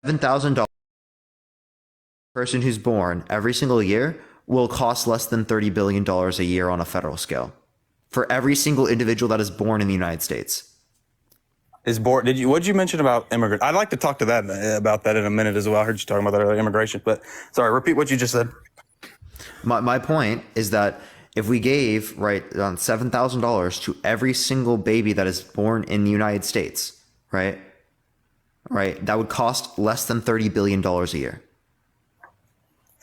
$7,000 person who's born every single year will cost less than $30 billion a year on a federal scale for every single individual that is born in the United States. Is born? What did you mention about immigrant? I'd like to talk to that about that in a minute as well. I heard you talking about that earlier, immigration. But sorry, repeat what you just said. My point is that if we gave $7,000 to every single baby that is born in the United States, right, that would cost less than $30 billion a year.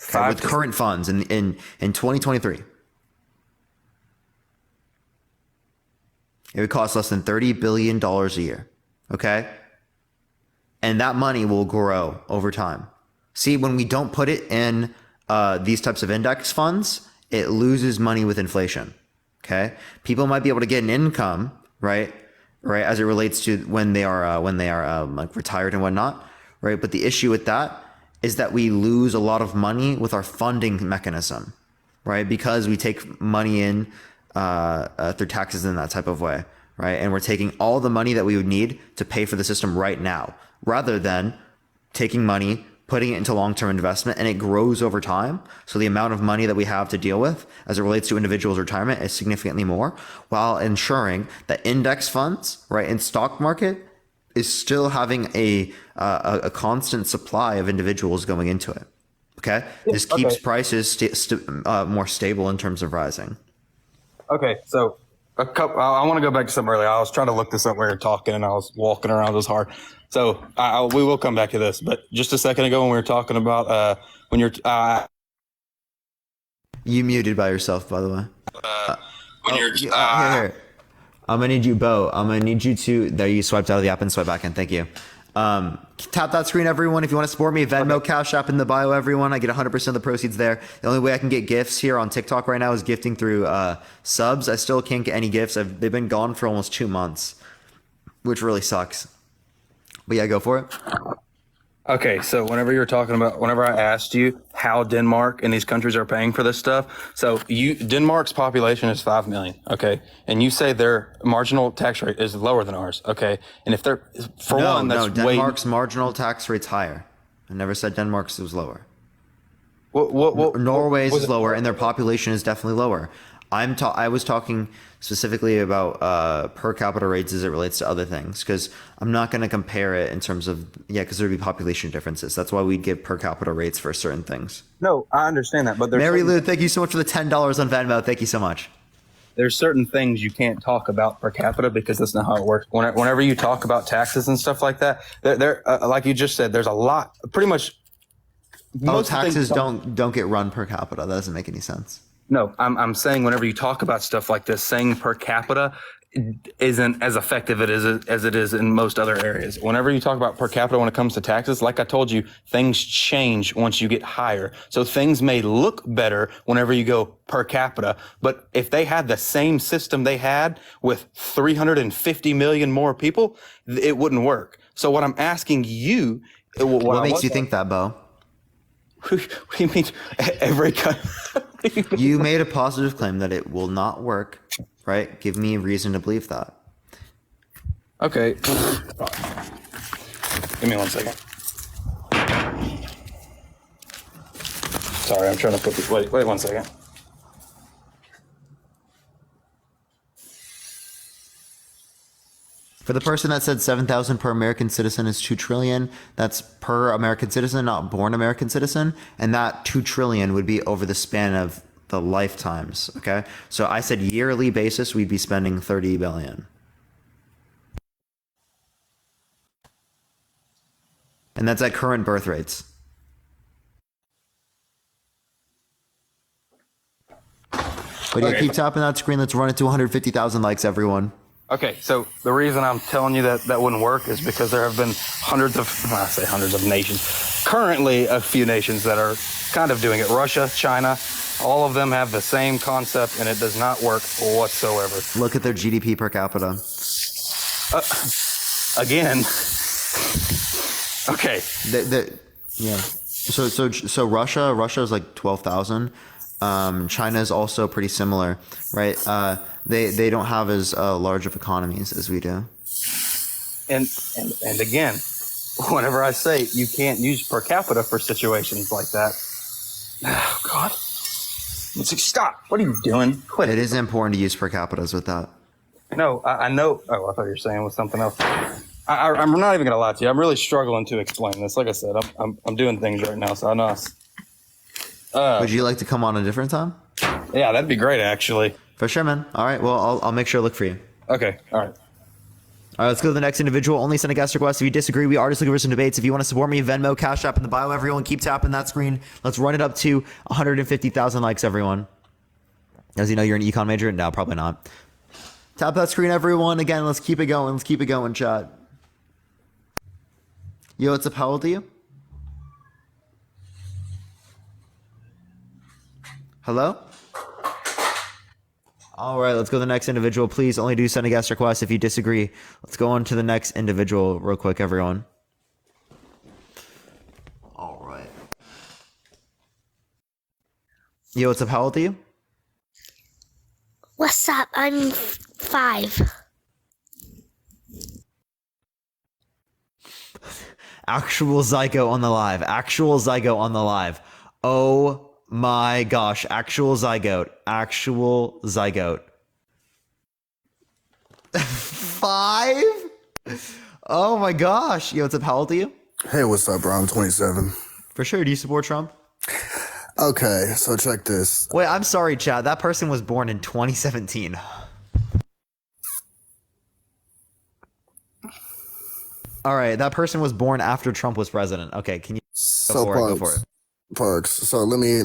Okay, with current funds in 2023. It would cost less than $30 billion a year. Okay? And that money will grow over time. See, when we don't put it in these types of index funds, it loses money with inflation. Okay? People might be able to get an income, right, as it relates to when they are like retired and whatnot, right? But the issue with that is that we lose a lot of money with our funding mechanism, right? Because we take money in through taxes in that type of way, right? And we're taking all the money that we would need to pay for the system right now, rather than taking money, putting it into long-term investment, and it grows over time. So the amount of money that we have to deal with as it relates to individuals' retirement is significantly more, while ensuring that index funds, right, and stock market is still having a constant supply of individuals going into it. Okay, this keeps prices more stable in terms of rising. Okay, so I want to go back to something earlier. I was trying to look this up while you were talking, and I was walking around. It was hard. So we will come back to this. But just a second ago, when we were talking about when you're you muted by yourself, by the way. Here. I'm gonna need you, Bo. I'm gonna need you to. There, you swiped out of the app and swipe back in. Thank you. Tap that screen, everyone. If you want to support me, Venmo, Cash App in the bio, everyone. I get 100% of the proceeds there. The only way I can get gifts here on TikTok right now is gifting through subs. I still can't get any gifts. They've been gone for almost 2 months, which really sucks. But yeah, go for it. Okay, so whenever I asked you how Denmark and these countries are paying for this stuff, so Denmark's population is 5 million, okay, and you say their marginal tax rate is lower than ours, okay, and if they're Denmark's marginal tax rate's higher. I never said Denmark's was lower. Norway's is lower, and their population is definitely lower. I was talking specifically about per capita rates as it relates to other things, because I'm not going to compare it in terms of, because there'd be population differences. That's why we'd give per capita rates for certain things. No, I understand that, but there's Mary Lou, thank you so much for the $10 on Venmo. Thank you so much. There's certain things you can't talk about per capita because that's not how it works. Whenever you talk about taxes and stuff like that, there, like you just said, there's a lot, pretty much. Most taxes don't get run per capita. That doesn't make any sense. No, I'm saying whenever you talk about stuff like this, saying per capita isn't as effective as it is in most other areas. Whenever you talk about per capita when it comes to taxes, like I told you, things change once you get higher. So things may look better whenever you go per capita, but if they had the same system they had with 350 million more people, it wouldn't work. So what I'm asking you... What makes you think that, Bo? What do you mean every country? You made a positive claim that it will not work, right? Give me a reason to believe that. Okay. Give me 1 second. Sorry, I'm trying to put this. Wait 1 second. For the person that said 7,000 per American citizen is 2 trillion, that's per American citizen, not born American citizen. And that 2 trillion would be over the span of the lifetimes. Okay. So I said yearly basis, we'd be spending 30 billion. And that's at current birth rates. But yeah, keep tapping that screen. Let's run it to 150,000 likes, everyone. Okay, so the reason I'm telling you that wouldn't work is because there have been hundreds of nations, currently a few nations that are kind of doing it. Russia, China, all of them have the same concept, and it does not work whatsoever. Look at their GDP per capita. Again. Okay. Yeah. So Russia is like 12,000. China is also pretty similar, right? They don't have as large of economies as we do. And again, whenever I say you can't use per capita for situations like that. Oh, God. Stop. What are you doing? Quit It it. is important to use per capitas with that. No, I know. Oh, I thought you were saying with something else. I'm not even going to lie to you. I'm really struggling to explain this. Like I said, I'm doing things right now, so I know. Would you like to come on a different time? Yeah, that'd be great, actually. For sure, man. All right. Well, I'll make sure to look for you. Okay. All right. All right, let's go to the next individual. Only send a guest request. If you disagree, we are just looking for some debates. If you want to support me, Venmo, Cash App in the bio, everyone. Keep tapping that screen. Let's run it up to 150,000 likes, everyone. As you know, you're an econ major? No, probably not. Tap that screen, everyone. Again, let's keep it going. Let's keep it going, chat. Yo, what's up? How old are you? Hello? All right, let's go to the next individual. Please only do send a guest request if you disagree. Let's go on to the next individual real quick, everyone. All right. Yo, what's up? How old are you? What's up? I'm 5. Actual Zygo on the live. Actual Zygo on the live. Oh my gosh. Actual Zygote. Actual Zygote. 5? Oh my gosh. Yo, what's up? How old are you? Hey, what's up, bro? I'm 27. For sure. Do you support Trump? Okay, so check this. Wait, I'm sorry, Chad. That person was born in 2017. All right, that person was born after Trump was president. Okay, can you So go for it? Parks. So let me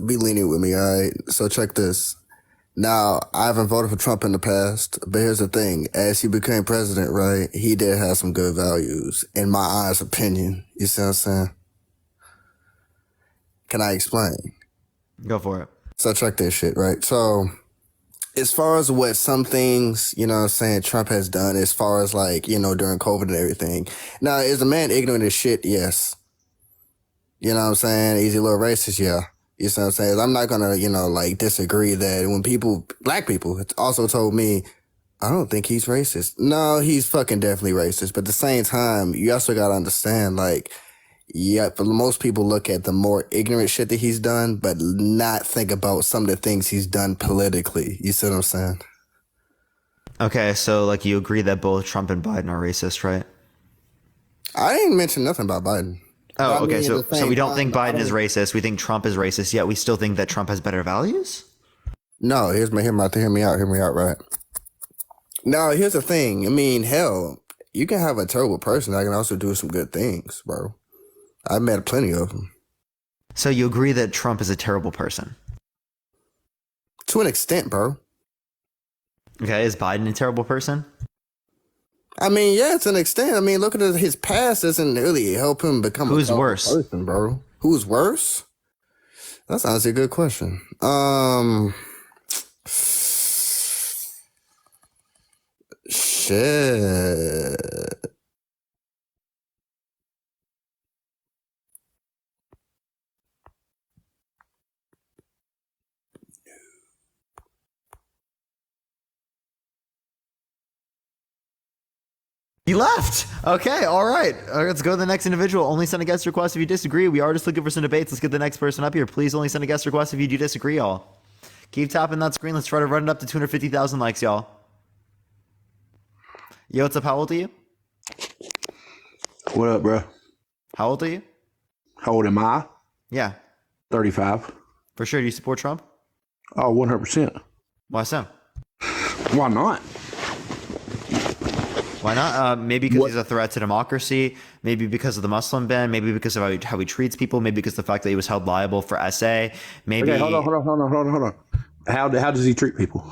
be lenient with me, all right? So check this. Now, I haven't voted for Trump in the past, but here's the thing. As he became president, right, he did have some good values, in my honest opinion. You see what I'm saying? Can I explain? Go for it. So check this shit, right? So as far as what some things, you know what I'm saying, Trump has done as far as like, you know, during COVID and everything. Now, is the man ignorant as shit? Yes. You know what I'm saying? Is he a little racist? Yeah. You see what I'm saying? I'm not gonna, you know, like disagree that when black people also told me, I don't think he's racist. No, he's fucking definitely racist. But at the same time, you also gotta understand, like, yeah, for most people look at the more ignorant shit that he's done, but not think about some of the things he's done politically. You see what I'm saying? Okay, so like you agree that both Trump and Biden are racist, right? I didn't mention nothing about Biden. Oh, I okay. mean, So at the we same don't time, think Biden is racist. We think Trump is racist. Yet we still think that Trump has better values. No, hear me out, right? Now, here's the thing. I mean, hell, you can have a terrible person that can also do some good things, bro. I've met plenty of them. So you agree that Trump is a terrible person? To an extent, bro. Okay, is Biden a terrible person? I mean, yeah, to an extent. I mean, look at his past doesn't really help him become Who's a terrible worse? person, bro. Who's worse? That's honestly a good question. Shit. He left. Okay, all right. Let's go to the next individual. Only send a guest request if you disagree. We are just looking for some debates. Let's get the next person up here. Please only send a guest request if you do disagree, y'all. Keep tapping that screen. Let's try to run it up to 250,000 likes, y'all. Yo, what's up? How old are you? What up, bro? How old are you? How old am I? Yeah, 35. for sure. Do you support Trump? Oh, 100%. Why so? Why not? Why not? Maybe because he's a threat to democracy. Maybe because of the Muslim ban. Maybe because of how he treats people. Maybe because of the fact that he was held liable for SA. Maybe. Okay, hold on. How does he treat people?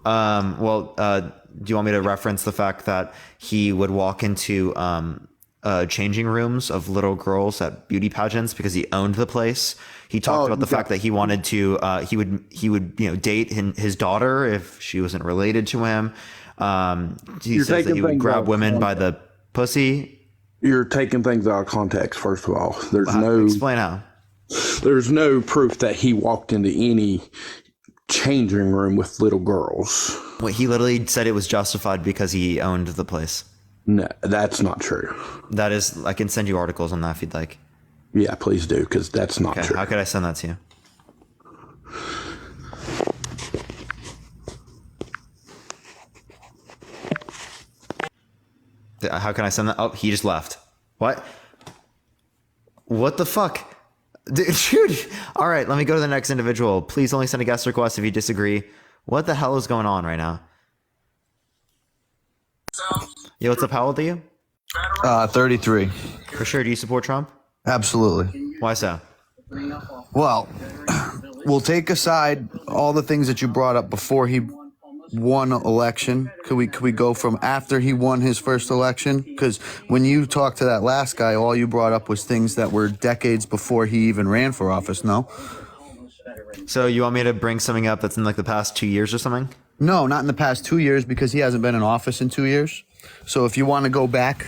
Do you want me to reference the fact that he would walk into changing rooms of little girls at beauty pageants because he owned the place? He talked about the fact that he wanted to. He would date his daughter if she wasn't related to him. He says that he would grab women by the pussy. You're taking things out of context. First of all, Explain how. There's no proof that he walked into any changing room with little girls. Wait, he literally said it was justified because he owned the place. No, that's not true. That is, I can send you articles on that if you'd like. Yeah, please do, because that's not Okay, true. how could I send that to you? How can I send that? Oh, he just left. What? What the fuck? Dude. All right, let me go to the next individual. Please only send a guest request if you disagree. What the hell is going on right now? Yo, what's up? How old are you? 33. For sure. Do you support Trump? Absolutely. Why so? Well, we'll take aside all the things that you brought up before he won election. Could we go from after he won his first election? Because when you talked to that last guy, all you brought up was things that were decades before he even ran for office. No? So you want me to bring something up that's in like the past 2 years or something? No, not in the past 2 years, because he hasn't been in office in 2 years. So if you want to go back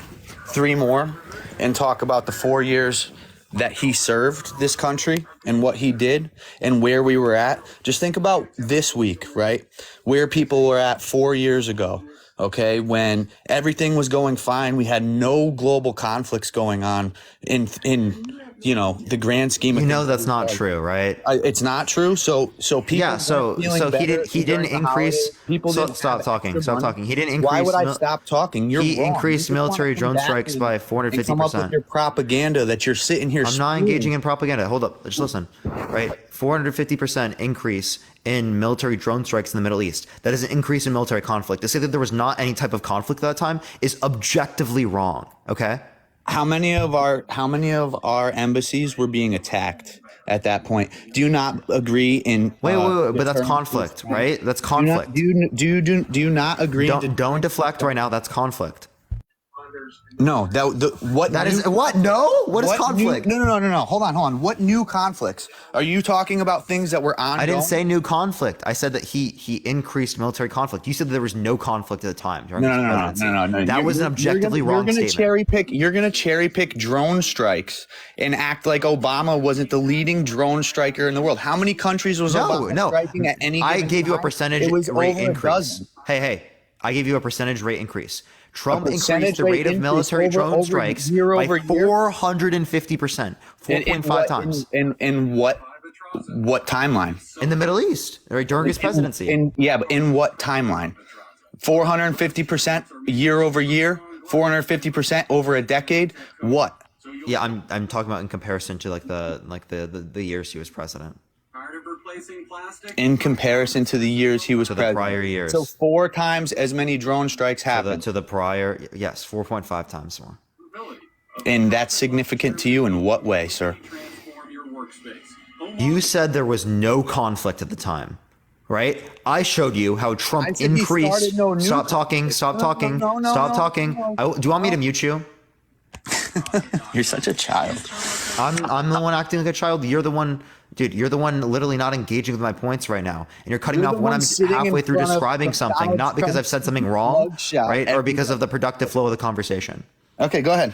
3 more and talk about the 4 years that he served this country and what he did and where we were at, just think about this week, right? Where people were at 4 years ago, okay? When everything was going fine, we had no global conflicts going on in the grand scheme of You know things. that's not true, right? It's not true. So people. Yeah, so he didn't increase. People So, didn't stop have talking. extra Stop money. talking. He didn't increase. Why would I stop talking? You're He wrong. increased You just wanna military come drone back strikes and- by and come up with 450%. your propaganda that you're sitting here. I'm not engaging in propaganda. Hold up. Just listen. Right? 450% increase in military drone strikes in the Middle East. That is an increase in military conflict. To say that there was not any type of conflict at that time is objectively wrong. Okay? How many of our embassies were being attacked at that point? Do you not agree in? Wait. But that's deterrent- conflict, right? That's Do you not- conflict. do you not agree? Don't deflect right now. That's conflict. No, That is what? No? What is conflict? No. Hold on. What new conflicts? Are you talking about things that were ongoing? I didn't say new conflict. I said that he increased military conflict. You said that there was no conflict at the time. During his presidency. No. That was an objectively wrong statement. You're gonna cherry pick drone strikes and act like Obama wasn't the leading drone striker in the world. How many countries was Obama striking at any given I gave you a time? percentage It was rate over a increase. dozen. Hey, I gave you a percentage rate increase. Trump percentage increased the rate of increase military drone over strikes year by over year? 450%, 4.5 times In what timeline? in the Middle East, right, during his presidency. But in what timeline? 450% year over year, 450% over a decade. What? Yeah, I'm talking about in comparison to the years he was president. In comparison to the years he was To the president. prior years. So 4 times as many drone strikes happened. To the prior, yes, 4.5 times more. And that's significant to you in what way, sir? You said there was no conflict at the time, right? I showed you how Trump I said he increased. started no new Stop talking. Stop talking. No, Stop no, talking. no. Do you want me to mute you? You're such a child. I'm the one acting like a child. You're the one, dude. You're the one literally not engaging with my points right now, and you're cutting me You're off the when one I'm sitting in halfway through front of describing the something, Donald not because Trump I've said something wrong, mugshot right, or every because of the productive flow of the conversation. Okay, go ahead.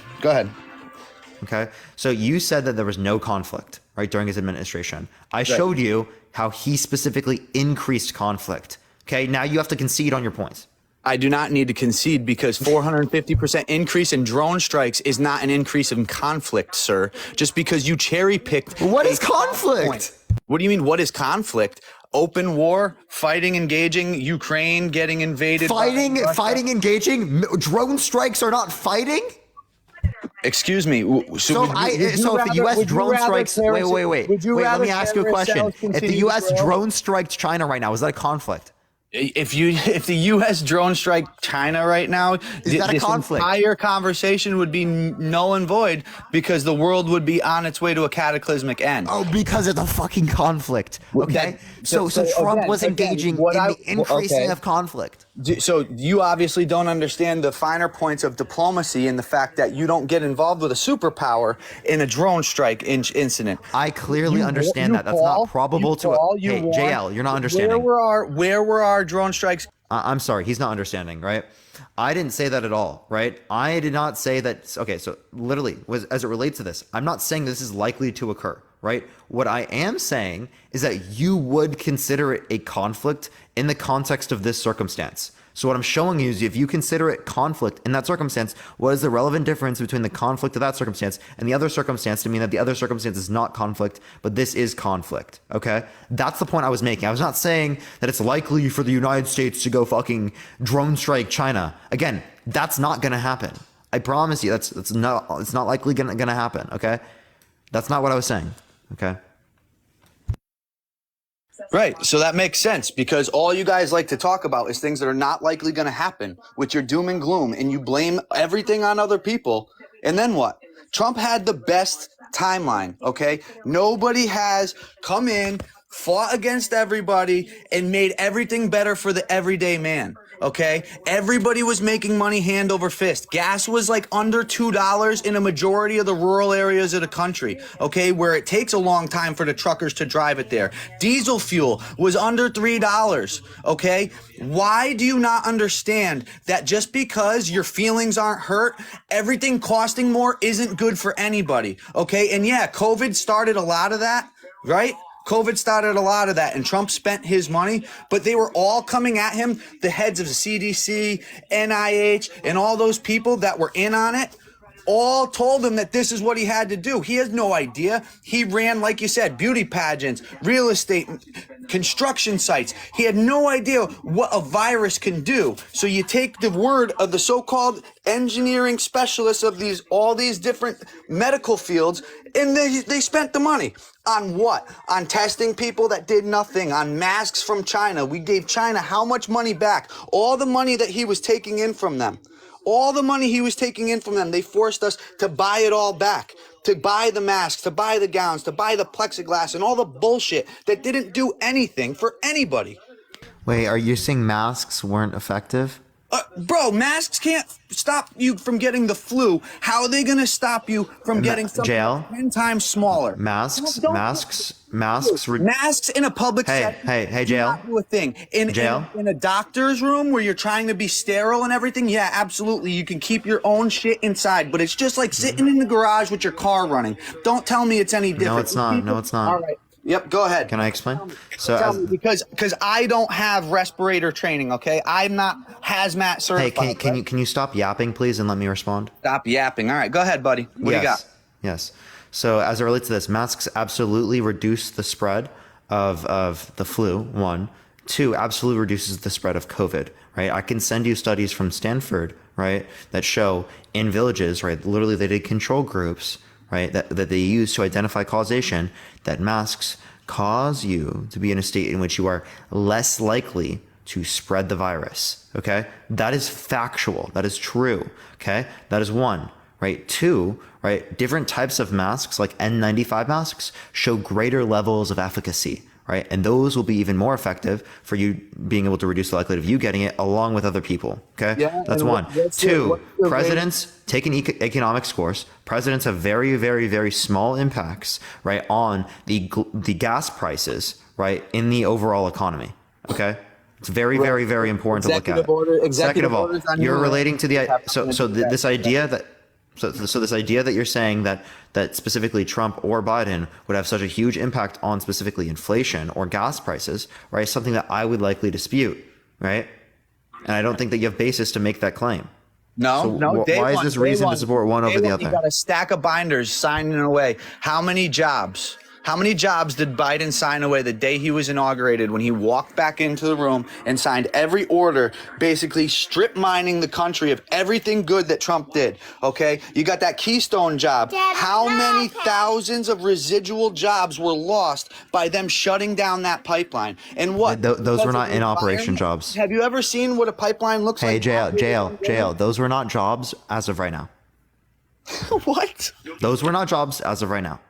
Okay, so you said that there was no conflict, right, during his administration. I showed you how he specifically increased conflict. Okay, now you have to concede on your points. I do not need to concede because 450% increase in drone strikes is not an increase in conflict, sir. Just because you cherry picked. What is conflict? What do you mean? What is conflict? Open war, fighting, engaging, Ukraine getting invaded. by Russia? Fighting, engaging. Drone strikes are not fighting. Excuse me. So if the U.S. drone strikes, wait. Let me ask you a question. If the U.S. drone strikes China right now, is that a conflict? If the U.S. drone strike China right now, that a this conflict? entire conversation would be null and void because the world would be on its way to a cataclysmic end. Oh, because of the fucking conflict. Okay. So Trump was engaging in the increasing of conflict. So you obviously don't understand the finer points of diplomacy and the fact that you don't get involved with a superpower in a drone strike incident. I clearly understand that. That's not probable to. Hey, JL, you're not understanding. Where were our drone strikes? I'm sorry, he's not understanding, right? I didn't say that at all, right? I did not say that. Okay, so literally, as it relates to this, I'm not saying this is likely to occur, right? What I am saying is that you would consider it a conflict in the context of this circumstance. So what I'm showing you is if you consider it conflict in that circumstance, what is the relevant difference between the conflict of that circumstance and the other circumstance to mean that the other circumstance is not conflict, but this is conflict, okay? That's the point I was making. I was not saying that it's likely for the United States to go fucking drone strike China. Again, that's not going to happen. I promise you, it's not likely going to happen, okay? That's not what I was saying, okay? Right. So that makes sense because all you guys like to talk about is things that are not likely going to happen with your doom and gloom, and you blame everything on other people. And then what? Trump had the best timeline. Okay. Nobody has come in, fought against everybody, and made everything better for the everyday man. Okay. Everybody was making money hand over fist. Gas was like under $2 in a majority of the rural areas of the country. Okay. Where it takes a long time for the truckers to drive it there. Diesel fuel was under $3. Okay. Why do you not understand that just because your feelings aren't hurt, everything costing more isn't good for anybody? Okay. And yeah, COVID started a lot of that, right? COVID started a lot of that, and Trump spent his money, but they were all coming at him, the heads of the CDC, NIH, and all those people that were in on it, all told him that this is what he had to do. He has no idea. He ran, like you said, beauty pageants, real estate, construction sites. He had no idea what a virus can do. So you take the word of the so-called engineering specialists of all these different medical fields, and they spent the money. On what? On testing people that did nothing, on masks from China. We gave China how much money back? All the money that he was taking in from them. All the money he was taking in from them, they forced us to buy it all back, to buy the masks, to buy the gowns, to buy the plexiglass, and all the bullshit that didn't do anything for anybody. Wait, are you saying masks weren't effective? Bro, masks can't stop you from getting the flu. How are they going to stop you from getting something jail? 10 times smaller? Masks Masks in a public setting. Hey, do jail. not do a thing. Jail? In a doctor's room where you're trying to be sterile and everything, yeah, absolutely. You can keep your own shit inside, but it's just like sitting in the garage with your car running. Don't tell me it's any different. No, it's not. All right. Yep, go ahead. Can I explain? Tell me, because I don't have respirator training, okay? I'm not hazmat certified. Hey, can you stop yapping, please, and let me respond? Stop yapping. All right, go ahead, buddy. What do you got? Yes. So as it relates to this, masks absolutely reduce the spread of the flu, one. Two, absolutely reduces the spread of COVID, right? I can send you studies from Stanford, right, that show in villages, right, literally they did control groups, right, that they use to identify causation, that masks cause you to be in a state in which you are less likely to spread the virus, okay? That is factual. That is true, okay? That is one, right? Two, right, different types of masks like N95 masks show greater levels of efficacy, right? And those will be even more effective for you being able to reduce the likelihood of you getting it along with other people, okay? Yeah, that's one. Two, presidents take an economics course. Presidents have very, very, very small impacts, right, on the gas prices, right, in the overall economy, okay? It's very, very, very important to look at. Second of all, you're relating to this idea that this idea that you're saying that specifically Trump or Biden would have such a huge impact on specifically inflation or gas prices, right, is something that I would likely dispute, right? And I don't think that you have basis to make that claim. No. Why is this reason to support one over the other? You got a stack of binders signing away. How many jobs? How many jobs did Biden sign away the day he was inaugurated when he walked back into the room and signed every order, basically strip mining the country of everything good that Trump did? Okay, you got that Keystone job. How many thousands of residual jobs were lost by them shutting down that pipeline? And what? Those were not in operation jobs. Have you ever seen what a pipeline looks like? Hey, jail. Those were not jobs as of right now. What? Those were not jobs as of right now.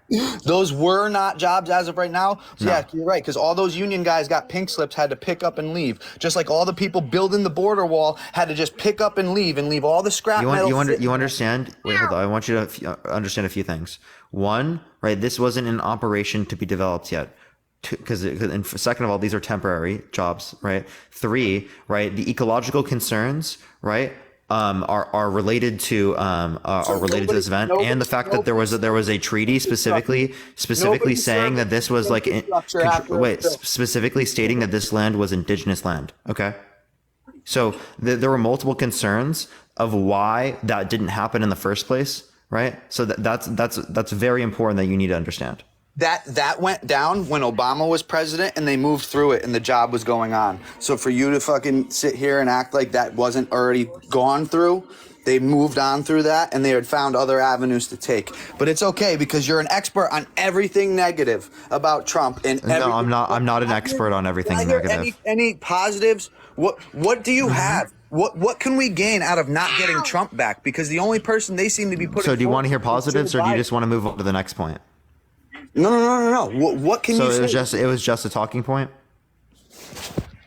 Those were not jobs as of right now? So no. Yeah, you're right, because all those union guys got pink slips, had to pick up and leave. Just like all the people building the border wall had to just pick up and leave all the scrap metal. You understand? Wait, hold on. I want you to understand a few things. One, right, this wasn't an operation to be developed yet. And second of all, these are temporary jobs, right? Three, right, the ecological concerns, right, are related to this event, and the fact that there was a treaty specifically saying that this was like specifically stating that this land was indigenous land. Okay. So there were multiple concerns of why that didn't happen in the first place, right? So that's very important that you need to understand. That went down when Obama was president and they moved through it and the job was going on. So for you to fucking sit here and act like that wasn't already gone through, they moved on through that and they had found other avenues to take. But it's okay because you're an expert on everything negative about Trump. And No, I'm not. I'm not an expert on everything Can I hear negative. any positives? What do you have? What can we gain out of not getting Trump back? Because the only person they seem to be putting. So do you want to hear forward is positives, Joe or do you Biden. just want to move on to the next point? No. What can So you say? it was just a talking point.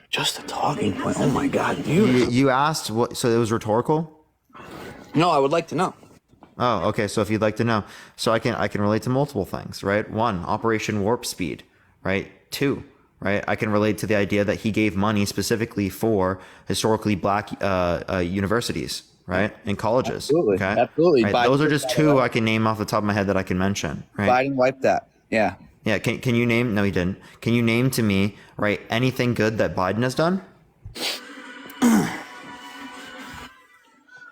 Just a talking point. Oh my God, You asked what? So it was rhetorical. No, I would like to know. Oh, okay. So if you'd like to know, so I can relate to multiple things, right? One, Operation Warp Speed, right? Two, right? I can relate to the idea that he gave money specifically for historically black universities, right, and colleges. Absolutely. Absolutely. Right? Biden Those are took just that two away. I can name off the top of my head that I can mention, right? Biden wiped that. Yeah. Yeah. Can you name? No, he didn't. Can you name to me, right, anything good that Biden has done?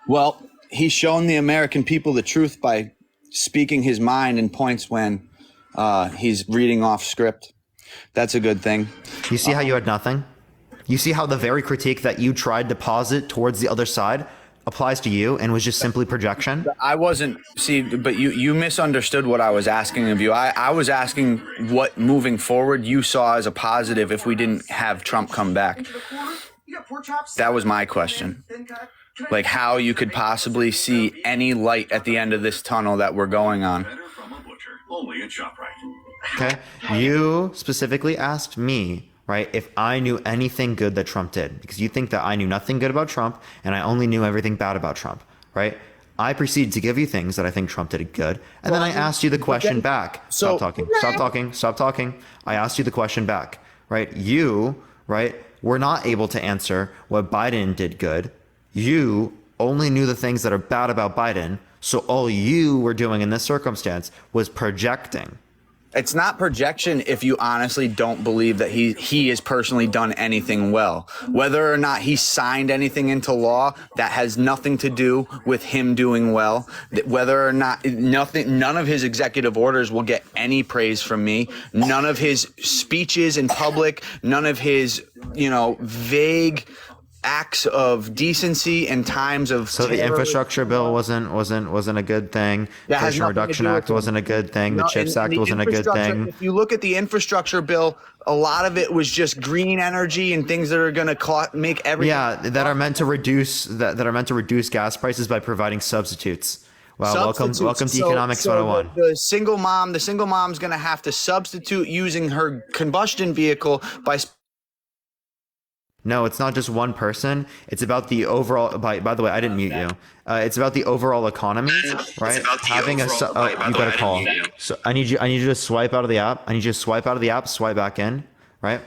Well, he's shown the American people the truth by speaking his mind in points when he's reading off script. That's a good thing. You see how you had nothing? You see how the very critique that you tried to posit towards the other side applies to you and was just simply projection? I wasn't, but you misunderstood what I was asking of you. I was asking what moving forward you saw as a positive if we didn't have Trump come back. That was my question. Like how you could possibly see any light at the end of this tunnel that we're going on. Okay. You specifically asked me, right, if I knew anything good that Trump did, because you think that I knew nothing good about Trump and I only knew everything bad about Trump, right? I proceeded to give you things that I think Trump did good. And then I asked you the question back. Stop talking. I asked you the question back, right? You, right, were not able to answer what Biden did good. You only knew the things that are bad about Biden. So all you were doing in this circumstance was projecting. It's not projection if you honestly don't believe that he has personally done anything well. Whether or not he signed anything into law, that has nothing to do with him doing well. Whether or not none of his executive orders will get any praise from me. None of his speeches in public, none of his, vague acts of decency and times of So the infrastructure bill wasn't a good thing. The That has Inflation nothing to Reduction do with Act it. wasn't a good thing. The No, CHIPS and Act the wasn't a good infrastructure- thing. If you look at the infrastructure bill, a lot of it was just green energy and things that are going to make everything. Yeah, that are meant to reduce gas prices by providing substitutes. Wow, welcome to Economics 101. The single mom's going to have to substitute using her combustion vehicle by. No, it's not just one person. It's about the overall. By the way, I didn't mute you. It's about the overall economy, right? Having you got a call. So I need you to swipe out of the app. I need you to swipe out of the app, swipe back in, right?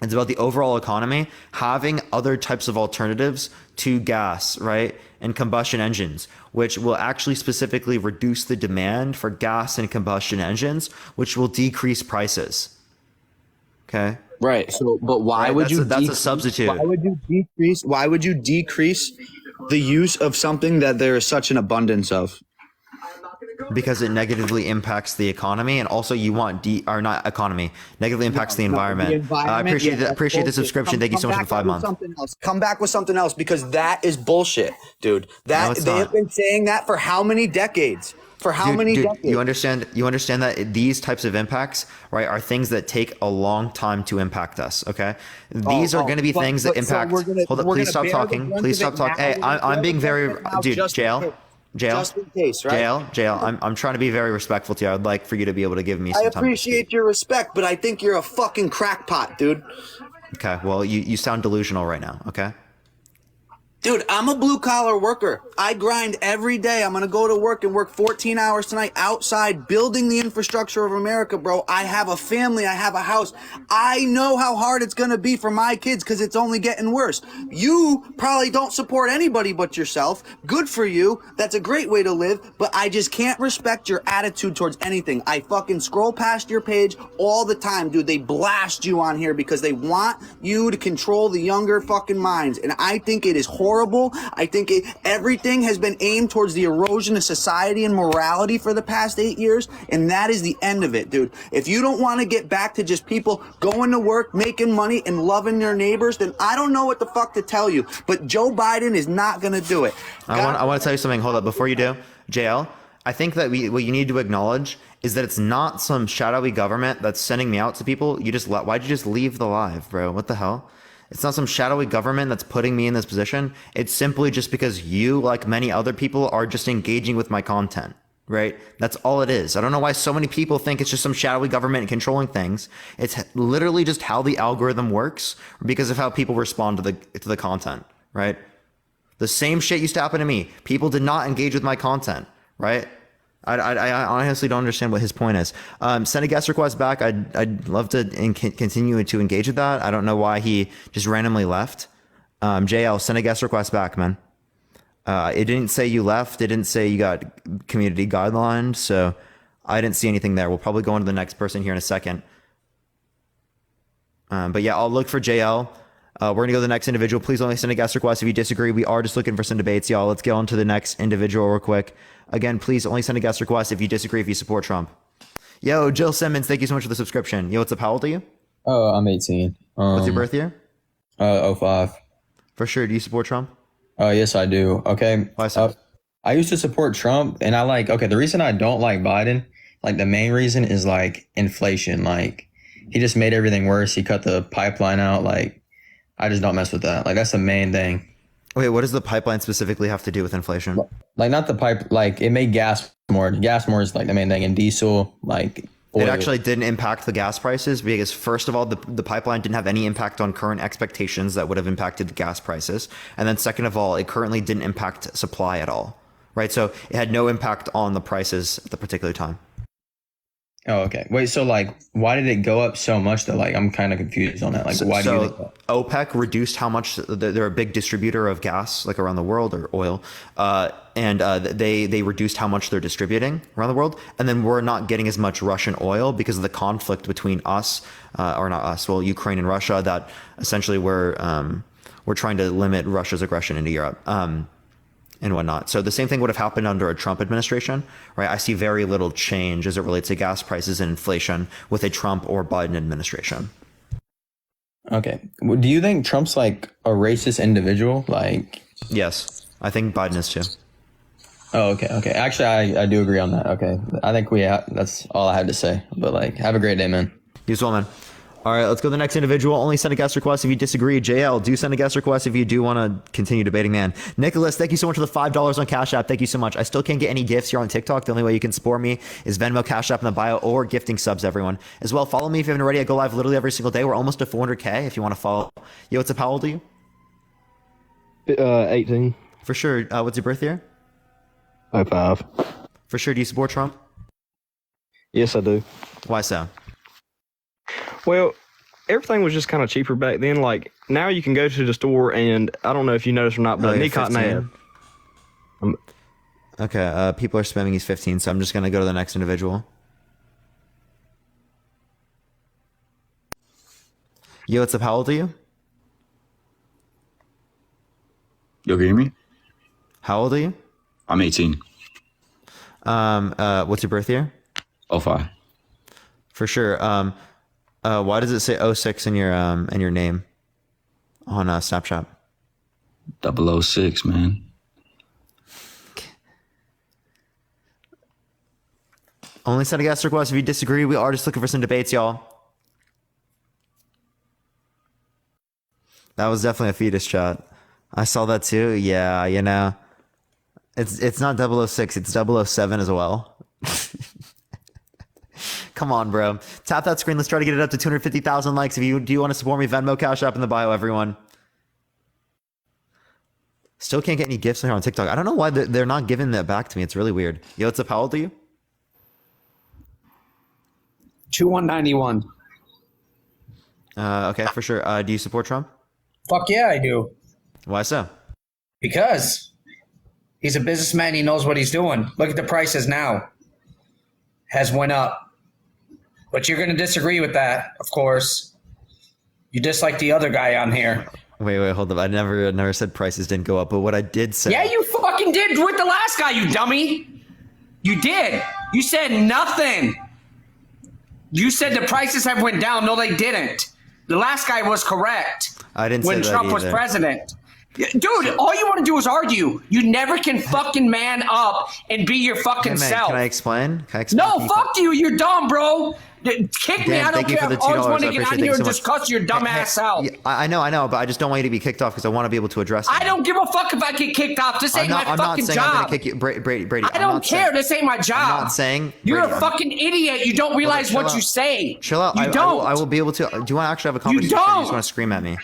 It's about the overall economy, having other types of alternatives to gas, right? And combustion engines, which will actually specifically reduce the demand for gas and combustion engines, which will decrease prices. Okay. Right. So, but why Right, would you? that's a substitute. Why would you decrease? Why would you decrease the use of something that there is such an abundance of? Because it negatively impacts the economy, and also you want negatively impacts the environment. I appreciate the subscription. Thank you so much for the 5 months. Come back with something else because that is bullshit, dude. No, it's They not. have been saying that for how many decades? For how many decades? You understand that these types of impacts, right, are things that take a long time to impact us. Okay, these are going to be things that impact. Hold up, please stop talking. Please stop talking. Hey, I'm being very, dude. Jail. Just in case, right? Jail. I'm trying to be very respectful to you. I'd like for you to be able to give me some I time. appreciate your respect, but I think you're a fucking crackpot, dude. Okay. Well, you sound delusional right now. Okay. Dude, I'm a blue collar worker. I grind every day. I'm going to go to work and work 14 hours tonight outside building the infrastructure of America, bro. I have a family. I have a house. I know how hard it's going to be for my kids because it's only getting worse. You probably don't support anybody but yourself. Good for you. That's a great way to live, but I just can't respect your attitude towards anything. I fucking scroll past your page all the time, dude. They blast you on here because they want you to control the younger fucking minds. And I think it is horrible. I think everything has been aimed towards the erosion of society and morality for the past 8 years, and that is the end of it, dude. If you don't want to get back to just people going to work, making money, and loving their neighbors, then I don't know what the fuck to tell you. But Joe Biden is not going to do it. I want to tell you something. Hold up. Before you do, JL, I think that what you need to acknowledge is that it's not some shadowy government that's sending me out to people. Why'd you just leave the live, bro? What the hell? It's not some shadowy government that's putting me in this position. It's simply just because you, like many other people, are just engaging with my content, right? That's all it is. I don't know why so many people think it's just some shadowy government controlling things. It's literally just how the algorithm works because of how people respond to the content, right? The same shit used to happen to me. People did not engage with my content, right? I honestly don't understand what his point is. Send a guest request back. I'd love to continue to engage with that. I don't know why he just randomly left. JL, send a guest request back, man. It didn't say you left. It didn't say you got community guidelined. So I didn't see anything there. We'll probably go on to the next person here in a second. But yeah, I'll look for JL. We're going to go to the next individual. Please only send a guest request if you disagree. We are just looking for some debates, y'all. Let's get on to the next individual real quick. Again, please only send a guest request if you disagree, if you support Trump. Yo, Jill Simmons, thank you so much for the subscription. Yo, what's up? How old are you? Oh, I'm 18. What's your birth year? 05. For sure. Do you support Trump? Yes, I do. Okay. Why so? I used to support Trump, and the reason I don't like Biden, like the main reason is like inflation. Like he just made everything worse. He cut the pipeline out. Like I just don't mess with that. Like that's the main thing. Wait, what does the pipeline specifically have to do with inflation? Like not the pipe, like it made gas more. Gas more is like the main thing, and diesel, like oil. It actually didn't impact the gas prices because first of all, the pipeline didn't have any impact on current expectations that would have impacted the gas prices. And then second of all, it currently didn't impact supply at all, right? So it had no impact on the prices at the particular time. Oh, okay. Wait, so like, why did it go up so much though? Like, I'm kind of confused on that. Like, why do you think that? OPEC reduced how much they're a big distributor of gas, like around the world, or oil, and they reduced how much they're distributing around the world, and then we're not getting as much Russian oil because of the conflict between us, or not us, well, Ukraine and Russia. That essentially we're trying to limit Russia's aggression into Europe. And whatnot. So the same thing would have happened under a Trump administration, right? I see very little change as it relates to gas prices and inflation with a Trump or Biden administration. Okay. Do you think Trump's like a racist individual? Like, yes, I think Biden is too. oh, okay. Okay. Actually, I do agree on that. Okay. I think that's all I had to say. But like, have a great day, man. You as well, man. All right, let's go to the next individual. Only send a guest request if you disagree. JL, do send a guest request if you do want to continue debating, man. Nicholas, thank you so much for the $5 on Cash App. Thank you so much. I still can't get any gifts here on TikTok. The only way you can support me is Venmo, Cash App in the bio, or gifting subs, everyone. As well, follow me if you haven't already. I go live literally every single day. We're almost to 400K if you want to follow. Yo, what's up? How old are you? 18. For sure. What's your birth year? 05. For sure. Do you support Trump? Yes, I do. Why so? Well, everything was just kind of cheaper back then. Like, now you can go to the store and I don't know if you noticed or not, but you're Nikon 15. ad. Okay, people are spamming he's 15, so I'm just going to go to the next individual. Yo, what's up? How old are you? Yo, can you hear me? How old are you? I'm 18. What's your birth year? 05. For sure. Why does it say 06 in your name on Snapchat? 006, man. Only send a guest request if you disagree. We are just looking for some debates, y'all. That was definitely a fetus chat. I saw that too. Yeah, you know. It's not 006, it's 007 as well. Come on, bro. Tap that screen. Let's try to get it up to 250,000 likes. Do you want to support me, Venmo, Cash App in the bio, everyone. Still can't get any gifts here on TikTok. I don't know why they're not giving that back to me. It's really weird. Yo, what's up? How old are you? 2191. Okay, for sure. Do you support Trump? Fuck yeah, I do. Why so? Because he's a businessman. He knows what he's doing. Look at the prices now. Has went up. But you're going to disagree with that, of course. You dislike the other guy on here. Wait, hold up. I never said prices didn't go up, but what I did say. Yeah, you fucking did with the last guy, you dummy. You did. You said nothing. You said the prices have went down. No, they didn't. The last guy was correct. I didn't say when that Trump was either. president. Dude, all you want to do is argue. You never can fucking man up and be your fucking Hey, man, self. can I explain? Can I explain? No, fuck you. You're dumb, bro. Kick me. Dan, I don't thank you care. for the I always $2. want to I get appreciate on it. here Thank and you so just much. cuss your dumb ass out. Yeah, I know, but I just don't want you to be kicked off because I want to be able to address it. I don't give a fuck if I get kicked off. This ain't my I'm not fucking saying I'm job. going to kick you. Brady, I don't care. This ain't my job. I'm not saying. You're Brady, a fucking idiot. You don't realize chill what out. you say. Chill out. You don't. I will be able to. Do you want to actually have a conversation? Or don't. you just want to scream at me?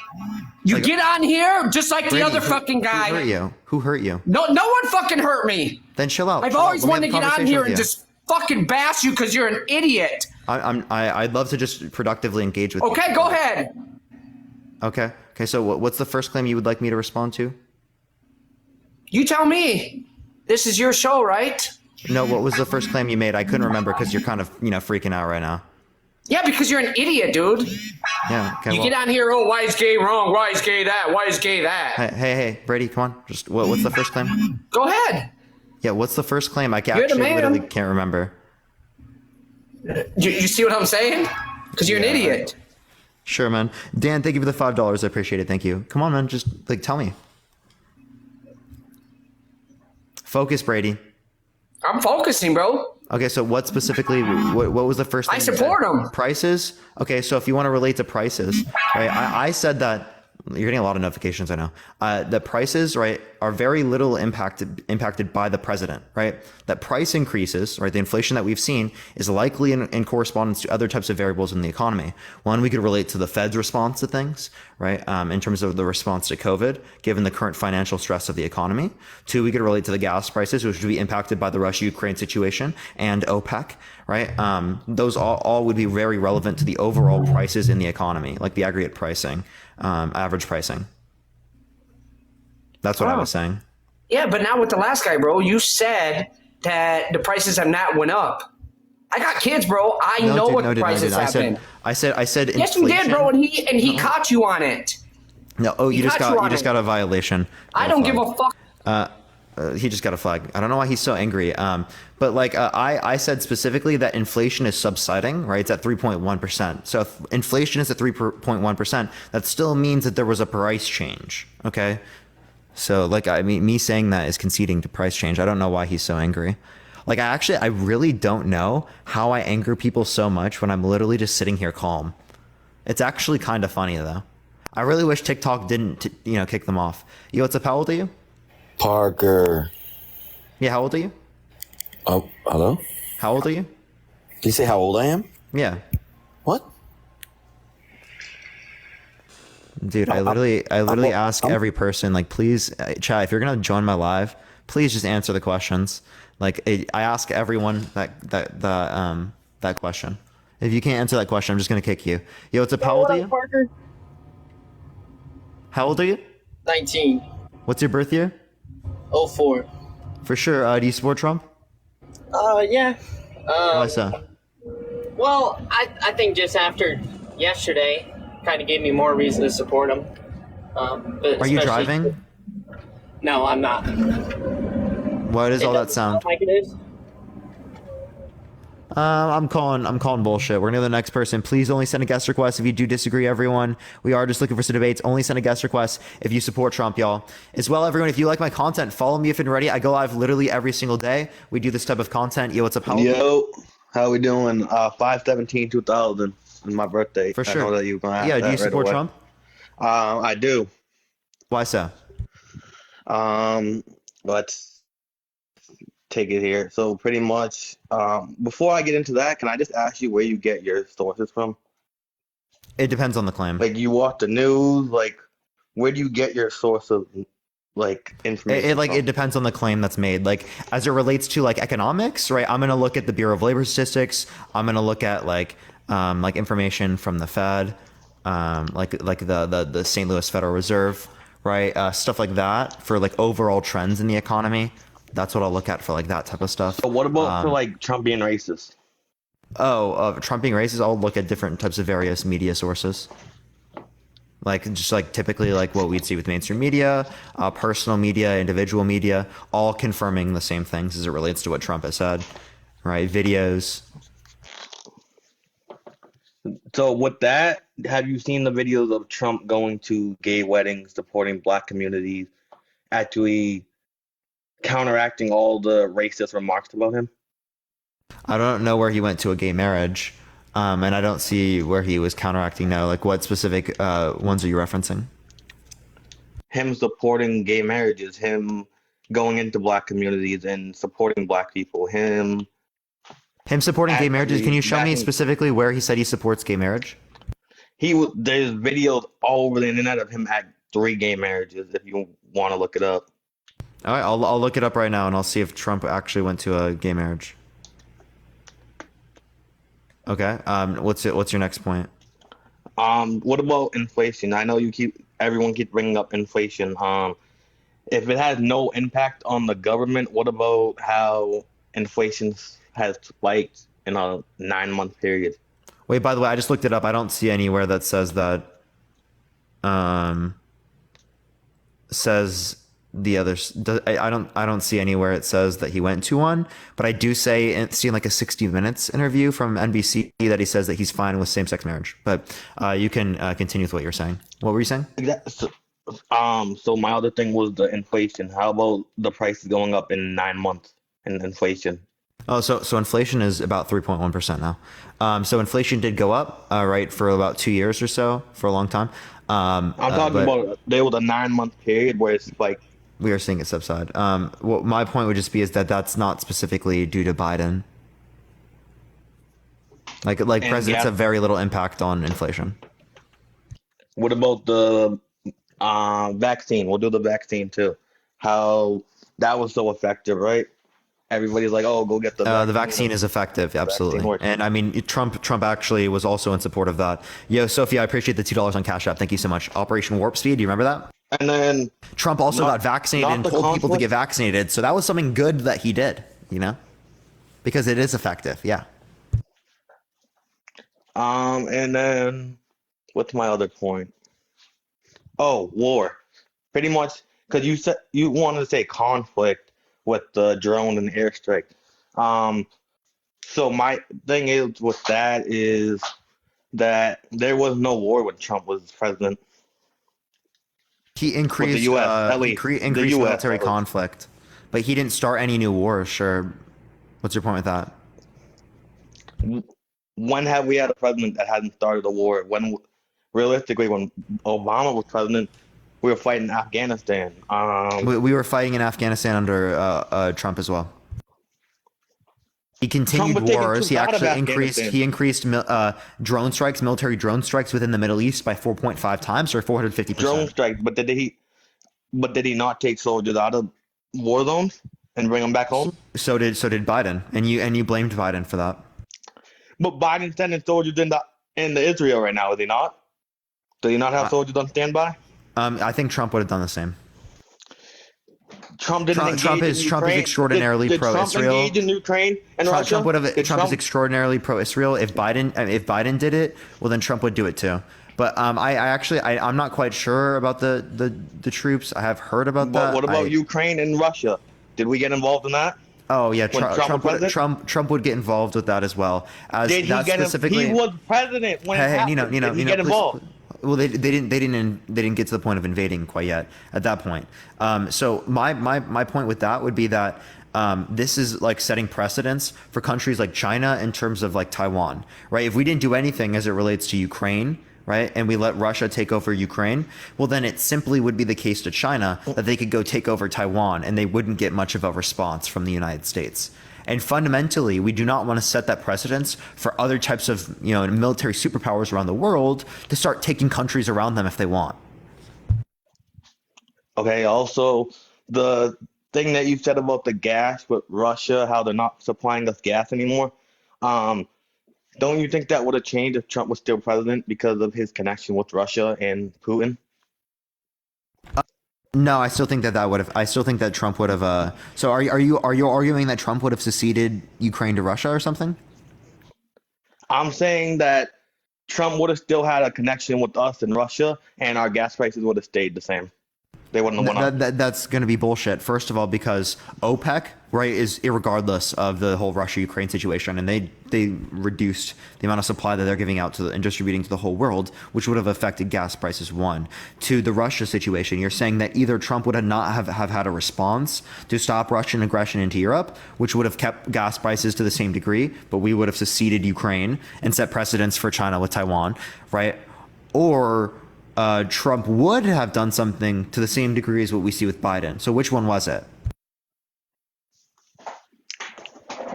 You get on here just like Brady, the other fucking guy. Who hurt you? Who hurt you? No one fucking hurt me. Then chill out. I've Chill out. always Let me wanted to have a get on conversation here with and you. just fucking bash you because you're an idiot. I'd love to just productively engage with you. Okay, go ahead. Okay. So what's the first claim you would like me to respond to? You tell me. This is your show, right? No, what was the first claim you made? I couldn't remember because you're kind of, freaking out right now. Yeah, because you're an idiot, dude. Yeah. Okay. You get on here, oh, why is gay wrong? Why is gay that? Why is gay that? Hey, Brady, come on. Just what's the first claim? Go ahead. Yeah, what's the first claim? I You're the actually man. literally can't remember. You see what I'm saying? Because you're an idiot. Sure, man. Dan, thank you for the $5. I appreciate it. Thank you. Come on, man. Just tell me. Focus, Brady. I'm focusing, bro. Okay, so what specifically? What was the first thing I you said? support 'em. Prices. Okay, so if you want to relate to prices, right? I said that you're getting a lot of notifications. I know. The prices, right, are very little impacted by the president, right? That price increases, right? The inflation that we've seen is likely in correspondence to other types of variables in the economy. One, we could relate to the Fed's response to things, right? In terms of the response to COVID, given the current financial stress of the economy. Two, we could relate to the gas prices, which would be impacted by the Russia-Ukraine situation and OPEC, right? Those all would be very relevant to the overall prices in the economy, like the aggregate pricing, average pricing. That's what I was saying. Yeah, but now with the last guy, bro, you said that the prices have not went up. I got kids, bro. I know what the prices have been. I said Yes, you inflation. did, bro, and he caught you on it. No, you just caught you on got it. a violation. I don't give a fuck. He just got a flag. I don't know why he's so angry. But I said specifically that inflation is subsiding, right? It's at 3.1%. So if inflation is at 3.1%, that still means that there was a price change. Okay. So me saying that is conceding to price change. I don't know why he's so angry. I really don't know how I anger people so much when I'm literally just sitting here calm. It's actually kind of funny though. I really wish TikTok didn't, kick them off. Yo, what's up? How old are you? Parker. Yeah, how old are you? Oh, hello? How old are you? Did you say how old I am? Yeah. What? Dude, I literally ask every person, please, chat, if you're going to join my live, please just answer the questions. I ask everyone that question. If you can't answer that question, I'm just going to kick you. Yo, what's up? How old are you? Parker? How old are you? 19. What's your birth year? 04. For sure. Do you support Trump? Yeah. Why so? Well, I think just after yesterday kind of gave me more reason to support him. But Are you especially- driving? No, I'm not. What is all that sound? Like it is? I'm calling bullshit. We're gonna go to the next person. Please only send a guest request if you do disagree, everyone. We are just looking for some debates. Only send a guest request if you support Trump, y'all. As well, everyone, if you like my content, follow me if you're ready. I go live literally every single day. We do this type of content. Yo, what's up? Yo, how we doing? 5/17/2000 is my birthday. For sure. I know that you're gonna ask Yeah, do that you support right away. Trump? I do. Why so? Let's take it here. So pretty much, before I get into that, can I just ask you where you get your sources from? It depends on the claim. Like you watch the news, where do you get your source of like information? It depends on the claim that's made. Like as it relates to like economics, right? I'm gonna look at the Bureau of Labor Statistics. I'm gonna look at like information from the Fed, like the St. Louis Federal Reserve, right? Stuff like that for like overall trends in the economy. That's what I'll look at for like that type of stuff. But what about for like Trump being racist? Trump being racist, I'll look at different types of various media sources. Like just like typically like what we'd see with mainstream media, personal media, individual media, all confirming the same things as it relates to what Trump has said, right? Videos. So with that, have you seen the videos of Trump going to gay weddings, supporting black communities, actually counteracting all the racist remarks about him? I don't know where he went to a gay marriage, and I don't see where he was counteracting. No, like what specific ones are you referencing? Him supporting gay marriages, him going into black communities and supporting black people, him supporting gay marriages. Can you show me backing- specifically where he said he supports gay marriage? There's videos all over the internet of him at 3 gay marriages if you want to look it up. All right, I'll look it up right now and I'll see if Trump actually went to a gay marriage. Okay. What's your next point? What about inflation? I know everyone keeps bringing up inflation. If it has no impact on the government, what about how inflation has spiked in a 9-month period? Wait, by the way, I just looked it up. I don't see anywhere that says that. Says the others. I don't see anywhere it says that he went to one. But I do see like a 60 Minutes interview from NBC that he says that he's fine with same-sex marriage. But you can continue with what you're saying. What were you saying? So my other thing was the inflation. How about the prices going up in 9 months in inflation? Oh, so inflation is about 3.1% now. So inflation did go up, right, for about 2 years or so, for a long time. I'm talking about there was a 9-month period where it's like we are seeing it subside. What my point would just be is that that's not specifically due to Biden. Like presidents have very little impact on inflation. What about the vaccine? We'll do the vaccine too. How that was so effective, right? Everybody's like, "Oh, go get the vaccine." The vaccine is effective, absolutely. And I mean, Trump actually was also in support of that. Yo, Sophia, I appreciate the $2 on Cash App. Thank you so much. Operation Warp Speed. Do you remember that? And then Trump also got vaccinated and told people to get vaccinated. So that was something good that he did, you know, because it is effective. Yeah. And then what's my other point? Oh, war. Pretty much because you said you wanted to say conflict with the drone and airstrike. So my thing is with that is that there was no war when Trump was president. He increased the US, at least. increased The US, military at least. conflict, but he didn't start any new wars. Sure. What's your point with that? When have we had a president that hadn't started a war? When realistically, when Obama was president, we were fighting Afghanistan. We were fighting in Afghanistan under Trump as well. He continued Trump was taking wars. He troops out of actually increased drone strikes, military drone strikes within the Middle East by 4.5 times, or 450%. Drone strikes, but did he not take soldiers out of war zones and bring them back home? So did Biden, and you blamed Biden for that. But Biden's sending soldiers into Israel right now, is he not? Does he not have soldiers on standby? I think Trump would have done the same. Trump didn't engage Trump in is Ukraine. extraordinarily did pro-Israel. Trump engage in Ukraine and Russia? Trump is extraordinarily pro-Israel. If Biden did it, well then Trump would do it too. But I'm not quite sure about the troops. I have heard about that. But what about Ukraine and Russia? Did we get involved in that? Oh yeah, Trump would get involved with that as well. Did he get specifically? He was president when it happened. Did he get involved? Well, they didn't get to the point of invading quite yet at that point. So my point with that would be that this is like setting precedents for countries like China in terms of like Taiwan, right? If we didn't do anything as it relates to Ukraine, right, and we let Russia take over Ukraine, well, then it simply would be the case to China that they could go take over Taiwan and they wouldn't get much of a response from the United States. And fundamentally, we do not want to set that precedence for other types of, military superpowers around the world to start taking countries around them if they want. Okay. Also, the thing that you said about the gas with Russia, how they're not supplying us gas anymore. Don't you think that would have changed if Trump was still president because of his connection with Russia and Putin? No, I still think that would have. I still think that Trump would have. So are you arguing that Trump would have seceded Ukraine to Russia or something? I'm saying that Trump would have still had a connection with us and Russia, and our gas prices would have stayed the same. They wouldn't have went up. That's going to be bullshit. First of all, because OPEC, right, is irregardless of the whole Russia-Ukraine situation, and they reduced the amount of supply that they're giving out to and distributing to the whole world, which would have affected gas prices. One, to the Russia situation, you're saying that either Trump would not have had a response to stop Russian aggression into Europe, which would have kept gas prices to the same degree, but we would have seceded Ukraine and set precedents for China with Taiwan, right? Or Trump would have done something to the same degree as what we see with Biden. So which one was it?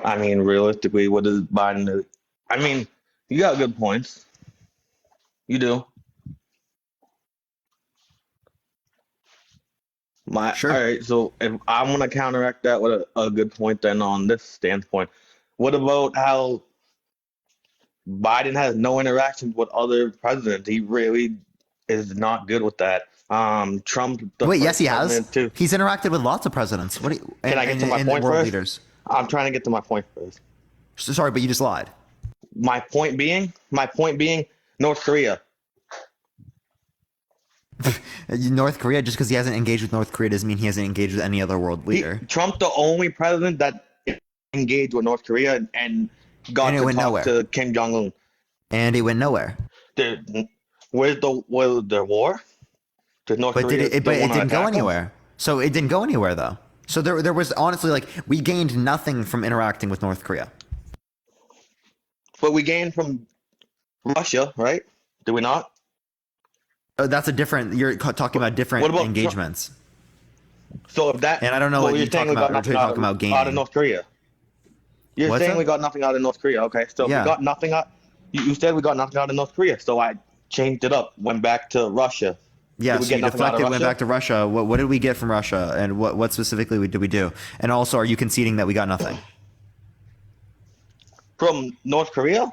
I mean, realistically, what is Biden? I mean, you got good points. You do. Sure. All right, so if I'm gonna counteract that with a good point, then on this standpoint, what about how Biden has no interactions with other presidents? He really is not good with that. Trump. Wait, yes, he has. Too. He's interacted with lots of presidents. What? Can I get to my point world first? Leaders. I'm trying to get to my point first. Sorry, but you just lied. My point being, North Korea. North Korea, just because he hasn't engaged with North Korea doesn't mean he hasn't engaged with any other world leader. Trump, the only president that engaged with North Korea and got to talk to Kim Jong-un. And he went nowhere. Where's the war? Did North Korea? It didn't go anywhere. So it didn't go anywhere though. So there was honestly we gained nothing from interacting with North Korea. But we gained from Russia, right? Did we not? That's a different. You're talking about different engagements. So if that, and I don't know what you're talking about. You're talking about gaining out of North Korea. You're saying we got nothing out of North Korea. Okay, so we got nothing out. You said we got nothing out of North Korea. So I changed it up. Went back to Russia. Yeah, so you deflected, went back to Russia. What did we get from Russia, and what specifically did we do? And also, are you conceding that we got nothing from North Korea?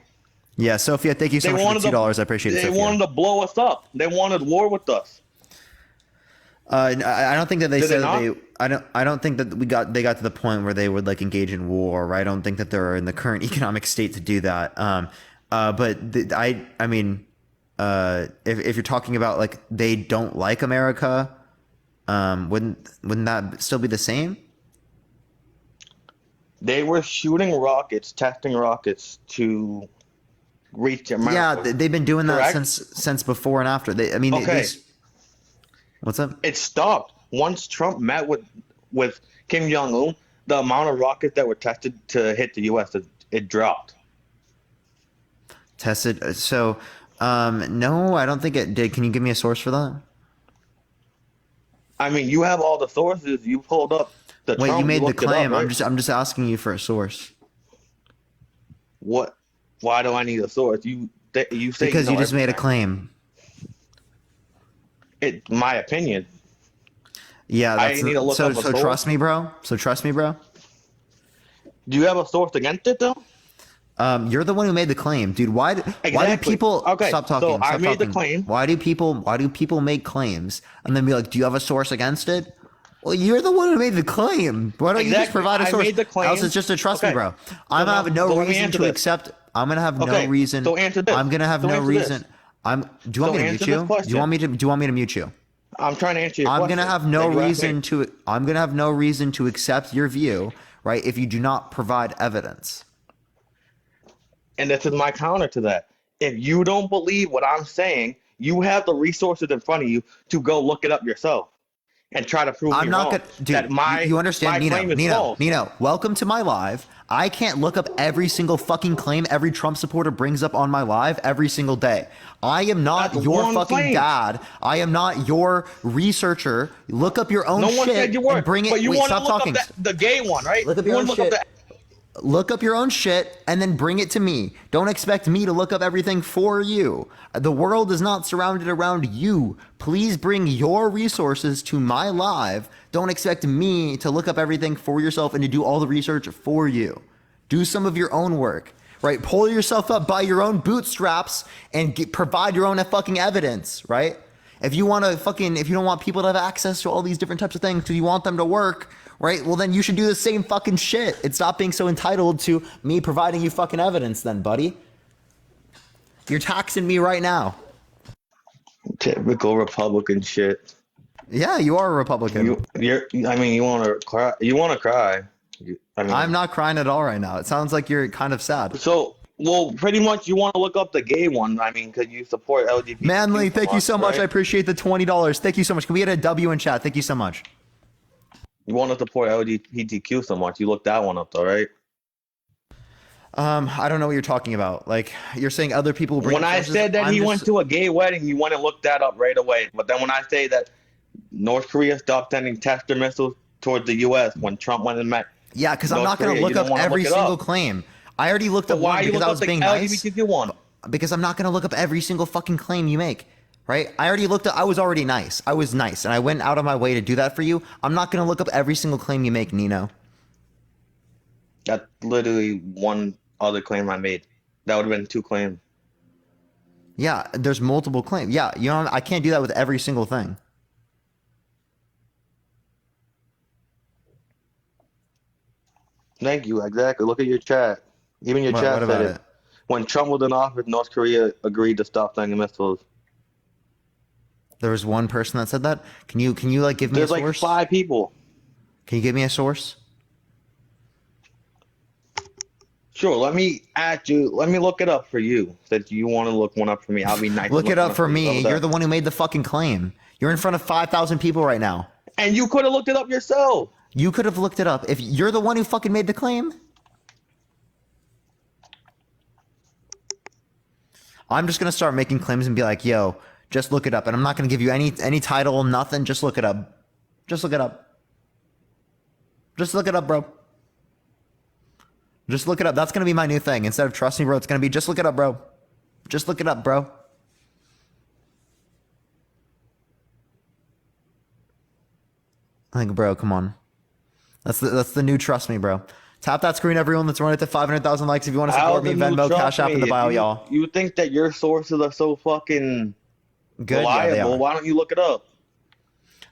Yeah, Sophia, thank you so much for the $2. I appreciate it. They wanted to blow us up. They wanted war with us. I don't think that they said they. I don't think that they got to the point where they would engage in war. Right? I don't think that they're in the current economic state to do that. I mean. If you're talking about they don't like America, wouldn't that still be the same? They were shooting rockets, testing rockets to reach America. Yeah, they've been doing that since before and after. What's up? It stopped once Trump met with Kim Jong-un. The amount of rockets that were tested to hit the U.S. it dropped. Tested so. No, I don't think it did. Can you give me a source for that? I mean, you have all the sources. You pulled up the. Wait, Trump, you made the claim. Up, right? I'm just asking you for a source. What? Why do I need a source? You say because you just made a claim. My opinion. Yeah, I need to look up a so source. trust me, bro. Do you have a source against it though? You're the one who made the claim, dude. Why do people stop talking? So I made the claim. Why do people make claims and then be like, "Do you have a source against it?" Well, you're the one who made the claim. Why don't you just provide a source? I made the claim. Else it's just a trust me, bro. I'm gonna have no reason to accept. I'm gonna have no reason. So answer this. I'm gonna have no reason. Do you want me to mute you? Do you want me to mute you? I'm trying to answer your question. I'm gonna have no reason to accept your view, right? If you do not provide evidence. And this is my counter to that. If you don't believe what I'm saying, you have the resources in front of you to go look it up yourself and try to prove me wrong. Dude, you understand, Nino, welcome to my live. I can't look up every single fucking claim every Trump supporter brings up on my live every single day. I am not your fucking dad. I am not your researcher. Look up your own shit and bring it. But you Wait, want to stop look talking. up the gay one, right? Look up your own shit. look up your own shit and then bring it to me. Don't expect me to look up everything for you. The world is not surrounded around you. Please bring your resources to my live. Don't expect me to look up everything for yourself and to do all the research for you. Do some of your own work, right? Pull yourself up by your own bootstraps and provide your own fucking evidence, right? If you don't want people to have access to all these different types of things because you want them to work, right? Well, then you should do the same fucking shit. And stop being so entitled to me providing you fucking evidence then, buddy. You're taxing me right now. Typical Republican shit. Yeah, you are a Republican. You want to cry. You want to cry. I'm not crying at all right now. It sounds like you're kind of sad. So, well, pretty much you want to look up the gay one. I mean, because you support LGBT. Manly, thank you so much. Right? I appreciate the $20. Thank you so much. Can we get a W in chat? Thank you so much. You want to support LGBTQ so much. You look that one up, though, right? I don't know what you're talking about. Like, you're saying other people bring. When I said that he went to a gay wedding, you want to look that up right away. But then when I say that North Korea stopped sending tester missiles towards the U.S. when Trump went and met. Yeah, because I'm not going to look up every single claim. I already looked up one because I was being nice. Because I'm not going to look up every single fucking claim you make, right? I was already nice. I was nice, and I went out of my way to do that for you. I'm not going to look up every single claim you make, Nino. That's literally one other claim I made. That would have been 2 claims. Yeah, there's multiple claims. Yeah, I can't do that with every single thing. Thank you. Exactly. Look at your chat. Even your chat said it. When Trump was in office, North Korea agreed to stop sending missiles. There was one person that said that. Can you like give me a source? There's like 5 people. Can you give me a source? Sure. Let me look it up for you. Since you want to look one up for me, I'll be nice. Look it up for me. You're the one who made the fucking claim. You're in front of 5,000 people right now. And you could have looked it up yourself. You could have looked it up if you're the one who fucking made the claim. I'm just going to start making claims and be like, yo, just look it up. And I'm not going to give you any title, nothing. Just look it up. Just look it up. Just look it up, bro. Just look it up. That's going to be my new thing. Instead of trust me, bro, it's going to be just look it up, bro. Just look it up, bro. Like, bro, come on. That's the new trust me, bro. Tap that screen, everyone. Let's run it to 500,000 likes if you want to support me. Venmo, Cash App in the bio, y'all. You think that your sources are so fucking good? Reliable. Yeah, why don't you look it up?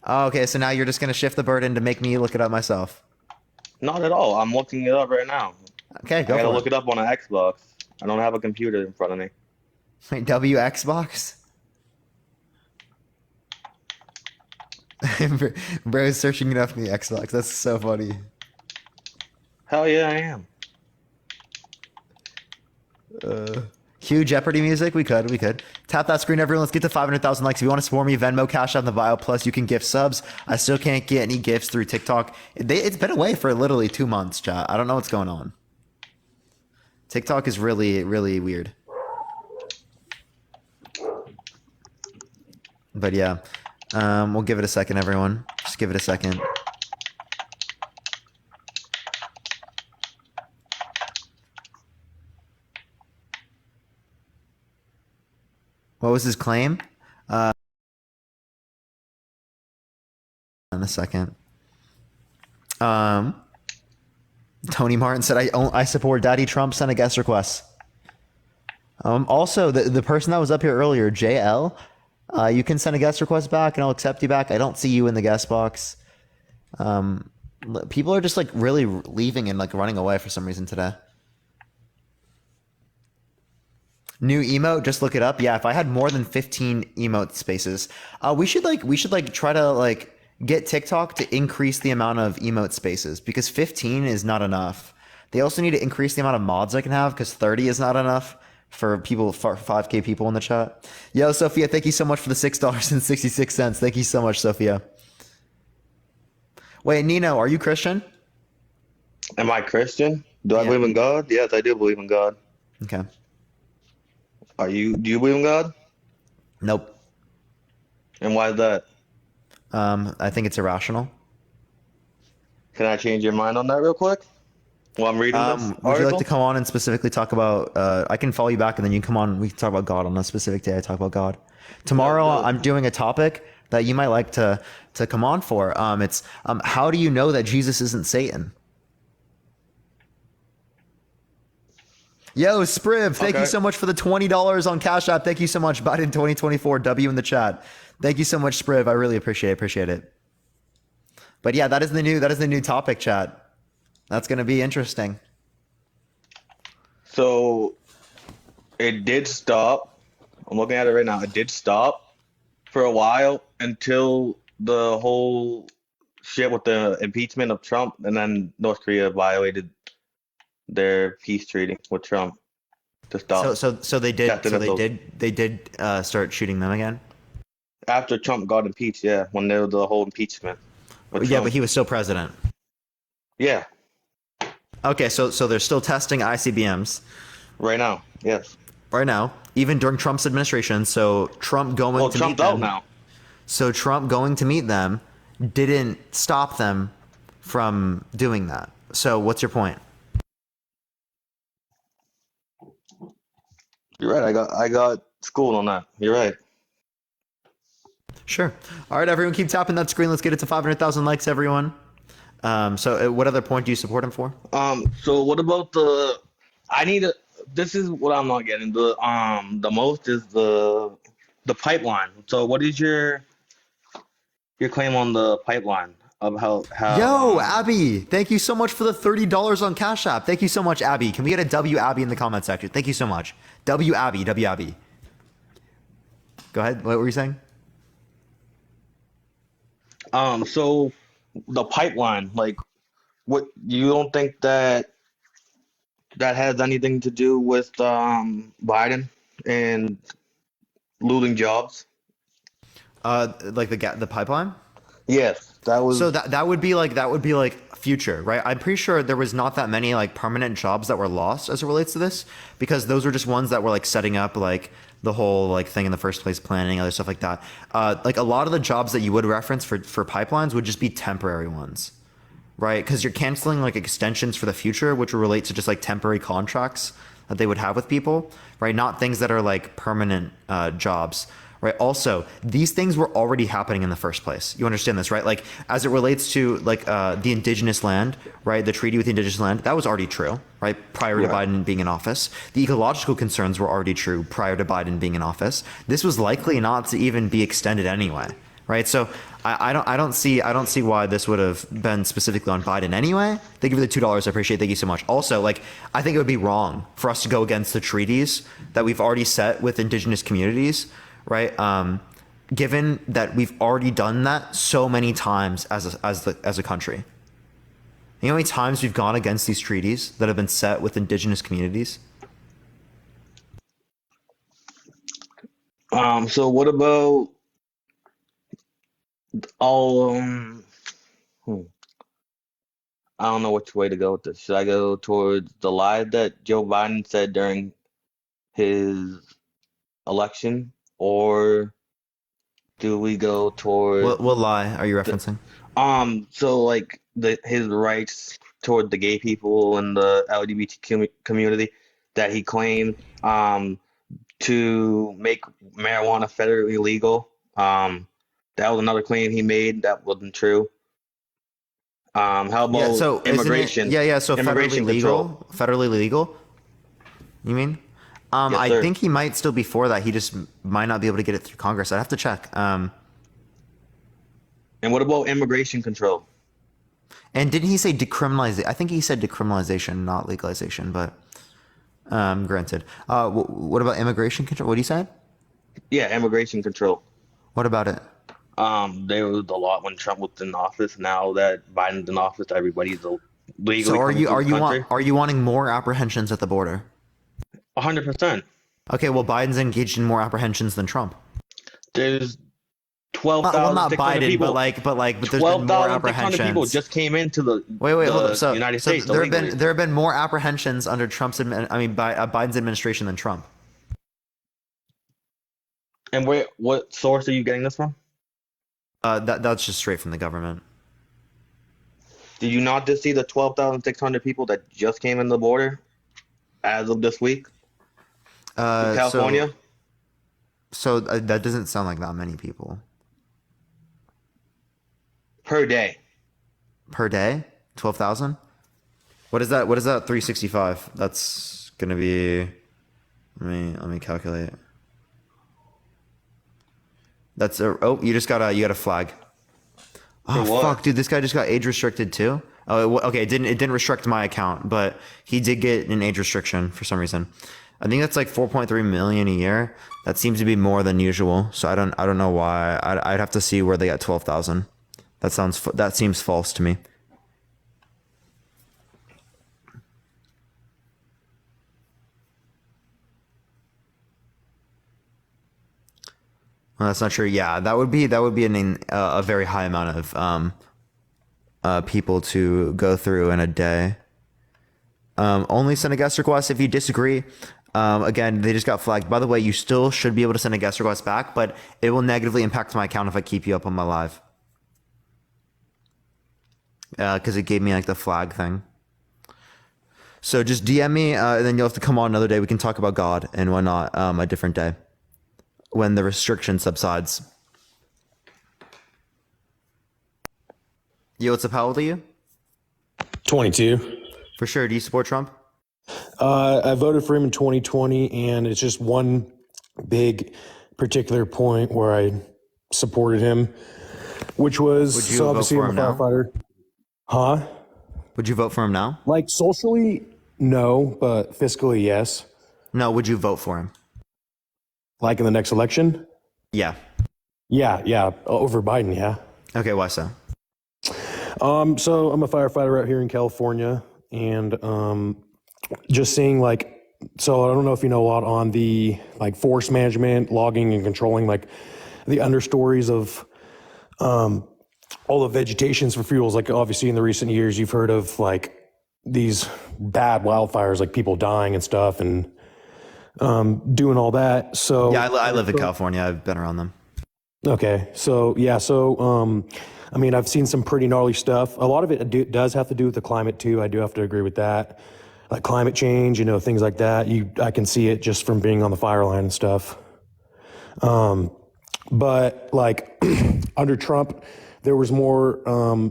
Oh, okay, so now you're just going to shift the burden to make me look it up myself. Not at all. I'm looking it up right now. Okay, go I gotta for look it up on an Xbox. I don't have a computer in front of me. Wait, W Xbox? Bro is searching it up in the Xbox. That's so funny. Hell yeah, I am. Cue Jeopardy music. We could. Tap that screen, everyone. Let's get to 500,000 likes. If you want to support me, Venmo, Cash App in the bio. Plus, you can gift subs. I still can't get any gifts through TikTok. It's been away for literally 2 months, chat. I don't know what's going on. TikTok is really, really weird. But yeah, we'll give it a second, everyone. Just give it a second. What was his claim? In a second. Tony Martin said, I support Daddy Trump, sent a guest request. Also, the person that was up here earlier, JL, you can send a guest request back and I'll accept you back. I don't see you in the guest box. People are just like really leaving and like running away for some reason today. New emote, just look it up. Yeah, if I had more than 15 emote spaces, we should try to get TikTok to increase the amount of emote spaces because 15 is not enough. They also need to increase the amount of mods I can have because 30 is not enough for 5K people in the chat. Yo, Sophia, thank you so much for the $6.66. Thank you so much, Sophia. Wait, Nino, are you Christian? Am I Christian? Do I believe in God? Yes, I do believe in God. Okay. Do you believe in God? Nope. And why is that? I think it's irrational. Can I change your mind on that real quick? Well, I'm reading this Would you article. like to come on and specifically talk about? I can follow you back, and then you can come on. We can talk about God on a specific day. I talk about God. Tomorrow, I'm doing a topic that you might like to come on for. It's how do you know that Jesus isn't Satan? Yo, Spriv, thank you Okay. so much for the $20 on Cash App. Thank you so much, Biden 2024 W in the chat. Thank you so much, Spriv. I really appreciate it. But yeah, that is the new topic, chat. That's gonna be interesting. So it did stop. I'm looking at it right now. It did stop for a while until the whole shit with the impeachment of Trump, and then North Korea violated their peace treaty with Trump to stop. So they did. Captain So they Missile. did start shooting them again. After Trump got impeached, yeah, when there was the whole impeachment. with Yeah, Trump. but he was still president. Yeah, Okay, so they're still testing ICBMs right now. Yes. right now, even during Trump's administration. So Trump going Well, to Trump's meet out them. now. So Trump going to meet them didn't stop them from doing that. So what's your point? You're right. I got schooled on that. You're right. Sure. All right, everyone, keep tapping that screen. Let's get it to 500,000 likes, everyone. What other point do you support him for? So what about the? I need a. This is what I'm not getting. The most is the pipeline. So what is your claim on the pipeline of how? Yo, Abby, thank you so much for the $30 on Cash App. Thank you so much, Abby. Can we get a W Abby in the comment section? Thank you so much. W Abby. Go ahead. What were you saying? So the pipeline, like, what you don't think that has anything to do with Biden and losing jobs? Like the pipeline? Yes, that was. So that would be like future, right? I'm pretty sure there was not that many like permanent jobs that were lost as it relates to this, because those were just ones that were like setting up like the whole like thing in the first place, planning, other stuff like that. Like a lot of the jobs that you would reference for pipelines would just be temporary ones, right? Because you're canceling like extensions for the future, which will relate to just like temporary contracts that they would have with people, right? Not things that are like permanent jobs. Right. Also, these things were already happening in the first place. You understand this, right? Like, as it relates to like the indigenous land, right? The treaty with the indigenous land, that was already true, right? Prior to Biden being in office. The ecological concerns were already true prior to Biden being in office. This was likely not to even be extended anyway, right? So I don't see why this would have been specifically on Biden anyway. Thank you for the $2. I appreciate it. Thank you so much. Also, like, I think it would be wrong for us to go against the treaties that we've already set with indigenous communities. Right. Given that we've already done that so many times as a country. You know how many times we've gone against these treaties that have been set with indigenous communities? So what about all? I don't know which way to go with this. Should I go towards the lie that Joe Biden said during his election? Or do we go toward What lie are you referencing? so like his rights toward the gay people and the LGBT community that he claimed to make marijuana federally legal. That was another claim he made that wasn't true. How about So isn't it- immigration? So immigration control. federally legal. You mean? Yes, I sir. think he might still be for that. He just might not be able to get it through Congress. I'd have to check. And what about immigration control? And didn't he say decriminalization? I think he said decriminalization, not legalization. But granted, what about immigration control? What do you say? Yeah, immigration control. What about it? There was a lot when Trump was in office. Now that Biden's in office, everybody's legally. So coming to the country. are you wanting more apprehensions at the border? 100%. Okay, well, Biden's engaged in more apprehensions than Trump. There's 12,600 Well, not Biden, people. but there's been more 12,600 apprehensions. people just came into the Hold up. So, United so States. there illegally. have been more apprehensions under Biden's administration than Trump. And what source are you getting this from? That's just straight from the government. Did you not just see the 12,600 people that just came in the border as of this week in California? So that doesn't sound like that many people Per day. per day. 12,000. What is that? What is that? 365. That's gonna be. Let me calculate. That's a. Oh, you got a flag. Oh For what? fuck, dude! This guy just got age restricted too. Oh, okay. It didn't restrict my account, but he did get an age restriction for some reason. I think that's like 4.3 million a year. That seems to be more than usual. So I don't know why. I'd have to see where they got 12,000. That seems false to me. Well, that's not true. Yeah, that would be a very high amount of people to go through in a day. Only send a guest request if you disagree. Again, they just got flagged. By the way, you still should be able to send a guest request back, but it will negatively impact my account if I keep you up on my live. Because it gave me like the flag thing. So just DM me, and then you'll have to come on another day. We can talk about God and whatnot a different day when the restriction subsides. Yo, what's up? How old are you? 22. For sure. Do you support Trump? I voted for him in 2020, and it's just one big particular point where I supported him, which was Would you so vote obviously for I'm him a now? firefighter. Huh? Would you vote for him now? Like socially, no, but fiscally, yes. No, would you vote for him? Like in the next election? Yeah. Yeah, over Biden, yeah. Okay, why so? So I'm a firefighter out here in California, and just seeing like, so I don't know if you know a lot on the like forest management, logging, and controlling like the understories of all the vegetations for fuels. Like obviously in the recent years, you've heard of like these bad wildfires, like people dying and stuff, and doing all that. So Yeah, I live in California. I've been around them. okay, so yeah, so I mean, I've seen some pretty gnarly stuff. A lot of it does have to do with the climate too. I do have to agree with that, like climate change, you know, things like that. I can see it just from being on the fire line and stuff. But like under Trump, there was more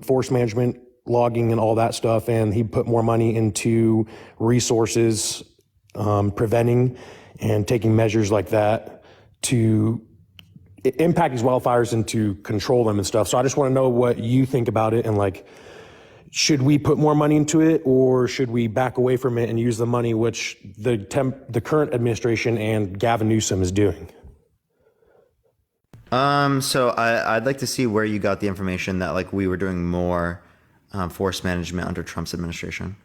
forest management, logging, and all that stuff, and he put more money into resources, preventing and taking measures like that to impact these wildfires and to control them and stuff. So I just want to know what you think about it, and like, should we put more money into it, or should we back away from it and use the money which the current administration and Gavin Newsom is doing? So I'd like to see where you got the information that like we were doing more forest management under Trump's administration.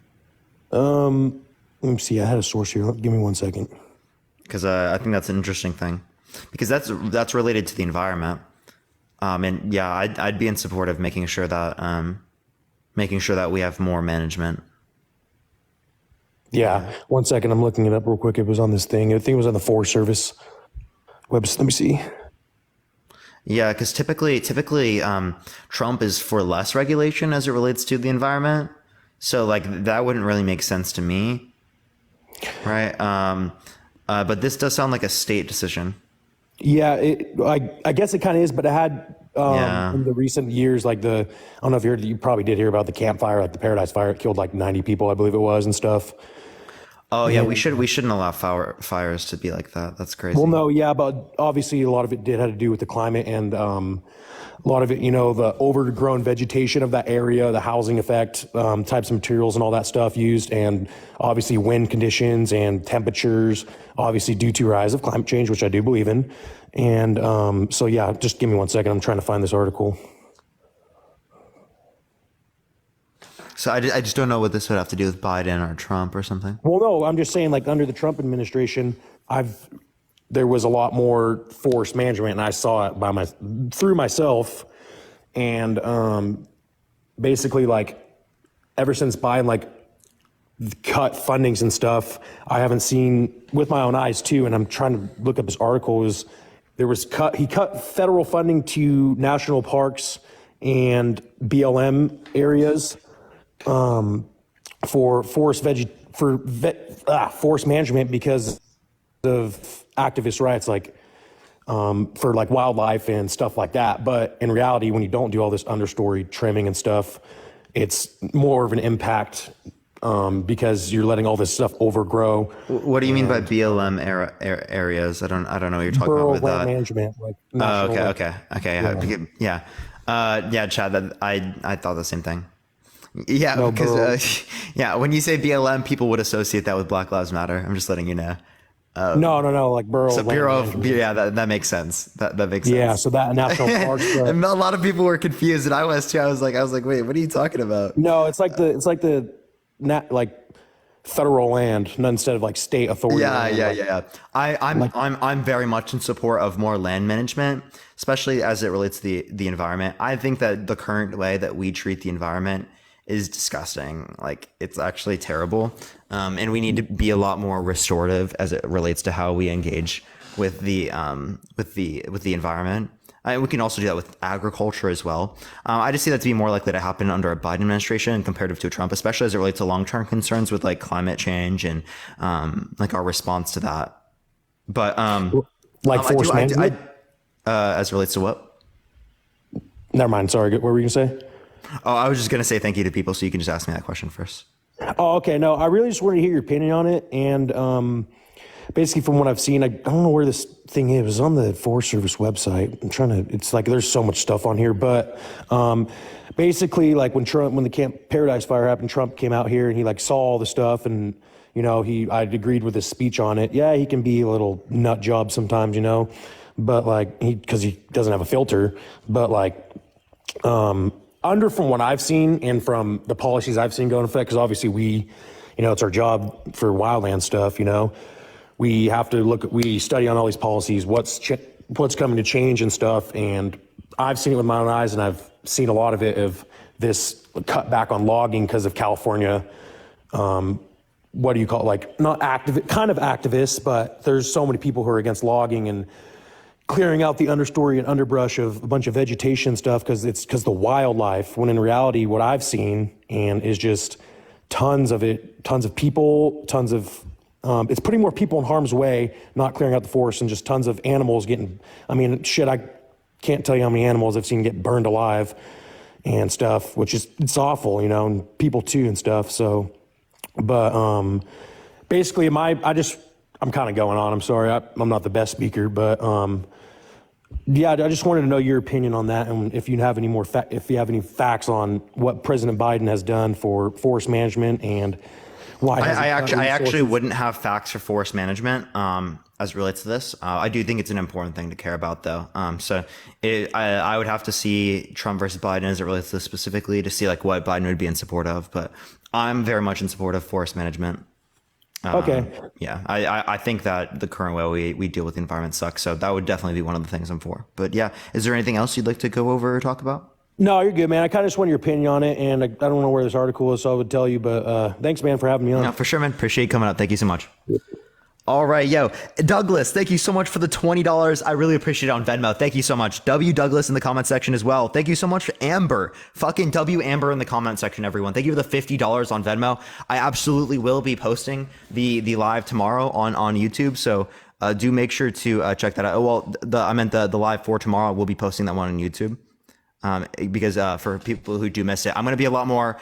Let me see. I had a source here. Give me 1 second. Because I think that's an interesting thing, because that's related to the environment. And yeah, I'd be in support of making sure that we have more management. Yeah, 1 second. I'm looking it up real quick. It was on this thing. I think it was on the Forest Service website. Let me see. Yeah, because typically, Trump is for less regulation as it relates to the environment. So like that wouldn't really make sense to me, right? But this does sound like a state decision. Yeah, I guess it kind of is, but it had Yeah. in the recent years, like I don't know if you probably did hear about the Camp Fire, like the Paradise Fire. It killed like 90 people, I believe it was, and stuff. Oh yeah, we shouldn't allow fires to be like that. That's crazy. Well, no, yeah, but obviously a lot of it did have to do with the climate, and a lot of it, you know, the overgrown vegetation of that area, the housing effect, types of materials and all that stuff used, and obviously wind conditions and temperatures, obviously due to rise of climate change, which I do believe in. And so, yeah, just give me 1 second. I'm trying to find this article. So I just don't know what this would have to do with Biden or Trump or something. Well, no, I'm just saying, like under the Trump administration, there was a lot more forest management, and I saw it through myself, and basically, like ever since Biden like cut fundings and stuff, I haven't seen with my own eyes too. And I'm trying to look up this article. He cut federal funding to national parks and BLM areas. for forest management because of activist rights, like for like wildlife and stuff like that. But in reality, when you don't do all this understory trimming and stuff, it's more of an impact because you're letting all this stuff overgrow. What do you mean by BLM areas? I don't know what you're talking about with land that. management. Like Oh, national- okay. Yeah, Chad. I thought the same thing. Yeah, No, because when you say BLM, people would associate that with Black Lives Matter. I'm just letting you know. No, like Bureau. So of Land Bureau of Management. that makes sense. That makes sense. Yeah, so that national parks. And a lot of people were confused, and I was too. I was like, wait, what are you talking about? No, it's like the federal land instead of like state authority. land. Like, I'm very much in support of more land management, especially as it relates to the environment. I think that the current way that we treat the environment is disgusting. Like, it's actually terrible. And we need to be a lot more restorative as it relates to how we engage with the environment. We can also do that with agriculture as well. I just see that to be more likely to happen under a Biden administration comparative to Trump, especially as it relates to long-term concerns with like climate change and like our response to that. But force management. As it relates to what? Never mind. Sorry. What were you gonna say? Oh, I was just gonna say thank you to people, so you can just ask me that question first. Oh, okay. No, I really just wanted to hear your opinion on it. And basically, from what I've seen, I don't know where this thing is. It was on the Forest Service website. I'm trying to. It's like there's so much stuff on here, but basically, like when the Camp Paradise Fire happened, Trump came out here and he like saw all the stuff, and I agreed with his speech on it. Yeah, he can be a little nut job sometimes, but like because he doesn't have a filter, but like. From what I've seen and from the policies I've seen go into effect, because obviously it's our job for wildland stuff, we have to we study on all these policies, what's coming to change and stuff. And I've seen it with my own eyes, and I've seen a lot of it of this cut back on logging because of California. What do you call it? Like not active, kind of activists, but there's so many people who are against logging and clearing out the understory and underbrush of a bunch of vegetation stuff because the wildlife, when in reality what I've seen and is just tons of people, it's putting more people in harm's way, not clearing out the forest, and just tons of animals I can't tell you how many animals I've seen get burned alive and stuff, which is, it's awful, and people too and stuff. So, but basically I'm kind of going on. I'm sorry. I'm not the best speaker, but I just wanted to know your opinion on that, and if you have any more, if you have any facts on what President Biden has done for forest management and why. I actually wouldn't have facts for forest management as it relates to this. I do think it's an important thing to care about, though. I would have to see Trump versus Biden as it relates to this specifically to see like what Biden would be in support of. But I'm very much in support of forest management. Okay. Yeah, I think that the current way we deal with the environment sucks. So that would definitely be one of the things I'm for. But yeah, is there anything else you'd like to go over or talk about? No, you're good, man. I kind of just want your opinion on it, and I don't know where this article is, so I would tell you. But thanks, man, for having me on. No, for sure, man. Appreciate you coming out. Thank you so much. All right, Douglas, thank you so much for the $20. I really appreciate it on Venmo. Thank you so much. W Douglas in the comment section as well. Thank you so much, Amber. Fucking W Amber in the comment section, everyone. Thank you for the $50 on Venmo. I absolutely will be posting the live tomorrow on YouTube. So do make sure to check that out. Oh, well, I meant the live for tomorrow. We'll be posting that one on YouTube. Because for people who do miss it, I'm going to be a lot more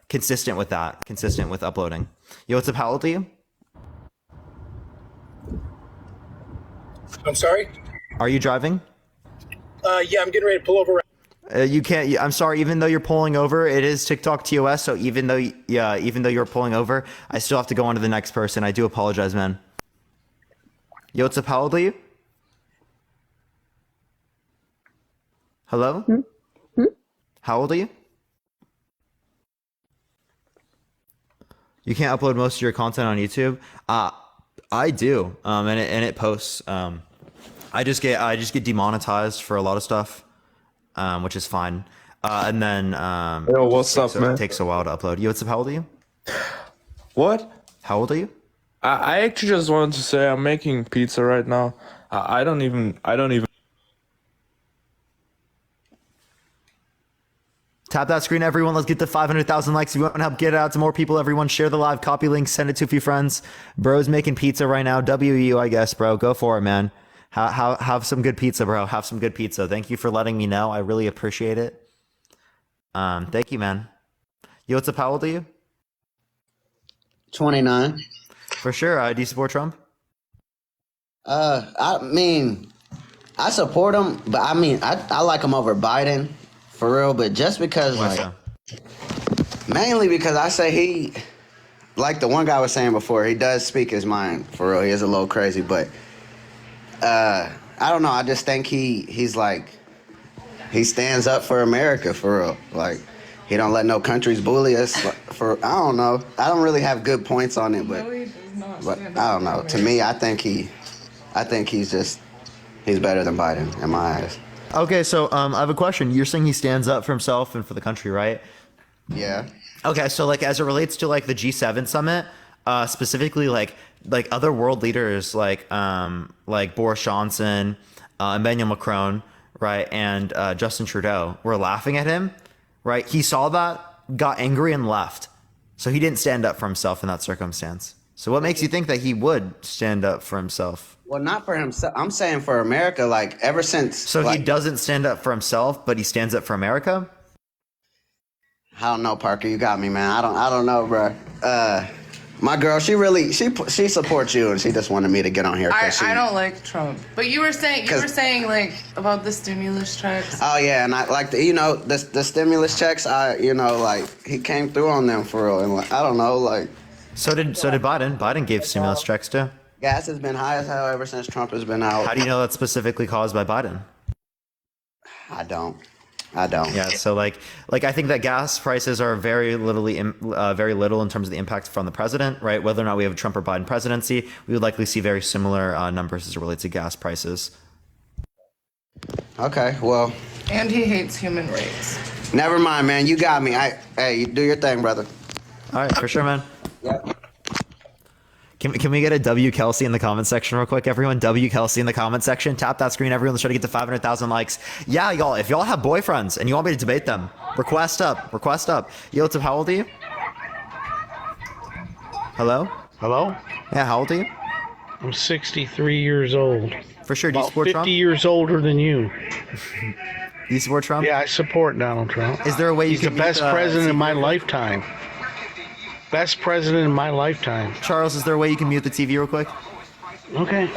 consistent with that, consistent with uploading. Yo, what's up? How old are you? I'm sorry? Are you driving? Yeah, I'm getting ready to pull over. You can't. I'm sorry. Even though you're pulling over, it is TikTok TOS. So even though you're pulling over, I still have to go on to the next person. I do apologize, man. Yo, what's up? How old are you? Hello? How old are you? You can't upload most of your content on YouTube. I do, and it posts. I just get demonetized for a lot of stuff, which is fine. And then yo, what's up, man? It takes a while to upload. Yo, what's up? How old are you? What? How old are you? I actually just wanted to say I'm making pizza right now. I don't even. Tap that screen, everyone. Let's get to 500,000 likes. If you want to help get it out to more people, everyone share the live, copy link, send it to a few friends. Bro's making pizza right now. WU, I guess, bro. Go for it, man. Have some good pizza, bro. Have some good pizza. Thank you for letting me know. I really appreciate it. Thank you, man. Yo, what's up? How old are you? 29. For sure. Do you support Trump? I mean, I support him, but I mean, I like him over Biden, for real. But just because, Why like, so? mainly because I say he, like the one guy was saying before, he does speak his mind, for real. He is a little crazy, but I don't know. I just think he's like, he stands up for America, for real. Like, he don't let no countries bully us. I don't know. I don't really have good points on it, but I don't know. To me, I think he's better than Biden in my eyes. Okay, so I have a question. You're saying he stands up for himself and for the country, right? Yeah. Okay, so like as it relates to like the G7 summit, specifically like other world leaders like Boris Johnson, Emmanuel Macron, right, and Justin Trudeau were laughing at him, right? He saw that, got angry, and left. So he didn't stand up for himself in that circumstance. So what makes you think that he would stand up for himself? Well, not for himself. I'm saying for America. Like ever since. So he doesn't stand up for himself, but he stands up for America. I don't know, Parker. You got me, man. I don't know, bro. My girl, she supports you, and she just wanted me to get on here. I don't like Trump, but you were saying like about the stimulus checks. Oh yeah, and I like the stimulus checks. He came through on them for real, and like, I don't know, like. So did Biden. Biden gave stimulus checks too. Gas has been high as hell ever since Trump has been out. How do you know that's specifically caused by Biden? I don't. Yeah, so like I think that gas prices are very little in terms of the impact from the president, right? Whether or not we have a Trump or Biden presidency, we would likely see very similar numbers as it relates to gas prices. Okay, well. And he hates human rights. Never mind, man. You got me. Hey, you do your thing, brother. All right, for sure, man. Yep. Can we get a W Kelsey in the comment section real quick, everyone? W Kelsey in the comment section. Tap that screen, everyone. Let's try to get to 500,000 likes. Yeah, y'all. If y'all have boyfriends and you want me to debate them, request up. Yo, what's up? How old are you? Hello? Yeah, how old are you? I'm 63 years old. For sure. Do you support 50 Trump? years older than you. Do you support Trump? Yeah, I support Donald Trump. Is there a way you He's the can best mute, president in my TV? lifetime. Best president in my lifetime. Charles, is there a way you can mute the TV real quick? Okay.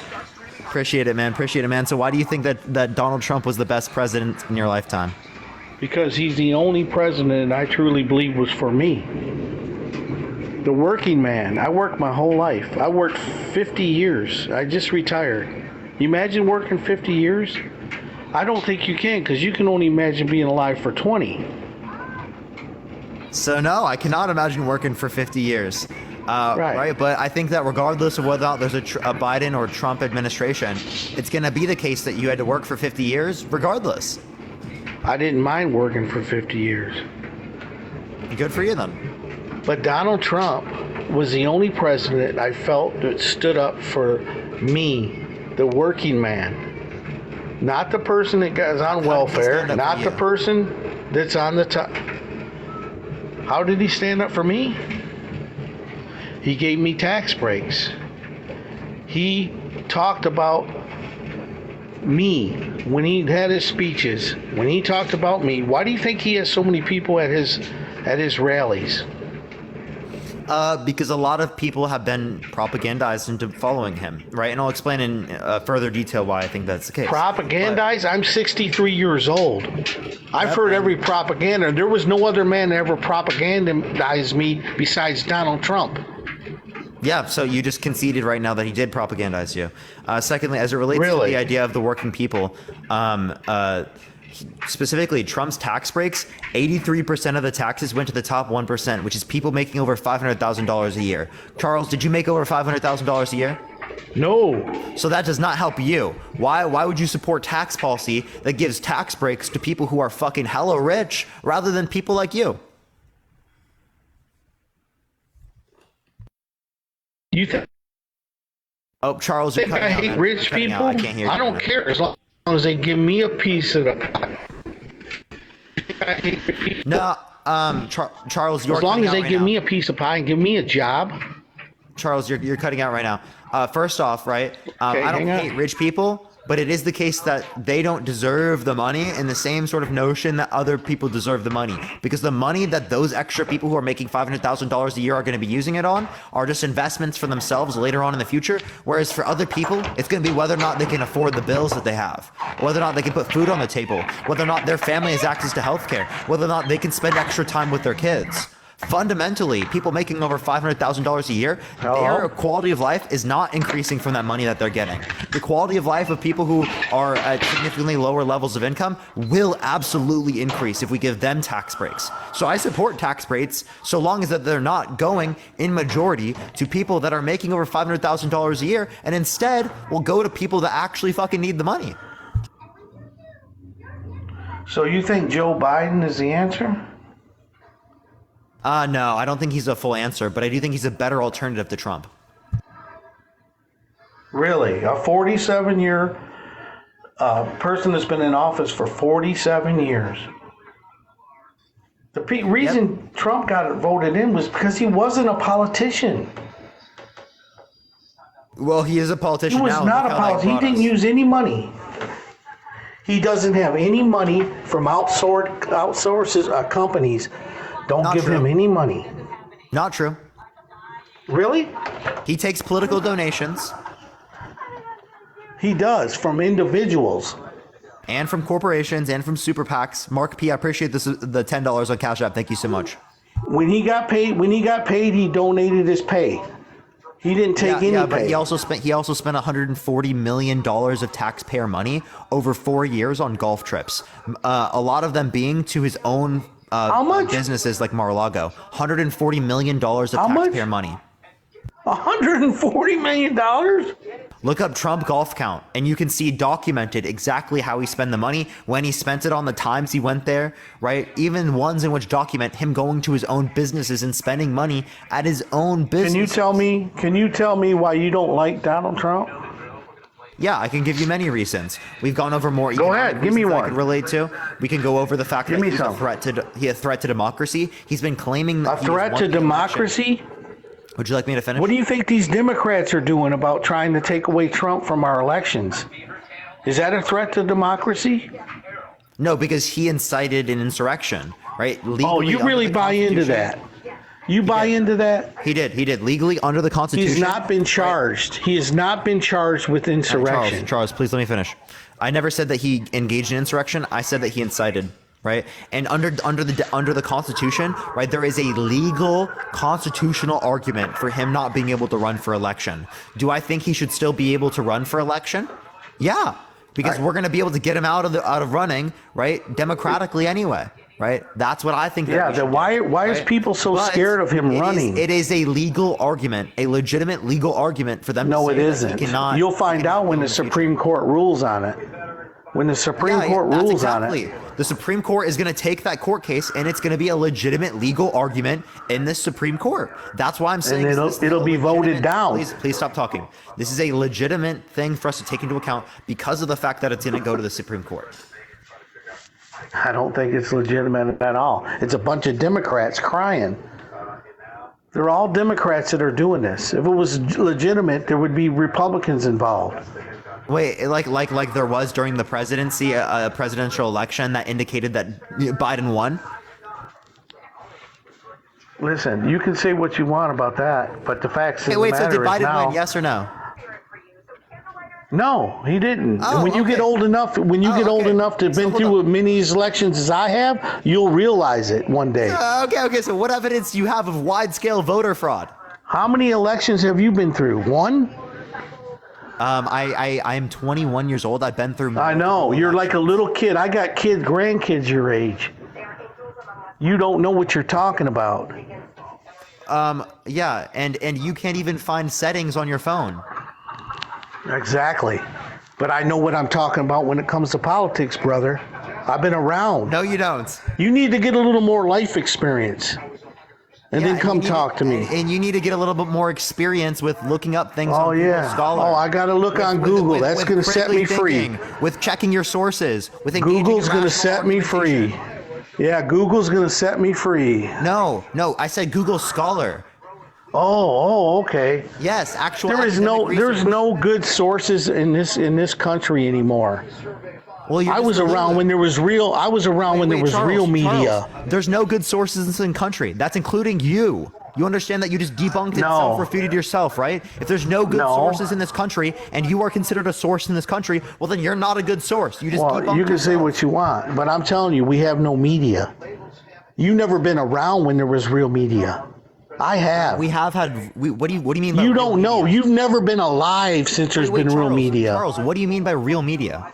Appreciate it, man. So why do you think that Donald Trump was the best president in your lifetime? Because he's the only president I truly believe was for me. The working man. I worked my whole life. I worked 50 years. I just retired. You imagine working 50 years? I don't think you can, because you can only imagine being alive for 20. So no, I cannot imagine working for 50 years. Right. But I think that regardless of whether or not there's a Biden or Trump administration, it's going to be the case that you had to work for 50 years regardless. I didn't mind working for 50 years. Good for you then. But Donald Trump was the only president I felt that stood up for me, the working man. Not the person that is on welfare, not the person that's on the top. How did he stand up for me? He gave me tax breaks. He talked about me when he had his speeches. When he talked about me, why do you think he has so many people at his rallies? Because a lot of people have been propagandized into following him, right? And I'll explain in further detail why I think that's the case. Propagandized? I'm 63 years old. I've heard every propaganda. There was no other man that ever propagandized me besides Donald Trump. Yeah, so you just conceded right now that he did propagandize you. Secondly, as it relates to the idea of the working people, specifically Trump's tax breaks, 83% of the taxes went to the top 1%, which is people making over $500,000 a year. Charles, did you make over $500,000 a year? No. So that does not help you. Why would you support tax policy that gives tax breaks to people who are fucking hella rich rather than people like you? You think? Oh, Charles, I hate rich people? I can't hear you. I don't care as long as they give me a piece of the pie. No, Charles, you're As long cutting as out they right give now. me a piece of pie and give me a job. Charles, you're cutting out right now. First off, right? Okay, I don't hang on. hate rich people, but it is the case that they don't deserve the money in the same sort of notion that other people deserve the money. Because the money that those extra people who are making $500,000 a year are going to be using it on are just investments for themselves later on in the future. Whereas for other people, it's going to be whether or not they can afford the bills that they have, whether or not they can put food on the table, whether or not their family has access to healthcare, whether or not they can spend extra time with their kids. Fundamentally, people making over $500,000 a year, their quality of life is not increasing from that money that they're getting. The quality of life of people who are at significantly lower levels of income will absolutely increase if we give them tax breaks. So I support tax breaks so long as that they're not going in majority to people that are making over $500,000 a year, and instead will go to people that actually fucking need the money. So you think Joe Biden is the answer? No, I don't think he's a full answer, but I do think he's a better alternative to Trump. Really? A 47-year person that's been in office for 47 years. The reason Trump got voted in was because he wasn't a politician. Well, he is a politician He was now. not a Look how that politician. He brought didn't us. use any money. He doesn't have any money from outsources companies. Don't Not give true. him any money. Not true. Really? He takes political donations. He does, from individuals. And from corporations and from super PACs. Mark P, I appreciate this, the $10 on Cash App. Thank you so much. When he got paid, he donated his pay. He didn't take any but pay. he also spent $140 million of taxpayer money over 4 years on golf trips. A lot of them being to his own How much? businesses like Mar-a-Lago. $140 million of taxpayer money. $140 million? Look up Trump golf count, and you can see documented exactly how he spent the money, when he spent it on, the times he went there, right? Even ones in which document him going to his own businesses and spending money at his own business. Can you tell me why you don't like Donald Trump? Yeah, I can give you many reasons. We've gone over more. Go ahead, give me reasons I one. could relate to. We can go over the fact Give that me he's some. a threat to democracy. He's been claiming that A threat to democracy? Would you like me to finish? What do you think these Democrats are doing about trying to take away Trump from our elections? Is that a threat to democracy? No, because he incited an insurrection, right? Oh, you under really the buy into that? You buy into that? He did. Legally under the Constitution. He's not been charged. He has not been charged with insurrection. Charles, please let me finish. I never said that he engaged in insurrection. I said that he incited. Right, and under the Constitution, right, there is a legal constitutional argument for him not being able to run for election. Do I think he should still be able to run for election? Yeah, because we're going to be able to get him out of running, right, democratically anyway. Right, that's what I think. Yeah, then why is people so scared of him running? It is a legal argument, a legitimate legal argument for them. No, to it say that isn't. he cannot. You'll find out when the Supreme Court rules on it. When the Supreme Court that's rules exactly. on it. The Supreme Court is going to take that court case, and it's going to be a legitimate legal argument in the Supreme Court. That's why I'm saying it'll be voted down. Please stop talking. This is a legitimate thing for us to take into account because of the fact that it's going to go to the Supreme Court. I don't think it's legitimate at all. It's a bunch of Democrats crying. They're all Democrats that are doing this. If it was legitimate, there would be Republicans involved. Wait, like there was during the presidency, a presidential election that indicated that Biden won? Listen, you can say what you want about that, but the facts of the Wait, so matter did is Biden now. win? Yes or no? No, he didn't. Oh, And when you get old enough, to have been through as many elections as I have, you'll realize it one day. Okay. So what evidence do you have of wide-scale voter fraud? How many elections have you been through? One? I am 21 years old. I've been through. I know. You're like a little kid. I got grandkids your age. You don't know what you're talking about. Yeah, and you can't even find settings on your phone. Exactly. But I know what I'm talking about when it comes to politics, brother. I've been around. No, you don't. You need to get a little more life experience. And then come talk to me. And you need to get a little bit more experience with looking up things on Google Scholar. Oh, I got to look on Google. That's going to set me free. With checking your sources. With Google's going to set me free. Yeah, Google's gonna set me free. No, I said Google Scholar. Oh, okay. Yes, actual. There's research. no good sources in this country anymore. Well, I was around when there was real. I was around when there was Charles, real media. Charles, there's no good sources in this country. That's including you. You understand that you just debunked it, self-refuted yourself, right? If there's no good sources in this country and you are considered a source in this country, well, then you're not a good source. You just debunked you can say what you want, but I'm telling you, we have no media. You never been around when there was real media. I have. We have had. What do you mean by you real don't know? media? You've never been alive since there's been real media. Charles, what do you mean by real media?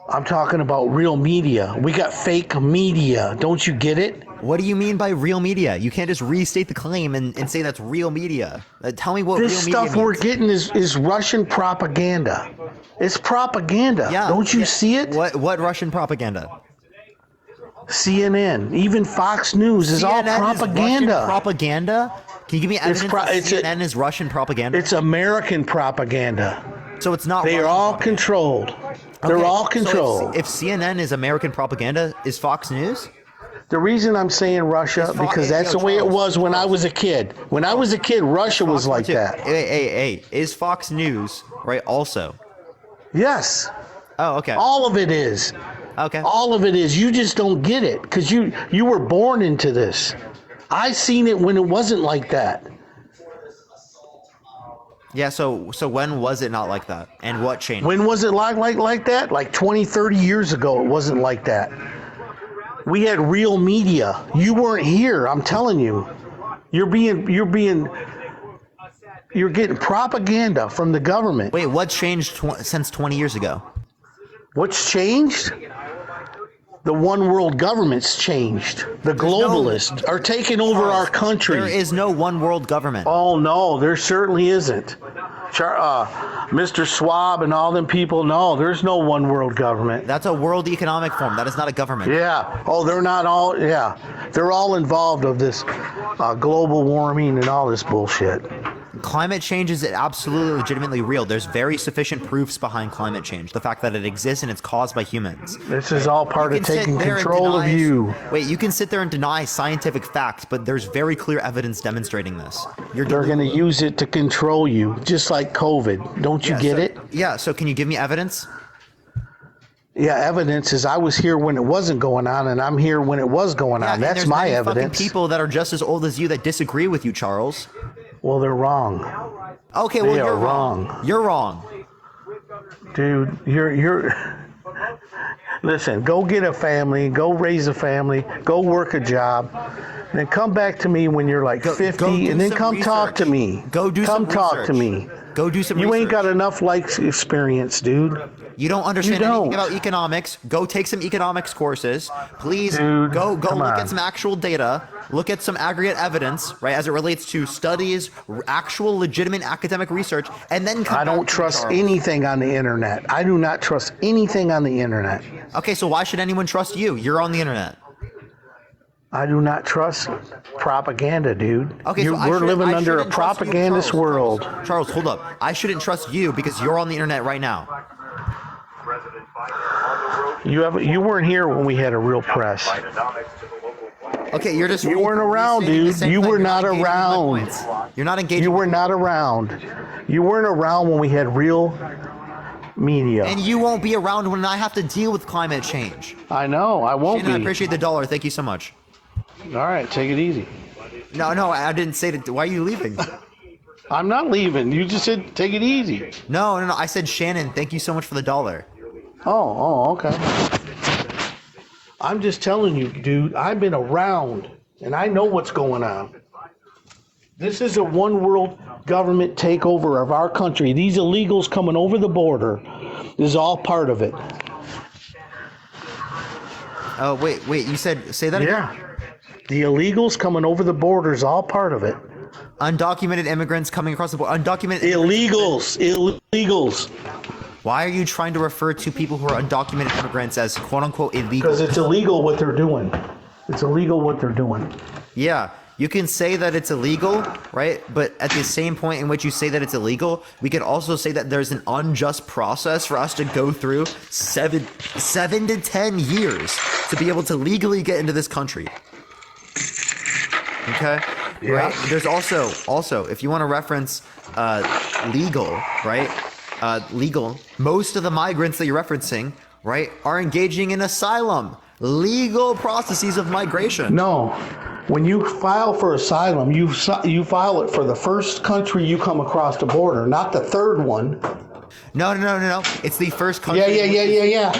I'm talking about real media. We got fake media. Don't you get it? What do you mean by real media? You can't just restate the claim and say that's real media. Tell me what This real media stuff we're means. getting is Russian propaganda. It's propaganda. Yeah. Don't you see it? What Russian propaganda? CNN, even Fox News is all CNN propaganda. Russian propaganda? Can you give me evidence that CNN is Russian propaganda? It's American propaganda. So it's not. They are all controlled. They're all controlled. So if CNN is American propaganda, is Fox News? The reason I'm saying Russia, because that's the way it was when I was a kid. When I was a kid, Russia was like that. Hey, is Fox News, right, also? Yes. Oh, okay. All of it is. Okay. All of it is. You just don't get it because you were born into this. I seen it when it wasn't like that. Yeah, so when was it not like that? And what changed? When was it like that? Like 20, 30 years ago, it wasn't like that. We had real media. You weren't here, I'm telling you. You're getting propaganda from the government. Wait, what changed since 20 years ago? What's changed? The one world government's changed. The globalists are taking over our country. There is no one world government. Oh, no, there certainly isn't. Mr. Schwab and all them people, no, there's no one world government. That's a world economic forum. That is not a government. Yeah. Oh, they're not all, yeah. They're all involved of this global warming and all this bullshit. Climate change is absolutely legitimately real. There's very sufficient proofs behind climate change. The fact that it exists and it's caused by humans. This is all part of taking control of you. Wait, you can sit there and deny scientific facts, but there's very clear evidence demonstrating this. They're going to use it to control you, just like COVID. Don't you get it? Yeah, so can you give me evidence? Yeah, evidence is I was here when it wasn't going on, and I'm here when it was going on. That's my evidence. Fucking people that are just as old as you that disagree with you, Charles. Well, they're wrong. Okay, well, you're wrong. You're wrong. Dude, you're listen, go get a family, go raise a family, go work a job, then come back to me when you're like 50, and then come talk to me. Come talk to me. Go do some You ain't got enough life experience, dude. You don't understand anything about economics. Go take some economics courses. Please go look at some actual data. Look at some aggregate evidence, right, as it relates to studies, actual legitimate academic research, and then come I don't trust anything on the internet. I do not trust anything on the internet. Okay, so why should anyone trust you? You're on the internet. I do not trust propaganda, dude. Okay, so we're living under a propagandist world. Charles, hold up. I shouldn't trust you because you're on the internet right now. You weren't here when we had a real press. Okay, you're just. You weren't around, dude. You were not around. You're not engaged. You were not around. You weren't around when we had real media. And you won't be around when I have to deal with climate change. I know. I won't Shannon, be. I appreciate the $1. Thank you so much. All right, take it easy. No, I didn't say that. Why are you leaving? I'm not leaving. You just said take it easy. No. I said Shannon. Thank you so much for the $1. Oh, okay. I'm just telling you, dude, I've been around and I know what's going on. This is a one world government takeover of our country. These illegals coming over the border is all part of it. Oh, wait, you said, say that again? Yeah. The illegals coming over the border is all part of it. Undocumented immigrants coming across the border. Undocumented illegals. Why are you trying to refer to people who are undocumented immigrants as quote unquote illegal? Because it's illegal what they're doing. It's illegal what they're doing. Yeah, you can say that it's illegal, right? But at the same point in which you say that it's illegal, we could also say that there's an unjust process for us to go through 7 to 10 years to be able to legally get into this country. Okay? Right? There's also, if you want to reference legal, right? Legal, most of the migrants that you're referencing, right, are engaging in asylum, legal processes of migration. No. When you file for asylum, you file it for the first country you come across the border, not the third one. No. It's the first country. Yeah.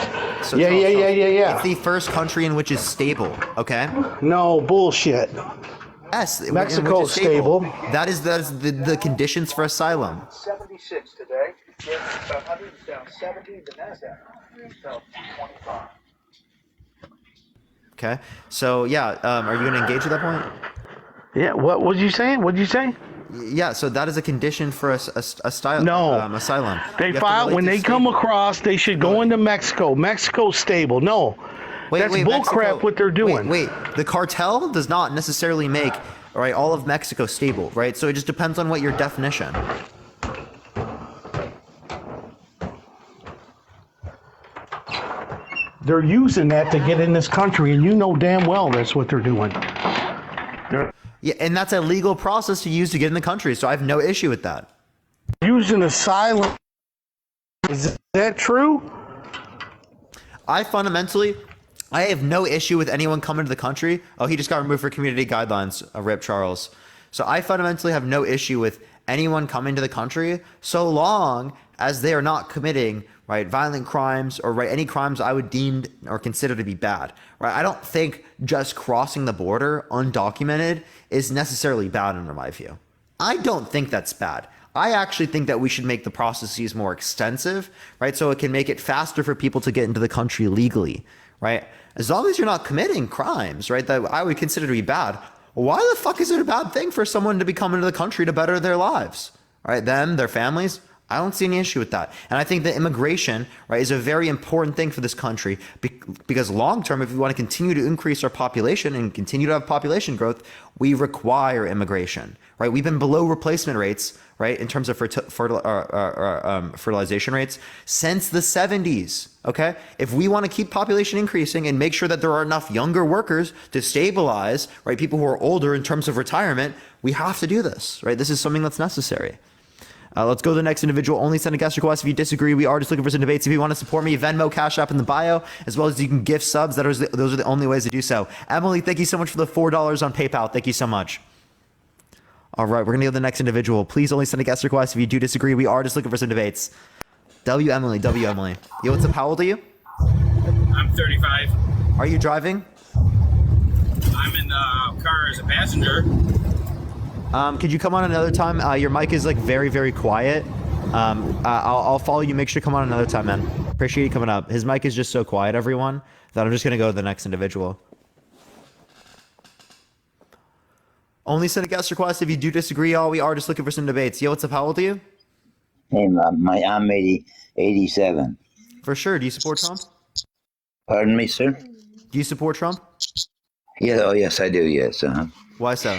So, Yeah. It's the first country in which is stable, okay? No, bullshit. Yes, Mexico's stable. That is the conditions for asylum. 76 today. About 100 down 70. The NASDAQ fell 25. Okay, so yeah, are you going to engage at that point? Yeah. What was you saying? What did you say? Yeah, so that is a condition for a style. No. Asylum. They file when they come across. They should go into Mexico. Mexico's stable. No. That's bullcrap what they're doing. Wait, the cartel does not necessarily make all of Mexico stable, right? So it just depends on what your definition. They're using that to get in this country, and you know damn well that's what they're doing. Yeah, and that's a legal process to use to get in the country, so I have no issue with that. Using asylum. Is that true? I have no issue with anyone coming to the country. Oh, he just got removed for community guidelines, Rip Charles. So I fundamentally have no issue with anyone coming to the country so long as they are not committing violent crimes or any crimes I would deem or consider to be bad. Right? I don't think just crossing the border undocumented is necessarily bad under my view. I don't think that's bad. I actually think that we should make the processes more extensive, right? So it can make it faster for people to get into the country legally, right? As long as you're not committing crimes, right, that I would consider to be bad. Why the fuck is it a bad thing for someone to be coming to the country to better their lives, right? Them, their families. I don't see any issue with that. And I think that immigration, right, is a very important thing for this country because long term, if we want to continue to increase our population and continue to have population growth, we require immigration, right? We've been below replacement rates, right, in terms of fertilization rates since the 70s, okay? If we want to keep population increasing and make sure that there are enough younger workers to stabilize, right, people who are older in terms of retirement, we have to do this, right? This is something that's necessary. Let's go to the next individual. Only send a guest request if you disagree. We are just looking for some debates. If you want to support me, Venmo, Cash App in the bio, as well as you can gift subs. Those are the only ways to do so. Emily, thank you so much for the $4 on PayPal. Thank you so much. All right, we're going to go to the next individual. Please only send a guest request if you do disagree. We are just looking for some debates. W. Emily. Yo, what's up? How old are you? I'm 35. Are you driving? I'm in the car as a passenger. Could you come on another time? Your mic is very, very quiet. I'll follow you. Make sure to come on another time, man. Appreciate you coming up. His mic is just so quiet, everyone, that I'm just going to go to the next individual. Only send a guest request if you do disagree. All we are just looking for some debates. Yo, what's up? How old are you? Hey, I'm 87. For sure. Do you support Trump? Pardon me, sir? Do you support Trump? Yeah. Oh, yes, I do. Yes. Why so?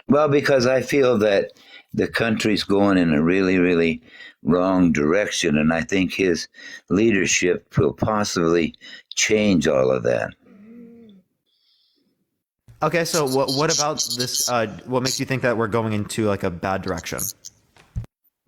Well, because I feel that the country's going in a really, really wrong direction, and I think his leadership will possibly change all of that. Okay, so what about this? What makes you think that we're going into a bad direction?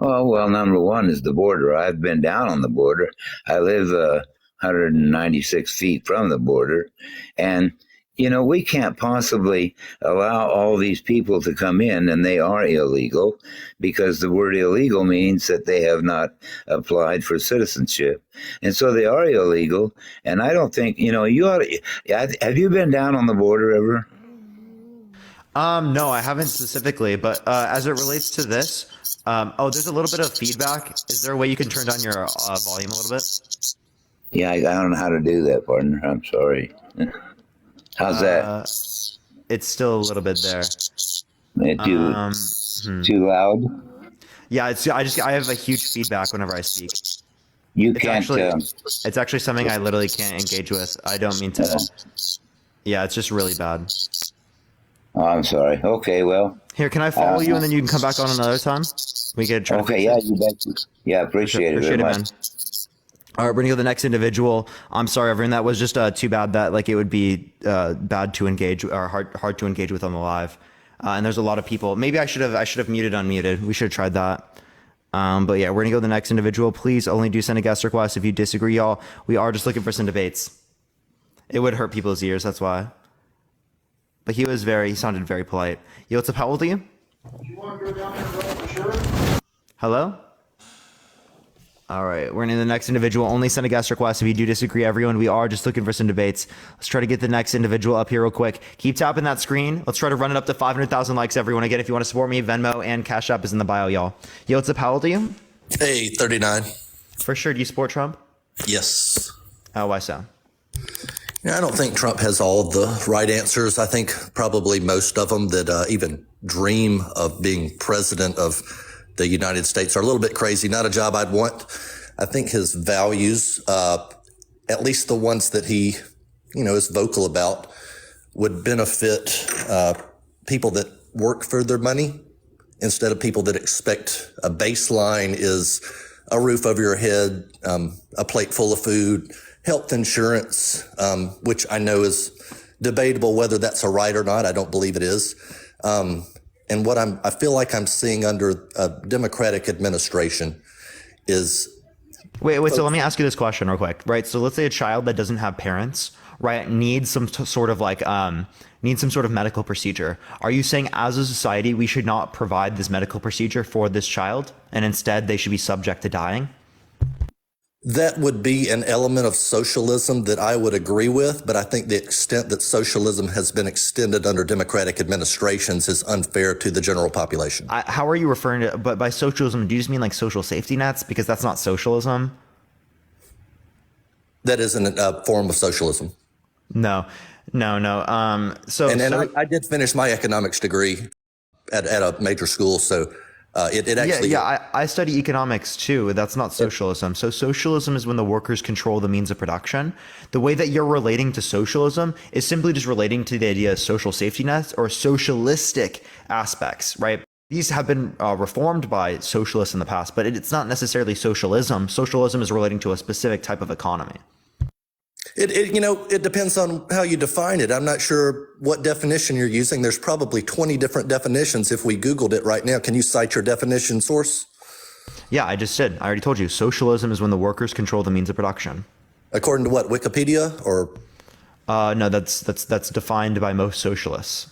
Oh, well, number one is the border. I've been down on the border. I live 196 feet from the border, and we can't possibly allow all these people to come in, and they are illegal, because the word illegal means that they have not applied for citizenship. And so they are illegal, and I don't think, you ought to, have you been down on the border ever? No, I haven't specifically, but as it relates to this, there's a little bit of feedback. Is there a way you can turn down your volume a little bit? Yeah, I don't know how to do that, partner. I'm sorry. How's that? It's still a little bit there. Too loud? Yeah, I have a huge feedback whenever I speak. It's actually something I literally can't engage with. I don't mean to. Yeah, it's just really bad. Oh, I'm sorry. Okay, well. Here, can I follow you and then you can come back on another time? We can try. Okay, yeah, you bet. Yeah, appreciate it very much. Man. All right, we're gonna go to the next individual. I'm sorry, everyone. That was just too bad that like it would be bad to engage or hard to engage with on the live. And there's a lot of people. Maybe I should have muted unmuted. We should have tried that. But yeah, we're gonna go to the next individual. Please only do send a guest request if you disagree, y'all. We are just looking for some debates. It would hurt people's ears. That's why. But he sounded very polite. Yo, what's up? How old are you? You want to go down there and vote for sure? Hello? All right, we're in the next individual. Only send a guest request if you do disagree, everyone. We are just looking for some debates. Let's try to get the next individual up here real quick. Keep tapping that screen. Let's try to run it up to 500,000 likes, everyone. Again, if you want to support me, Venmo and Cash App is in the bio, y'all. Yo, what's up? How old are you? Hey, 39. For sure. Do you support Trump? Yes. Oh, why so? Yeah, I don't think Trump has all the right answers. I think probably most of them that even dream of being president of the United States are a little bit crazy. Not a job I'd want. I think his values, at least the ones that he, is vocal about, would benefit people that work for their money instead of people that expect a baseline is a roof over your head, a plate full of food, health insurance, which I know is debatable whether that's a right or not. I don't believe it is. And what I feel like I'm seeing under a Democratic administration is. Wait. So let me ask you this question real quick, right? So let's say a child that doesn't have parents, right, needs some sort of medical procedure. Are you saying as a society we should not provide this medical procedure for this child, and instead they should be subject to dying? That would be an element of socialism that I would agree with, but I think the extent that socialism has been extended under Democratic administrations is unfair to the general population. How are you referring to, but by socialism, do you just mean like social safety nets? Because that's not socialism. That isn't a form of socialism. No. I did finish my economics degree at a major school, so it actually. I study economics too. That's not socialism. So socialism is when the workers control the means of production. The way that you're relating to socialism is simply just relating to the idea of social safety nets or socialistic aspects, right? These have been reformed by socialists in the past, but it's not necessarily socialism. Socialism is relating to a specific type of economy. It depends on how you define it. I'm not sure what definition you're using. There's probably 20 different definitions if we Googled it right now. Can you cite your definition source? Yeah, I just did. I already told you. Socialism is when the workers control the means of production. According to what, Wikipedia or? No, that's defined by most socialists.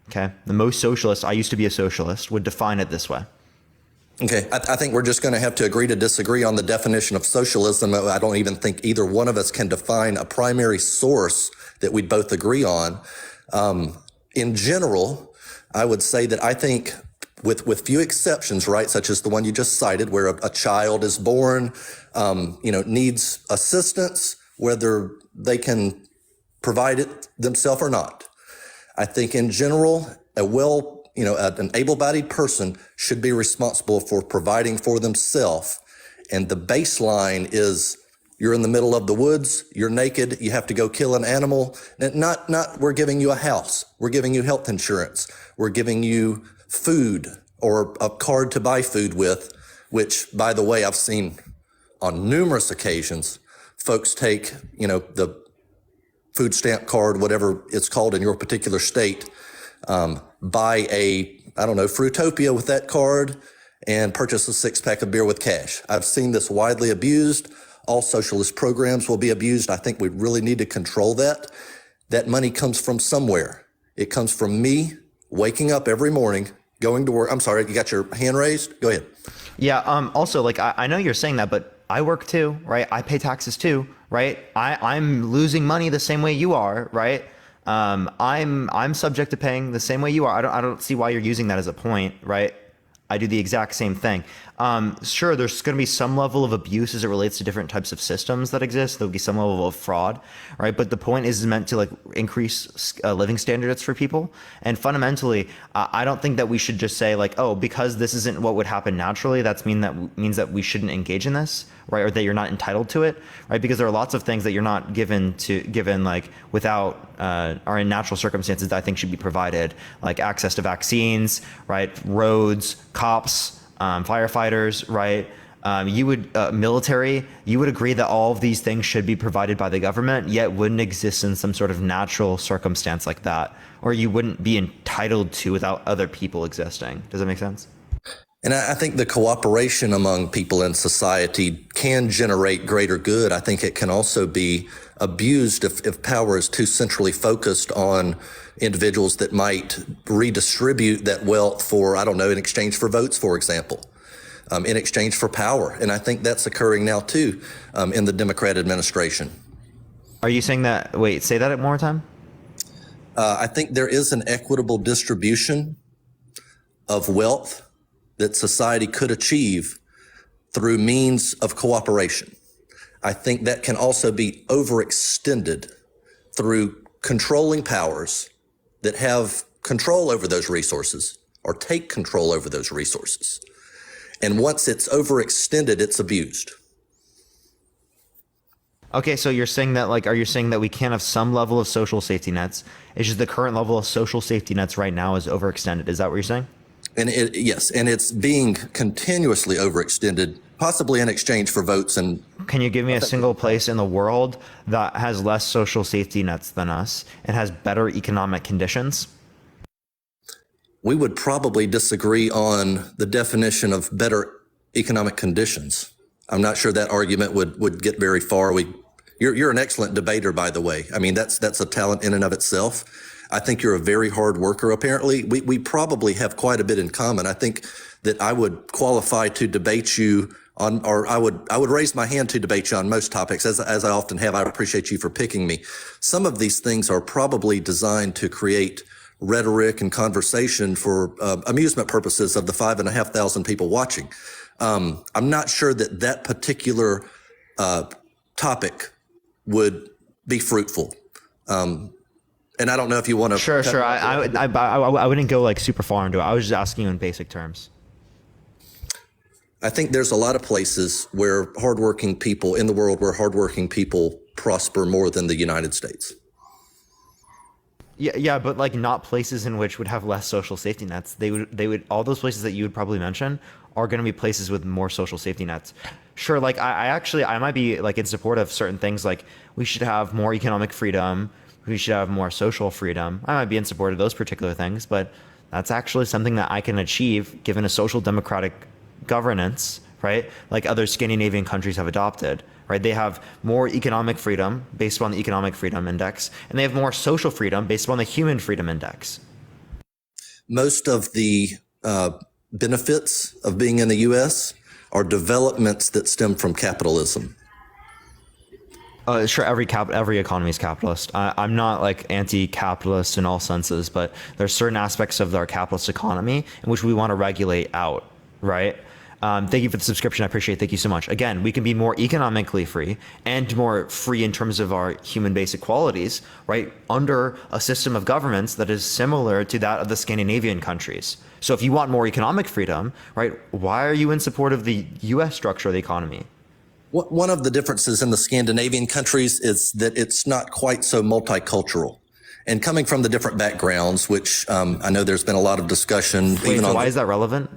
Okay, the most socialists, I used to be a socialist, would define it this way. Okay, I think we're just going to have to agree to disagree on the definition of socialism. I don't even think either one of us can define a primary source that we'd both agree on. In general, I would say that I think with few exceptions, right, such as the one you just cited, where a child is born, needs assistance, whether they can provide it themselves or not. I think in general, an able-bodied person should be responsible for providing for themselves. And the baseline is you're in the middle of the woods, you're naked, you have to go kill an animal. Not we're giving you a house, we're giving you health insurance, we're giving you food or a card to buy food with, which, by the way, I've seen on numerous occasions, folks take, the food stamp card, whatever it's called in your particular state, buy Fruitopia with that card and purchase a 6-pack of beer with cash. I've seen this widely abused. All socialist programs will be abused. I think we really need to control that. That money comes from somewhere. It comes from me waking up every morning, going to work. I'm sorry, you got your hand raised? Go ahead. Yeah, also, I know you're saying that, but I work too, right? I pay taxes too, right? I'm losing money the same way you are, right? I'm subject to paying the same way you are. I don't see why you're using that as a point, right? I do the exact same thing. Sure, there's going to be some level of abuse as it relates to different types of systems that exist. There'll be some level of fraud, right? But the point is meant to increase living standards for people. And fundamentally, I don't think that we should just say because this isn't what would happen naturally, means that we shouldn't engage in this, right? Or that you're not entitled to it, right? Because there are lots of things that you're not given without or in natural circumstances that I think should be provided, like access to vaccines, right? Roads, cops, firefighters, right? You would military. You would agree that all of these things should be provided by the government, yet wouldn't exist in some sort of natural circumstance like that, or you wouldn't be entitled to without other people existing. Does that make sense? And I think the cooperation among people in society can generate greater good. I think it can also be abused if power is too centrally focused on individuals that might redistribute that wealth for, I don't know, in exchange for votes, for example, in exchange for power. And I think that's occurring now too in the Democrat administration. Are you saying that? Wait, say that one more time. I think there is an equitable distribution of wealth that society could achieve through means of cooperation. I think that can also be overextended through controlling powers that have control over those resources or take control over those resources. And once it's overextended, it's abused. Okay, so you're saying that, like, are you saying that we can have some level of social safety nets? It's just the current level of social safety nets right now is overextended. Is that what you're saying? And yes, and it's being continuously overextended, possibly in exchange for votes. And can you give me a single place in the world that has less social safety nets than us and has better economic conditions? We would probably disagree on the definition of better economic conditions. I'm not sure that argument would get very far. You're an excellent debater, by the way. I mean, that's a talent in and of itself. I think you're a very hard worker. Apparently, we probably have quite a bit in common. I think that I would qualify to debate you on, or I would raise my hand to debate you on most topics, as I often have. I appreciate you for picking me. Some of these things are probably designed to create rhetoric and conversation for amusement purposes of the 5,500 people watching. I'm not sure that particular topic would be fruitful. And I don't know if you want to. Sure. I wouldn't go like super far into it. I was just asking you in basic terms. I think there's a lot of places where hardworking people in the world where hardworking people prosper more than the United States. Yeah, but like not places in which would have less social safety nets. They would all those places that you would probably mention are going to be places with more social safety nets. Sure, like I might be like in support of certain things, like we should have more economic freedom. We should have more social freedom. I might be in support of those particular things, but that's actually something that I can achieve given a social democratic governance, right? Like other Scandinavian countries have adopted, right? They have more economic freedom based upon the Economic Freedom Index, and they have more social freedom based upon the Human Freedom Index. Most of the benefits of being in the U.S. are developments that stem from capitalism. Sure, every economy is capitalist. I'm not like anti-capitalist in all senses, but there's certain aspects of our capitalist economy in which we want to regulate out, right? Thank you for the subscription. I appreciate it. Thank you so much. Again, we can be more economically free and more free in terms of our human basic qualities, right? Under a system of governments that is similar to that of the Scandinavian countries. So if you want more economic freedom, right, why are you in support of the U.S. structure of the economy? One of the differences in the Scandinavian countries is that it's not quite so multicultural. And coming from the different backgrounds, which I know there's been a lot of discussion. Wait, so why is that relevant?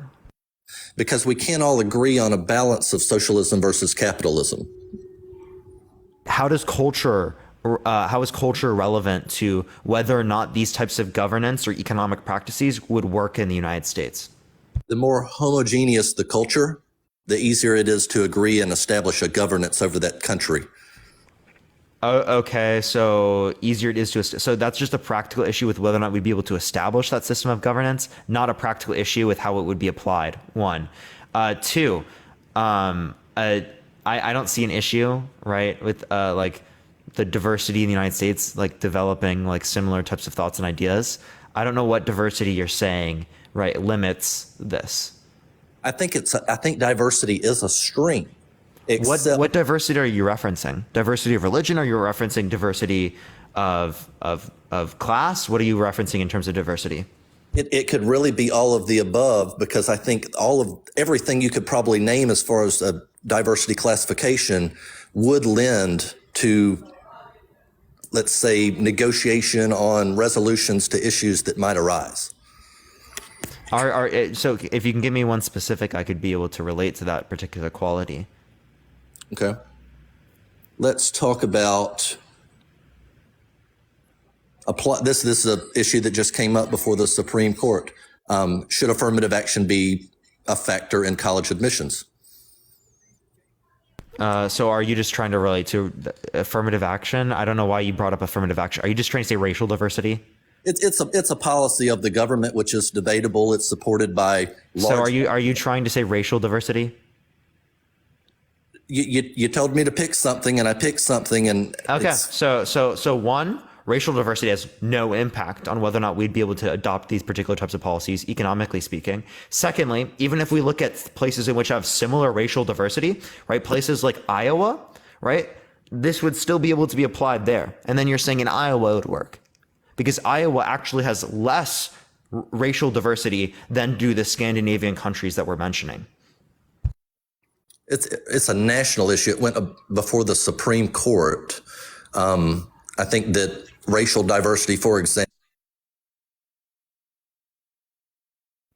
Because we can't all agree on a balance of socialism versus capitalism. How is culture relevant to whether or not these types of governance or economic practices would work in the United States? The more homogeneous the culture, the easier it is to agree and establish a governance over that country. Oh, okay, so easier it is to, so that's just a practical issue with whether or not we'd be able to establish that system of governance, not a practical issue with how it would be applied. One. Two, I don't see an issue, right, with like the diversity in the United States, like developing like similar types of thoughts and ideas. I don't know what diversity you're saying, right, limits this. I think diversity is a strength. What diversity are you referencing? Diversity of religion? Or are you referencing diversity of class? What are you referencing in terms of diversity? It could really be all of the above, because I think everything you could probably name as far as a diversity classification would lend to, let's say, negotiation on resolutions to issues that might arise. So if you can give me one specific, I could be able to relate to that particular quality. Okay. Let's talk about this is an issue that just came up before the Supreme Court. Should affirmative action be a factor in college admissions? So are you just trying to relate to affirmative action? I don't know why you brought up affirmative action. Are you just trying to say racial diversity? It's a policy of the government which is debatable. It's supported by large. So are you trying to say racial diversity? You told me to pick something, and I picked something, and okay. So one, racial diversity has no impact on whether or not we'd be able to adopt these particular types of policies, economically speaking. Secondly, even if we look at places in which have similar racial diversity, right, places like Iowa, right, this would still be able to be applied there. And then you're saying in Iowa it would work because Iowa actually has less racial diversity than do the Scandinavian countries that we're mentioning. It's a national issue. It went before the Supreme Court. I think that racial diversity, for example.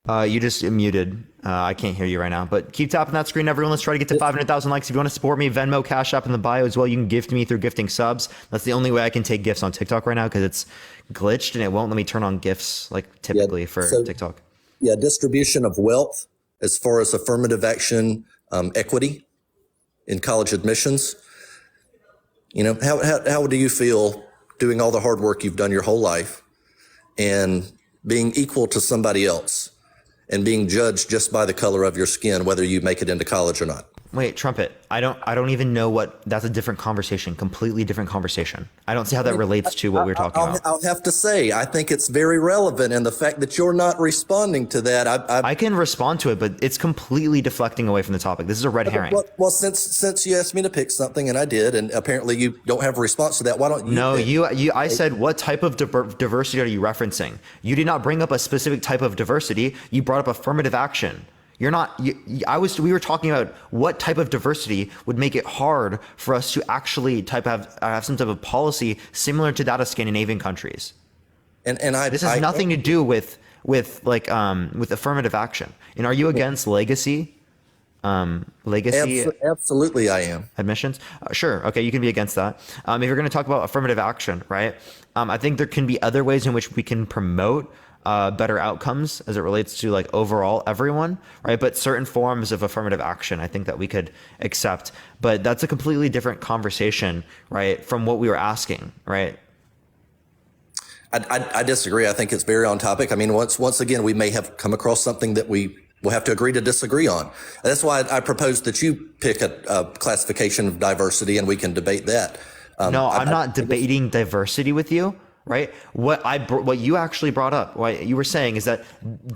You just muted. I can't hear you right now, but keep tapping that screen, everyone. Let's try to get to 500,000 likes. If you want to support me, Venmo, Cash App in the bio as well. You can gift me through gifting subs. That's the only way I can take gifts on TikTok right now because it's glitched and it won't let me turn on gifts like typically for TikTok. Yeah, distribution of wealth as far as affirmative action, equity in college admissions. You know, how do you feel doing all the hard work you've done your whole life and being equal to somebody else and being judged just by the color of your skin, whether you make it into college or not? Wait, Trumpet, I don't even know what, that's a different conversation, completely different conversation. I don't see how that relates to what we're talking about. I'll have to say, I think it's very relevant, and the fact that you're not responding to that, I can respond to it, but it's completely deflecting away from the topic. This is a red herring. Well, since you asked me to pick something and I did, and apparently you don't have a response to that, why don't you? No, I said, what type of diversity are you referencing? You did not bring up a specific type of diversity. You brought up affirmative action. You're not. We were talking about what type of diversity would make it hard for us to actually have some type of policy similar to that of Scandinavian countries. This has nothing to do with affirmative action. And are you against legacy? Absolutely, I am. Admissions? Sure. Okay, you can be against that. If you're going to talk about affirmative action, right? I think there can be other ways in which we can promote better outcomes as it relates to like overall everyone, right? But certain forms of affirmative action, I think that we could accept, but that's a completely different conversation, right? From what we were asking, right? I disagree. I think it's very on topic. I mean, once again, we may have come across something that we will have to agree to disagree on. That's why I propose that you pick a classification of diversity and we can debate that. No, I'm not debating diversity with you. Right. What you actually brought up, what you were saying is that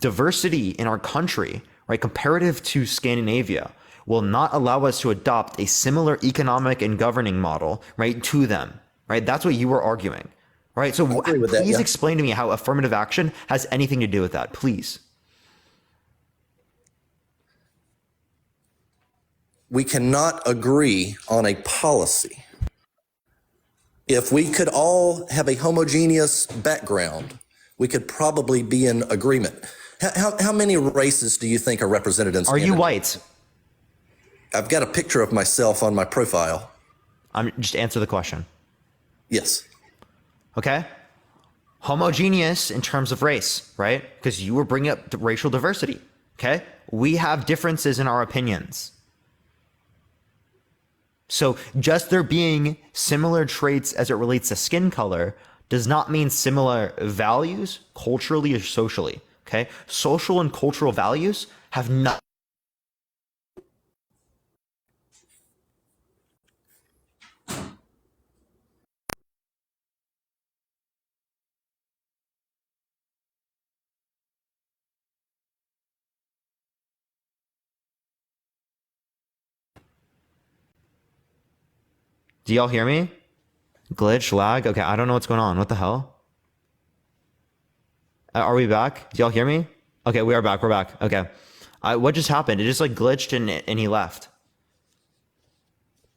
diversity in our country, right, comparative to Scandinavia, will not allow us to adopt a similar economic and governing model, right, to them. Right. That's what you were arguing. Right. So please explain to me how affirmative action has anything to do with that, please. We cannot agree on a policy. If we could all have a homogeneous background, we could probably be in agreement. How many races do you think are represented in Scandinavia? Are you white? I've got a picture of myself on my profile. Just answer the question. Yes. Okay. Homogeneous in terms of race, right? Because you were bringing up racial diversity. Okay. We have differences in our opinions. So just there being similar traits as it relates to skin color does not mean similar values culturally or socially. Okay. Social and cultural values have not. Do y'all hear me? Glitch, lag? Okay, I don't know what's going on. What the hell? Are we back? Do y'all hear me? Okay, we are back. We're back. Okay. What just happened? It just like glitched and he left.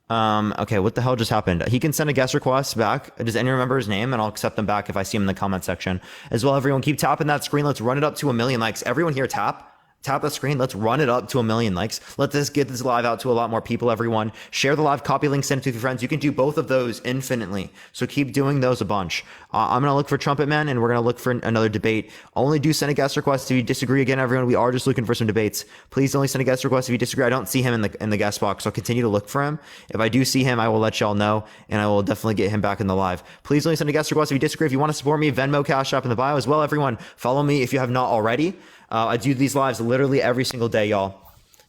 Okay, what the hell just happened? He can send a guest request back. Does anyone remember his name? And I'll accept them back if I see him in the comment section. As well, everyone, keep tapping that screen. Let's run it up to 1 million likes. Everyone here, tap the screen. Let's run it up to 1 million likes. Let's just get this live out to a lot more people, everyone. Share the live, copy link, send it to your friends. You can do both of those infinitely. So keep doing those a bunch. I'm going to look for Trumpet Man, and we're going to look for another debate. Only do send a guest request if you disagree. Again, everyone, we are just looking for some debates. Please only send a guest request if you disagree. I don't see him in the guest box, so I'll continue to look for him. If I do see him, I will let y'all know, and I will definitely get him back in the live. Please only send a guest request if you disagree. If you want to support me, Venmo, Cash App in the bio as well. Everyone, follow me if you have not already. I do these lives literally every single day, y'all.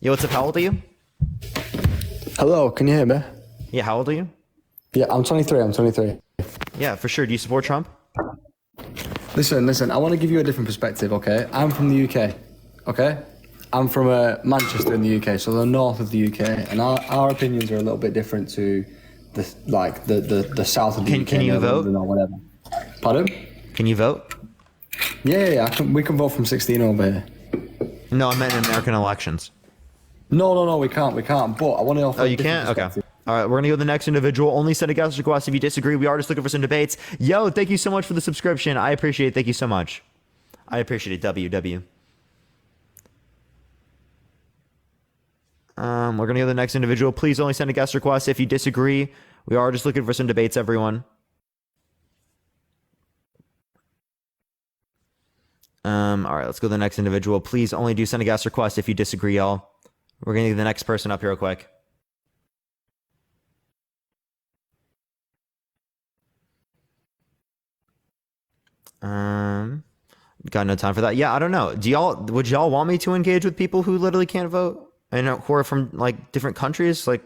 Yo, what's up? How old are you? Hello, can you hear me? Yeah, how old are you? Yeah, I'm 23. Yeah, for sure. Do you support Trump? Listen, I want to give you a different perspective, okay? I'm from the UK, okay? I'm from Manchester in the UK, so the north of the UK, and our opinions are a little bit different to the south of the UK. Can you vote? Or whatever. Pardon? Can you vote? Yeah, we can vote from 16 over here. No, I meant in American elections. No, we can't. But I want to offer. Oh, you can't? Okay. All right, we're gonna go to the next individual. Only send a guest request if you disagree. We are just looking for some debates. Yo, thank you so much for the subscription. I appreciate it. Thank you so much. I appreciate it. WW. We're gonna go to the next individual. Please only send a guest request if you disagree. We are just looking for some debates, everyone. All right, let's go to the next individual. Please only do send a guest request if you disagree, y'all. We're gonna get the next person up here real quick. Got no time for that. Yeah, I don't know. Would y'all want me to engage with people who literally can't vote and who are from like different countries? Like,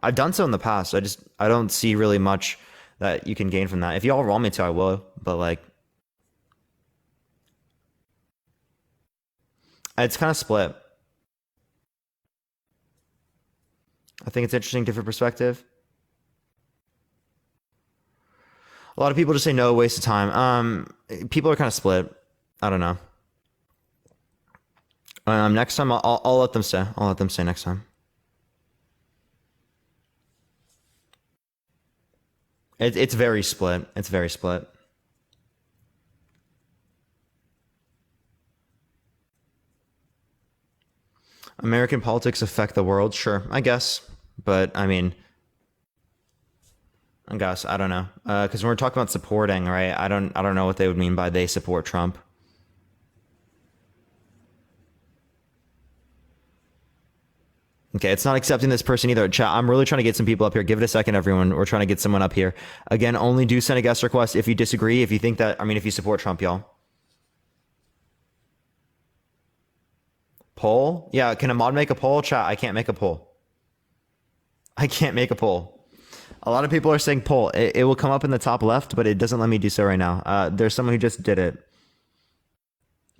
I've done so in the past. I don't see really much that you can gain from that. If y'all want me to, I will. But like, it's kind of split. I think it's interesting, different perspective. A lot of people just say no, waste of time. People are kind of split. I don't know. Next time, I'll let them say. I'll let them say next time. It's very split. It's very split. American politics affect the world? Sure, I guess. But, I mean, I guess, I don't know. Because when we're talking about supporting, right, I don't know what they would mean by they support Trump. Okay, it's not accepting this person either. Chat, I'm really trying to get some people up here. Give it a second, everyone. We're trying to get someone up here. Again, only do send a guest request if you disagree, if you think that, if you support Trump, y'all. Poll? Yeah, can a mod make a poll? Chat, I can't make a poll. I can't make a poll. A lot of people are saying poll. It will come up in the top left, but it doesn't let me do so right now. There's someone who just did it.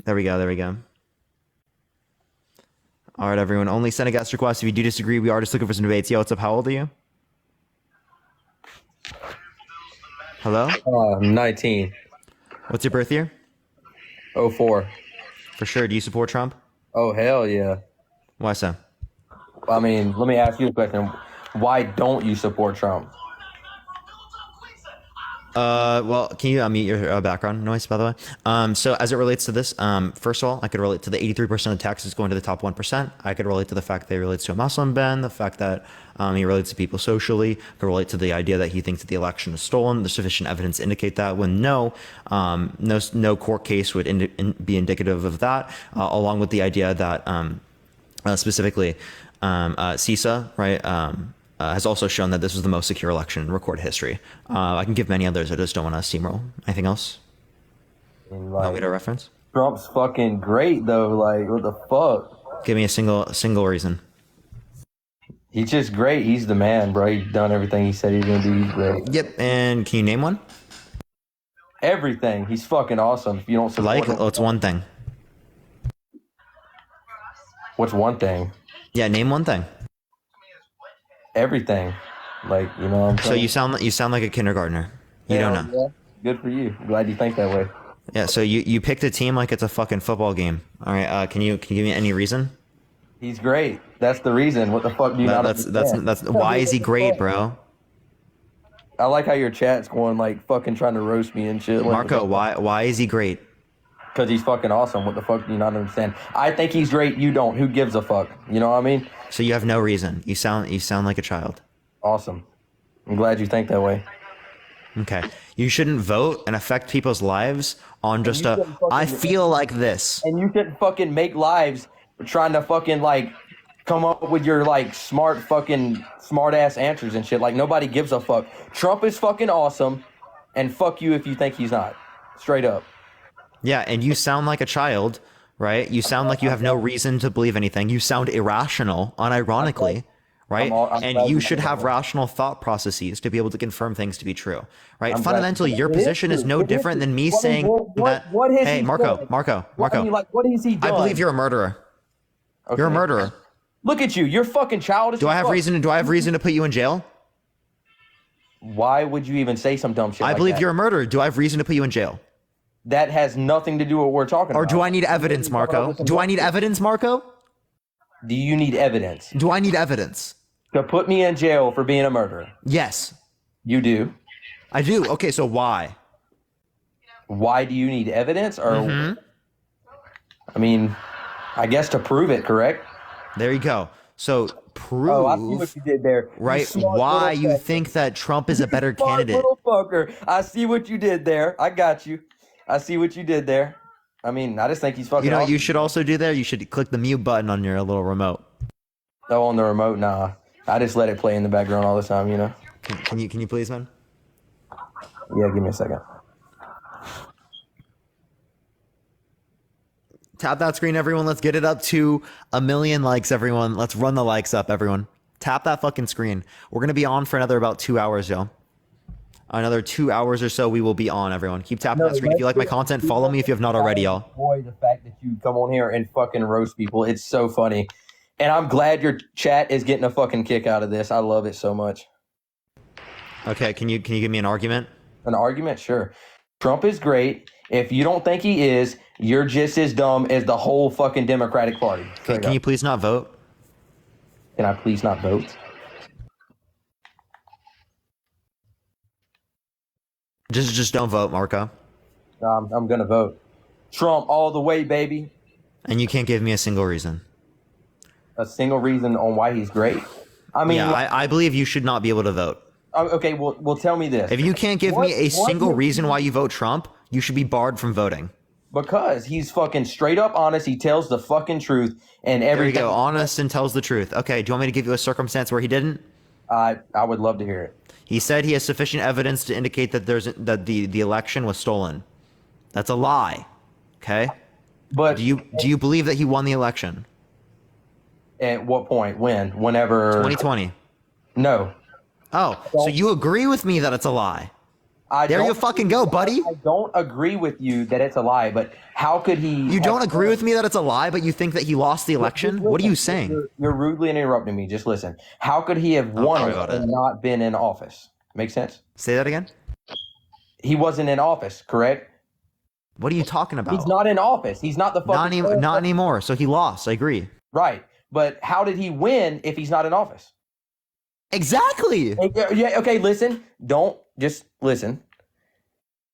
There we go. All right, everyone. Only send a guest request if you do disagree. We are just looking for some debates. Yo, what's up? How old are you? Hello? 19. What's your birth year? 04. For sure. Do you support Trump? Oh, hell yeah. Why so? I mean, let me ask you a question. Why don't you support Trump? Well, can you mute your background noise, by the way? So as it relates to this, first of all, I could relate to the 83% of taxes going to the top 1%. I could relate to the fact that he relates to a Muslim ban, the fact that he relates to people socially. I could relate to the idea that he thinks that the election is stolen. There's sufficient evidence to indicate that when no court case would be indicative of that, along with the idea that specifically CISA, right, has also shown that this was the most secure election in recorded history. I can give many others. I just don't want to steamroll. Anything else? Want me to reference? Trump's fucking great though. Like, what the fuck? Give me a single reason. He's just great. He's the man, bro. He's done everything he said he's gonna do. He's great. Yep. And can you name one? Everything. He's fucking awesome. If you don't support him. What's one thing? What's one thing? Yeah, name one thing. Everything. Like, you know what I'm saying? So you sound like a kindergartner. You don't know. Yeah. Good for you. Glad you think that way. Yeah, so you picked a team like it's a fucking football game. All right, can you give me any reason? He's great. That's the reason. What the fuck do you not understand? That's why is he great, bro? I like how your chat's going like fucking trying to roast me and shit. Marco, why is he great? Because he's fucking awesome. What the fuck do you not understand? I think he's great. You don't. Who gives a fuck? You know what I mean? So you have no reason. You sound like a child. Awesome. I'm glad you think that way. Okay. You shouldn't vote and affect people's lives on just I feel like this. And you shouldn't fucking make lives trying to fucking like come up with your like smart ass answers and shit. Like nobody gives a fuck. Trump is fucking awesome, and fuck you if you think he's not. Straight up. Yeah, and you sound like a child, right? You sound like you have no reason to believe anything. You sound irrational, unironically, right? And you should have rational thought processes to be able to confirm things to be true, right? Fundamentally, your position is no different than me saying that. Hey, Marco. I mean, like, what has he done? I believe you're a murderer. You're a murderer. Look at you. You're fucking childish. Do I have reason to put you in jail? Why would you even say some dumb shit? I believe you're a murderer. Do I have reason to put you in jail? That has nothing to do with what we're talking about. Or do I need evidence, Marco? Do I need evidence, Marco? Do you need evidence? Do I need evidence? To put me in jail for being a murderer? Yes. You do? I do. Okay, so why? Why do you need evidence? Or I mean, I guess to prove it, correct? There you go. So prove. Oh, I see what you did there. Right? Why you think that Trump is a better candidate? Little fucker. I see what you did there. I got you. I see what you did there. I mean, I just think he's fucking. You know what awesome. you should also do there? You should click the mute button on your little remote. Oh, on the remote? Nah. I just let it play in the background all the time, you know? Can you please, man? Yeah, give me a second. Tap that screen, everyone. Let's get it up to 1 million likes, everyone. Let's run the likes up, everyone. Tap that fucking screen. We're going to be on for another about 2 hours, yo. Another 2 hours or so, we will be on, everyone. Keep tapping that screen. If you like my content, follow me if you have not already, y'all. Boy, the fact that you come on here and fucking roast people, it's so funny. And I'm glad your chat is getting a fucking kick out of this. I love it so much. Okay, can you give me an argument? An argument? Sure. Trump is great. If you don't think he is, you're just as dumb as the whole fucking Democratic Party. Can you please not vote? Can I please not vote? Just don't vote, Marco. I'm gonna vote. Trump all the way, baby. And you can't give me a single reason. A single reason on why he's great? I mean, yeah, I believe you should not be able to vote. Okay, well, tell me this. If you can't give me a single reason why you vote Trump, you should be barred from voting. Because he's fucking straight up honest. He tells the fucking truth and everything. There you go, honest and tells the truth. Okay, do you want me to give you a circumstance where he didn't? I would love to hear it. He said he has sufficient evidence to indicate that the election was stolen. That's a lie. Okay? But do you believe that he won the election? At what point? When? Whenever? 2020. No. Oh, so you agree with me that it's a lie? There you fucking go, buddy. I don't agree with you that it's a lie, but how could he? You don't agree with me that it's a lie, but you think that he lost the election? What are you saying? You're rudely interrupting me. Just listen. How could he have won and not been in office? Make sense? Say that again? He wasn't in office, correct? What are you talking about? He's not in office. He's not the fucking... Not anymore, so he lost. I agree. Right. But how did he win if he's not in office? Exactly. Yeah, okay, listen. Just listen.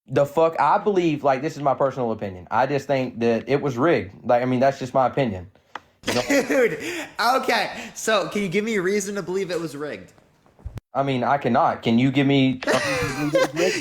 The fuck, I believe, like, this is my personal opinion. I just think that it was rigged. Like, I mean, that's just my opinion. You know? Dude, okay. So, can you give me a reason to believe it was rigged? I mean, I cannot. Can you give me...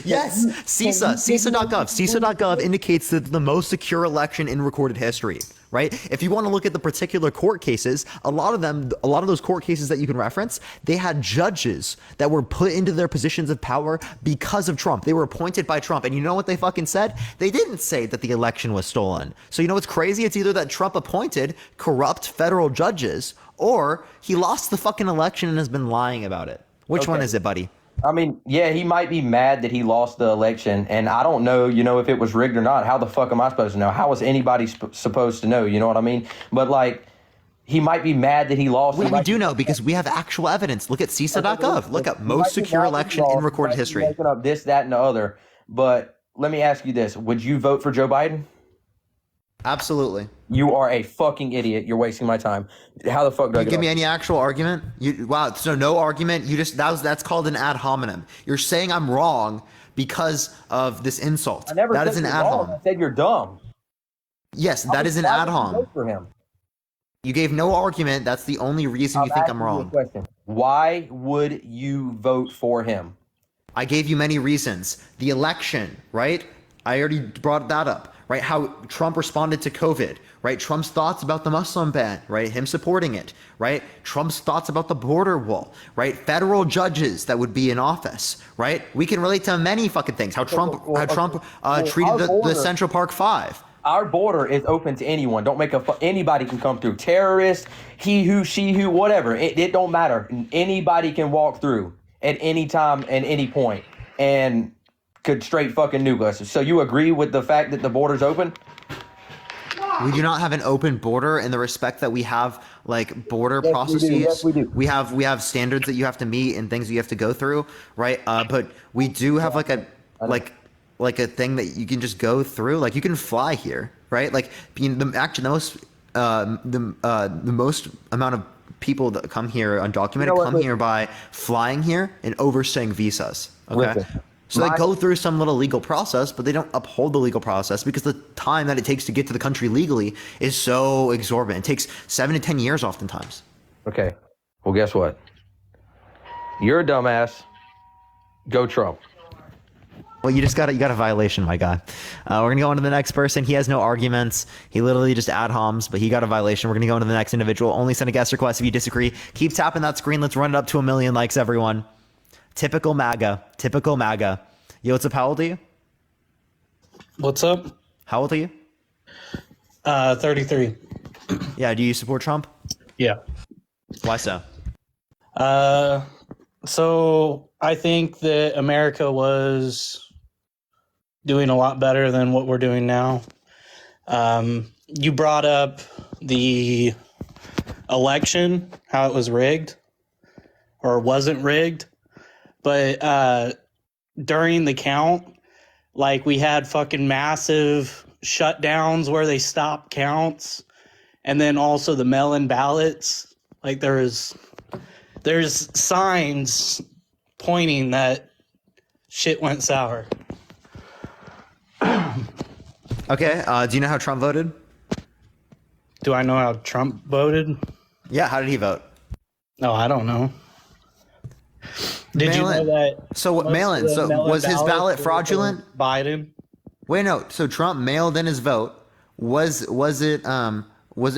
Yes. CISA. CISA.gov. CISA.gov indicates that the most secure election in recorded history, right? If you want to look at the particular court cases, a lot of those court cases that you can reference, they had judges that were put into their positions of power because of Trump. They were appointed by Trump. And you know what they fucking said? They didn't say that the election was stolen. So you know what's crazy? It's either that Trump appointed corrupt federal judges or he lost the fucking election and has been lying about it. Which one is it, buddy? I mean, yeah, he might be mad that he lost the election, and I don't know, if it was rigged or not. How the fuck am I supposed to know? How is anybody supposed to know? You know what I mean? But, like, he might be mad that he lost. We do know because we have actual evidence. Look at CISA.gov. Look up most secure election in recorded history. Making up this, that, and the other. But let me ask you this. Would you vote for Joe Biden? Absolutely. You are a fucking idiot. You're wasting my time. How the fuck do I You get give off? me any actual argument? Wow, so no argument. You just that's called an ad hominem. You're saying I'm wrong because of this insult. I never That said is an you're ad wrong. hom. I said you're dumb. Yes, that is an ad hom. Vote for him. You gave no argument. That's the only reason you think I'm asking you a wrong. question. Why would you vote for him? I gave you many reasons. The election, right? I already brought that up, right? How Trump responded to COVID, right? Trump's thoughts about the Muslim ban, right? Him supporting it, right? Trump's thoughts about the border wall, right? Federal judges that would be in office, right? We can relate to many fucking things. How Trump treated the Central Park Five. Our border is open to anyone. Don't make anybody can come through. Terrorists, he who, she who, whatever. It don't matter. Anybody can walk through at any time, at any point, and could straight fucking nuke us. So you agree with the fact that the border's open? We do not have an open border in the respect that we have like border processes. Yes, we do. We have standards that you have to meet and things you have to go through, right? But we do have like a thing that you can just go through. Like you can fly here, right? Like the most amount of people that come here undocumented come here by flying here and overstaying visas. Okay. Listen, So they go through some little legal process, but they don't uphold the legal process because the time that it takes to get to the country legally is so exorbitant. It takes 7 to 10 years oftentimes. Okay. Well, guess what? You're a dumbass. Go Trump. Well, you got a violation, my guy. We're gonna go on to the next person. He has no arguments. He literally just ad homs, but he got a violation. We're gonna go on to the next individual. Only send a guest request if you disagree. Keep tapping that screen. Let's run it up to 1 million likes, everyone. Typical MAGA. Typical MAGA. Yo, what's up? How old are you? What's up? How old are you? 33. Yeah. Do you support Trump? Yeah. Why so? So I think that America was doing a lot better than what we're doing now. You brought up the election, how it was rigged or wasn't rigged. But during the count, like we had fucking massive shutdowns where they stopped counts. And then also the mail-in ballots. Like there's signs pointing that shit went sour. Okay. Do you know how Trump voted? Do I know how Trump voted? Yeah. How did he vote? No, I don't know. Did you know that? So what mail-in? So was his ballot fraudulent? Biden. Wait, no. So Trump mailed in his vote. Was it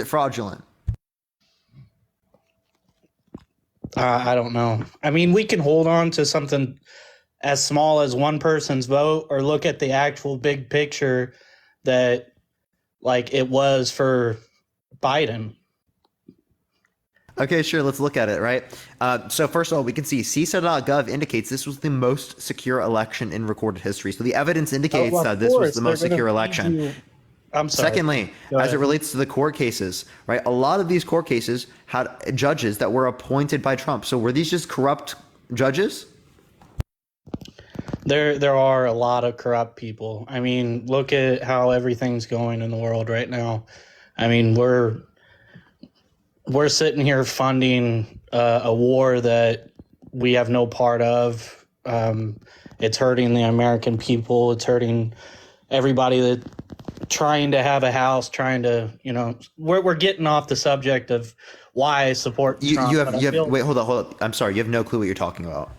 fraudulent? I don't know. I mean, we can hold on to something as small as one person's vote or look at the actual big picture that like it was for Biden. Okay, sure. Let's look at it, right? So first of all, we can see CISA.gov indicates this was the most secure election in recorded history. So the evidence indicates that this was the most secure election. I'm sorry. Secondly, Go as ahead. it relates to the court cases, right? A lot of these court cases had judges that were appointed by Trump. So were these just corrupt judges? There are a lot of corrupt people. I mean, look at how everything's going in the world right now. I mean, we're sitting here funding a war that we have no part of. It's hurting the American people. It's hurting everybody that trying to have a house, trying to, we're getting off the subject of why I support Trump. Wait, hold on. I'm sorry. You have no clue what you're talking about.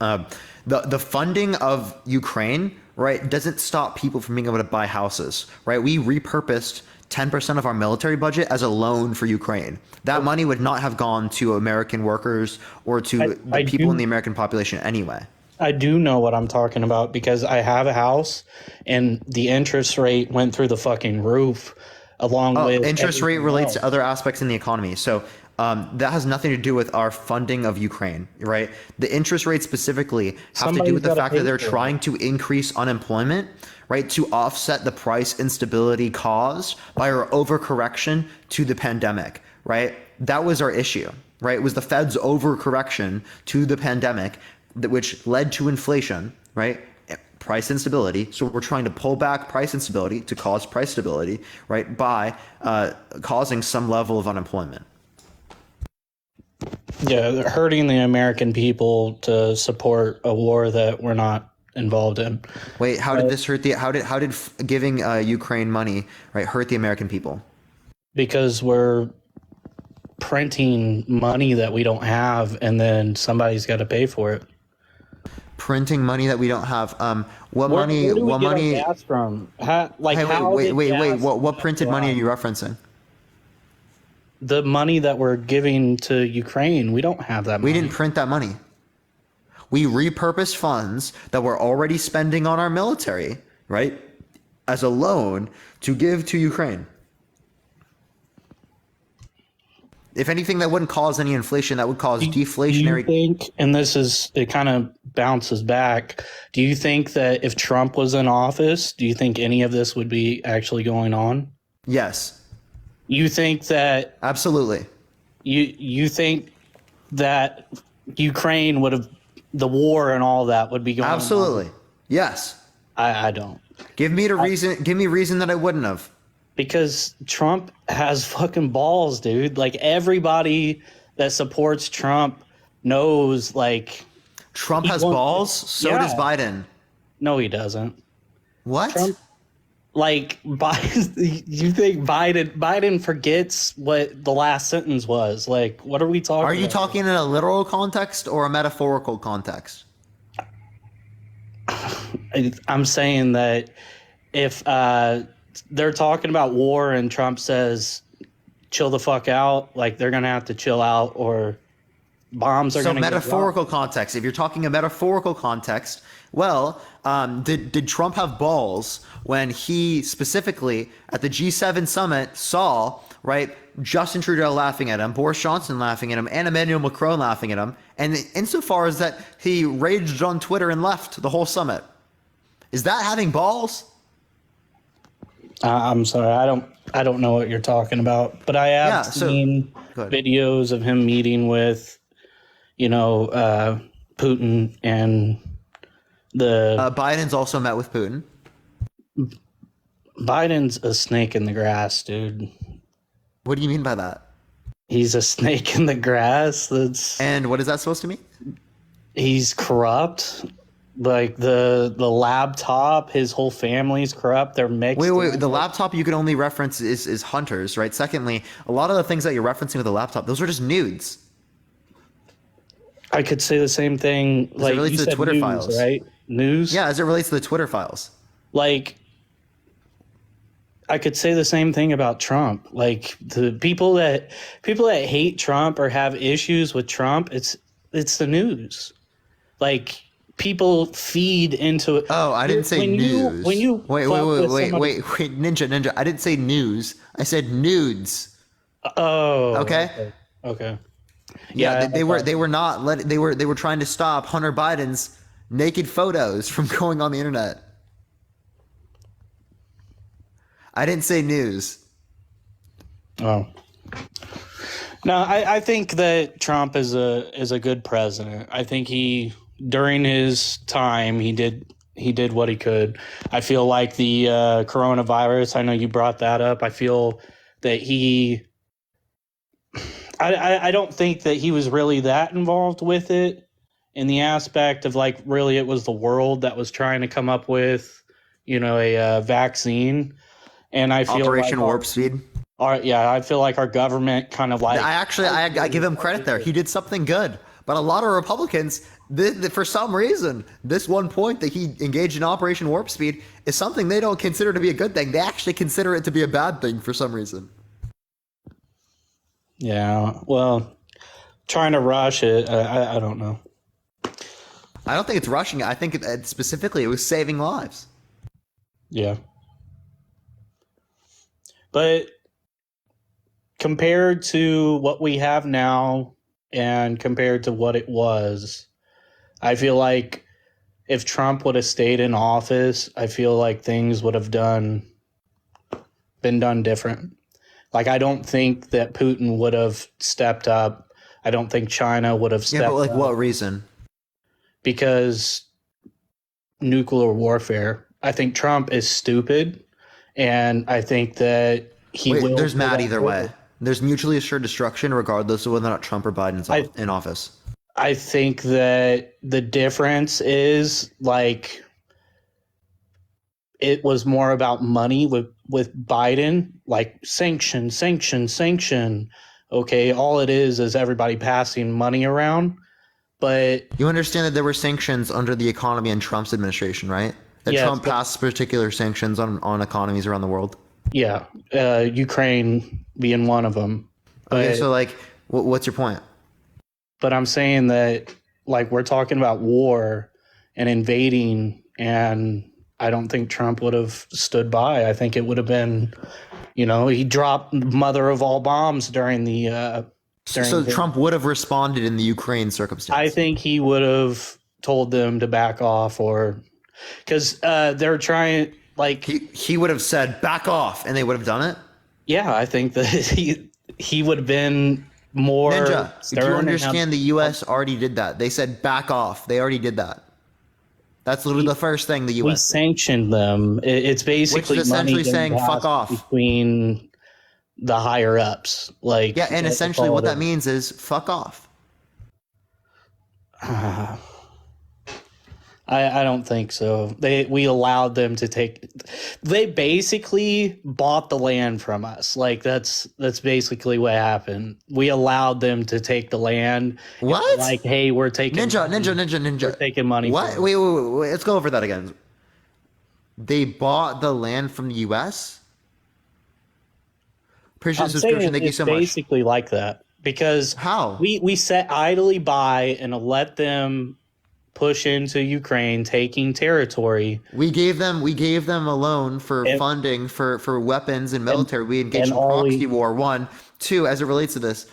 The funding of Ukraine, right, doesn't stop people from being able to buy houses, right? We repurposed 10% of our military budget as a loan for Ukraine. That money would not have gone to American workers or to the people in the American population anyway. I do know what I'm talking about because I have a house and the interest rate went through the fucking roof along with interest rate everything relates else. to other aspects in the economy. So that has nothing to do with our funding of Ukraine, right? The interest rates specifically have to do with the fact that they're trying to increase unemployment, right? To offset the price instability caused by our overcorrection to the pandemic, right? That was our issue, right? It was the Fed's overcorrection to the pandemic, which led to inflation, right? price instability. So we're trying to pull back price instability to cause price stability, right, by causing some level of unemployment. Yeah, they're hurting the American people to support a war that we're not involved in. Wait, how did this hurt the? How did giving Ukraine money, right, hurt the American people? Because we're printing money that we don't have, and then somebody's got to pay for it. Printing money that we don't have. What Where money? do we What get our money? gas from? Hey, wait. What printed money are you referencing? The money that we're giving to Ukraine, we don't have that money. We didn't print that money. We repurposed funds that we're already spending on our military, right, as a loan to give to Ukraine. If anything, that wouldn't cause any inflation. That would cause deflationary. Do you think, and it kind of bounces back, do you think that if Trump was in office, do you think any of this would be actually going on? Yes. You think that... Absolutely. You think that Ukraine would have... The war and all that would be going on? Absolutely. Yes. I don't. Give me reason that I wouldn't have. Because Trump has fucking balls, dude. Like, everybody that supports Trump knows, like... Trump has balls? So does Biden. No, he doesn't. What? Trump, like, Biden, you think Biden forgets what the last sentence was? Like, what are we talking about? Are you talking in a literal context or a metaphorical context? I'm saying that if they're talking about war and Trump says, chill the fuck out, like, they're going to have to chill out or bombs are going to get dropped. So metaphorical context. If you're talking a metaphorical context, well, did Trump have balls when he specifically at the G7 summit saw, right, Justin Trudeau laughing at him, Boris Johnson laughing at him, and Emmanuel Macron laughing at him, and insofar as that he raged on Twitter and left the whole summit? Is that having balls? I'm sorry, I don't know what you're talking about, but I have seen videos of him meeting with, Putin and the Biden's also met with Putin. Biden's a snake in the grass, dude. What do you mean by that? He's a snake in the grass. And what is that supposed to mean? He's corrupt. Like the laptop, his whole family's corrupt. They're mixed. Wait. The laptop you can only reference is Hunter's, right? Secondly, a lot of the things that you're referencing with the laptop, those are just nudes. I could say the same thing. As it relates to the Twitter files, right? News. Yeah, as it relates to the Twitter files. Like, I could say the same thing about Trump. Like, the people that hate Trump or have issues with Trump, it's the news. Like, people feed into it. Oh, I didn't say news. Wait, Ninja. I didn't say news. I said nudes. Oh. Okay. Yeah, they were trying to stop Hunter Biden's naked photos from going on the internet. I didn't say news. Oh. No, I think that Trump is a good president. I think during his time he did what he could. I feel like the coronavirus, I know you brought that up. I feel that I don't think that he was really that involved with it in the aspect of, like, really it was the world that was trying to come up with, a vaccine. And I feel Operation Warp Speed. I feel like our government kind of like... I give him credit there. He did something good. But a lot of Republicans, for some reason, this one point that he engaged in Operation Warp Speed is something they don't consider to be a good thing. They actually consider it to be a bad thing for some reason. Yeah, well, trying to rush it, I don't know. I don't think it's rushing it. I think specifically it was saving lives. Yeah. But compared to what we have now and compared to what it was, I feel like if Trump would have stayed in office, I feel like things would have been done different. Like, I don't think that Putin would have stepped up. I don't think China would have stepped up. Yeah, but like what reason? Because nuclear warfare. I think Trump is stupid, and I think that he will. There's go mad that either way. There's mutually assured destruction regardless of whether or not Trump or Biden's in office. I think that the difference is like it was more about money with Biden, like sanction. Okay, all it is everybody passing money around. But you understand that there were sanctions under the economy in Trump's administration, right? That Yes, Trump passed particular sanctions on economies around the world. yeah, Ukraine being one of them. Okay, But- so like, what's your point? But I'm saying that, like, we're talking about war and invading, and I don't think Trump would have stood by. I think it would have been, he dropped mother of all bombs during the. So Trump would have responded in the Ukraine circumstance. I think he would have told them to back off, or because they're trying, like he would have said back off, and they would have done it. Yeah, I think that he would have been more. Ninja, do you stern and understand the U.S. already did that? They said back off. They already did that. That's literally the first thing the We U.S. sanctioned them. It's basically Which is essentially money getting saying, fuck passed off. between the higher ups. Like, Yeah, and that's essentially all what it that means is fuck off. I don't think so. We allowed them to take. They basically bought the land from us. Like that's basically what happened. We allowed them to take the land. What? Like, hey, we're taking Ninja. We're taking money. What? from Wait. Let's go over that again. They bought the land from the U.S. Appreciate I'm the subscription. saying Thank you it's so much. basically like that because how we sat idly by and let them push into Ukraine, taking territory. We gave them a loan for funding for weapons and military. We engaged in proxy war. 1, 2. As it relates to this,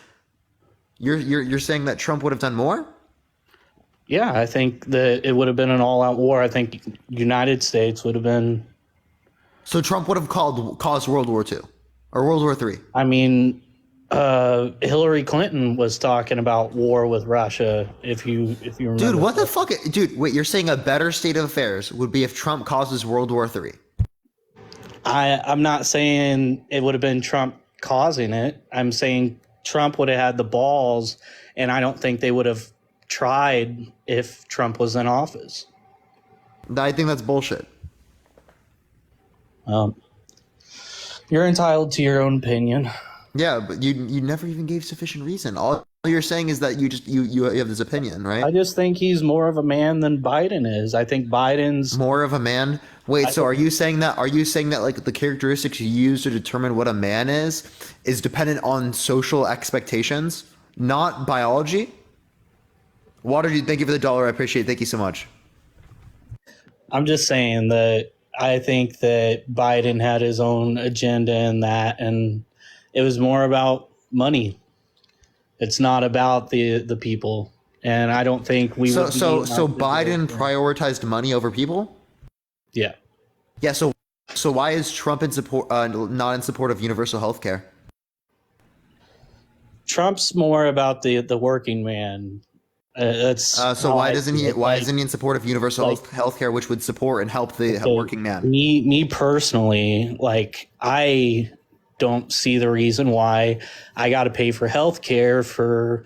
you're saying that Trump would have done more? Yeah, I think that it would have been an all-out war. I think United States would have been. So Trump would have caused World War II or World War III. I mean, Hillary Clinton was talking about war with Russia. If you remember, Dude, what the fuck? Dude, wait, you're saying a better state of affairs would be if Trump causes World War III? I'm not saying it would have been Trump causing it. I'm saying Trump would have had the balls, and I don't think they would have tried if Trump was in office. I think that's bullshit. You're entitled to your own opinion. Yeah, but you never even gave sufficient reason. All you're saying is that you have this opinion, right? I just think he's more of a man than Biden is. I think Biden's more of a man. Wait, so are you saying that like the characteristics you use to determine what a man is dependent on social expectations, not biology? Water, thank you for the $1. I appreciate it. Thank you so much. I'm just saying that I think that Biden had his own agenda in that, and it was more about money. It's not about the people, and I don't think we. So would Biden prioritized money over people. Yeah. Yeah. So why is Trump not in support of universal health care? Trump's more about the working man. So why isn't he in support of universal health care, which would support and help the working man? Me personally, like, I don't see the reason why I got to pay for health care for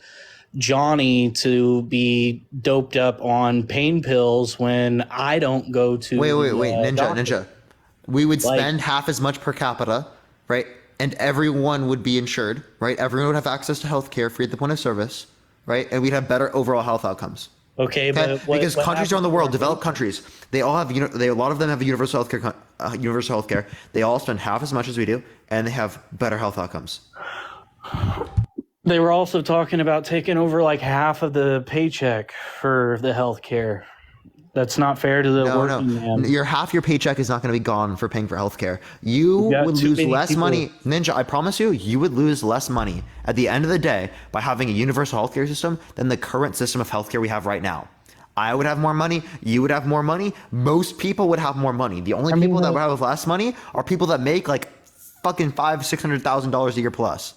Johnny to be doped up on pain pills when I don't go to. Wait, Ninja. We would spend half as much per capita, right? And everyone would be insured, right? Everyone would have access to health care free at the point of service, right? And we'd have better overall health outcomes. Okay, but because countries around the world, developed countries, they all have a lot of them have universal health care. They all spend half as much as we do, and they have better health outcomes. They were also talking about taking over like half of the paycheck for the health care. That's not fair to the working man. Half your paycheck is not going to be gone for paying for healthcare. You would lose less money. Ninja, I promise you would lose less money at the end of the day by having a universal healthcare system than the current system of healthcare we have right now. I would have more money. You would have more money. Most people would have more money. The only people that would have less money are people that make like fucking $500,000-$600,000 a year plus.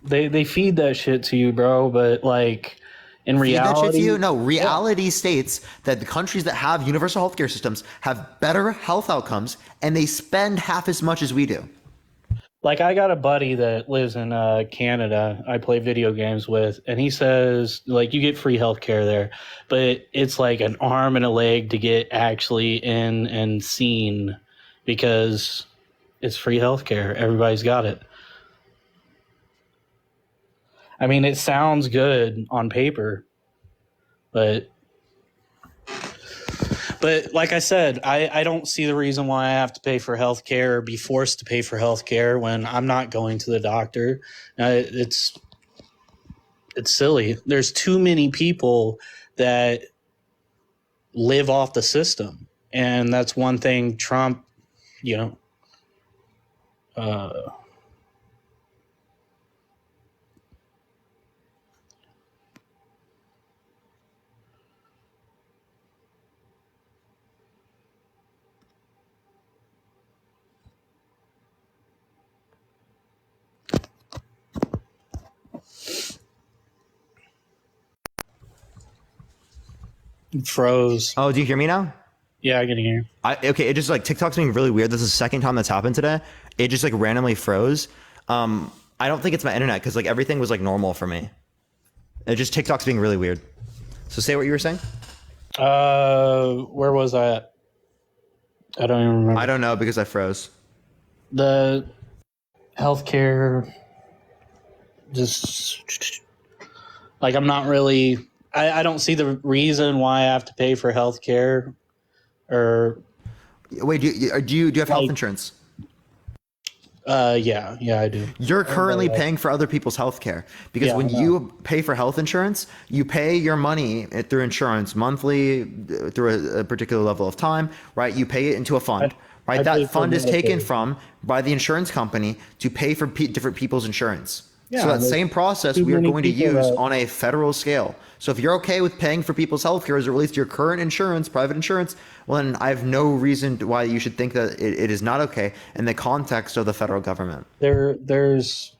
They feed that shit to you, bro. But like, In Feed that shit to reality, you? No, reality states that the countries that have universal healthcare systems have better health outcomes, and they spend half as much as we do. like I got a buddy that lives in Canada I play video games with, and he says like you get free healthcare there, but it's like an arm and a leg to get actually in and seen because it's free healthcare. Everybody's got it. I mean, it sounds good on paper, but like I said, I don't see the reason why I have to pay for health care or be forced to pay for health care when I'm not going to the doctor. It's silly. There's too many people that live off the system. And that's one thing Trump, froze. Oh, do you hear me now? Yeah, I can hear. Okay, it just like TikTok's being really weird. This is the second time that's happened today. It just like randomly froze. I don't think it's my internet because like everything was like normal for me. It just TikTok's being really weird. So say what you were saying. Where was I at? I don't even remember. I don't know because I froze. The healthcare, just like I'm not really. I don't see the reason why I have to pay for healthcare. Or wait, do you have health insurance? Yeah, I do. You're currently paying for other people's health care because when you pay for health insurance, you pay your money through insurance monthly through a particular level of time, right? You pay it into a fund, right? That fund is taken from by the insurance company to pay for different people's insurance. Yeah, so that same process we are going to use that- on a federal scale. So if you're okay with paying for people's health care as it relates to your current insurance, private insurance, well, then I have no reason why you should think that it is not okay in the context of the federal government. There's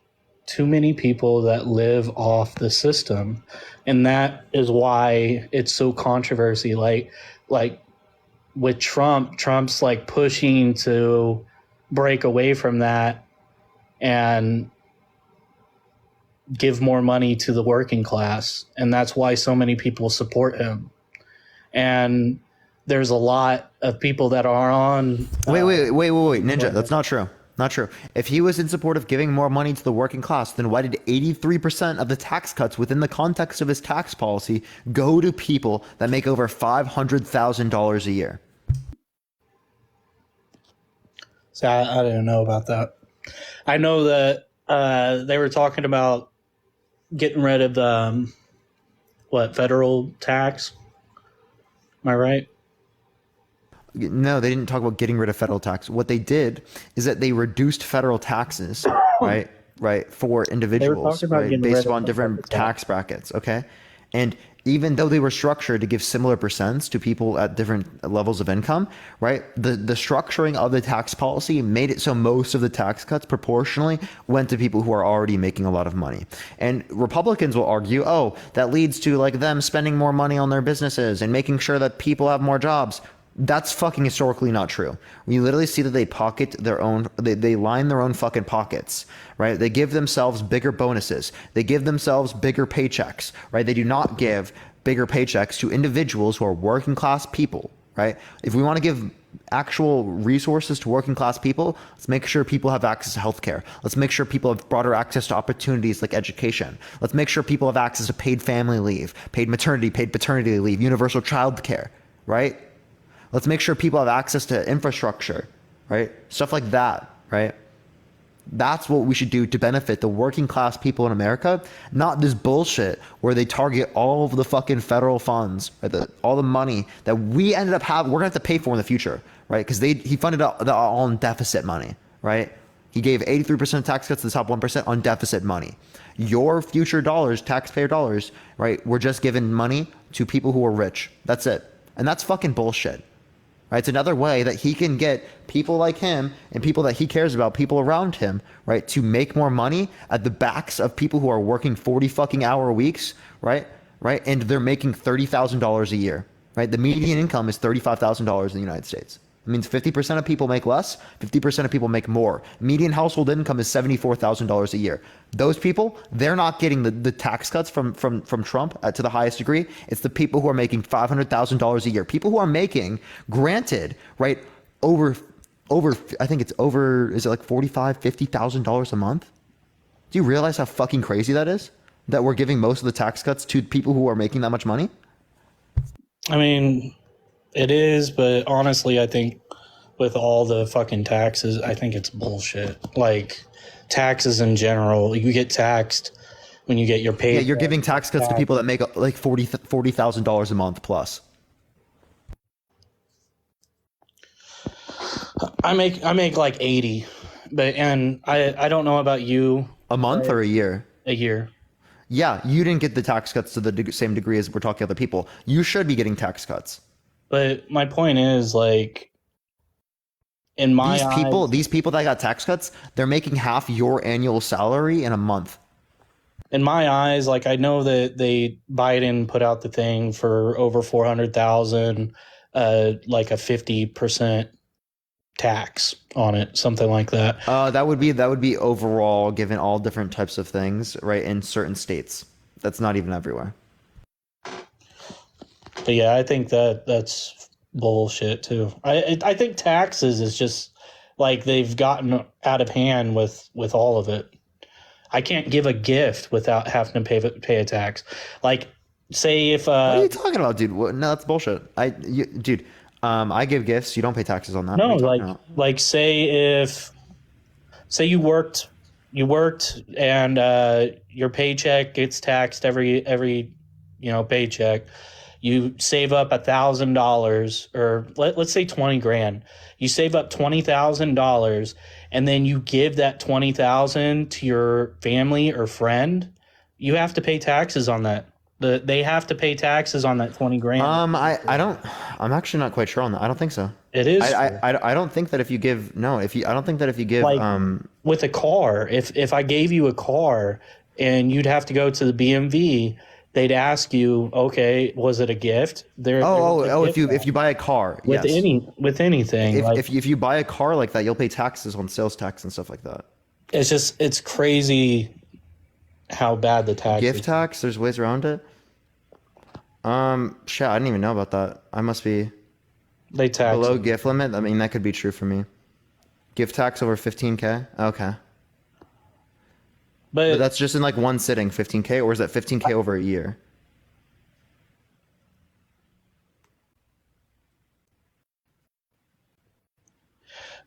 too many people that live off the system, and that is why it's so controversy. Like with Trump's like pushing to break away from that and give more money to the working class, and that's why so many people support him. And there's a lot of people that are on wait Ninja, that's not true. If he was in support of giving more money to the working class, then why did 83% of the tax cuts within the context of his tax policy go to people that make over $500,000 a year? So I don't know about that. I know that they were talking about getting rid of the federal tax. Am I right? No, they didn't talk about getting rid of federal tax. What they did is that they reduced federal taxes, right, for individuals, talking about right, getting rid based of on different federal tax brackets, okay? And even though they were structured to give similar percents to people at different levels of income, right, the structuring of the tax policy made it so most of the tax cuts proportionally went to people who are already making a lot of money. And Republicans will argue, oh, that leads to like them spending more money on their businesses and making sure that people have more jobs. That's fucking historically not true. We literally see that they pocket their own, they line their own fucking pockets, right? They give themselves bigger bonuses. They give themselves bigger paychecks, right? They do not give bigger paychecks to individuals who are working class people, right? If we want to give actual resources to working class people, let's make sure people have access to healthcare. Let's make sure people have broader access to opportunities like education. Let's make sure people have access to paid family leave, paid maternity, paid paternity leave, universal child care, right? Let's make sure people have access to infrastructure, right? Stuff like that, right? That's what we should do to benefit the working class people in America, not this bullshit where they target all of the fucking federal funds, right? All the money that we ended up having, we're gonna have to pay for in the future, right? Because he funded it all on deficit money, right? He gave 83% tax cuts to the top 1% on deficit money. Your future dollars, taxpayer dollars, right? We're just giving money to people who are rich. That's it. And that's fucking bullshit. Right? It's another way that he can get people like him and people that he cares about, people around him, right, to make more money at the backs of people who are working 40 fucking hour weeks, right? right? And they're making $30,000 a year, right? The median income is $35,000 in the United States. It means 50% of people make less, 50% of people make more. Median household income is $74,000 a year. Those people, they're not getting the tax cuts from Trump to the highest degree. It's the people who are making $500,000 a year. People who are making, granted, right, over I think it's over, is it like $45,000, $50,000 a month? Do you realize how fucking crazy that is? That we're giving most of the tax cuts to people who are making that much money? I mean, it is, but honestly, I think with all the fucking taxes, I think it's bullshit. Like, taxes in general, you get taxed when you get your pay. Yeah, you're giving tax cuts to people that make like $40,000 a month plus. I make like 80, and I don't know about you. A month or a year? A year. Yeah, you didn't get the tax cuts to the same degree as we're talking other people. You should be getting tax cuts. But my point is, like, in my these people that got tax cuts, they're making half your annual salary in a month. In my eyes, like, I know that Biden put out the thing for over 400,000, like a 50% tax on it, something like that. That would be overall, given all different types of things, right? In certain states, that's not even everywhere. But yeah, I think that's bullshit too. I think taxes is just like they've gotten out of hand with all of it. I can't give a gift without having to pay a tax. Like, say if what are you talking about, dude? No, that's bullshit. Dude. I give gifts. You don't pay taxes on that. No, like say you worked and your paycheck gets taxed every paycheck. You save up $1,000, or let's say 20 grand. You save up $20,000, and then you give that 20,000 to your family or friend. You have to pay taxes on that. They have to pay taxes on that 20 grand. I'm actually not quite sure on that. I don't think so. It is. I don't think that if you give like, with a car, if I gave you a car and you'd have to go to the BMV, they'd ask you, okay, was it a gift? If you buy a car, with yes. with anything, if you buy a car like that, you'll pay taxes on sales tax and stuff like that. It's crazy how bad the tax gift tax. There's ways around it. Shit, I didn't even know about that. I must be below gift limit. I mean, that could be true for me. Gift tax over 15K. Okay. But that's just in like one sitting, 15K, or is that 15K over a year?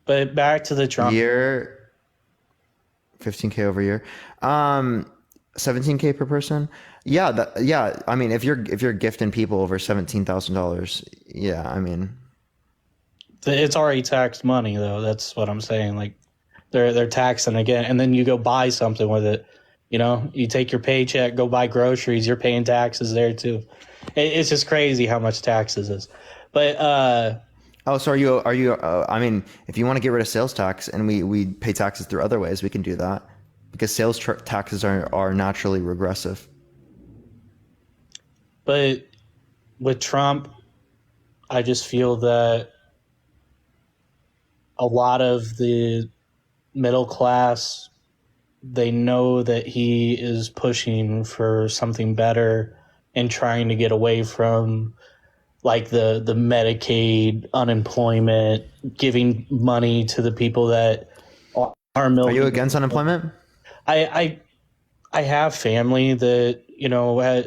But back to the Trump year, 15K over a year. 17K per person. Yeah. I mean, if you're gifting people over $17,000, yeah. I mean, it's already taxed money, though. That's what I'm saying. Like, they're taxing again, and then you go buy something with it. You take your paycheck, go buy groceries. You're paying taxes there too. It's just crazy how much taxes is. But so are you? I mean, if you want to get rid of sales tax and we pay taxes through other ways, we can do that. Because sales taxes are naturally regressive. But with Trump, I just feel that a lot of the middle class, they know that he is pushing for something better and trying to get away from like the Medicaid, unemployment, giving money to the people that are milking. Are you against unemployment? I have family that,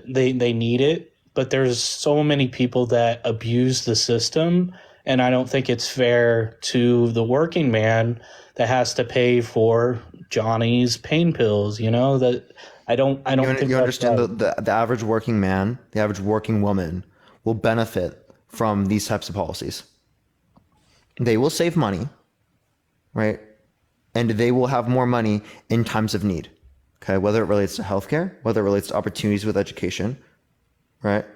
they need it, but there's so many people that abuse the system, and I don't think it's fair to the working man that has to pay for Johnny's pain pills, that I don't think you understand right. the average working man, the average working woman will benefit from these types of policies. They will save money, right? And they will have more money in times of need, okay? Whether it relates to healthcare, whether it relates to opportunities with education, right?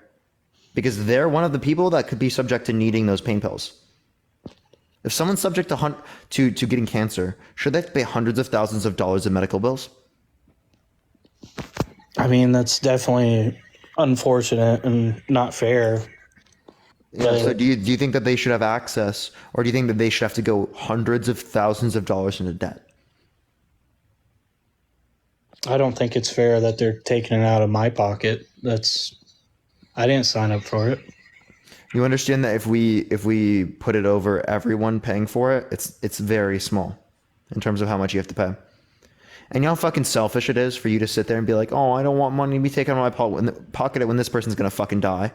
Because they're one of the people that could be subject to needing those pain pills. If someone's subject to getting cancer, should they pay hundreds of thousands of dollars in medical bills? I mean, that's definitely unfortunate and not fair. Yeah, so do you think that they should have access, or do you think that they should have to go hundreds of thousands of dollars into debt? I don't think it's fair that they're taking it out of my pocket. I didn't sign up for it. You understand that if we put it over everyone paying for it, it's very small in terms of how much you have to pay. And you know how fucking selfish it is for you to sit there and be like, oh, I don't want money to be taken out of my pocket when this person's gonna fucking die.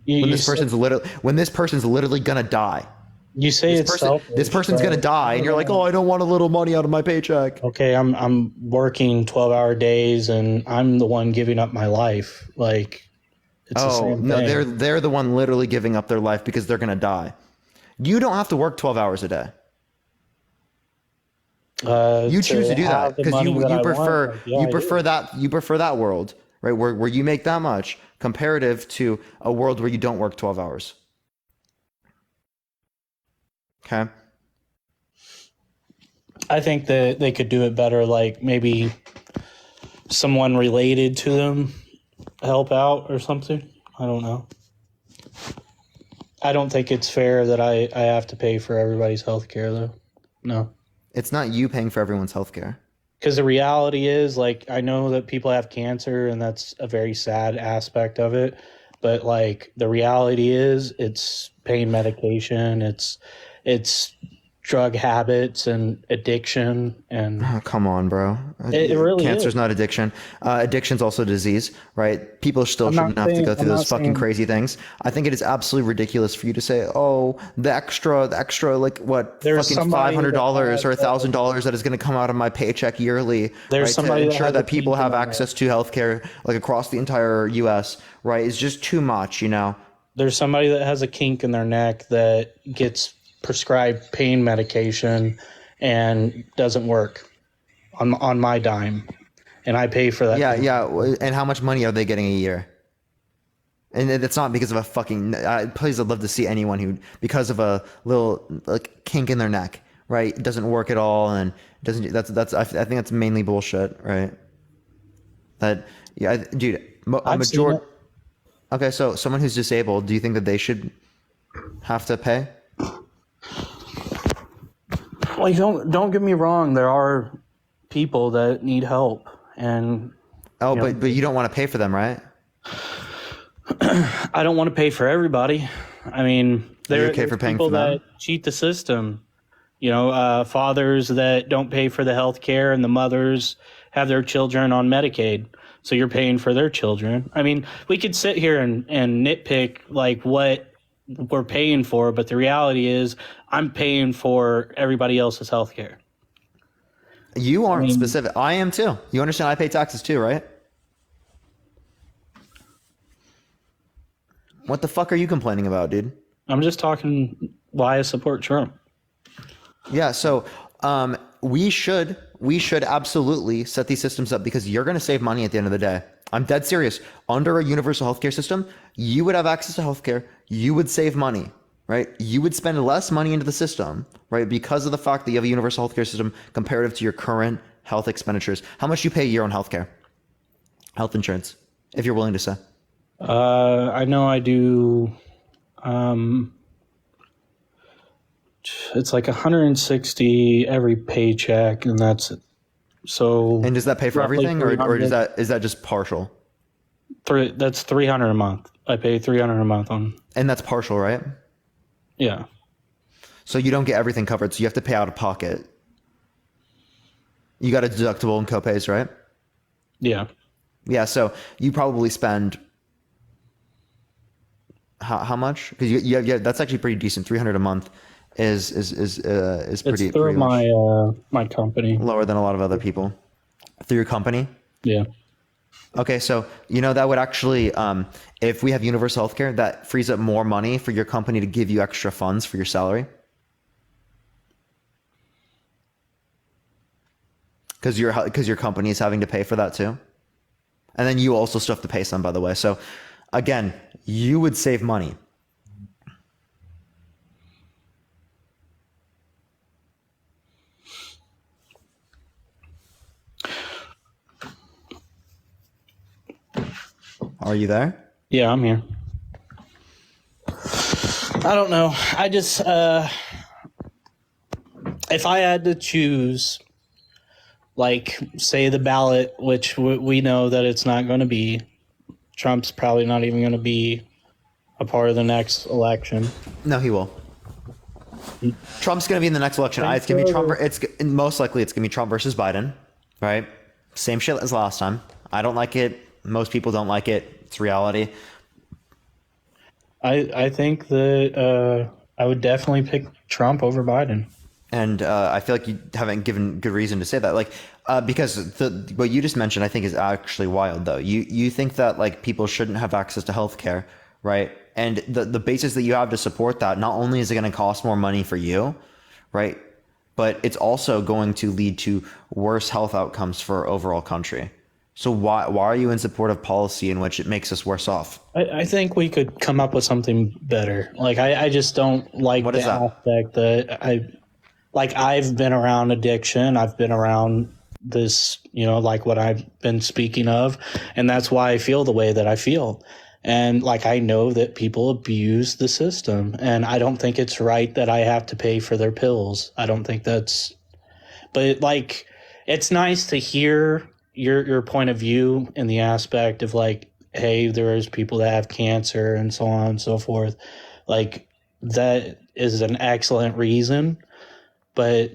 When this person's literally gonna die. You say this it's person, selfish. this person's gonna die, and you're like, oh, I don't want a little money out of my paycheck. Okay, I'm working 12-hour days, and I'm the one giving up my life. Like, it's the same no, thing. they're the one literally giving up their life because they're gonna die. You don't have to work 12 hours a day. You choose to do that because you prefer that world, right? Where you make that much comparative to a world where you don't work 12 hours. Okay. I think that they could do it better, like maybe someone related to them help out or something. I don't know. I don't think it's fair that I have to pay for everybody's health care, though. No. It's not you paying for everyone's health care. Because the reality is, like, I know that people have cancer, and that's a very sad aspect of it. But, like, the reality is it's pain medication, it's drug habits and addiction, and come on, bro. It really Cancer's is. not addiction. Addiction's also disease, right? People still I'm not shouldn't have to saying- go through I'm those not fucking saying- crazy things. I think it is absolutely ridiculous for you to say, oh, the extra, like what, There's fucking somebody $500 that or $1,000 that is going to come out of my paycheck yearly, There's right, somebody to that ensure has that a people kink have in their access to healthcare, like across the entire U.S., right? It's just too much, you know? There's somebody that has a kink in their neck that gets prescribed pain medication and doesn't work on my dime, and I pay for that. Yeah. And how much money are they getting a year? And it's not because of a fucking. Please, I'd love to see anyone who, because of a little like kink in their neck, right, it doesn't work at all, and doesn't. That's. I think that's mainly bullshit, right? That dude, a I've seen majority. it. Okay, so someone who's disabled, do you think that they should have to pay? Like, don't get me wrong. There are people that need help, and but you don't want to pay for them, right? I don't want to pay for everybody. I mean, Are you okay there's for paying people for them? that cheat the system. You know, fathers that don't pay for the health care, and the mothers have their children on Medicaid, so you're paying for their children. I mean, we could sit here and nitpick like what we're paying for, but the reality is I'm paying for everybody else's health care. You aren't specific. I am too. You understand? I pay taxes too, right? What the fuck are you complaining about, dude? I'm just talking why I support Trump. Yeah, so we should absolutely set these systems up because you're going to save money at the end of the day. I'm dead serious. Under a universal healthcare system, you would have access to healthcare. You would save money, right? You would spend less money into the system, right? Because of the fact that you have a universal healthcare system comparative to your current health expenditures. How much do you pay a year on healthcare? Health insurance, if you're willing to say. I know I do. It's like 160 every paycheck, and that's it. So. And does that pay for roughly everything, or $300. is that just partial? That's $300 a month. I pay $300 a month on. And that's partial, right? Yeah. So you don't get everything covered, so you have to pay out of pocket. You got a deductible and copays, right? Yeah. Yeah, so you probably spend how much? Because you that's actually pretty decent. $300 a month is pretty. It's through pretty my company. lower than a lot of other people. Through your company? Yeah. Okay, so that would actually, if we have universal healthcare, that frees up more money for your company to give you extra funds for your salary. Because your company is having to pay for that too, and then you also still have to pay some, by the way. So, again, you would save money. All Are you there? Yeah, I'm here. I don't know. I just, if I had to choose, like, say the ballot, which we know that it's not going to be, Trump's probably not even going to be a part of the next election. No, he will. Trump's going to be in the next election. It's going to be Trump. Most likely it's going to be Trump versus Biden, right? Same shit as last time. I don't like it. Most people don't like it. It's reality. I think that I would definitely pick Trump over Biden. And I feel like you haven't given good reason to say that. Like, because what you just mentioned, I think is actually wild though. You think that like people shouldn't have access to healthcare, right? And the basis that you have to support that, not only is it going to cost more money for you, right? But it's also going to lead to worse health outcomes for overall country. So why are you in support of policy in which it makes us worse off? I think we could come up with something better. Like, I just don't like the aspect that I've been around addiction. I've been around this, like what I've been speaking of. And that's why I feel the way that I feel. And like, I know that people abuse the system, and I don't think it's right that I have to pay for their pills. I don't think that's, but like, it's nice to hear your point of view in the aspect of like, hey, there's people that have cancer and so on and so forth. Like, that is an excellent reason, but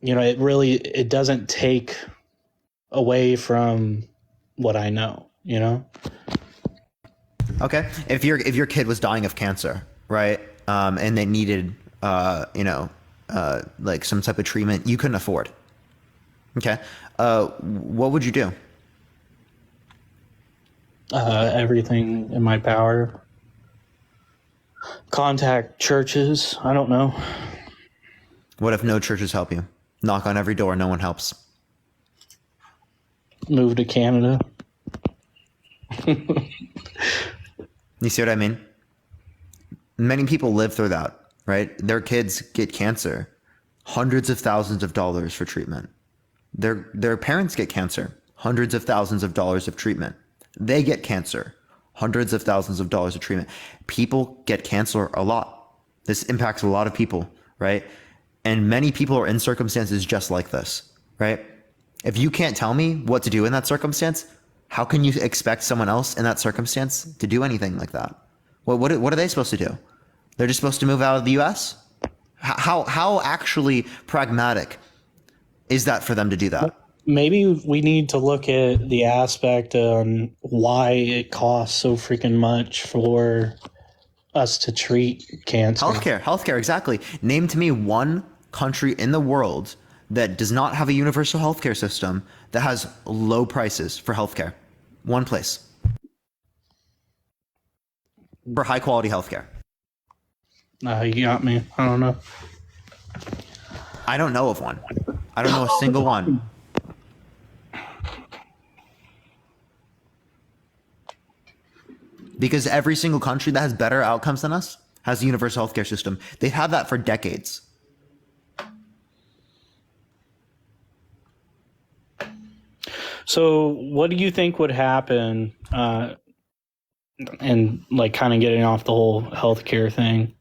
it doesn't take away from what I know, Okay. If your kid was dying of cancer, right? And they needed, like some type of treatment you couldn't afford. Okay. What would you do? Everything in my power. Contact churches. I don't know. What if no churches help you? Knock on every door, no one helps. Move to Canada. You see what I mean? Many people live through that, right? Their kids get cancer, hundreds of thousands of dollars for treatment. Their parents get cancer, hundreds of thousands of dollars of treatment. They get cancer, hundreds of thousands of dollars of treatment. People get cancer a lot. This impacts a lot of people, right? And many people are in circumstances just like this, right? If you can't tell me what to do in that circumstance, how can you expect someone else in that circumstance to do anything like that? What are they supposed to do? They're just supposed to move out of the U.S.? How actually pragmatic is that for them to do that? Maybe we need to look at the aspect on why it costs so freaking much for us to treat cancer. Healthcare, exactly. Name to me one country in the world that does not have a universal healthcare system that has low prices for healthcare. One place. For high quality healthcare. You got me. I don't know. I don't know of one. I don't know a single one. Because every single country that has better outcomes than us has a universal healthcare system. They've had that for decades. So what do you think would happen, and like kind of getting off the whole healthcare thing,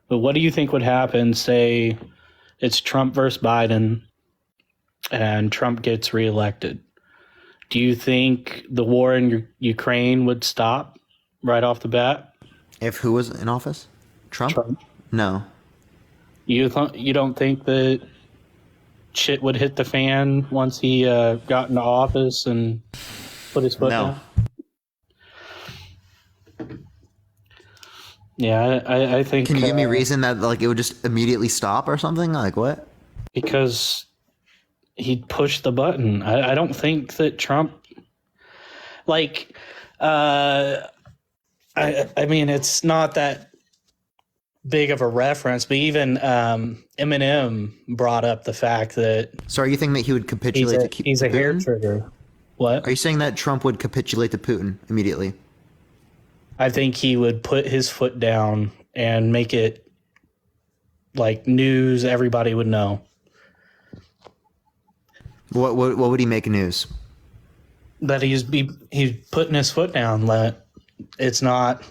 but what do you think would happen, say it's Trump versus Biden and Trump gets reelected? Do you think the war in Ukraine would stop right off the bat? If who was in office? Trump? No. You don't think that shit would hit the fan once he got into office and put his foot down? Yeah, I think. Can you give me a reason that like it would just immediately stop or something? Like what? Because he'd push the button. I don't think that Trump, like, I mean, it's not that big of a reference, but even Eminem brought up the fact that. So are you thinking that he would capitulate to he's a hair trigger? What? Are you saying that Trump would capitulate to Putin immediately? I think he would put his foot down and make it like news everybody would know. What would he make news? that he's putting his foot down. That it's not,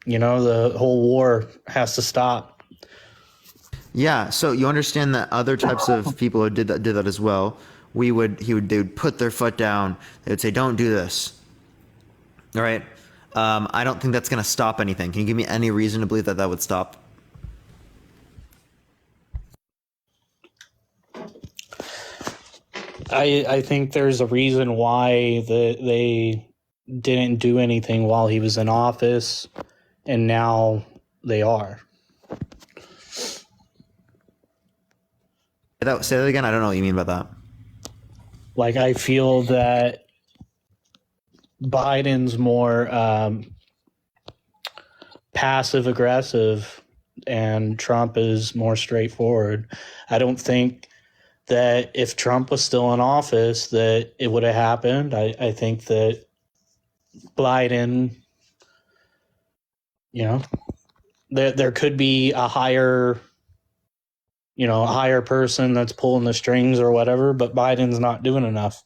the whole war has to stop. Yeah, so you understand that other types of people who did that as well. They would put their foot down. They would say, "Don't do this." All right. I don't think that's going to stop anything. Can you give me any reason to believe that would stop? I think there's a reason why they didn't do anything while he was in office, and now they are. Say that again. I don't know what you mean by that. Like, I feel that Biden's more passive aggressive and Trump is more straightforward. I don't think that if Trump was still in office that it would have happened. I think that Biden, there could be a higher person that's pulling the strings or whatever, but Biden's not doing enough.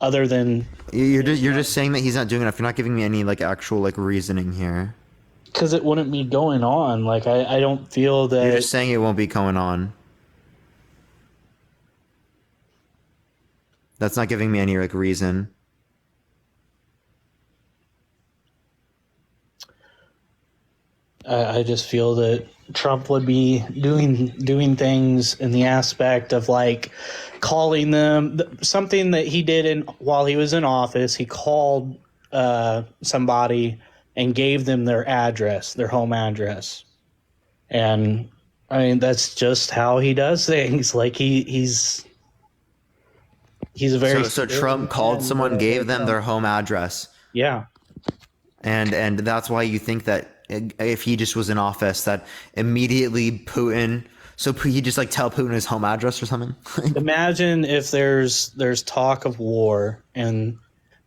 Other than you're just saying that he's not doing enough. You're not giving me any actual reasoning here. Because it wouldn't be going on. I don't feel that. You're just saying it won't be going on. That's not giving me any reason. I just feel that Trump would be doing things in the aspect of calling them something that he did while he was in office. He called somebody and gave them their address, their home address, and I mean that's just how he does things. He's a very so Trump called someone, gave them their home address. Yeah, and that's why you think that if he just was in office, that immediately Putin. So he just tell Putin his home address or something. Imagine if there's talk of war and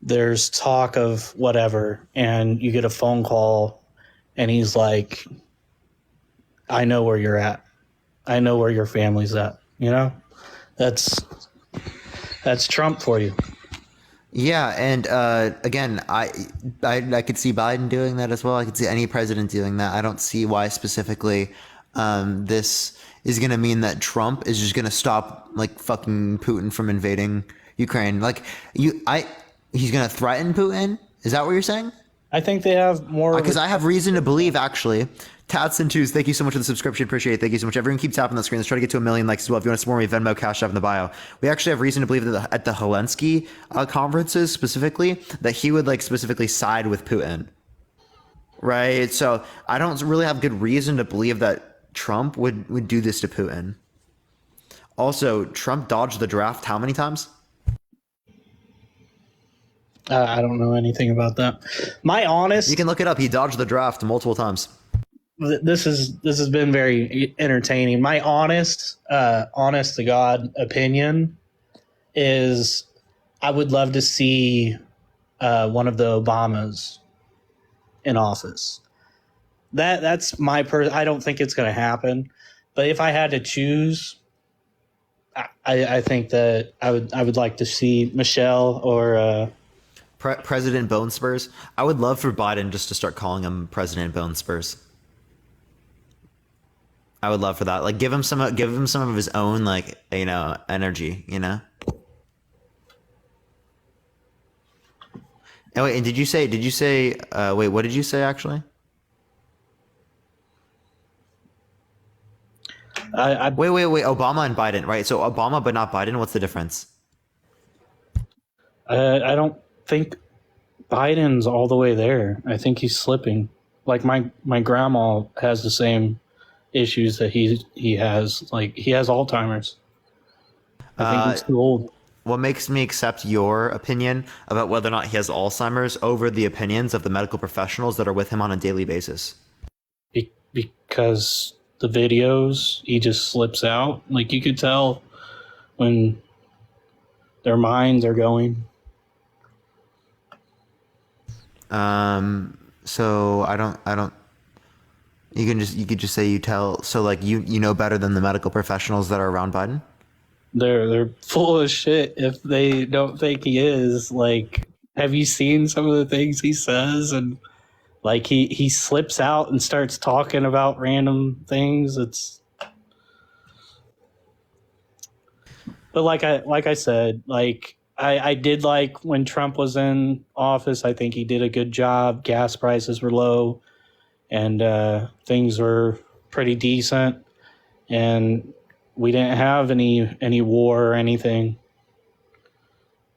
there's talk of whatever, and you get a phone call, and he's like, "I know where you're at. I know where your family's at." That's Trump for you. Yeah, and again, I could see Biden doing that as well. I could see any president doing that. I don't see why specifically this is going to mean that Trump is just going to stop fucking Putin from invading Ukraine. He's going to threaten Putin. Is that what you're saying? I think they have more. Because I have reason to believe, actually. Tatson2s, thank you so much for the subscription. Appreciate it. Thank you so much. Everyone keep tapping the screen. Let's try to get to 1 million likes as well. If you want to support me, Venmo, Cash App in the bio. We actually have reason to believe that at the Zelensky conferences specifically, that he would specifically side with Putin. Right? So I don't really have good reason to believe that Trump would do this to Putin. Also, Trump dodged the draft how many times? I don't know anything about that. You can look it up. He dodged the draft multiple times. This has been very entertaining. My honest to God opinion is I would love to see one of the Obamas in office. That's my I don't think it's going to happen, but if I had to choose, I think that I would like to see Michelle or President Bone Spurs. I would love for Biden just to start calling him President Bone Spurs. I would love for that. Give him some of his own energy, Oh, wait, and did you say wait, what did you say actually? Wait, Obama and Biden, right? So Obama but not Biden, what's the difference? I don't think Biden's all the way there. I think he's slipping. My grandma has the same issues that he has. He has Alzheimer's. I think he's too old. What makes me accept your opinion about whether or not he has Alzheimer's over the opinions of the medical professionals that are with him on a daily basis? Because the videos, he just slips out. You could tell when their minds are going. So I don't. You could just say you tell. So you know better than the medical professionals that are around Biden. they're full of shit if they don't think he is. Like, have you seen some of the things he says? And like he slips out and starts talking about random things. But like I said, like I did like when Trump was in office. I think he did a good job. Gas prices were low, and things were pretty decent, and we didn't have any war or anything.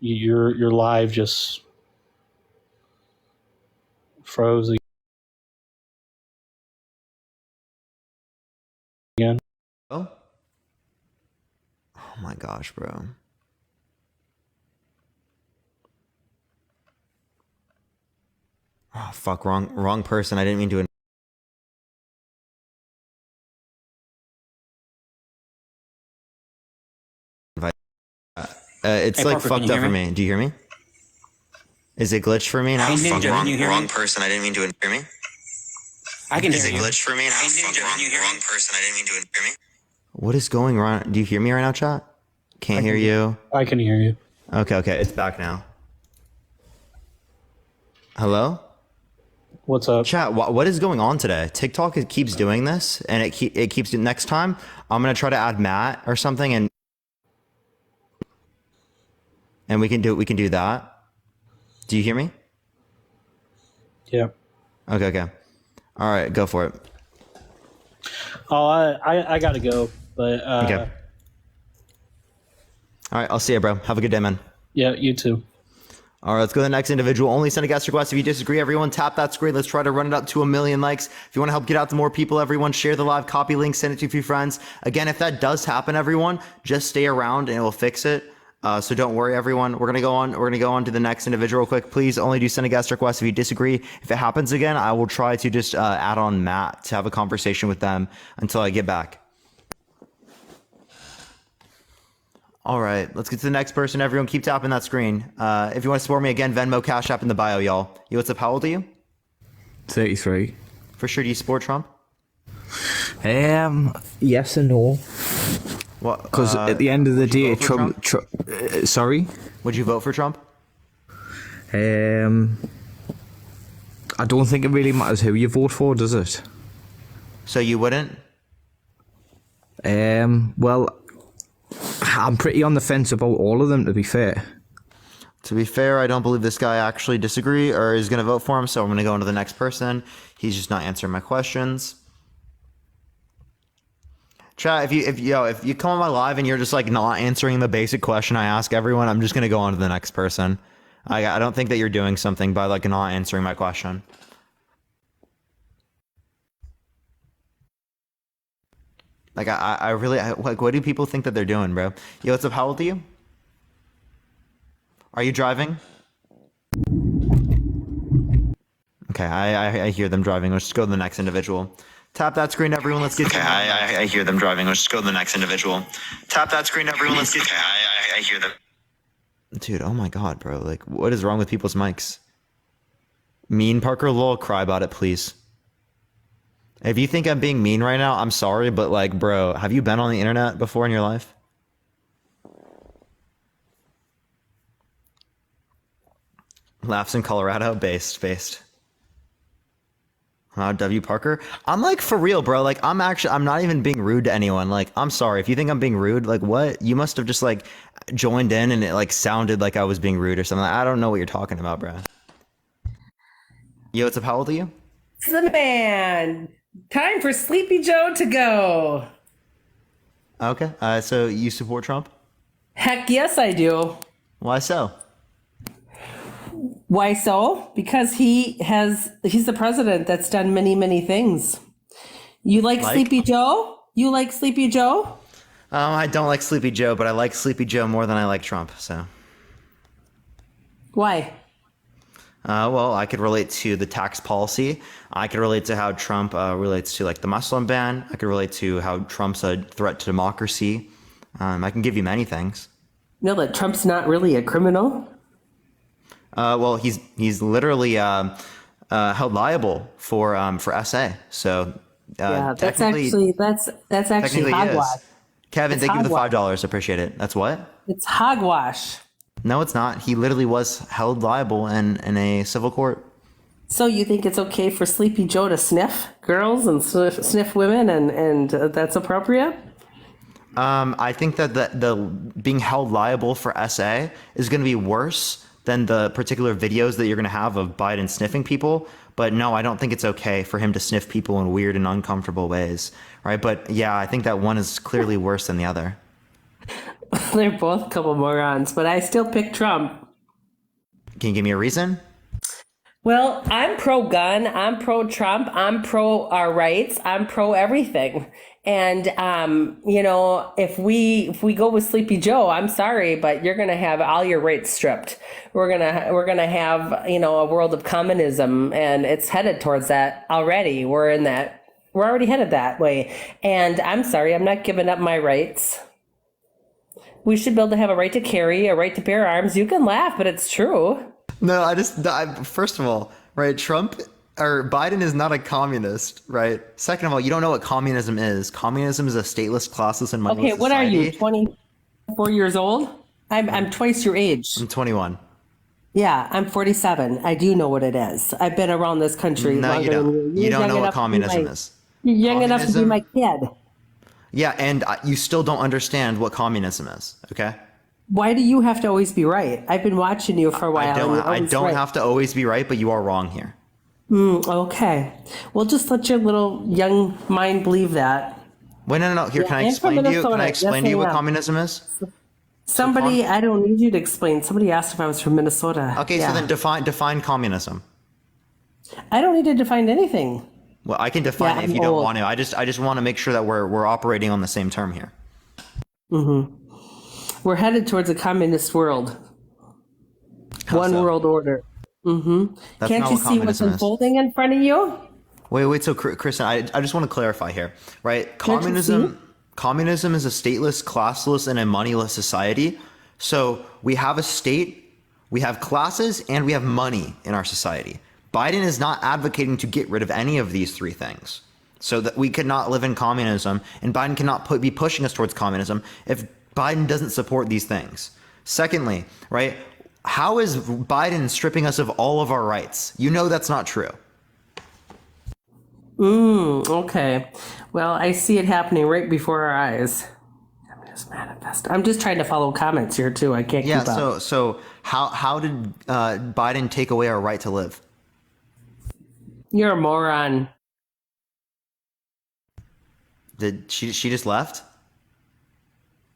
Your live just froze again. Oh my gosh, bro. Oh fuck, wrong person. I didn't mean to. It's Hey, like Parker, can fucked you up hear for me? me. Do you hear me? Is it glitched for me now? Hey, Fuck, Ninja, can you hear wrong me? person. I didn't mean to hear me. I can Is hear it you. glitched for me now? Hey, Ninja, Fuck, can you hear wrong me? person. I didn't mean to hear me. What is going on? Do you hear me right now, chat? Can't hear you. I can hear you. Okay, it's back now. Hello? What's up? Chat, what is going on today? TikTok keeps doing this, and it keeps doing. Next time, I'm gonna try to add Matt or something, and we can do that. Do you hear me? Yeah. Okay. All right, go for it. Oh, I gotta go, but Okay. All right, I'll see you, bro. Have a good day, man. Yeah, you too. All right, let's go to the next individual. Only send a guest request. If you disagree, everyone tap that screen. Let's try to run it up to 1 million likes. If you want to help get out to more people, everyone share the live copy link, send it to a few friends. Again, if that does happen, everyone, just stay around and it will fix it. So don't worry, everyone. We're gonna go on to the next individual real quick. Please only do send a guest request if you disagree. If it happens again, I will try to just add on Matt to have a conversation with them until I get back. All right, let's get to the next person. Everyone, keep tapping that screen. If you want to support me again, Venmo, Cash App in the bio, y'all. Yo, what's up? How old are you? 33. For sure. Do you support Trump? Yes and no. What? Because at the end of the day, vote for Trump. Sorry. Would you vote for Trump? I don't think it really matters who you vote for, does it? So you wouldn't? Well, I'm pretty on the fence about all of them, to be fair. To be fair, I don't believe this guy actually disagree or is going to vote for him, so I'm going to go on to the next person. He's just not answering my questions. Chat, if you come on my live and you're just like not answering the basic question I ask everyone, I'm just going to go on to the next person. I don't think that you're doing something by like not answering my question. Like I really like, what do people think that they're doing, bro? Yo, what's up? How old are you? Are you driving? Okay, I hear them driving. Let's just go to the next individual. Tap that screen, everyone. Let's get. Okay, I hear them driving. Let's just go to the next individual. Tap that screen, everyone. Let's get. Okay, I hear them. Dude, oh my god, bro. Like, what is wrong with people's mics? Mean Parker, lol. Cry about it, please. If you think I'm being mean right now, I'm sorry, but like, bro, have you been on the internet before in your life? Laughs in Colorado, based. W Parker. I'm like, for real, bro. Like, I'm not even being rude to anyone. Like, I'm sorry. If you think I'm being rude, like, what? You must have just like joined in and it like sounded like I was being rude or something. I don't know what you're talking about, bro. Yo, what's up? How old are you? The man. Time for Sleepy Joe to go. Okay. So you support Trump? Heck yes, I do. Why so? Why so? Because he's the president that's done many, many things. You like Sleepy Joe? You like Sleepy Joe? I don't like Sleepy Joe, but I like Sleepy Joe more than I like Trump. So. Why? Well, I could relate to the tax policy. I could relate to how Trump relates to like the Muslim ban. I could relate to how Trump's a threat to democracy. I can give you many things. No, that Trump's not really a criminal. Well, he's literally held liable for SA. So Yeah, that's technically actually he is. hogwash. Kevin, It's thank you for the hogwash. $5. Appreciate it. That's what? It's hogwash. No, it's not. He literally was held liable in a civil court. So you think it's okay for Sleepy Joe to sniff girls and sniff women, and that's appropriate? I think that the being held liable for SA is going to be worse than the particular videos that you're going to have of Biden sniffing people. But no, I don't think it's okay for him to sniff people in weird and uncomfortable ways, right? But yeah, I think that one is clearly worse than the other. They're both a couple morons, but I still pick Trump. Can you give me a reason? Well, I'm pro-gun, I'm pro-Trump, I'm pro our rights, I'm pro everything. And you know, if we go with Sleepy Joe, I'm sorry, but you're gonna have all your rights stripped. We're gonna have, you know, a world of communism, and it's headed towards that already. We're already headed that way. And I'm sorry, I'm not giving up my rights. We should be able to have a right to carry, a right to bear arms. You can laugh, but it's true. No, first of all, right, Trump or Biden is not a communist, right? Second of all, you don't know what communism is. Communism is a stateless, classless, and moneyless Okay, what are you, society. 24 years old? I'm twice your age. I'm 21. Yeah, I'm 47. I do know what it is. I've been around this country No, longer you don't. than you. You don't You're know young what enough to be communism my- is. You're young enough to be Communism- my kid. Yeah, and you still don't understand what communism is, okay? Why do you have to always be right? I've been watching you for a while. and you're I always don't right. have to always be right, but you are wrong here. Okay. Well, just let your little young mind believe that. Wait, no. Here, Yeah, can I and from explain to you? Can Minnesota. I explain to Yes, you I what am. communism is? Somebody, I don't need you to explain. Somebody asked if I was from Minnesota. Okay, Yeah. so then define communism. I don't need to define anything. Well, I can define Yeah, it if I'm you don't old. want to. I just want to make sure that we're operating on the same term here. We're headed towards a communist world. One so? world order. That's Can't not you what see what's communism is. unfolding in front of you? Wait. So, Kristen, I just want to clarify here, right? Can't you see? Communism is a stateless, classless, and a moneyless society. So we have a state, we have classes, and we have money in our society. Biden is not advocating to get rid of any of these three things, so that we could not live in communism, and Biden cannot be pushing us towards communism if Biden doesn't support these things. Secondly, right? How is Biden stripping us of all of our rights? You know that's not true. Okay. Well, I see it happening right before our eyes. Communist manifest. I'm just trying to follow comments here too. I can't Yeah. keep up. So how did Biden take away our right to live? You're a moron. Did she just left?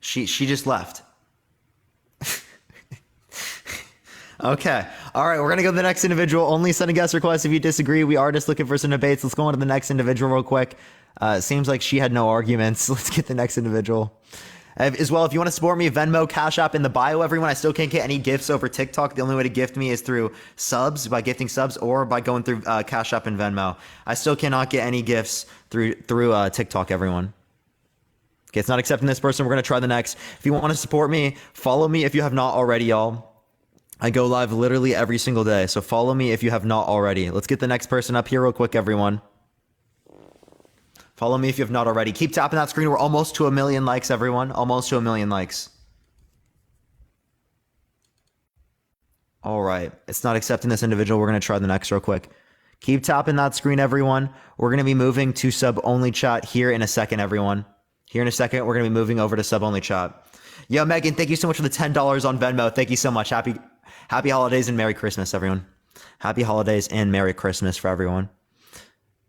She just left. Okay. All right. We're going to go to the next individual. Only send a guest request if you disagree. We are just looking for some debates. Let's go on to the next individual real quick. It seems like she had no arguments. Let's get the next individual. As well, if you want to support me, Venmo, Cash App in the bio, everyone. I still can't get any gifts over TikTok. The only way to gift me is through subs, by gifting subs, or by going through Cash App and Venmo. I still cannot get any gifts through TikTok, everyone. Okay, it's not accepting this person. We're going to try the next. If you want to support me, follow me if you have not already, y'all. I go live literally every single day, so follow me if you have not already. Let's get the next person up here real quick, everyone. Follow me if you have not already. Keep tapping that screen. We're almost to 1 million likes, everyone. Almost to 1 million likes. All right. It's not accepting this individual. We're going to try the next real quick. Keep tapping that screen, everyone. We're going to be moving to sub-only chat here in a second, everyone. Here in a second, we're going to be moving over to sub-only chat. Yo, Megan, thank you so much for the $10 on Venmo. Thank you so much. Happy holidays and Merry Christmas, everyone. Happy holidays and Merry Christmas for everyone.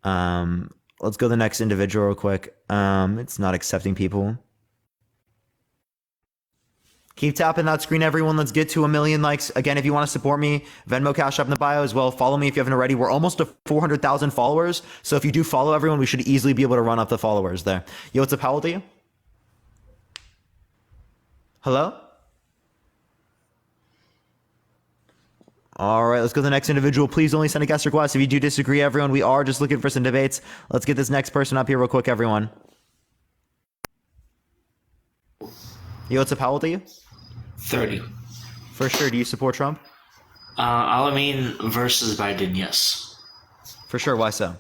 Let's go to the next individual real quick. It's not accepting people. Keep tapping that screen, everyone. Let's get to 1 million likes. Again, if you want to support me, Venmo, Cash App in the bio as well. Follow me if you haven't already. We're almost to 400,000 followers. So if you do follow everyone, we should easily be able to run up the followers there. Yo, what's up? How old are you? Hello? All right, let's go to the next individual. Please only send a guest request if you do disagree, everyone. We are just looking for some debates. Let's get this next person up here real quick, everyone. Yo, what's up? How old are you? 30. For sure. Do you support Trump? Alamein versus Biden, yes. For sure. Why so?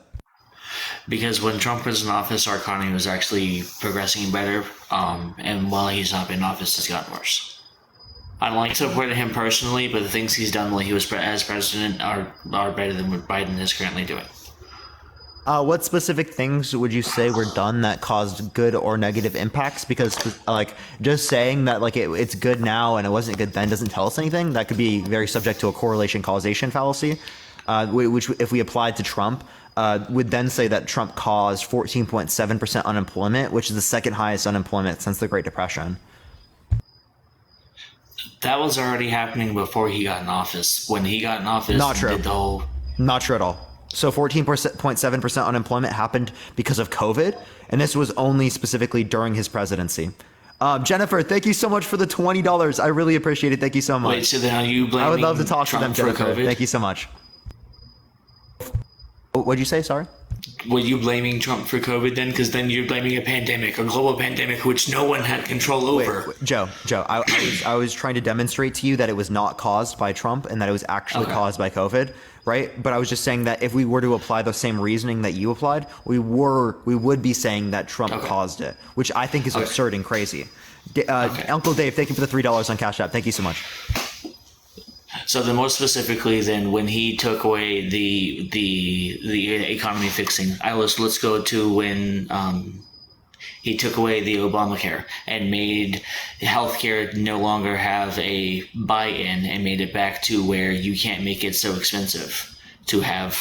because when Trump was in office, our economy was actually progressing better, and while he's not been in office, it's gotten worse. I don't like to support him personally, but the things he's done while he was as president are better than what Biden is currently doing. What specific things would you say were done that caused good or negative impacts? Because like just saying that like it's good now and it wasn't good then doesn't tell us anything. That could be very subject to a correlation causation fallacy, which if we applied to Trump, would then say that Trump caused 14.7% unemployment, which is the second highest unemployment since the Great Depression. That was already happening before he got in office. When he got in office, Not true. did the whole... Not true at all. So 14.7% unemployment happened because of COVID, and this was only specifically during his presidency. Jennifer, thank you so much for the $20. I really appreciate it. Thank you so much. Wait, so then are you blaming I would love to talk Trump to them, for Jennifer. COVID? Thank you so much. What'd you say? Sorry? Were you blaming Trump for COVID then? Because then you're blaming a pandemic, a global pandemic, which no one had control over. Wait, Joe, I was trying to demonstrate to you that it was not caused by Trump and that it was actually caused by COVID, right? But I was just saying that if we were to apply the same reasoning that you applied, we would be saying that Trump caused it, which I think is absurd and crazy. Uncle Dave, thank you for the $3 on Cash App. Thank you so much. So then, more specifically, then when he took away the economy fixing, let's go to when he took away the Obamacare and made healthcare no longer have a buy-in and made it back to where you can't make it so expensive to have,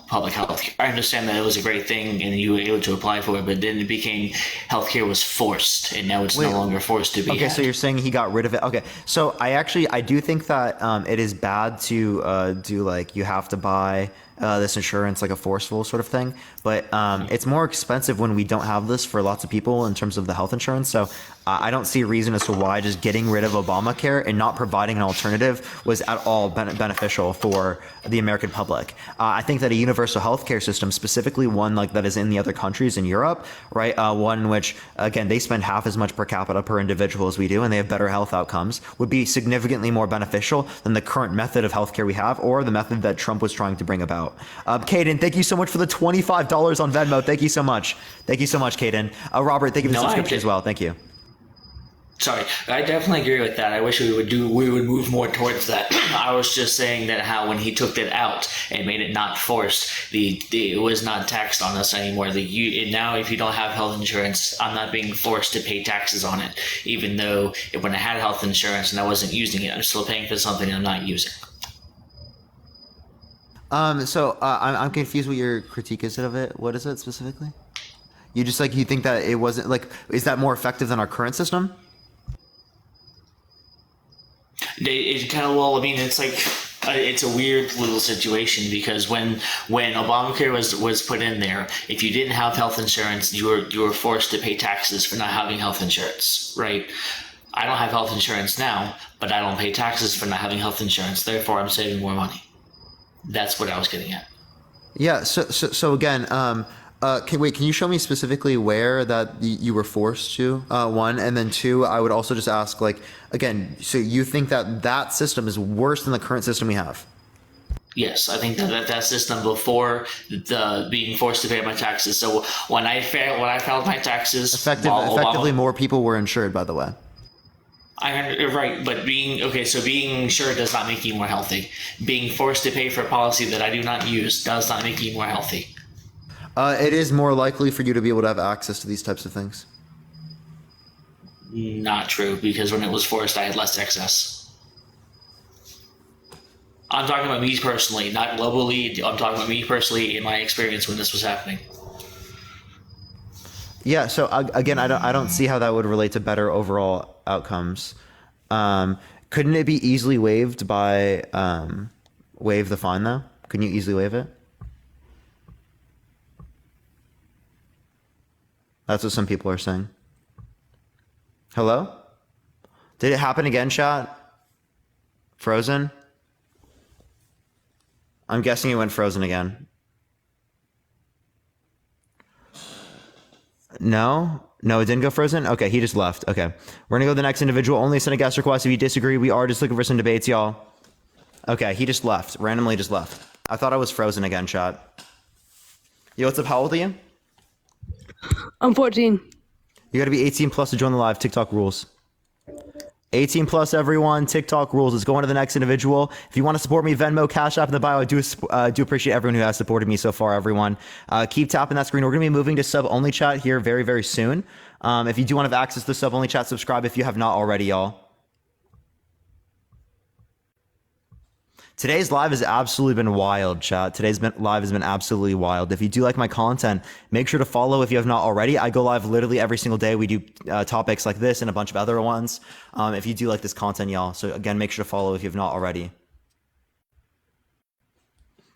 public health care. I understand that it was a great thing and you were able to apply for it, but then it became healthcare was forced and now it's no longer forced to be. Okay, had. so you're saying he got rid of it. Okay, so I do think that it is bad to do like you have to buy this insurance like a forceful sort of thing, but it's more expensive when we don't have this for lots of people in terms of the health insurance. So I don't see a reason as to why just getting rid of Obamacare and not providing an alternative was at all beneficial for the American public. I think that a universal healthcare system, specifically one like that is in the other countries in Europe, right? One in which, again, they spend half as much per capita per individual as we do, and they have better health outcomes, would be significantly more beneficial than the current method of healthcare we have or the method that Trump was trying to bring about. Caden, thank you so much for the $25 on Venmo. Thank you so much. Thank you so much, Caden. Robert, thank you for the subscription as well. Thank you. Sorry, I definitely agree with that. I wish we would move more towards that. I was just saying that how when he took that out and made it not forced, it was not taxed on us anymore. Now if you don't have health insurance, I'm not being forced to pay taxes on it, even though when I had health insurance and I wasn't using it, I'm still paying for something I'm not using. I'm confused what your critique is of it. What is it specifically? You think that it wasn't is that more effective than our current system? It's kind of, it's like it's a weird little situation because when Obamacare was put in there, if you didn't have health insurance, you were forced to pay taxes for not having health insurance, right? I don't have health insurance now, but I don't pay taxes for not having health insurance. Therefore, I'm saving more money. That's what I was getting at. Yeah. So again, can you show me specifically where that you were forced to? One, and then two, I would also just ask, again, so you think that system is worse than the current system we have? Yes, I think that system before the being forced to pay my taxes. So when I filed my taxes, effectively more people were insured, by the way. Right, but being insured does not make you more healthy. Being forced to pay for a policy that I do not use does not make you more healthy. It is more likely for you to be able to have access to these types of things. Not true, because when it was forced, I had less access. I'm talking about me personally, not globally. I'm talking about me personally in my experience when this was happening. Yeah. So again, I don't see how that would relate to better overall outcomes. Couldn't it be easily waived by waive the fine though? Couldn't you easily waive it? That's what some people are saying. Hello? Did it happen again, chat? Frozen? I'm guessing it went frozen again. No, it didn't go frozen? Okay, he just left. Okay. We're gonna go to the next individual. Only send a guest request if you disagree. We are just looking for some debates, y'all. Okay, he just left. Randomly just left. I thought I was frozen again, chat. Yo, what's up? How old are you? I'm 14. You got to be 18 plus to join the live. TikTok rules. 18 plus, everyone. TikTok rules. Let's go on to the next individual. If you want to support me, Venmo, Cash App in the bio. I do appreciate everyone who has supported me so far, everyone. Keep tapping that screen. We're going to be moving to sub-only chat here very, very soon. If you do want to have access to the sub-only chat, subscribe if you have not already, y'all. Today's live has absolutely been wild, chat. Live has been absolutely wild. If you do like my content, make sure to follow if you have not already. I go live literally every single day. We do topics like this and a bunch of other ones. If you do like this content, y'all. So again, make sure to follow if you have not already.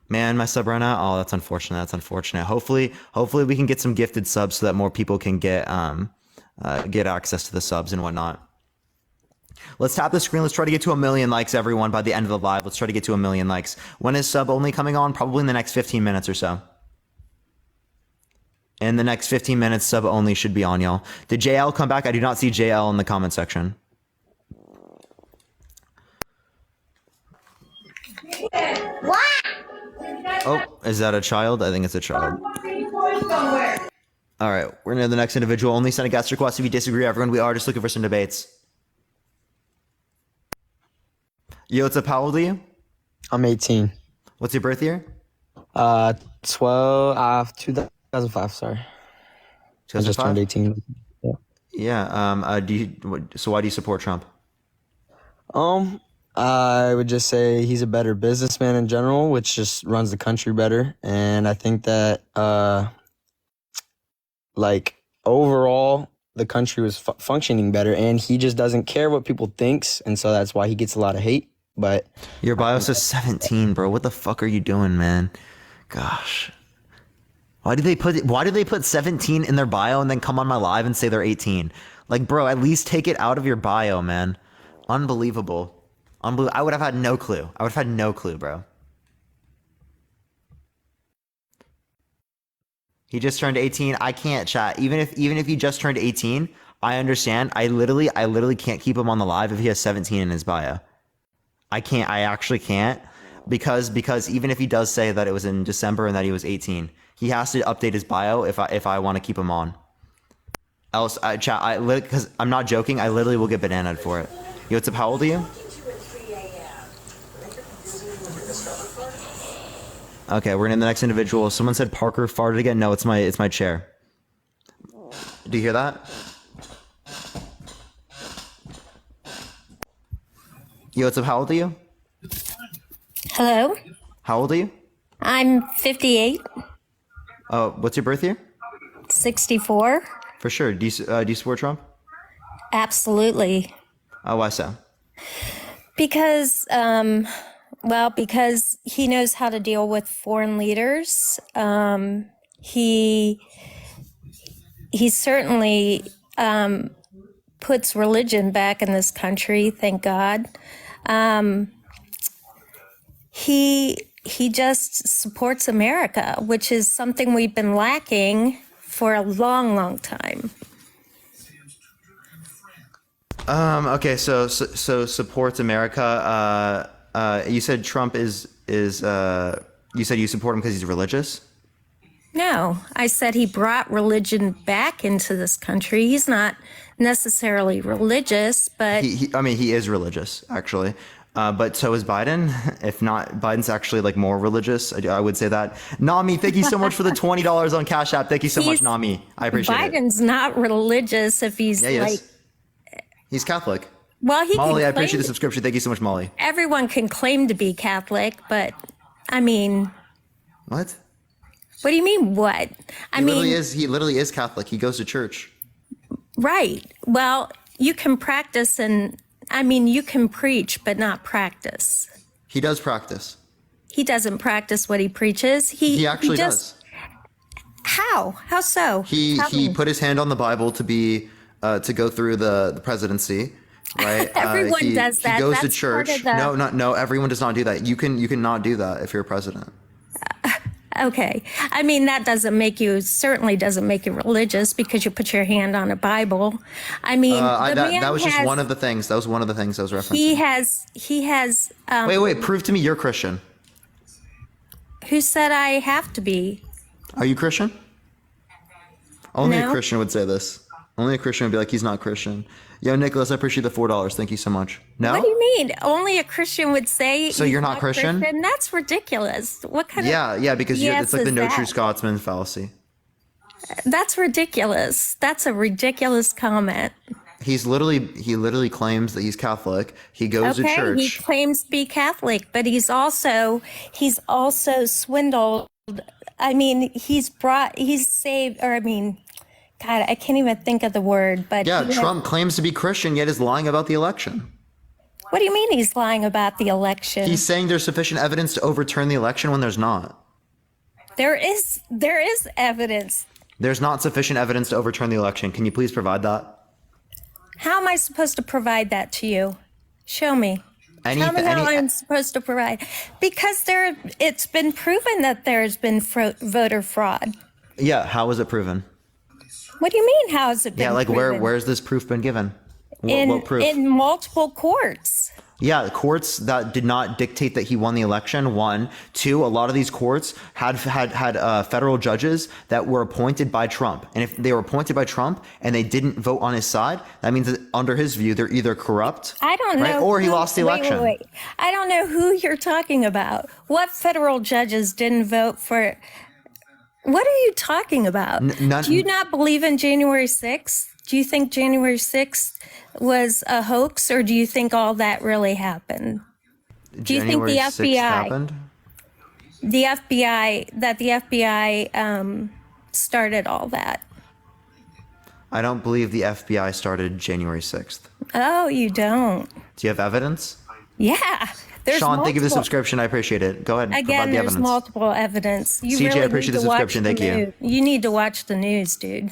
Man, my sub ran out. Oh, that's unfortunate. That's unfortunate. Hopefully we can get some gifted subs so that more people can get access to the subs and whatnot. Let's tap the screen. Let's try to get to 1 million likes, everyone, by the end of the live. Let's try to get to 1 million likes. When is sub only coming on? Probably in the next 15 minutes or so. In the next 15 minutes, sub only should be on, y'all. Did JL come back? I do not see JL in the comment section. What? Oh, is that a child? I think it's a child. All right, we're going to the next individual. Only send a guest request if you disagree, everyone. We are just looking for some debates. Yo, what's up? How old are you? I'm 18. What's your birth year? 2005, sorry. I just turned 18. Yeah. So why do you support Trump? I would just say he's a better businessman in general, which just runs the country better. And I think that, overall, the country was functioning better, and he just doesn't care what people thinks, and so that's why he gets a lot of hate. But your bio says 17, bro. What the fuck are you doing, man? Gosh. Why do they put 17 in their bio and then come on my live and say they're 18? Like, bro, at least take it out of your bio, man. Unbelievable. I would have had no clue. Bro. He just turned 18. I can't chat. Even if he just turned 18, I understand. I literally can't keep him on the live if he has 17 in his bio. I actually can't because even if he does say that it was in December and that he was 18, he has to update his bio if I want to keep him on. Else, because I'm not joking, I literally will get bananaed for it. Yo, what's up? How old are you? Okay, we're gonna the next individual. Someone said Parker farted again. No, it's my chair. Do you hear that? Yo, what's up? How old are you? Hello? How old are you? I'm 58. Oh, what's your birth year? 64. For sure. Do you support Trump? Absolutely. Oh, why so? Because, because he knows how to deal with foreign leaders. He certainly puts religion back in this country, thank God. He just supports America, which is something we've been lacking for a long, long time. Okay, so supports America. You said Trump is you said you support him because he's religious? No, I said he brought religion back into this country. He's not necessarily religious, but he is religious, actually. But so is Biden. If not, Biden's actually like more religious. I would say that. Nami, thank you so much for the $20 on Cash App. Thank you so much, Nami. I appreciate it. Biden's not religious if he's he's Catholic. Well, Molly, I appreciate the subscription. Thank you so much, Molly. Everyone can claim to be Catholic, but I mean, what? What do you mean? What? He literally is Catholic. He goes to church. Right. Well, you can practice you can preach, but not practice. He does practice. He doesn't practice what he preaches. He actually does. How? How so? He put his hand on the Bible to go through the presidency. Right. Everyone does that. He goes to That's church. part of No. Everyone does not do that. You cannot do that if you're a president. Okay. I mean, that certainly doesn't make you religious because you put your hand on a Bible. I mean, that was just one of the things. That was one of the things I was referencing. He has. Wait. Prove to me you're Christian. Who said I have to be? Are you Christian? Only a No. Christian would say this. Only a Christian would be like, he's not Christian. Yo, Nicholas, I appreciate the $4. Thank you so much. No? What do you mean? Only a Christian would say. So he's you're not Christian? That's ridiculous. What kind of? Yeah, because BS it's like the is no that? true Scotsman fallacy. That's ridiculous. That's a ridiculous comment. He literally claims that he's Catholic. He goes to Okay, church. he claims to be Catholic, but he's also swindled. I mean, he's saved, or I mean, God, I can't even think of the word, but Yeah, he Trump claims to be Christian, yet is lying about the election. what do you mean he's lying about the election? He's saying there's sufficient evidence to overturn the election when there's not. There is evidence. There's not sufficient evidence to overturn the election. Can you please provide that? How am I supposed to provide that to you? Show me. Tell me how I'm supposed to provide. Because it's been proven that there's been voter fraud. Yeah, how was it proven? What do you mean? How has it been? Yeah, like proven? where's this proof been given? in What proof? in multiple courts. Yeah, courts that did not dictate that he won the election. 1, 2. A lot of these courts had federal judges that were appointed by Trump, and if they were appointed by Trump and they didn't vote on his side, that means that under his view they're either corrupt, I don't know. right, or he lost the election. Wait. I don't know who you're talking about. What federal judges didn't vote for? What are you talking about? None. Do you not believe in January 6th? Do you think January 6th was a hoax, or do you think all that really happened? Do you think January the 6th happened? the FBI started all that? I don't believe the FBI started January 6th. Oh, you don't? Do you have evidence? Yeah. There's Sean, thank you for the multiple- subscription. I appreciate it. Go ahead and Again, provide the there's evidence. multiple evidence. You CJ, I really appreciate need the to watch subscription. the Thank you. news. You need to watch the news, dude.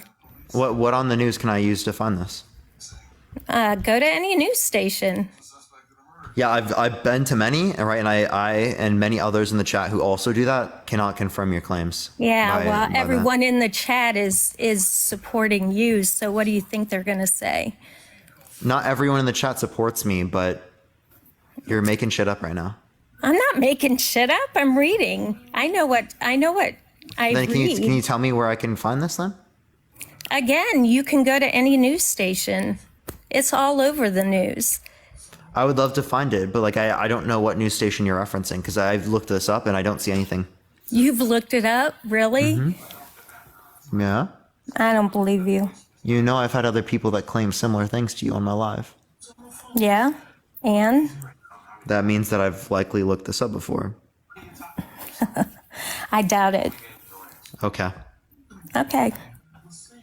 What on the news can I use to find this? Go to any news station. Yeah, I've been to many, and right, and I and many others in the chat who also do that cannot confirm your claims. Yeah, by well, that. everyone in the chat is supporting you. So what do you think they're going to say? Not everyone in the chat supports me, but you're making shit up right now. I'm not making shit up. I'm reading. I know what I Then read. can you tell me where I can find this then? Again, you can go to any news station. It's all over the news. I would love to find it, but like I don't know what news station you're referencing because I've looked this up and I don't see anything. You've looked it up, really? Mm-hmm. Yeah. I don't believe you. You know, I've had other people that claim similar things to you on my live. Yeah, and That means that I've likely looked this up before. I doubt it. Okay. Okay.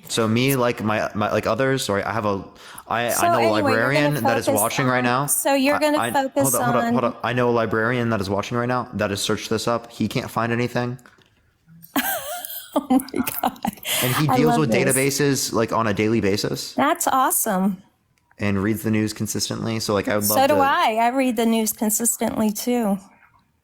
So me, like my like others, sorry, I know a So anyway, you're librarian gonna that is focus watching right on- now. so you're gonna focus hold on- up. I know a librarian that is watching right now that has searched this up. He can't find anything. Oh my God. And he I deals love with this. databases like on a daily basis That's awesome. and reads the news consistently. So like I would love So to. do I. I read the news consistently too.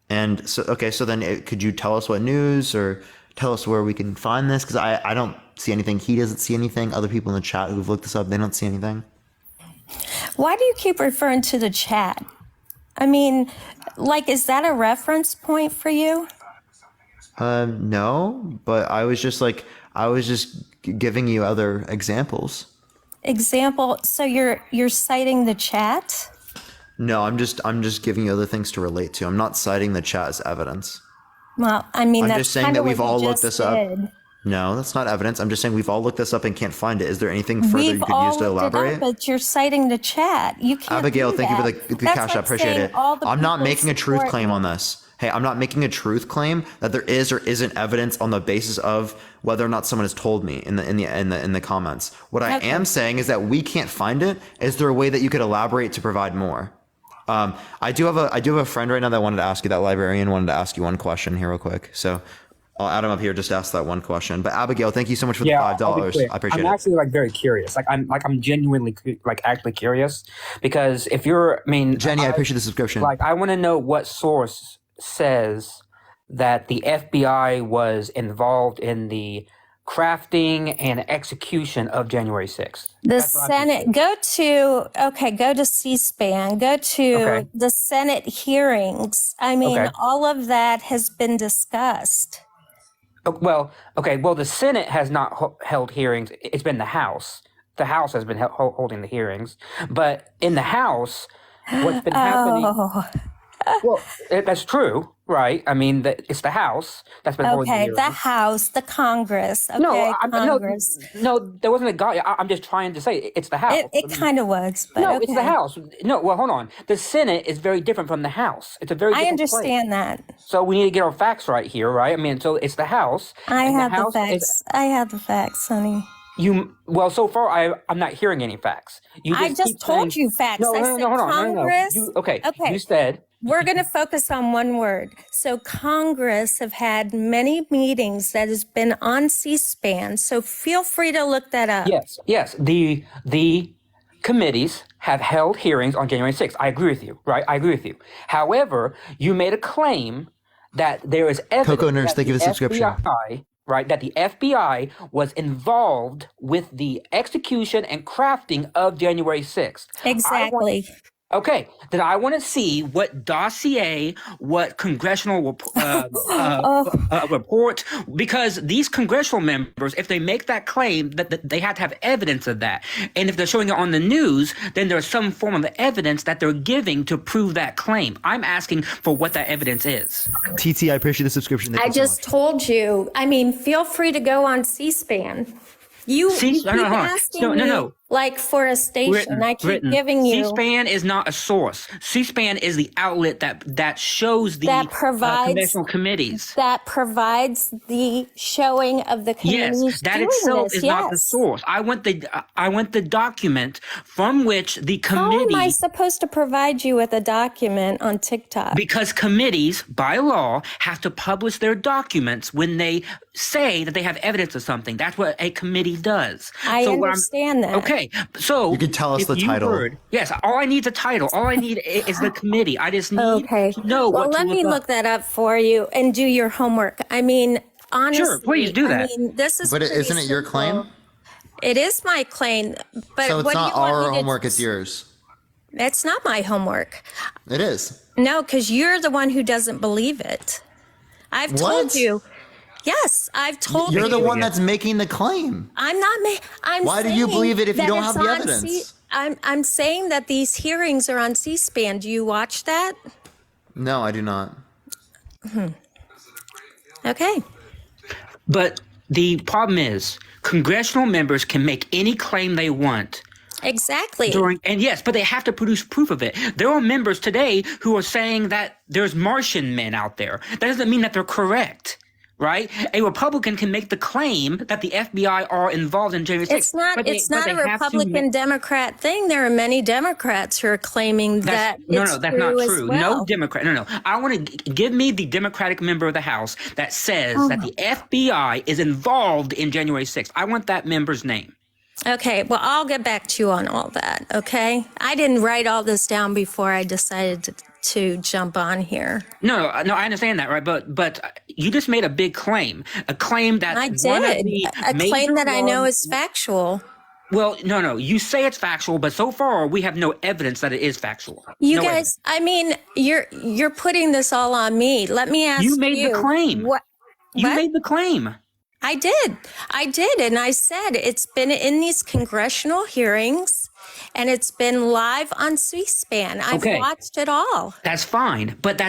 And so okay, so then could you tell us what news or tell us where we can find this? Because I don't see anything. He doesn't see anything. Other people in the chat who've looked this up, they don't see anything. Why do you keep referring to the chat? I mean, like, is that a reference point for you? No, but I was just giving you other examples. Example. So you're citing the chat? No, I'm just giving you other things to relate to. I'm not citing the chat as evidence. Well, I mean, I'm that's just saying kinda that we've what you all looked just this up. did. No, that's not evidence. I'm just saying we've all looked this up and can't find it. Is there anything further We've you could all use to looked it elaborate? up, but you're citing the chat. You can't. Abigail, do thank you for that. the That's cash. I like appreciate saying it. all the I'm not people making a truth support claim you. on this. Hey, I'm not making a truth claim that there is or isn't evidence on the basis of whether or not someone has told me in the comments. What I Okay. am saying is that we can't find it. Is there a way that you could elaborate to provide more? I do have a friend right now that wanted to ask you, that librarian wanted to ask you one question here real quick. So I'll add him up here just to ask that one question. But Abigail, thank you so much for the I'll be $5. quick. I appreciate I'm it. actually very curious. I'm genuinely actually curious because if you're, Jenny, I appreciate the subscription. I want to know what source says that the FBI was involved in the crafting and execution of January 6th. The Senate, go to C-SPAN, go to Okay. the Senate hearings. I mean, Okay. all of that has been discussed. Well, okay. Well, the Senate has not held hearings. It's been the House. The House has been holding the hearings. But in the House, what's been happening? Oh, Well, that's true, right? I mean, it's the House that's been holding the okay. hearings. The House, the Congress. Okay, No, Congress. no, there wasn't a guy. I'm just trying to say it's the House. It kind of was, but No, okay. it's the House. No, well, hold on. The Senate is very different from the House. It's a very I different understand place. that. So we need to get our facts right here, right? I mean, so it's the House. I and have the House facts. I have the facts, honey. Well, so far I'm not hearing any facts. You I keep just told saying- you facts. No, I no, no, said hold on. Congress. No. Okay. Okay. You said We're going to focus on one word. So Congress have had many meetings that has been on C-SPAN. So feel free to look that up. yes. The committees have held hearings on January 6th. I agree with you, right? I agree with you. However, you made a claim that there is evidence Coco Nurse, that thank you for the subscription. FBI, right, that the FBI was involved with the execution and crafting of January 6th. Exactly. Okay, then I want to see what dossier, what congressional report, because these congressional members, if they make that claim, that they have to have evidence of that. And if they're showing it on the news, then there's some form of evidence that they're giving to prove that claim. I'm asking for what that evidence is. TT, I appreciate the subscription. Thank I you so just much. told you. I mean, feel free to go on C-SPAN. You keep asking me, like, for a station. I keep giving you. C-SPAN is not a source. C-SPAN is the outlet that shows the congressional committees. That provides the showing of the committees. Yes, that doing itself this. is not the source. I want the document from which the committee. How am I supposed to provide you with a document on TikTok? Because committees, by law, have to publish their documents when they say that they have evidence of something. That's what a committee does. I understand that. Okay, so you can tell us if the you title. Yes, all I need is a title. All I need is the committee. I just need to know Well, what to let me look that up for you and do your homework. I mean, honestly. Sure, please do that. I mean, this is But pretty isn't it your claim? It is my claim. But So it's what do not you want our me to- homework, it's yours. It's not my homework. It is. No, because you're the one who doesn't believe it. I've told What? you. Yes, I've told you. You're the one that's making the claim. I'm not. I'm. Why do you saying believe it if you that don't it's have the on evidence? I'm saying that these hearings are on C-SPAN. Do you watch that? No, I do not. Okay. But the problem is, congressional members can make any claim they want. Exactly. And yes, but they have to produce proof of it. There are members today who are saying that there's Martian men out there. That doesn't mean that they're correct, right? A Republican can make the claim that the FBI are involved in January 6th. It's not a Republican Democrat thing. There are many Democrats who are claiming that that's not as true. well. No Democrat. No. I want to give me the Democratic member of the House that says Oh. that the FBI is involved in January 6th. I want that member's name. Okay, well, I'll get back to you on all that, okay? I didn't write all this down before I decided to jump on here. No, I understand that, right? But you just made a big claim, a claim that I one of did. the A claim major that I know laws- is factual. Well, no. You say it's factual, but so far we have no evidence that it is factual. You No guys, I mean, you're putting this all on me. Let me ask you. You made the claim. What? You what? made the claim. I did. And I said it's been in these congressional hearings and it's been live on C-SPAN. I've Okay. watched it all. That's fine, but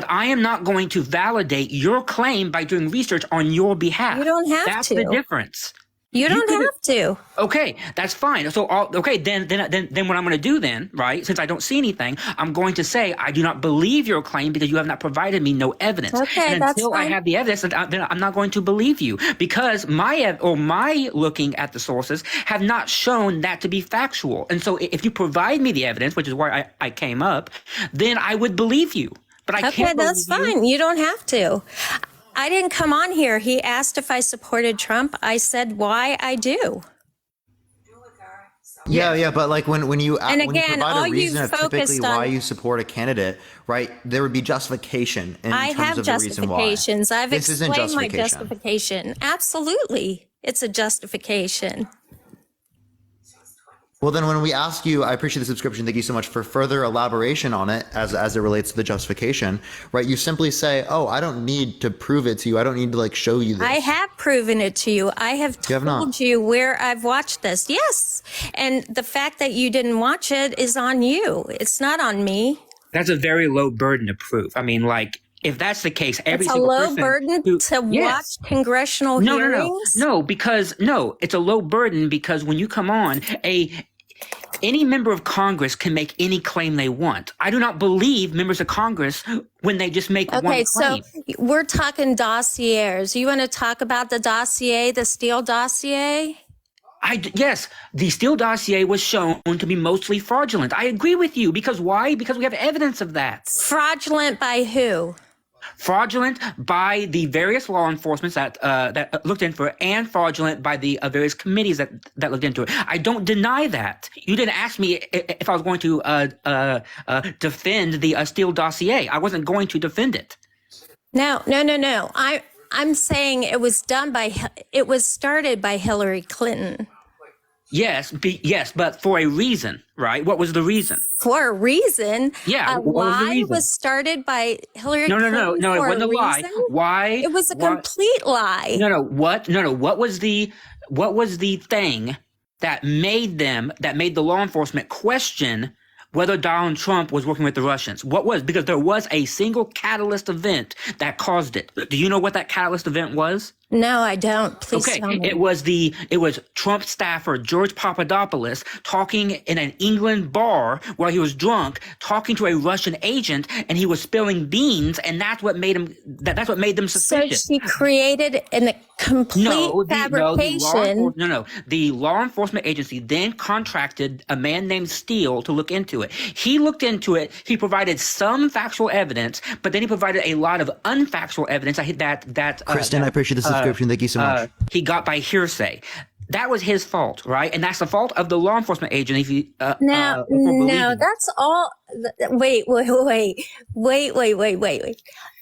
I am not going to validate your claim by doing research on your behalf. You don't have That's to. the difference. You don't have to. Okay, that's fine. So, then what I'm going to do then, right? Since I don't see anything, I'm going to say I do not believe your claim because you have not provided me no evidence. Okay, and that's until I fine. have the evidence, then I'm not going to believe you because my looking at the sources have not shown that to be factual. And so, if you provide me the evidence, which is where I came up, then I would believe you. But I Okay, can't. that's believe you. fine. You don't have to. I didn't come on here. He asked if I supported Trump. I said why I do. Yeah, but like when you And when you again, provide all a reason you've of typically focused why on- you support a candidate, right? There would be justification in I terms have of the reason why. justifications. I've This isn't explained my justification. justification. Absolutely. It's a justification. Well, then when we ask you, I appreciate the subscription. Thank you so much for further elaboration on it as it relates to the justification, right? You simply say, oh, I don't need to prove it to you. I don't need to like show you this. I have proven it to you. I have told you where I've watched this. Yes. And the fact that you didn't watch it is on you. It's not on me. That's a very low burden to prove. I mean, like, if that's the case, every it's a single low person burden to watch congressional hearings? No, because it's a low burden because when you come on, any member of Congress can make any claim they want. I do not believe members of Congress when they just make one claim. Okay, so we're talking dossiers. You want to talk about the dossier, the Steele dossier? Yes, the Steele dossier was shown to be mostly fraudulent. I agree with you. Because why? Because we have evidence of that. Fraudulent by who? Fraudulent by the various law enforcement that looked into it, and fraudulent by the various committees that looked into it. I don't deny that. You didn't ask me if I was going to defend the Steele dossier. I wasn't going to defend it. No. I'm saying it was started by Hillary Clinton. Yes, but for a reason, right? What was the reason? For a reason? Yeah, a what was the lie reason? was started by Hillary Clinton. No, it for wasn't a lie. reason? Why? It was a complete lie. What was the thing that made the law enforcement question whether Donald Trump was working with the Russians? Because there was a single catalyst event that caused it. Do you know what that catalyst event was? No, I don't. Please tell me. It was Trump staffer George Papadopoulos talking in an England bar while he was drunk, talking to a Russian agent, and he was spilling beans, and that's what made him. That's what made them suspicious. So she created a complete fabrication. The law enforcement agency then contracted a man named Steele to look into it. He looked into it. He provided some factual evidence, but then he provided a lot of unfactual evidence that Kristen, I appreciate the subscription. Thank you so much. He got by hearsay. That was his fault, right? And that's the fault of the law enforcement agency. No, that's all. Wait.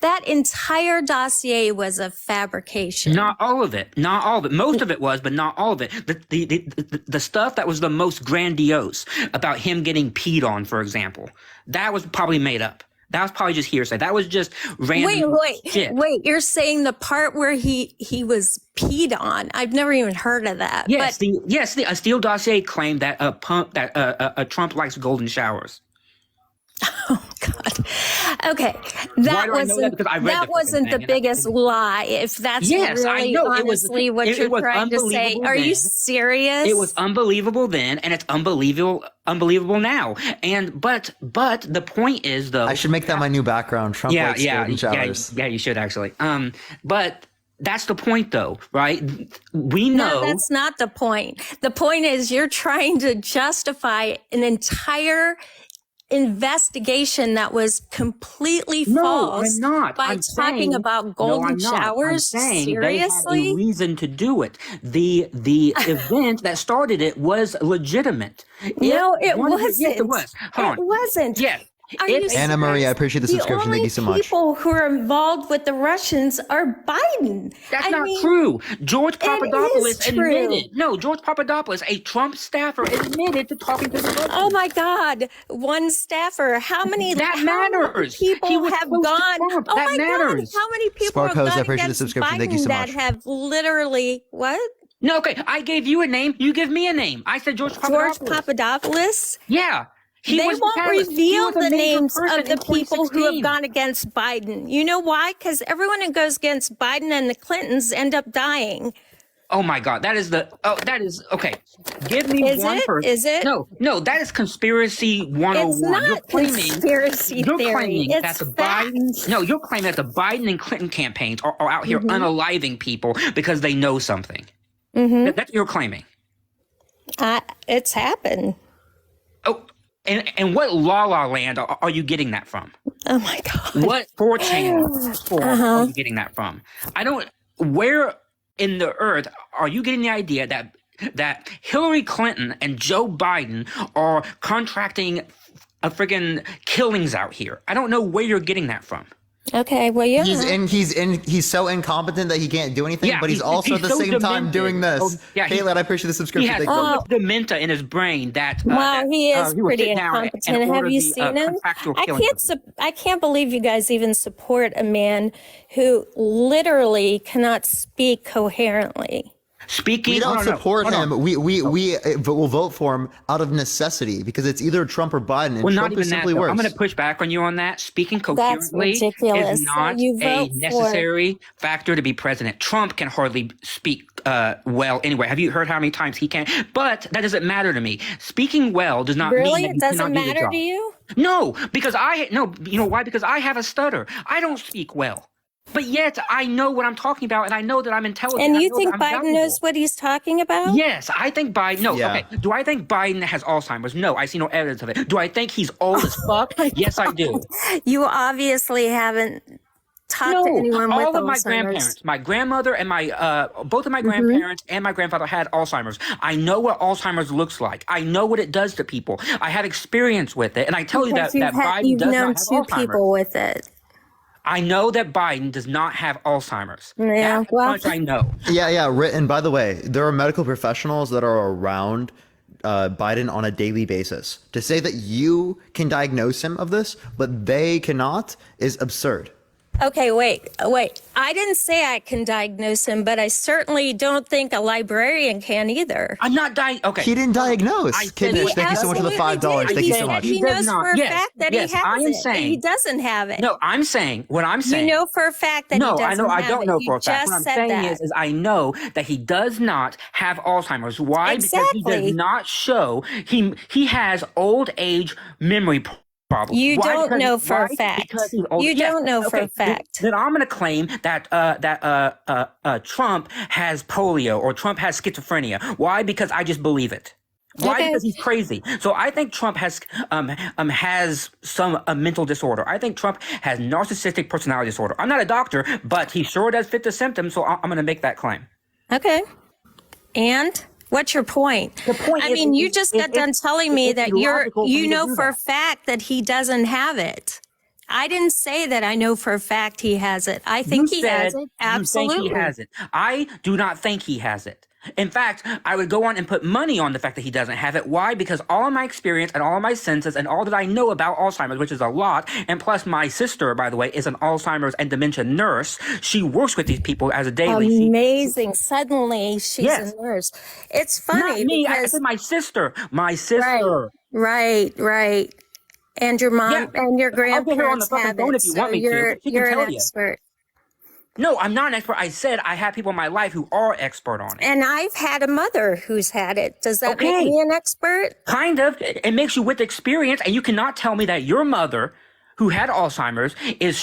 That entire dossier was a fabrication. Not all of it. Most of it was, but not all of it. The stuff that was the most grandiose about him getting peed on, for example, that was probably made up. That was probably just hearsay. That was just random shit. Wait, you're saying the part where he was peed on? I've never even heard of that. Yes, the Steele dossier claimed that Trump likes golden showers. Oh God. Okay, that wasn't the biggest lie. If that's really honestly what you're trying to say, are you serious? It was unbelievable then, and it's unbelievable now. And but the point is, though, I should make that my new background. Trump likes golden showers. Yeah, you should actually. But that's the point, though, right? We know. No, that's not the point. The point is you're trying to justify an entire investigation that was completely false. I'm not. By talking about golden showers. I'm saying Seriously? they had a reason to do it. The event that started it was legitimate. No, it wasn't. Yes, it was. Hold on. It wasn't. Yeah. Anna Marie, I appreciate the subscription. Thank you so much. The only people who are involved with the Russians are Biden. That's not true. George Papadopoulos admitted. No, George Papadopoulos, a Trump staffer, admitted to talking to the Russians. Oh my God. One staffer. How many people have gone? Oh my God. How many people have gone against Biden that have literally, what? No, okay. I gave you a name. You give me a name. I said George Papadopoulos. George Papadopoulos? Yeah. They won't reveal the names of the people who have gone against Biden. You know why? Because everyone who goes against Biden and the Clintons end up dying. Oh my God, that is okay. Give me one person. Is it? No, that is conspiracy 101. It's not conspiracy theory. You're claiming it's that the Biden. You're claiming that the Biden and Clinton campaigns are out here unaliving people because they know something. Mm-hmm. That's what you're claiming. It's happened. Oh. And what La La Land are you getting that from? Oh my God. What 4chan are you getting that from? Where in the earth are you getting the idea that Hillary Clinton and Joe Biden are contracting a friggin' killings out here? I don't know where you're getting that from. Okay, well, yeah. He's so incompetent that he can't do anything, but he's also at the so same time demented. doing this. Oh, yeah, Caitlin, I appreciate the He subscription. has Thank so you. much dementia in his brain that Wow, he is will pretty sit down and incompetent. order Have you the, seen him? contractual I killing can't. I can't believe you guys even support a man who literally cannot speak coherently. Speaking, We don't support him. We will vote for him out of necessity because it's either Trump or Biden, and Well, not Trump even is that. simply Though. worse. I'm going to push back on you on that. Speaking That's coherently ridiculous. is So not you a vote for- necessary factor to be president. Trump can hardly speak well anyway. Have you heard how many times he can? But that doesn't matter to me. Speaking well does not Really, mean it that you doesn't cannot do the matter job. to you? No, because you know why? Because I have a stutter. I don't speak well. But yet I know what I'm talking about, and I know that I'm intelligent. And I you know think that I'm Biden valuable. knows what he's talking about? Yes, I think Biden. No, Yeah. okay. Do I think Biden has Alzheimer's? No, I see no evidence of it. Do I think he's old as fuck? Yes, I do. You obviously haven't talked to anyone with all of my Alzheimer's. grandparents, my grandmother and my both of my Mm-hmm. grandparents and my grandfather had Alzheimer's. I know what Alzheimer's looks like. I know what it does to people. I have experience with it, and I tell you that Biden you've does known not have two Alzheimer's. people with it. I know that Biden does not have Alzheimer's. Yeah, That's well- how much I know. Yeah. And by the way, there are medical professionals that are around Biden on a daily basis. To say that you can diagnose him of this, but they cannot, is absurd. Okay, wait. I didn't say I can diagnose him, but I certainly don't think a librarian can either. I'm not okay. He didn't diagnose. Kidnish, thank you so much for the $5. Thank you so much. He knows for a fact that Yes, he has I am it. saying- He doesn't have it. No, I'm saying what I'm saying. You know for a fact that no, he I doesn't know. I have don't it. know You for a fact. just What I'm said saying that. is I know that he does not have Alzheimer's. Why? Because he Exactly. does not show he has old age memory problems. You Why? don't Because- know for a why? fact. Because he's old. You Yes, don't know for a okay, then- fact. Then I'm going to claim that Trump has polio or Trump has schizophrenia. Why? Because I just believe it. Why? Okay. Because he's crazy. So I think Trump has some mental disorder. I think Trump has narcissistic personality disorder. I'm not a doctor, but he sure does fit the symptoms. So I'm going to make that claim. Okay. And what's your point? The point I is- mean, you is- just is- got done telling me it's that illogical for me you to know do for a that. fact that he doesn't have it. I didn't say that I know for a fact he has it. I think he has it. Absolutely. You think he has it. I do not think he has it. In fact, I would go on and put money on the fact that he doesn't have it. Why? Because all of my experience and all of my senses and all that I know about Alzheimer's, which is a lot, and plus my sister, by the way, is an Alzheimer's and dementia nurse. She works with these people as a daily. Amazing. Suddenly she's Yes. a nurse. It's funny Not me. I because said my sister. My sister. right. And your mom Yeah. and your I'll get her on the grandparents fucking have phone it. if you So want me to. you're She can you're tell an you. expert. No, I'm not an expert. I said I have people in my life who are expert on it. And I've had a mother who's had it. Does that Okay. make me an expert? Kind of. It makes you with experience, and you cannot tell me that your mother, who had Alzheimer's, is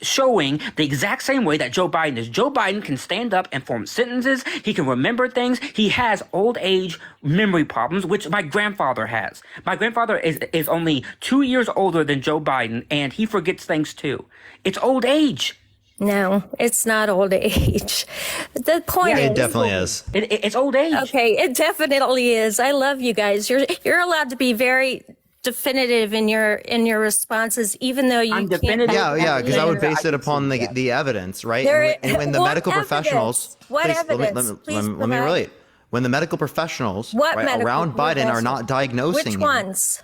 showing the exact same way that Joe Biden is. Joe Biden can stand up and form sentences. He can remember things. He has old age memory problems, which my grandfather has. My grandfather is only 2 years older than Joe Biden, and he forgets things too. It's old age. No, it's not old age. The point It is, definitely is. It's old age. Okay, it definitely is. I love you guys. You're allowed to be very definitive in your responses, even though you can't. Yeah, because I would base it upon the evidence, right? There- And when the what medical evidence? professionals, What please, evidence? Please let me provide. relate. When the medical professionals What right, medical around Biden are not professionals? diagnosing Which him, ones?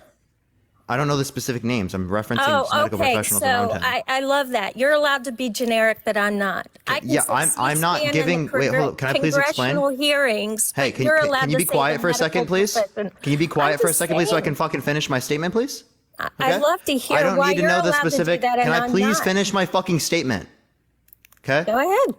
I don't know the specific names. I'm referencing Oh, medical okay. professionals around So him. I love that. You're allowed to be generic, but I'm not. I can Yeah, I'm not stand in giving. the Wait, hold up. Can I please explain? congressional hearings. Hey, but you're allowed can you to be say quiet the for a second, medical please? profession. Can you be quiet I'm for a just second, please, so I saying. can fucking finish my statement, please? I'd love to hear I don't why need to you're know the allowed specific. to do that Can and I I'm please not. finish my fucking statement? Okay. Go ahead.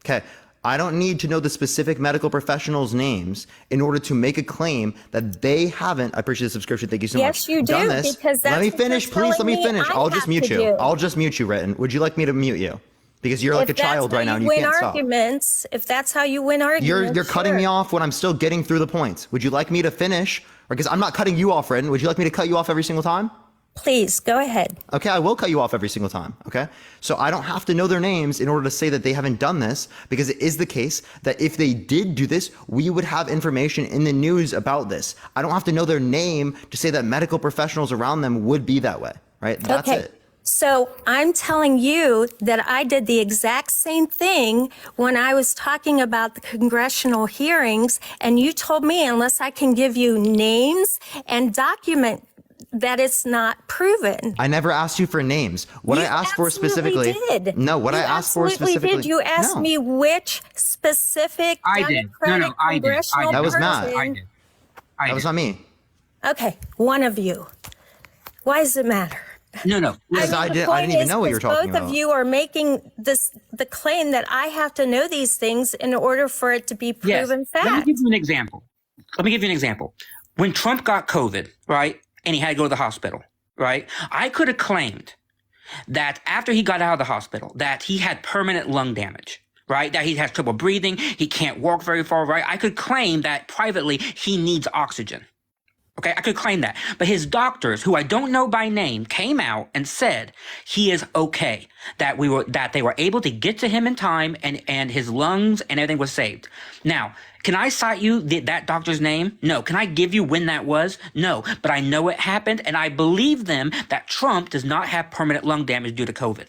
Okay. I don't need to know the specific medical professionals' names in order to make a claim that they haven't. I appreciate the subscription. Thank you so much. Yes, you do, Done this. because that's let me what you're finish, please. Let me telling me finish. I I'll just have mute to you. do. I'll just mute you, Ritten. Would you like me to mute you? Because you're like If a child that's how right now and you win can't stop. arguments, if that's how you win arguments, You're cutting me off when I'm still getting through the points. Would you like me to finish? Or because I'm not cutting you off, Ritten. Would you like me to cut you off every single time? Please go ahead. Okay, I will cut you off every single time. Okay, so I don't have to know their names in order to say that they haven't done this, because it is the case that if they did do this, we would have information in the news about this. I don't have to know their name to say that medical professionals around them would be that way, right? That's Okay. it. So I'm telling you that I did the exact same thing when I was talking about the congressional hearings, and you told me unless I can give you names and document that it's not proven. I never asked you for names. What I asked for specifically. Did. No, what You I asked for absolutely specifically. Did. You asked me which specific I did. Democratic I did. congressional That was Matt. person- I did. That was not me. Okay, one of you. Why does it matter? No. Because I didn't even know what you were talking Both about. of you are making the claim that I have to know these things in order for it to be proven fact. Let me give you an example. When Trump got COVID, right, and he had to go to the hospital, right, I could have claimed that after he got out of the hospital that he had permanent lung damage, right, that he has trouble breathing, he can't walk very far, right. I could claim that privately he needs oxygen. Okay, I could claim that. But his doctors, who I don't know by name, came out and said he is okay, that they were able to get to him in time, and his lungs and everything was saved. Now, can I cite you that doctor's name? No. Can I give you when that was? No. But I know it happened, and I believe them that Trump does not have permanent lung damage due to COVID.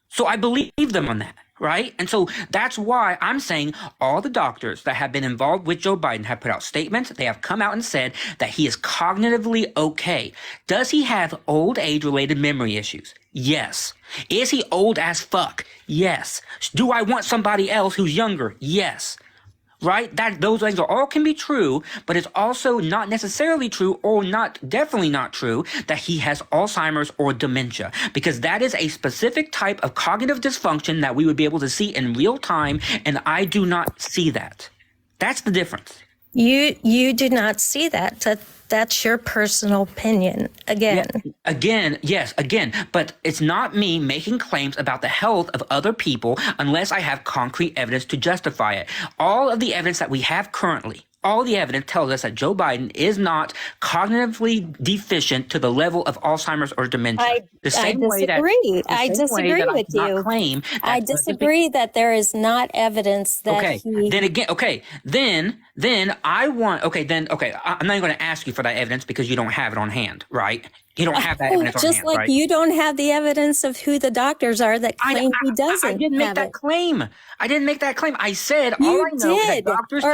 So I believe them on that. Right? And so that's why I'm saying all the doctors that have been involved with Joe Biden have put out statements. They have come out and said that he is cognitively okay. Does he have old age related memory issues? Yes. Is he old as fuck? Yes. Do I want somebody else who's younger? Yes. Right? Those things all can be true, but it's also not necessarily true, or definitely not true, that he has Alzheimer's or dementia, because that is a specific type of cognitive dysfunction that we would be able to see in real time, and I do not see that. That's the difference. You do not see that. That's your personal opinion. Again. Yes, but it's not me making claims about the health of other people unless I have concrete evidence to justify it. All of the evidence that we have currently, all the evidence tells us that Joe Biden is not cognitively deficient to the level of Alzheimer's or dementia. I disagree. I disagree with you. I disagree that there is not evidence that Then I'm not going to ask you for that evidence because you don't have it on hand, right? You don't have that evidence on hand, just like right? you don't have the evidence of who the doctors are that claim he doesn't. I didn't make that claim. I didn't make that claim. I said all I know is that doctors.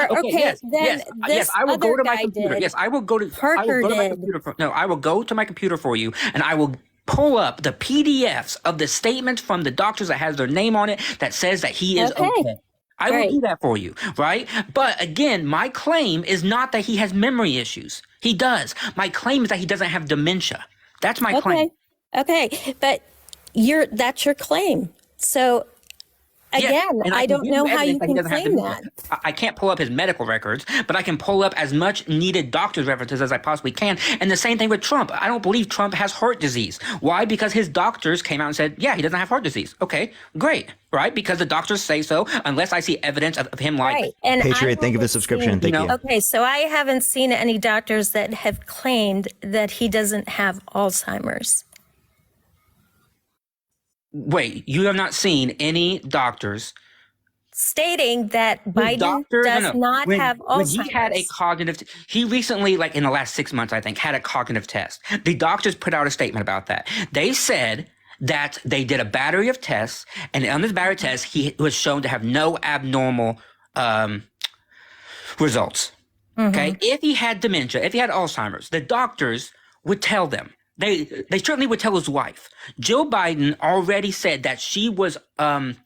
Yes, I will go to my computer. Yes, I will go to. Parker did. I will go to my computer for you, and I will pull up the PDFs of the statements from the doctors that has their name on it that says that he is okay. I will do that for you, right? But again, my claim is not that he has memory issues. He does. My claim is that he doesn't have dementia. That's my claim. Okay, but that's your claim. So again, I don't know how you can claim that. I can't pull up his medical records, but I can pull up as much needed doctor's references as I possibly can. And the same thing with Trump. I don't believe Trump has heart disease. Why? Because his doctors came out and said, yeah, he doesn't have heart disease. Okay, great. Right? Because the doctors say so, unless I see evidence of him like... Right. And Patriot, thank you for the subscription. Thank you. Okay, so I haven't seen any doctors that have claimed that he doesn't have Alzheimer's. Wait, you have not seen any doctors stating that Biden does not have Alzheimer's. When he had a cognitive, he recently, like in the last 6 months, I think, had a cognitive test. The doctors put out a statement about that. They said that they did a battery of tests, and on this battery test, he was shown to have no abnormal results. Okay, if he had dementia, if he had Alzheimer's, the doctors would tell them. They certainly would tell his wife. Jill Biden already said that she was not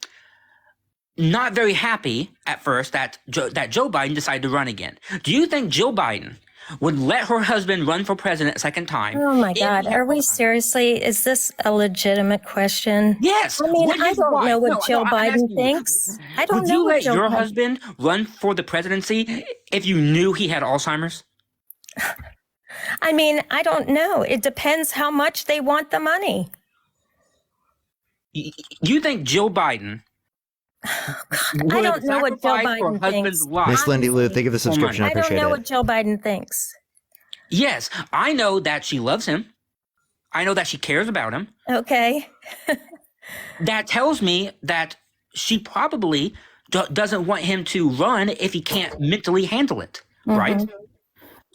very happy at first that Joe Biden decided to run again. Do you think Jill Biden would let her husband run for president a second time? Oh my God, are we seriously? Is this a legitimate question? Yes. I mean, I don't know what Jill Biden thinks. I don't know what Jill Would you let your husband run for the presidency if you knew he had Alzheimer's? I mean, I don't know. It depends how much they want the money. You think Jill Biden... I don't know what Joe Biden thinks. Miss Lindy Lou, thank you for the subscription. I appreciate it. I don't know what Joe Biden thinks. Yes, I know that she loves him. I know that she cares about him. Okay. That tells me that she probably doesn't want him to run if he can't mentally handle it, right?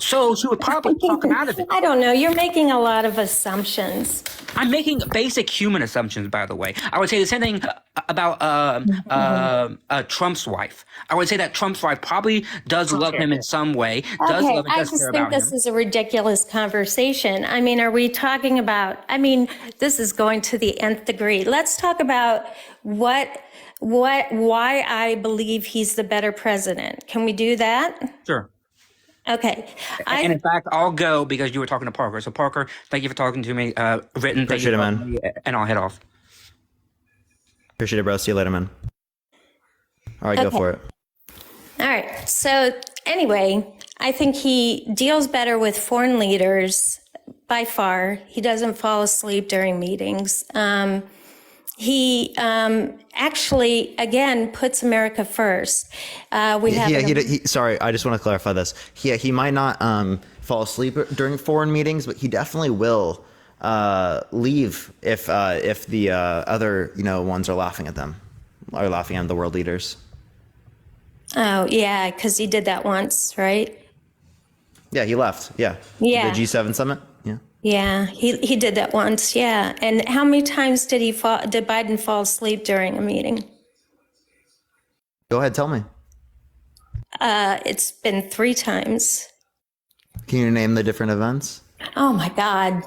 So she would probably talk him out of it. I don't know. You're making a lot of assumptions. I'm making basic human assumptions, by the way. I would say the same thing about Trump's wife. I would say that Trump's wife probably does love him in some way, does Okay, love and I does just care think about him. this is a ridiculous conversation. I mean, are we talking about, I mean, this is going to the nth degree. Let's talk about why I believe he's the better president. Can we do that? Sure. Okay. And in fact, I'll go because you were talking to Parker. So Parker, thank you for talking to me. Written, thank Appreciate you it, for man. me, and I'll head off. Appreciate it, bro. See you later, man. All right, go Okay. for it. All right. So anyway, I think he deals better with foreign leaders by far. He doesn't fall asleep during meetings. He actually, again, puts America first. Sorry, I just want to clarify this. He might not fall asleep during foreign meetings, but he definitely will leave if the other ones are laughing at them, or laughing at the world leaders. Oh, yeah, because he did that once, right? Yeah, he left. Yeah. Yeah. The G7 summit. Yeah. Yeah, he did that once, yeah. And how many times did Biden fall asleep during a meeting? Go ahead, tell me. It's been 3 times. Can you name the different events? Oh my God.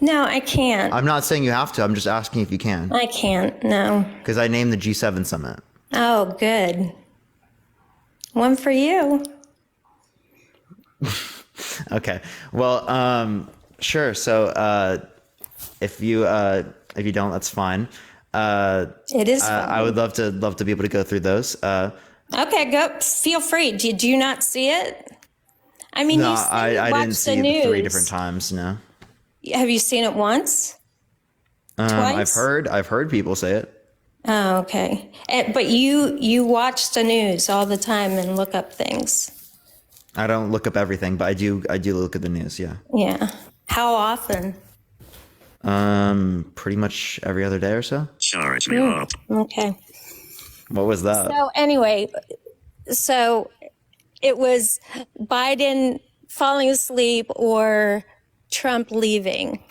No, I can't. I'm not saying you have to. I'm just asking if you can. I can't, no. Because I named the G7 summit. Oh, good. One for you. Okay. Well, sure. So, if you don't, that's fine. It is fine. I would love to be able to go through those. Okay, go. Feel free. Did you not see it? I mean, No, you said I you didn't watched see the it news. 3 different times. No. Have you seen it once? Twice? I've heard people say it. Oh, okay. But you watch the news all the time and look up things. I don't look up everything, but I do look at the news. Yeah. Yeah. How often? Pretty much every other day or so. Charge me up. Okay. What was that? So anyway, so it was Biden falling asleep or Trump leaving.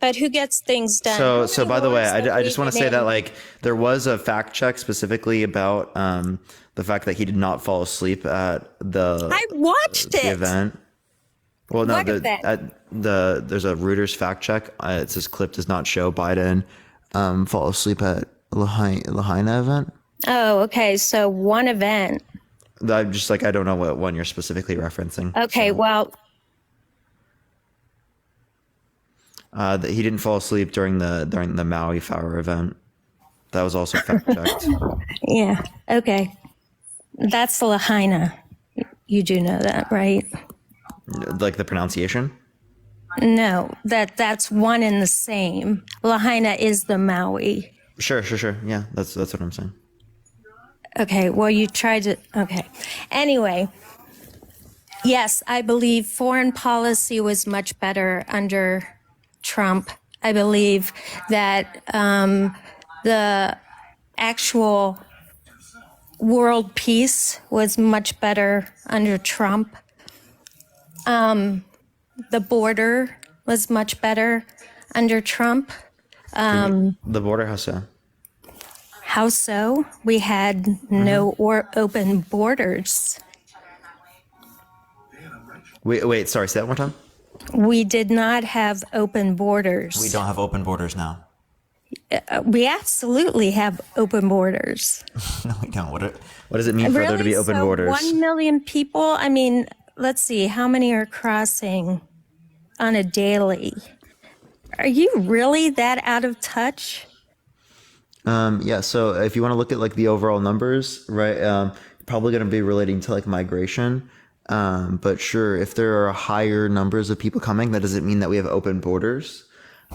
But who gets things done? So by the way, I just want to say that like there was a fact check specifically about the fact that he did not fall asleep at the I watched the it. event. Well, no, What event? there's a Reuters fact check. It says clip does not show Biden fall asleep at Lahaina event. Oh, okay. So one event. I'm just like I don't know what one you're specifically referencing. Okay, well, That he didn't fall asleep during the Maui Flower event. That was also fact checked. yeah. Okay. That's Lahaina. You do know that, right? Like the pronunciation. No, that's one and the same. Lahaina is the Maui. Sure. Yeah, that's what I'm saying. Okay, well, you tried to. Okay. Anyway, yes, I believe foreign policy was much better under Trump. I believe that the actual world peace was much better under Trump. The border was much better under Trump. The border, how so? How so? We had no or open borders. Wait, sorry, say that one more time. We did not have open borders. We don't have open borders now. We absolutely have open borders. No, we don't. What does it mean for there to be open So borders? 1 million people? I mean, let's see, how many are crossing on a daily? Are you really that out of touch? Yeah, so if you want to look at like the overall numbers, right, probably going to be relating to like migration. But sure, if there are higher numbers of people coming, that doesn't mean that we have open borders.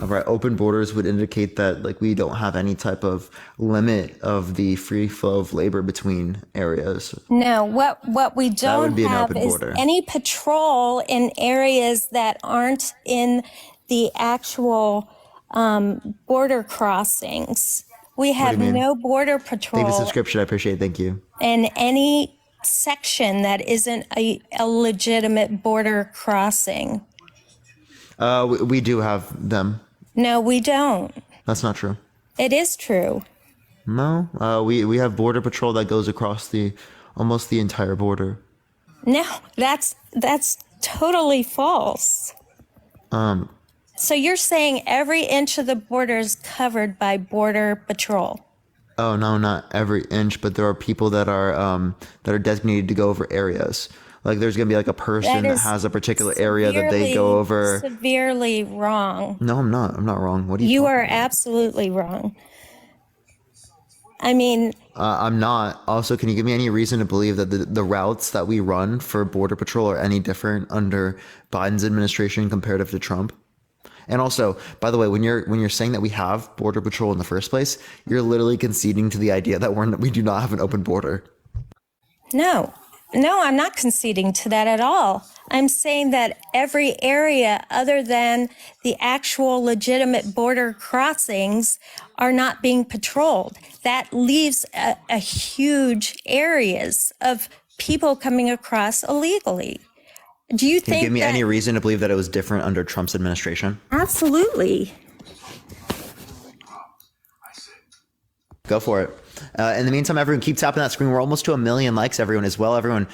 Right, open borders would indicate that like we don't have any type of limit of the free flow of labor between areas. No, what we would don't be an have open is border. any patrol in areas that aren't in the actual border crossings. We do you have mean? no border Thank you for the patrol subscription. I appreciate it. Thank you. in any section that isn't a legitimate border crossing. We do have them. No, we don't. That's not true. It is true. No, we have border patrol that goes across almost the entire border. No, that's totally false. So you're saying every inch of the border is covered by border patrol? Oh no, not every inch, but there are people that are designated to go over areas. Like there's gonna be like a person that has a particular area that they go over. Severely wrong. No, I'm not. I'm not wrong. What do you? You are absolutely wrong. I mean, I'm not. Also, can you give me any reason to believe that the routes that we run for Border Patrol are any different under Biden's administration comparative to Trump? And also, by the way, when you're saying that we have Border Patrol in the first place, you're literally conceding to the idea that we do not have an open border. No, I'm not conceding to that at all. I'm saying that every area other than the actual legitimate border crossings are not being patrolled. That leaves a huge areas of people coming across illegally. Do you Can think you give me that, any reason to believe that it was different under Trump's administration? Absolutely. Go for it. In the meantime, everyone keep tapping that screen. We're almost to 1 million likes, everyone, as well. Everyone,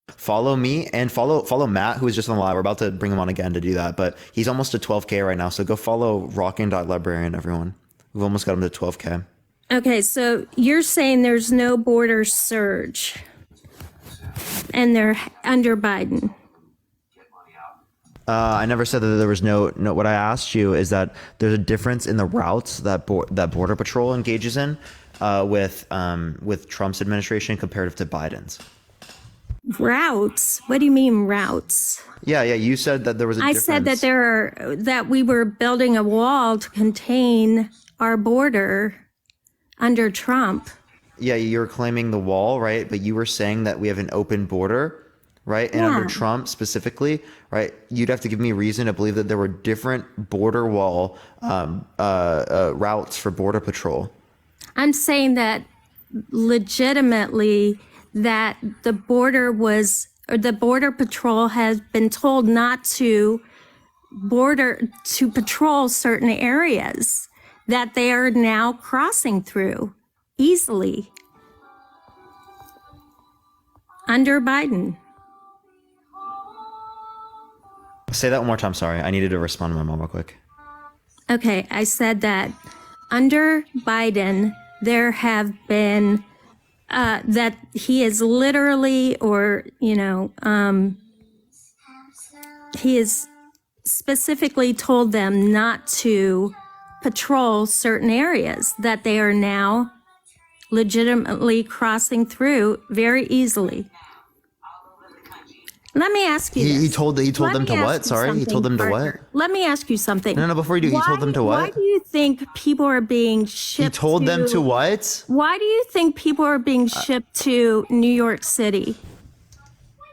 follow me and follow Matt, who is just on the live. We're about to bring him on again to do that, but he's almost to 12K right now. So go follow Rockin.Librarian, everyone. We've almost got him to 12K. Okay, so you're saying there's no border surge and they're under Biden. I never said that there was no. What I asked you is that there's a difference in the routes that Border Patrol engages in with Trump's administration comparative to Biden's. Routes? What do you mean routes? Yeah. You said that there was a difference. I said that that we were building a wall to contain our border under Trump. Yeah, you're claiming the wall, right? But you were saying that we have an open border, right? And under Trump specifically, right? You'd have to give me a reason to believe that there were different border wall routes for Border Patrol. I'm saying that legitimately that the border patrol has been told not to patrol certain areas that they are now crossing through easily under Biden. Say that one more time. Sorry, I needed to respond to my mom real quick. Okay, I said that under Biden, there have been that he is literally, he has specifically told them not to patrol certain areas that they are now legitimately crossing through very easily. Let me ask you this. He told them to what? Sorry, he told them to what? Let me ask you something. No, before you do, he told them to what? Why do you think people are being shipped He told them to what? Why do you think people are being shipped to New York City?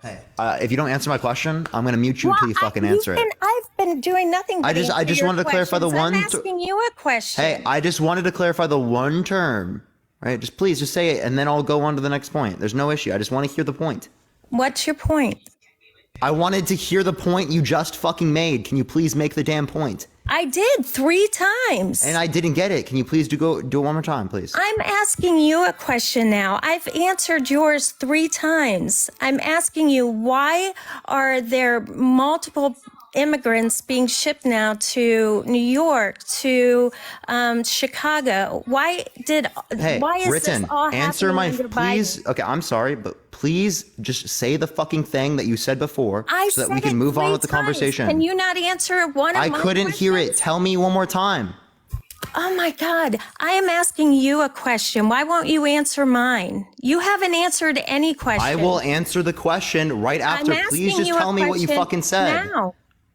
Hey, if you don't answer my question, I'm going to mute you until you fucking answer it. I've been doing nothing but I just wanted to clarify the one. I'm asking you a question. Hey, I just wanted to clarify the one term, right? Just say it, and then I'll go on to the next point. There's no issue. I just want to hear the point. What's your point? I wanted to hear the point you just fucking made. Can you please make the damn point? I did 3 times. And I didn't get it. Can you please do it one more time, please? I'm asking you a question now. I've answered yours 3 times. I'm asking you, why are there multiple immigrants being shipped now to New York, to Chicago? Why is Ritten, this all answer happening my under please. Biden? Okay, I'm sorry, but please just say the fucking thing that you said before so that we can move on with the conversation. Can you not answer one of I my couldn't hear it. questions? Tell me one more time. Oh my God. I am asking you a question. Why won't you answer mine? You haven't answered any question. I will answer the question right after. I'm Please asking just you a tell me what you question fucking said. Now.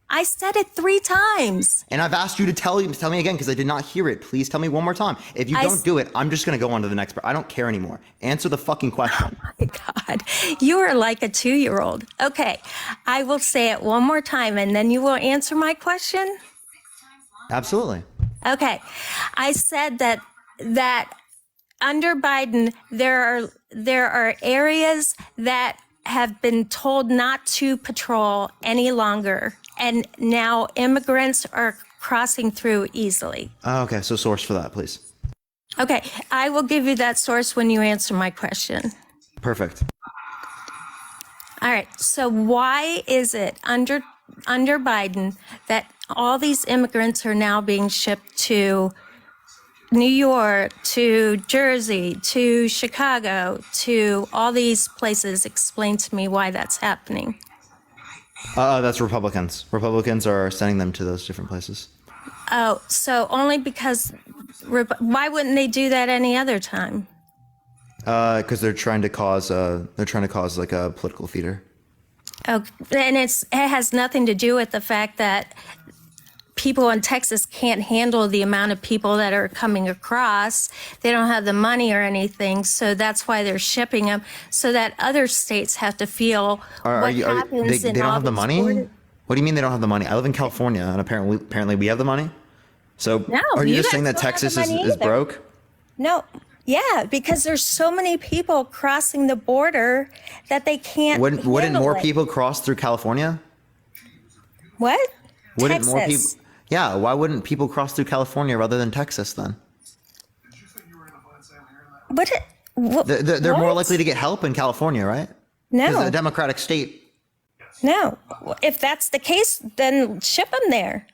I said it 3 times. And I've asked you to tell me again because I did not hear it. Please tell me one more time. If you don't do it, I'm just going to go on to the next. I don't care anymore. Answer the fucking question. Oh my God. You are like a 2-year-old. Okay. I will say it one more time and then you will answer my question. Absolutely. Okay. I said that under Biden, there are areas that have been told not to patrol any longer, and now immigrants are crossing through easily. Oh, okay, so source for that, please. Okay, I will give you that source when you answer my question. Perfect. All right, so why is it under Biden that all these immigrants are now being shipped to New York, to Jersey, to Chicago, to all these places? Explain to me why that's happening. That's Republicans. Republicans are sending them to those different places. Oh, so only because, why wouldn't they do that any other time? Because they're trying to cause like a political theater. Oh, and it has nothing to do with the fact that people in Texas can't handle the amount of people that are coming across. They don't have the money or anything, so that's why they're shipping them, so that other states have to feel what happens. They don't have the money? What do you mean they don't have the money? I live in California, and apparently we have the money. So No, are you just guys saying that don't have Texas the money is either. broke? No, yeah, because there's so many people crossing the border that they can't. Wouldn't handle more it. people cross through California? What? Wouldn't more people? Texas. Yeah, why wouldn't people cross through California rather than Texas then? What? They're more what? likely to get help in California, right? No. Because it's a democratic state. No, if that's the case, then ship them there.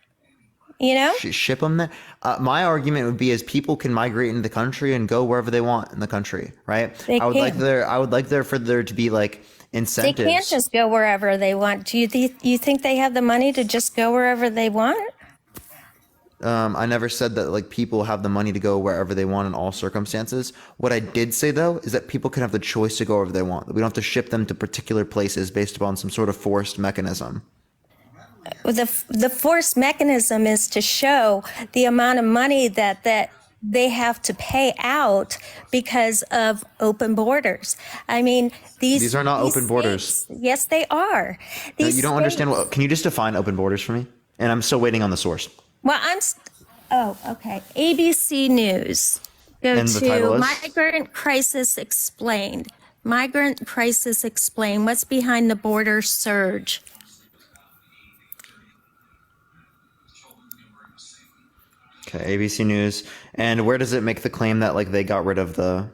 You know? Ship them there. My argument would be is people can migrate into the country and go wherever they want in the country, right? They I would like can. for there to be like They incentives. can't just go wherever they want. Do you think they have the money to just go wherever they want? I never said that like people have the money to go wherever they want in all circumstances. What I did say though is that people can have the choice to go wherever they want. We don't have to ship them to particular places based upon some sort of forced mechanism. The force mechanism is to show the amount of money that they have to pay out because of open borders. I mean, These are not open borders. states- Yes, they are. No, These you don't understand states- what. Can you just define open borders for me? And I'm still waiting on the source. Well, oh, okay. ABC News. Go And the title to is? Migrant Crisis Explained. Migrant Crisis Explained. What's behind the border surge? Okay, ABC News. And where does it make the claim that like they got rid of the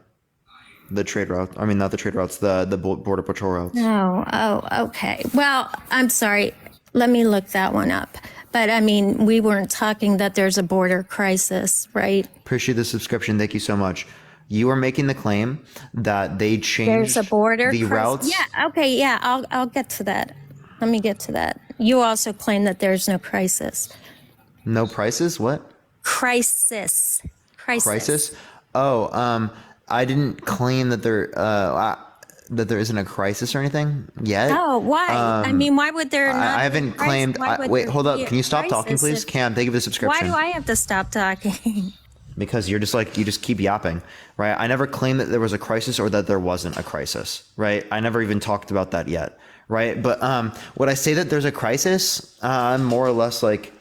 trade route? I mean, not the trade routes, the border patrol routes. No. Oh, okay. Well, I'm sorry. Let me look that one up. But I mean, we weren't talking that there's a border crisis, right? Appreciate the subscription. Thank you so much. You are making the claim that they changed There's a border the crisis. routes. Yeah. Okay. Yeah. I'll get to that. Let me get to that. You also claim that there's no crisis. No prices? What? Crisis. Crisis? Oh, I didn't claim that there isn't a crisis or anything yet. Oh, why? I mean, why would there not? I be a haven't crisis? claimed. Why would Wait, there hold up. be a Can you stop talking, crisis please? if- Cam, thank you for the Why subscription. do I have to stop talking? Because you're just like, you just keep yapping, right? I never claimed that there was a crisis or that there wasn't a crisis, right? I never even talked about that yet, right? But would I say that there's a crisis? I'm more or less like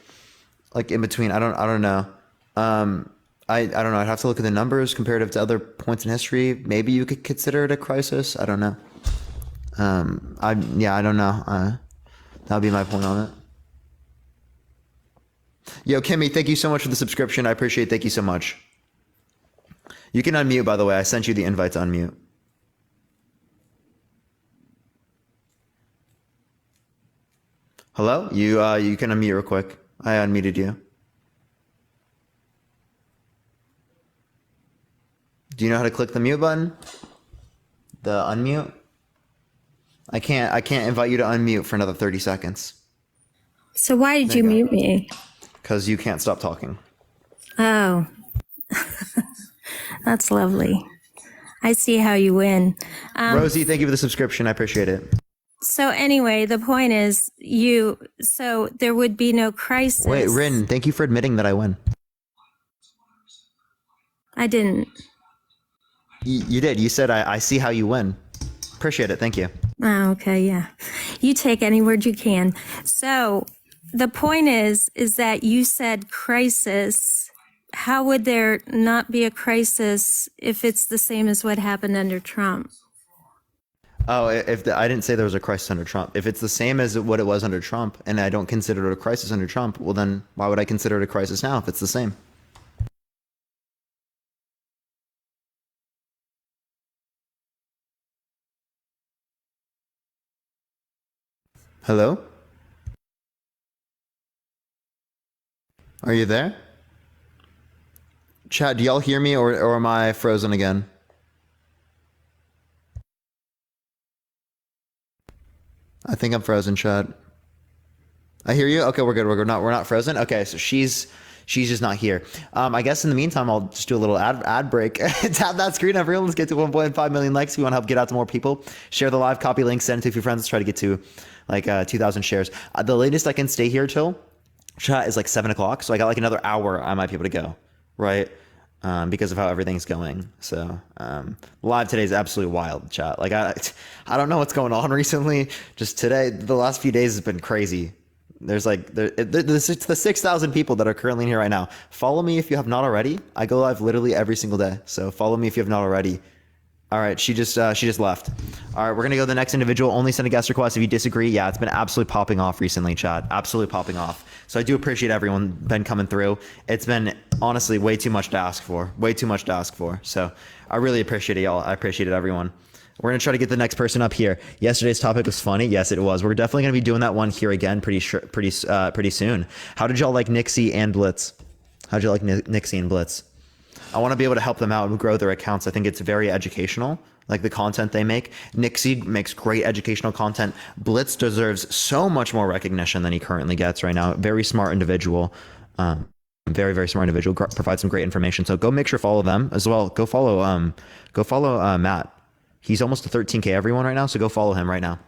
in between. I don't know. I don't know. I'd have to look at the numbers comparative to other points in history. Maybe you could consider it a crisis. I don't know. I don't know. That would be my point on it. Yo, Kimmy, thank you so much for the subscription. I appreciate it. Thank you so much. You can unmute, by the way. I sent you the invite to unmute. Hello? You can unmute real quick. I unmuted you. Do you know how to click the mute button? The unmute? I can't invite you to unmute for another 30 seconds. So why did you mute me? Because you can't stop talking. Oh, that's lovely. I see how you win. Rosie, thank you for the subscription. I appreciate it. So anyway, the point is so there would be no crisis. Wait, Rin, thank you for admitting that I win. I didn't. You did. You said, I see how you win. Appreciate it. Thank you. Oh, okay, yeah. You take any word you can. So the point is that you said crisis how would there not be a crisis if it's the same as what happened under Trump? Oh, I didn't say there was a crisis under Trump. If it's the same as what it was under Trump, and I don't consider it a crisis under Trump, well then why would I consider it a crisis now if it's the same? Hello? Are you there? Chat, do y'all hear me or am I frozen again? I think I'm frozen, chat. I hear you. Okay, we're good. We're not frozen. Okay, so she's just not here. I guess in the meantime, I'll just do a little ad break. Tap that screen, everyone. Let's get to 1.5 million likes. If you want to help get out to more people, share the live, copy link, send it to a few friends. Let's try to get to like 2,000 shares. The latest I can stay here till chat is like 7 o'clock. So I got like another hour. I might be able to go, right? Because of how everything's going. So live today is absolutely wild, chat. Like I don't know what's going on recently. Just today, the last few days has been crazy. There's like the 6,000 people that are currently in here right now. Follow me if you have not already. I go live literally every single day. So follow me if you have not already. All right, she just left. All right, we're gonna go to the next individual. Only send a guest request if you disagree. Yeah, it's been absolutely popping off recently, chat. Absolutely popping off. So I do appreciate everyone been coming through. It's been honestly way too much to ask for. Way too much to ask for. So I really appreciate it, y'all. I appreciate it, everyone. We're gonna try to get the next person up here. Yesterday's topic was funny. Yes, it was. We're definitely gonna be doing that one here again pretty soon. How did y'all like Nixie and Blitz? How'd you like Nixie and Blitz? I want to be able to help them out and grow their accounts. I think it's very educational, like the content they make. Nixie makes great educational content. Blitz deserves so much more recognition than he currently gets right now. Very smart individual. Very, very smart individual. Provides some great information. So go make sure to follow them as well. Go follow Matt. He's almost to 13K everyone right now. So go follow him right now.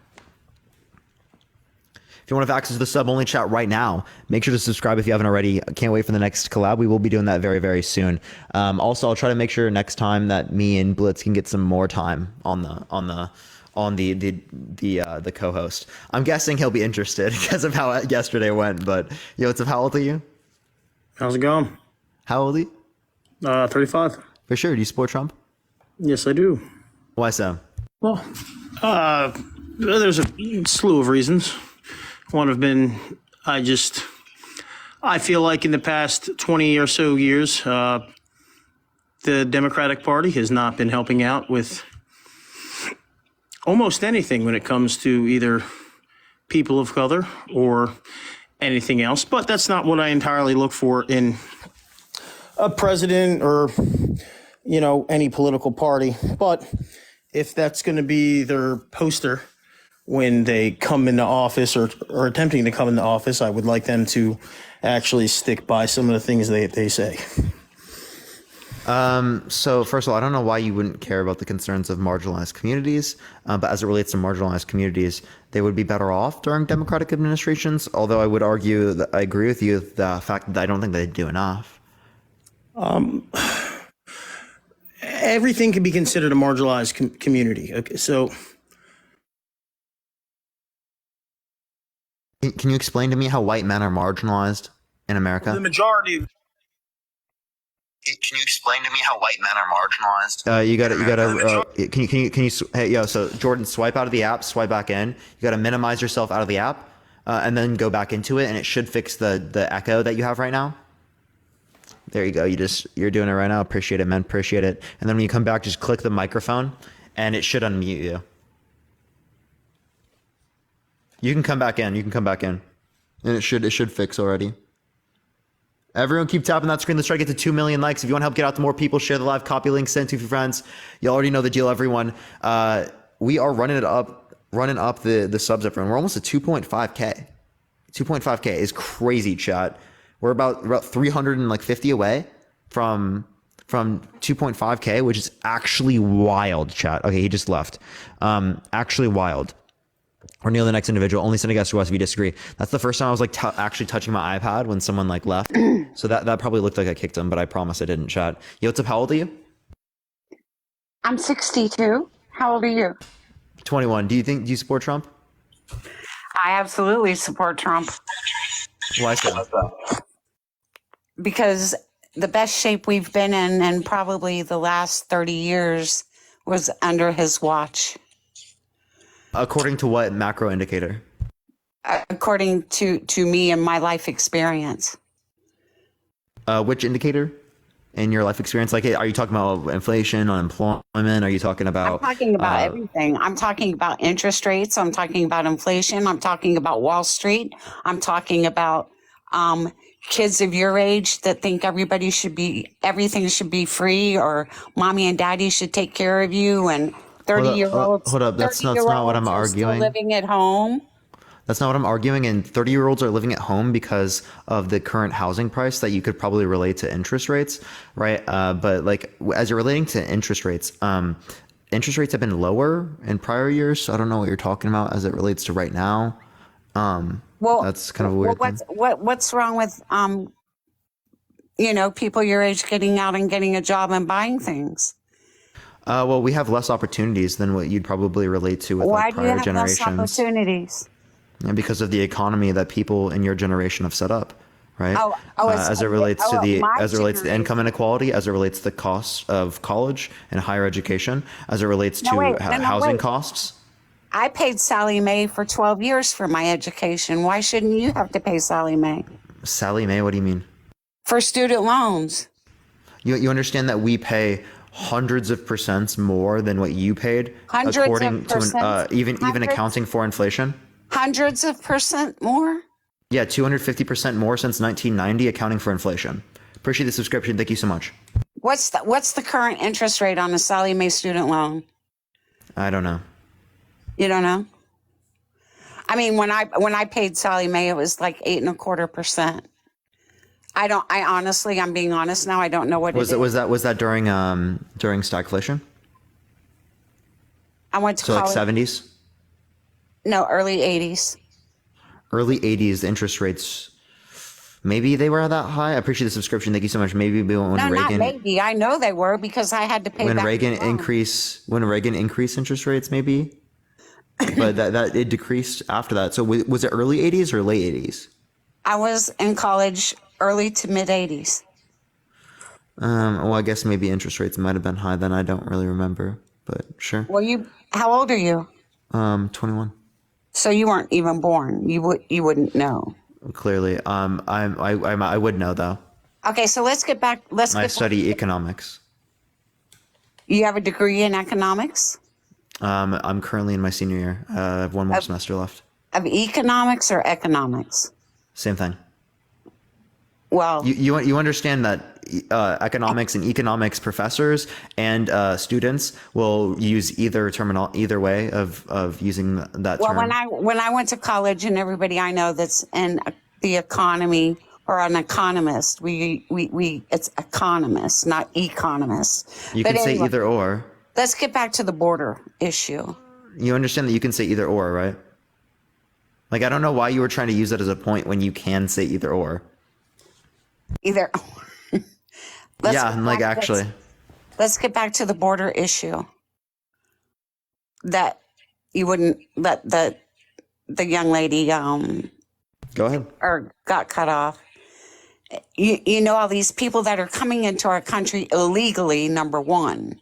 If you want to have access to the sub only chat right now, make sure to subscribe if you haven't already. Can't wait for the next collab. We will be doing that very, very soon. Also, I'll try to make sure next time that me and Blitz can get some more time on the co-host. I'm guessing he'll be interested because of how yesterday went. But yo, how old are you? How's it going? How old are you? 35. For sure. Do you support Trump? Yes, I do. Why so? Well, there's a slew of reasons. One have been, I feel like in the past 20 or so years, the Democratic Party has not been helping out with almost anything when it comes to either people of color or anything else. But that's not what I entirely look for in a president or, any political party. But if that's going to be their poster when they come into office or attempting to come into office, I would like them to actually stick by some of the things they say. So first of all, I don't know why you wouldn't care about the concerns of marginalized communities, but as it relates to marginalized communities, they would be better off during Democratic administrations. Although I would argue that I agree with you the fact that I don't think they do enough. Everything can be considered a marginalized community. Okay, so. Can you explain to me how white men are marginalized in America? The majority. Can you explain to me how white men are marginalized? Can you, hey, yo, so Jordan, swipe out of the app, swipe back in. You got to minimize yourself out of the app and then go back into it. And it should fix the echo that you have right now. There you go. You're doing it right now. Appreciate it, man. Appreciate it. And then when you come back, just click the microphone and it should unmute you. You can come back in. And it should fix already. Everyone keep tapping that screen. Let's try to get to 2 million likes. If you want to help get out to more people, share the live, copy link, send it to your friends. You already know the deal, everyone. We are running up the subs, everyone. We're almost at 2.5K. 2.5K is crazy, chat. We're about 350 away from 2.5K, which is actually wild, chat. Okay, he just left. Actually wild. Or Neil, the next individual, only send a guest request if you disagree. That's the first time I was like actually touching my iPad when someone like left. So that probably looked like I kicked him, but I promise I didn't, chat. Yo, what's up? How old are you? I'm 62. How old are you? 21. Do you support Trump? I absolutely support Trump Why so? because the best shape we've been in probably the last 30 years was under his watch, According to what macro indicator? according to me and my life experience. Which indicator in your life experience? Like, are you talking about inflation, unemployment? Are you talking I'm about? talking about everything. I'm talking about interest rates. I'm talking about inflation. I'm talking about Wall Street. I'm talking about kids of your age that think everything should be free, or mommy and daddy should take care of you, and 30-year-olds. Hold up. That's not what I'm arguing. Living at home. That's not what I'm arguing. And 30-year-olds are living at home because of the current housing price that you could probably relate to interest rates, right? But like as you're relating to interest rates have been lower in prior years. So I don't know what you're talking about as it relates to right now. Well, that's kind of a weird thing. What's wrong with people your age getting out and getting a job and buying things? Well, we have less opportunities than what you'd probably relate to with Why like do you prior have generations. less opportunities? And because of the economy that people in your generation have set up, right? As it relates to the income inequality, as it relates to the cost of college and higher education, as it relates to housing costs. I paid Sally Mae for 12 years for my education. Why shouldn't you have to pay Sally Mae? Sally Mae, what do you mean? For student loans. You understand that we pay hundreds of percents more than what you paid, Hundreds according of to percent? even Hundreds? accounting for inflation. Hundreds of percent more? Yeah, 250% more since 1990, accounting for inflation. Appreciate the subscription. Thank you so much. What's the current interest rate on a Sally Mae student loan? I don't know. You don't know? I mean, when I paid Sally Mae, it was like 8.25%. I'm being honest now. I don't know what Was that during stagflation? I went to So like college. 70s? No, early 80s. Early 80s, the interest rates, maybe they were that high. I appreciate the subscription. Thank you so much. Maybe when No, not Reagan, maybe. I know they were because I had to pay when back Reagan the loan. increased interest rates, maybe. But that it decreased after that. So was it early 80s or late 80s? I was in college early to mid 80s. Well, I guess maybe interest rates might have been high then. I don't really remember, but sure. Well, how old are you? 21. So you weren't even born. You wouldn't know. Clearly. I would know though. Okay, so let's get back. I study economics. You have a degree in economics? I'm currently in my senior year. I have one more semester left. Of economics or economics? Same thing. Well, you understand that economics and economics professors and students will use either way of using that well, term. when I went to college, and everybody I know that's in the economy or an economist, it's economists, not economists. You But can say anyway, either or. Let's get back to the border issue. You understand that you can say either or, right? Like, I don't know why you were trying to use that as a point when you can say either or. Either. Actually. Let's get back to the border issue. That you wouldn't let the young lady Go ahead. or got cut off. You know all these people that are coming into our country illegally, number one,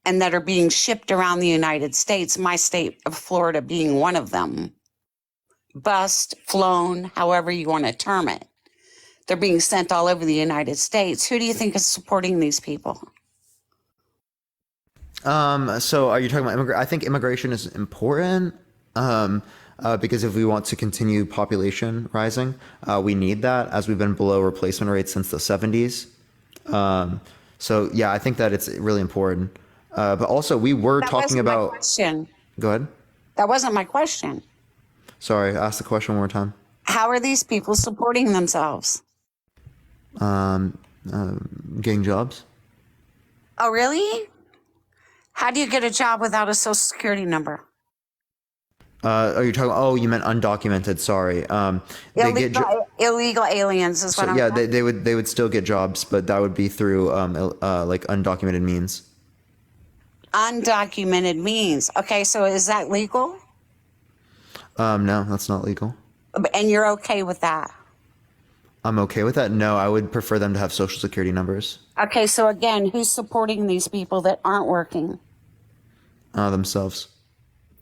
and that are being shipped around the United States, my state of Florida being one of them. Bused, flown, however you want to term it. They're being sent all over the United States. Who do you think is supporting these people? So are you talking about I think immigration is important because if we want to continue population rising, we need that, as we've been below replacement rates since the 70s. So yeah, I think that it's really important. But also we were talking about. My question. Go ahead. That wasn't my question. Sorry, ask the question one more time. How are these people supporting themselves? Getting jobs. Oh, really? How do you get a job without a social security number? Are you talking? Oh, you meant undocumented. Sorry. Illegal aliens is what I'm talking. they would still get jobs, but that would be through like undocumented means. Undocumented means. Okay, so is that legal? No, that's not legal. And you're okay with that? I'm okay with that. No, I would prefer them to have social security numbers Okay, so again, who's supporting these people that aren't working? themselves.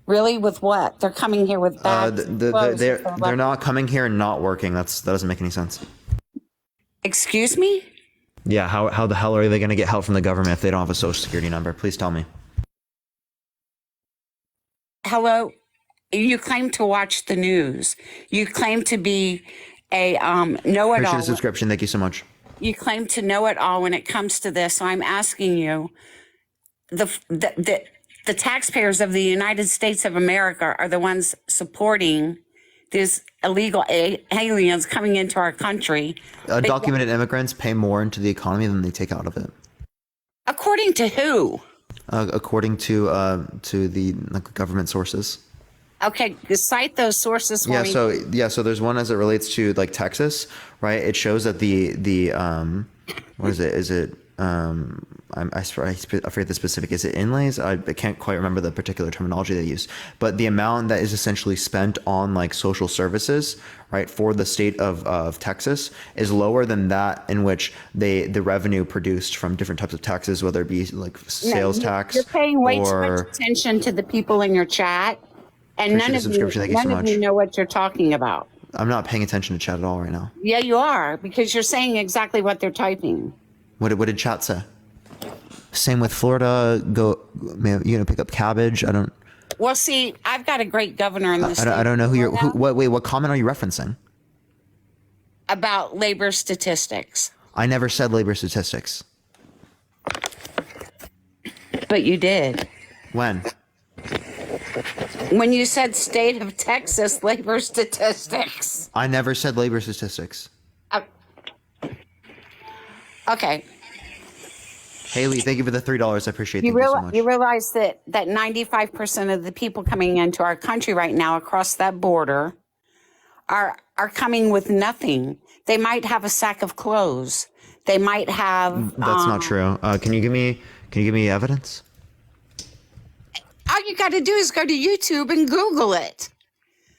Really, with what? They're coming here with bags. and clothes They're if they're they're left- not coming here and not working. That doesn't make any sense. Excuse me? Yeah, how the hell are they going to get help from the government if they don't have a social security number? Please tell me. Hello? You claim to watch the news. You claim to be a Appreciate know-it-all. the subscription. Thank you so much. You claim to know it all when it comes to this. So I'm asking you, the taxpayers of the United States of America are the ones supporting these illegal aliens coming into our country. Undocumented immigrants pay more into the economy than they take out of it, According to who? according to the government sources. Okay, cite those sources for me. So there's one as it relates to like Texas, right? It shows that the what is it? Is it I forget the specific. Is it inlays? I can't quite remember the particular terminology they use. But the amount that is essentially spent on like social services, right, for the state of Texas is lower than that in which the revenue produced from different types of taxes, whether it be like sales tax. You're paying way too or much attention to the people in your chat, and Appreciate none the of you, subscription. Thank you so none of much. you know what you're talking about. I'm not paying attention to chat at all right now. Yeah, you are, because you're saying exactly what they're typing. What did chat say? Same with Florida. Pick up cabbage. I don't. Well, see, I've got a great governor in this I don't know who you're. What comment are you referencing? about labor statistics. I never said labor statistics. But you did. When? When you said state of Texas labor statistics. I never said labor statistics. Okay. Haley, thank you for the $3. I appreciate it. You, Thank you so much. you realize that 95% of the people coming into our country right now across that border are coming with nothing. They might have a sack of clothes. They might have. That's not true. Can you give me evidence? All you got to do is go to YouTube and Google it.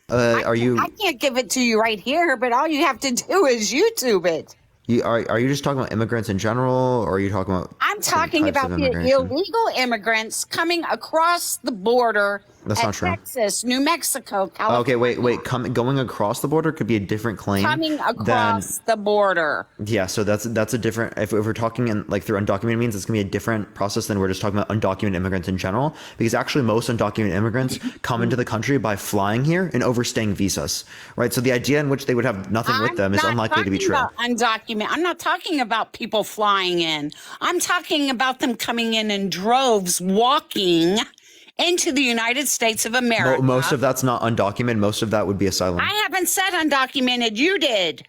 Are you? I can't give it to you right here, but all you have to do is YouTube it. Are you just talking about immigrants in general, or are you talking about? I'm talking types about of the immigration? illegal immigrants coming across the border. That's at not true. Texas, New Mexico, California. Okay, wait. Going across the border could be a different claim. Coming across the border. Yeah, so that's a different. If we're talking in like through undocumented means, it's gonna be a different process than we're just talking about undocumented immigrants in general. Because actually, most undocumented immigrants come into the country by flying here and overstaying visas, right? So the idea in which they would have nothing with them is not unlikely to be talking true. about undocumented. I'm not talking about people flying in. I'm talking about them coming in droves, walking into the United States of America. Most of that's not undocumented. Most of that would be asylum. I haven't said undocumented. You did.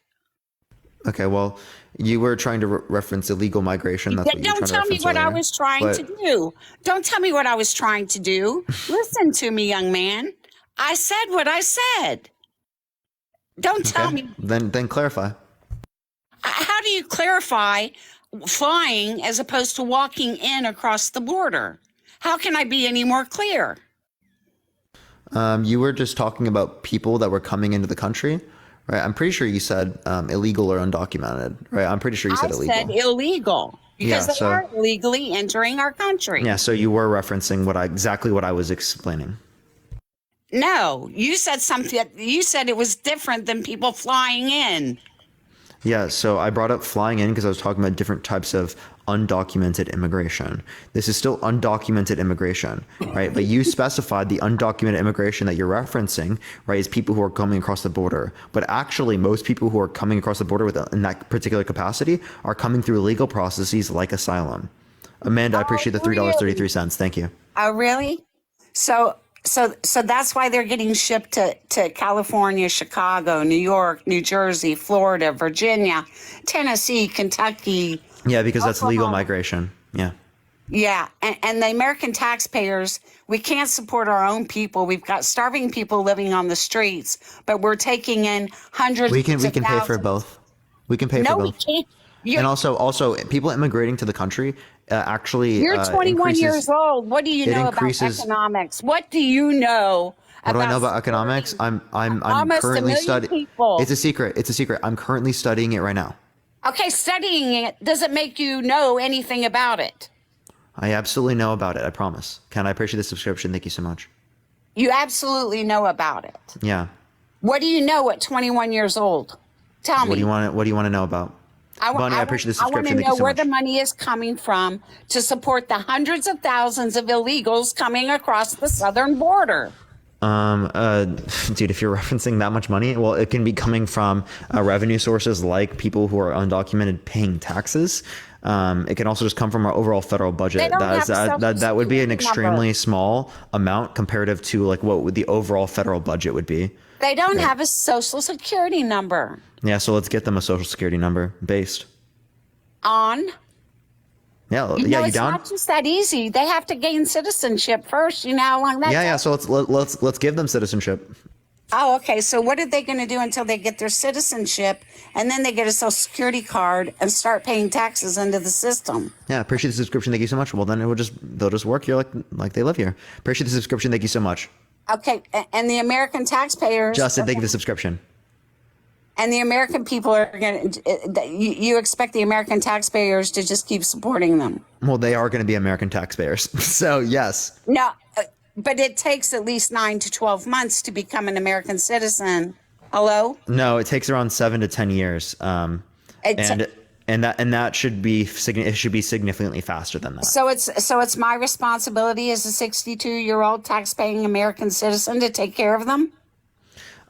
Okay, well, you were trying to reference illegal migration. That's what you were Don't trying to tell me reference what I earlier. was trying But- to do. Don't tell me what I was trying to do. Listen to me, young man. I said what I said. Don't tell Okay, me. Then clarify. How do you clarify flying as opposed to walking in across the border? How can I be any more clear? You were just talking about people that were coming into the country, right? I'm pretty sure you said illegal or undocumented, right? I'm pretty sure you said I illegal. said illegal because Yeah, they so- are illegally entering our country. Yeah, so you were referencing exactly what I was explaining. No, you said something. You said it was different than people flying in. Yeah, so I brought up flying in because I was talking about different types of undocumented immigration. This is still undocumented immigration, right? But you specified the undocumented immigration that you're referencing, right, is people who are coming across the border. But actually, most people who are coming across the border in that particular capacity are coming through legal processes like asylum. Amanda, I appreciate the $3.33. Thank you. Oh, really? So that's why they're getting shipped to California, Chicago, New York, New Jersey, Florida, Virginia, Tennessee, Kentucky. Yeah, because that's legal Oklahoma. migration. Yeah. Yeah, and the American taxpayers, we can't support our own people. We've got starving people living on the streets, but we're taking in hundreds. We can of pay for thousands. both. We can pay No, for we both. can't. And also people immigrating to the country actually You're 21 increases- years old. What do you it know increases- about economics? What do you know What do I know about economics? I'm almost currently 1 million studying. people. It's a secret. It's a secret. I'm currently studying it right now. Okay, studying it doesn't make you know anything about it. I absolutely know about it. I promise. Ken, I appreciate the subscription. Thank you so much. You absolutely know about it. Yeah. What do you know at 21 years old? Tell me. What do you want to know about? Bonnie, I appreciate the I want subscription. to Thank you know so where much. the money is coming from to support the hundreds of thousands of illegals coming across the southern border. Dude, if you're referencing that much money, well, it can be coming from revenue sources like people who are undocumented paying taxes. It can also just come from our overall federal budget. That would be an extremely small amount comparative to like what the overall federal budget would be. They don't have a social security number. Yeah, so let's get them a social security number based. On? Yeah, You yeah, know, you it's down? not just that easy. They have to gain citizenship first. You know how long that Yeah. takes? So let's give them citizenship. Oh, okay. So what are they going to do until they get their citizenship and then they get a social security card and start paying taxes into the system? Yeah, appreciate the subscription. Thank you so much. Well, then they'll just work here like they live here. Appreciate the subscription. Thank you so much. Okay. And the American taxpayers. Justin, thank you for the subscription. And the American people are going to, you expect the American taxpayers to just keep supporting them. Well, they are going to be American taxpayers. So yes. No, but it takes at least 9 to 12 months to become an American citizen. Hello? No, it takes around 7 to 10 years. And that should be significantly faster than that. So it's my responsibility as a 62-year-old tax-paying American citizen to take care of them?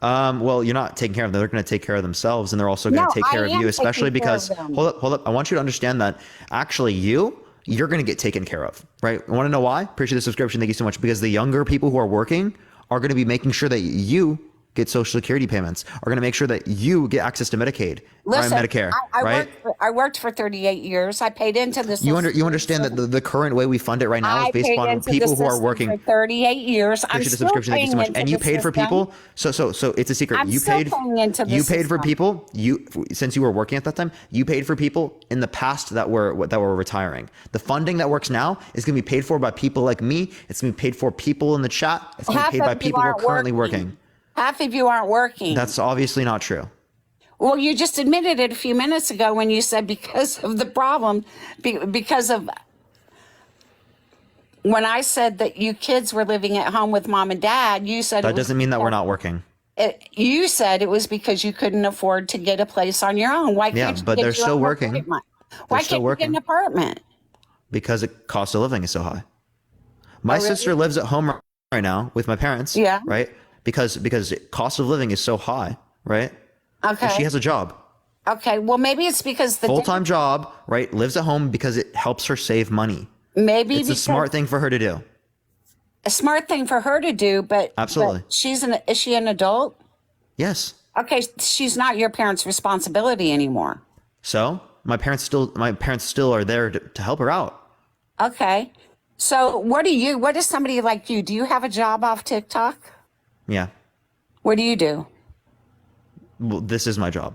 Well, you're not taking care of them. They're going to take care of themselves, and they're also going to take care of you, especially because hold up. I want you to understand that actually you're going to get taken care of, right? I want to know why? Appreciate the subscription. Thank you so much. Because the younger people who are working are going to be making sure that you get Social Security payments, are going to make sure that you get access to Medicaid, Listen, right? Medicare, right? I worked for 38 years. I paid into the You understand that the current way we fund it right now is based on people who are working for 38 years. I'm Appreciate the still subscription. Thank you so paying much. And into you the paid for system. people. So it's a secret. I'm you still paid. paying into the You paid for system. people. Since you were working at that time, you paid for people in the past that were retiring. The funding that works now is going to be paid for by people like me. It's going to be paid for people in the chat. It's going to be paid by people who are currently working. Half of you aren't working. That's obviously not true. Well, you just admitted it a few minutes ago when you said because of the problem, because of when I said that you kids were living at home with mom and dad, you said That doesn't mean that we're not working. You said it was because you couldn't afford to get a place on your own. Why can't Yeah, you but get they're your still own working. apartment? They're Why still can't you working. get an apartment? Because the cost of living is so high. My really? sister lives at home right now with my parents. Yeah. Right. Because cost of living is so high. Right. Okay. And she has a job. Okay. Well, maybe it's because the Full-time job, right? Lives at home because it helps her save money. Maybe It's a smart thing for her to do. A smart thing for her to do, but Absolutely. but is she an adult? Yes. Okay, she's not your parents' responsibility anymore. So my parents still are there to help her out. Okay. So what is somebody like you? Do you have a job off TikTok? Yeah. What do you do? Well, this is my job.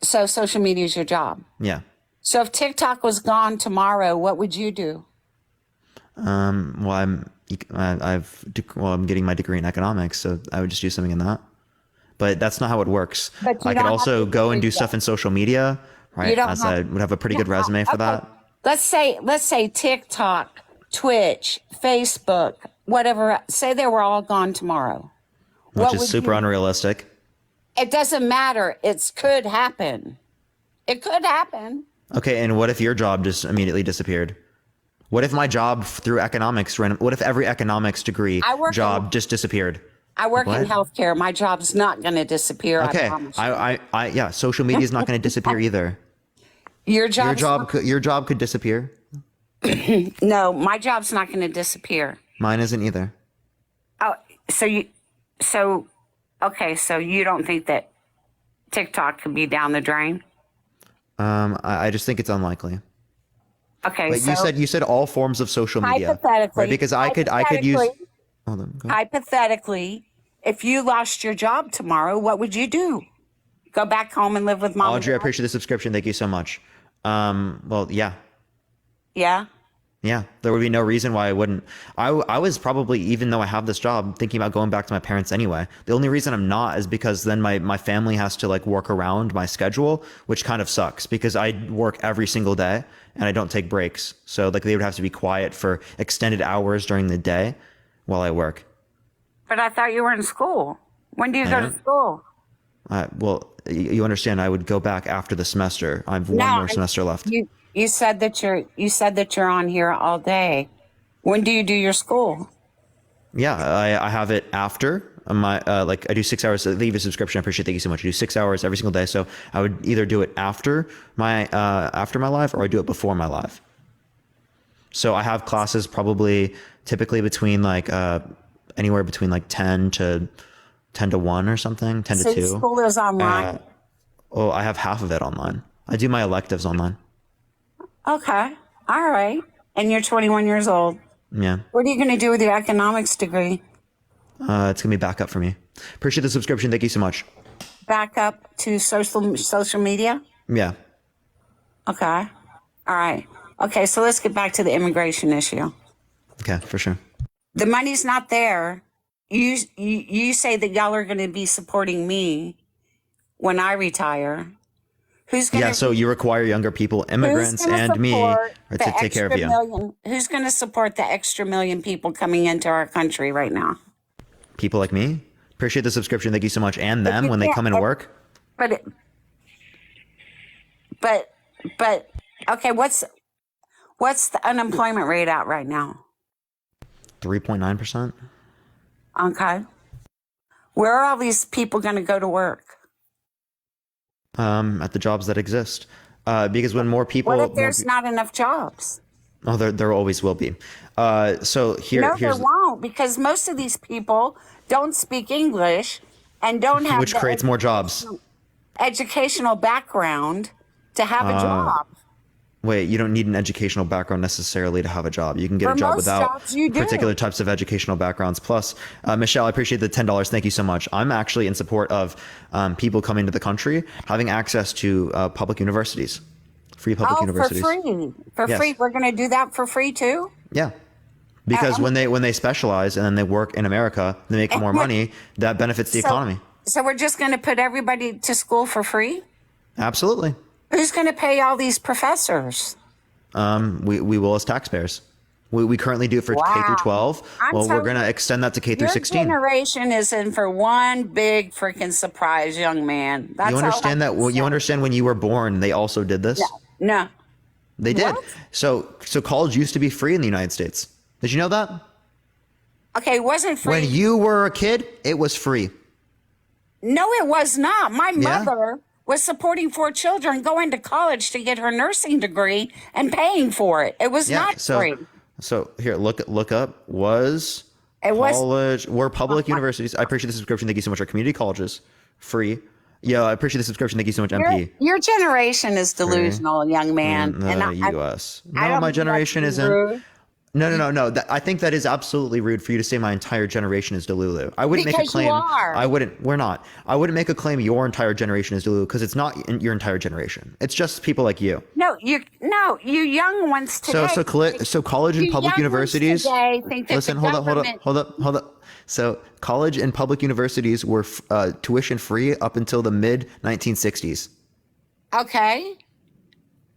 So social media is your job. Yeah. So if TikTok was gone tomorrow, what would you do? Well, I'm getting my degree in economics, so I would just do something in that. But that's not how it works. But you I could don't also have to go and do do stuff in social media, right? don't As have- I would have a pretty good resume for that. Let's say TikTok, Twitch, Facebook, whatever. Say they were all gone tomorrow. Which What is would super you- unrealistic. It doesn't matter. It could happen. It could happen. Okay, and what if your job just immediately disappeared? What if my job through economics what if every economics degree I work job just disappeared? I work in What? healthcare. My job's not going to disappear. Okay, I promise you. yeah, social media is not going to disappear either. Your Your job could disappear. No, my job's not going to disappear. Mine isn't either. Oh, so you don't think that TikTok could be down the drain? I just think it's unlikely. Okay, But so you said all forms of social media, hypothetically, right? Because I could use. Hold on. Go ahead. hypothetically, if you lost your job tomorrow, what would you do? Go back home and live with mom? Audrey, I and dad? appreciate the subscription. Thank you so much. Well, yeah, Yeah. Yeah, there would be no reason why I wouldn't. I was probably, even though I have this job, thinking about going back to my parents anyway. The only reason I'm not is because then my family has to like work around my schedule, which kind of sucks because I work every single day and I don't take breaks. So like they would have to be quiet for extended hours during the day while I work. But I thought you were in school. When do you go to school? Well, you understand, I would go back after the semester. I have one more semester left. You said that you're on here all day. When do you do your school? Yeah, I have it after my like I do 6 hours. Leave a subscription. I appreciate. Thank you so much. I do 6 hours every single day. So I would either do it after my live or I do it before my live. So I have classes typically between like anywhere between like 10 to 1 or something, 10 to 2. So school is online. I have half of it online. I do my electives online. Okay. All right. And you're 21 years old. Yeah. What are you going to do with your economics degree? It's going to be backup for me. Appreciate the subscription. Thank you so much. Back up to social media? Yeah. Okay. All right. Okay, so let's get back to the immigration issue. Okay, for sure. The money's not there. You say that y'all are going to be supporting me when I retire. So you require younger people, immigrants, and me to take care of you. Who's going to support the extra million people coming into our country right now? People like me. Appreciate the subscription. Thank you so much. And them when they come into work. But okay, what's the unemployment rate at right now? 3.9%. Okay. Where are all these people going to go to work? At the jobs that exist. Because when more people... What if there's not enough jobs? Oh, there always will be. So here's... there won't, because most of these people don't speak English and don't have... Which creates more jobs. Educational background to have a job. Wait, you don't need an educational background necessarily to have a job. You can get a job without particular types of educational backgrounds. Plus, Michelle, I appreciate the $10. Thank you so much. I'm actually in support of people coming to the country having access to public universities, free public universities. For free. We're going to do that for free too? Yeah. Because when they specialize and then they work in America, they make more money. That benefits the economy. So we're just going to put everybody to school for free? Absolutely. Who's going to pay all these professors? We will as taxpayers. We currently do it for K through 12. Well, we're going to extend that to K through 16. Your generation is in for one big freaking surprise, young man. You understand that? Well, you understand when you were born, they also did this? No. They did. So college used to be free in the United States. Did you know that? Okay, it wasn't free. When you were a kid, it was free. No, it was not. My mother was supporting 4 children going to college to get her nursing degree and paying for it. It was not free. So here, look up college. We're public universities. I appreciate the subscription. Thank you so much. Our community colleges, free. Yeah, I appreciate the subscription. Thank you so much, MP. Your generation is delusional, young man. In the U.S. No, my generation isn't. No. I think that is absolutely rude for you to say my entire generation is Delulu. I wouldn't make a claim. You are. I wouldn't. We're not. I wouldn't make a claim your entire generation is Delulu because it's not your entire generation. It's just people like you. No, you young ones today. So college and public universities. Today think that listen, hold up. So college and public universities were tuition free up until the mid 1960s. Okay.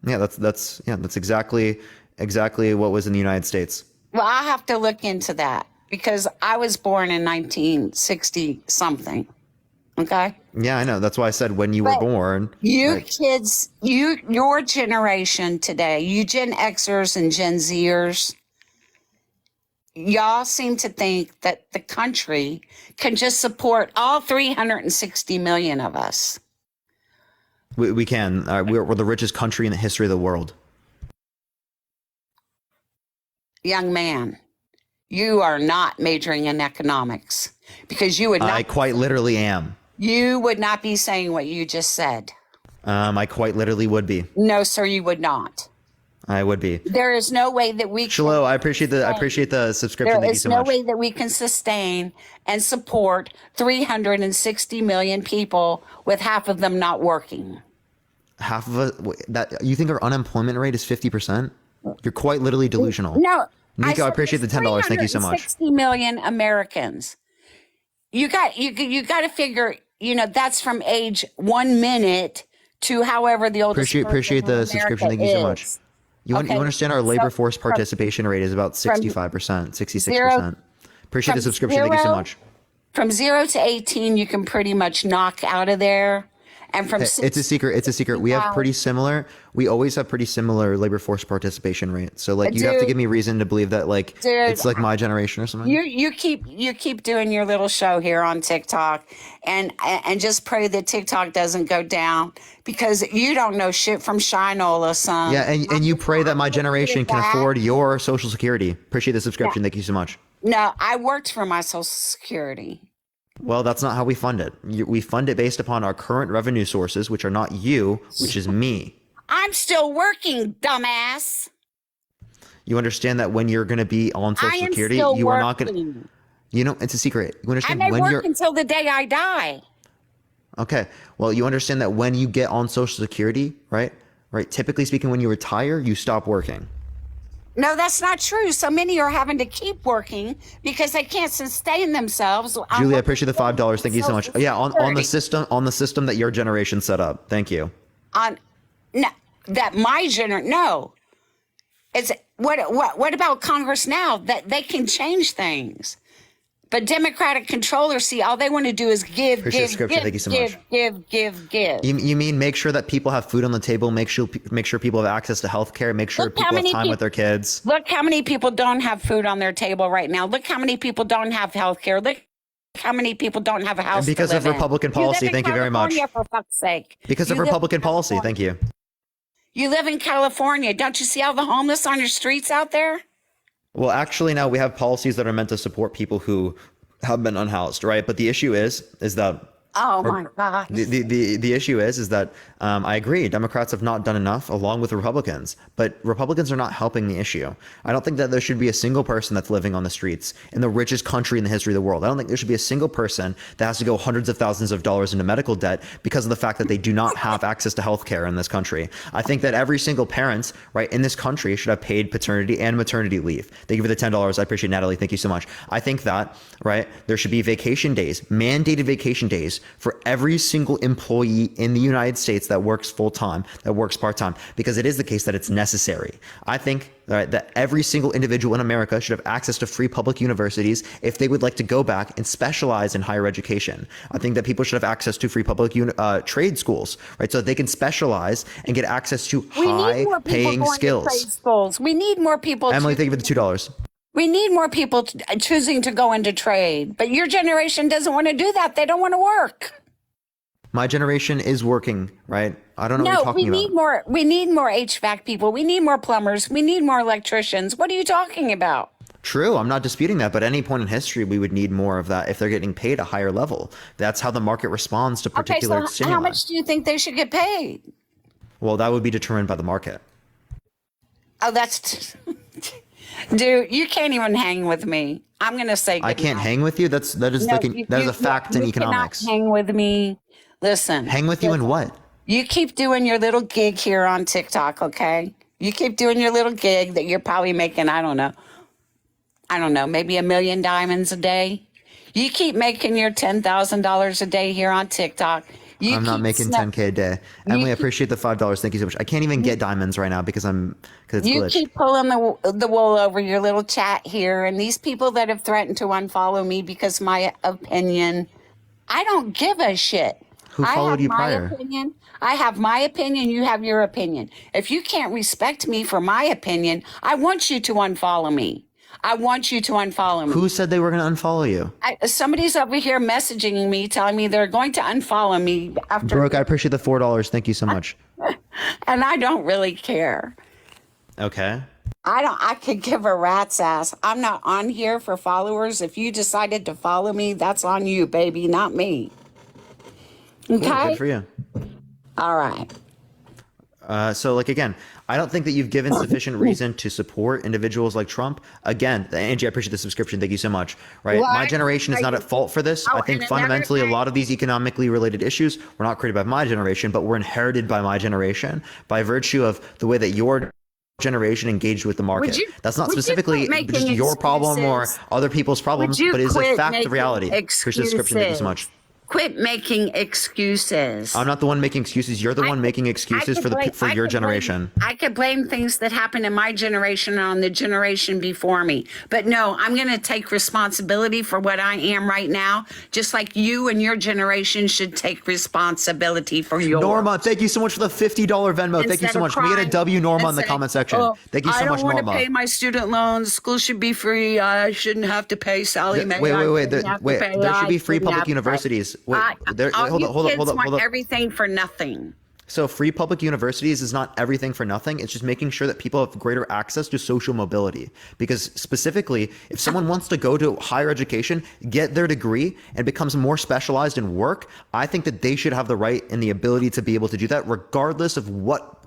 Yeah, that's exactly what was in the United States. Well, I'll have to look into that because I was born in 1960 something. Okay. Yeah, I know. That's why I said when you were born. Kids, your generation today, you Gen Xers and Gen Zers, y'all seem to think that the country can just support all 360 million of us. We can. We're the richest country in the history of the world. Young man, you are not majoring in economics because you would not. I quite literally am. You would not be saying what you just said. I quite literally would be. No, sir, you would not. I would be. There is no way that we. Shalo, I appreciate the subscription. There is no way that we can sustain and support 360 million people with half of them not working. Half of that you think our unemployment rate is 50%? You're quite literally delusional. No, Nico, I said appreciate the there's $10. Thank you so much. 360 million Americans. You got to figure. That's from age 1 minute to however the oldest. Appreciate the subscription. Thank you so much. You Okay, understand our labor so force from- participation rate is about 65%, 66%. zero- Appreciate the from subscription. Thank you so zero- much. From 0 to 18, you can pretty much knock out of there. And from It's a secret. It's a secret. We have pretty similar. We always have pretty similar labor force participation rates. So like, you have to Dude. give me reason to believe that like Dude. it's like my generation or something. you keep doing your little show here on TikTok, and just pray that TikTok doesn't go down, because you don't know shit from Shinola, son. Yeah, and you pray that my generation can that. afford your Social Security. Appreciate the subscription. Thank you so much. No, I worked for my Social Security. Well, that's not how we fund it. We fund it based upon our current revenue sources, which are not you, which is me. I'm still working, dumbass. You understand that when you're going to be on I Social am Security, still you are not going working. to. It's a secret. You I understand may when work you're. until the day I die. Okay. Well, you understand that when you get on Social Security, right? Right. Typically speaking, when you retire, you stop working. No, that's not true. So many are having to keep working because they can't sustain themselves. Julie, I appreciate the $5. Thank you so much. Social Yeah, on the Security. system that your generation set up. Thank you. No, that my no. It's what about Congress now, that they can change things? But Democratic controllers, see, all they want to do is give, Appreciate the scripture. Thank you so much. give. You mean make sure that people have food on the table, make sure people have access to health care, make sure Look how people have many time with their kids. Look how many people don't have food on their table right now. Look how many people don't have health care. Look how many people don't have a house. And because to of live in. Republican You live policy, in thank you very much. California, for fuck's sake. Because of You live in Republican policy, California. thank you. You live in California. Don't you see all the homeless on your streets out there? Well, actually, now we have policies that are meant to support people who have been unhoused, right? But the issue is that Oh my God. the issue is that I agree, Democrats have not done enough along with Republicans, but Republicans are not helping the issue. I don't think that there should be a single person that's living on the streets in the richest country in the history of the world. I don't think there should be a single person that has to go hundreds of thousands of dollars into medical debt because of the fact that they do not have access to health care in this country. I think that every single parent, right, in this country should have paid paternity and maternity leave. Thank you for the $10. I appreciate Natalie. Thank you so much. I think that, right, there should be vacation days, mandated vacation days for every single employee in the United States that works full-time, that works part-time, because it is the case that it's necessary. I think that every single individual in America should have access to free public universities if they would like to go back and specialize in higher education. I think that people should have access to free public trade schools, right, so that they can specialize and get access to high-paying skills. Trade schools. We need more people. Emily, thank you for the $2. We need more people choosing to go into trade. But your generation doesn't want to do that. They don't want to work. My generation is working, right? I don't know what you're talking about. We need more HVAC people. We need more plumbers. We need more electricians. What are you talking about? True, I'm not disputing that, but at any point in history, we would need more of that if they're getting paid a higher level. That's how the market responds to particular Okay, so stimuli. how much do you think they should get paid? Well, that would be determined by the market. Oh, that's... Dude, you can't even hang with me. I'm going to say I can't goodnight. hang with you. That is a fact in economics. You cannot hang with me. Listen. Hang with you in what? You keep doing your little gig here on TikTok, okay? You keep doing your little gig that you're probably making, I don't know, maybe $1 million diamonds a day. You keep making your $10,000 a day here on TikTok. I'm not making 10K a day. Emily, I appreciate the $5. Thank you so much. I can't even get diamonds right now because it's You glitched. keep pulling the wool over your little chat here, and these people that have threatened to unfollow me because my opinion, I don't give a shit. Who followed you prior? I have my opinion. You have your opinion. If you can't respect me for my opinion, I want you to unfollow me. I want you to unfollow me. Who said they were going to unfollow you? Somebody's over here messaging me, telling me they're going to unfollow me after. Brooke, I appreciate the $4. Thank you so much. And I don't really care. Okay. I could give a rat's ass. I'm not on here for followers. If you decided to follow me, that's on you, baby, not me. Okay. Cool, good for you. All right. So, like, again, I don't think that you've given sufficient reason to support individuals like Trump. Again, Angie, I appreciate the subscription. Thank you so much. Right. Well, My generation is not at fault for this. I think and fundamentally a lot of these economically related issues were not created by my generation, but were inherited by my generation by virtue of the way that your generation engaged with the market. you- That's not would you specifically quit making just your problem or excuses? other people's problems, Would you but is a quit fact of making reality. Here's the description. Thank you so much. Quit making excuses. I'm not the one making excuses. You're the one making excuses for your generation. I could blame things that happened in my generation on the generation before me. But no, I'm going to take responsibility for what I am right now, just like you and your generation should take responsibility for yours. Norma, thank you so much for the $50 Venmo. Thank you Instead so of much. Can we get a crying, W, Norma, in the instead of, comment section? "Oh, Thank you so I much, don't want Norma. to pay my student loans. School should be free. I shouldn't have to pay Sally Mae. Wait. I There, shouldn't have to wait. pay- There should I be free shouldn't public have to pay." universities. Wait, there, All hold you up, hold up, kids hold up, want hold up. everything for nothing. So free public universities is not everything for nothing. It's just making sure that people have greater access to social mobility. Because specifically, if someone wants to go to higher education, get their degree, and becomes more specialized in work, I think that they should have the right and the ability to be able to do that, regardless of what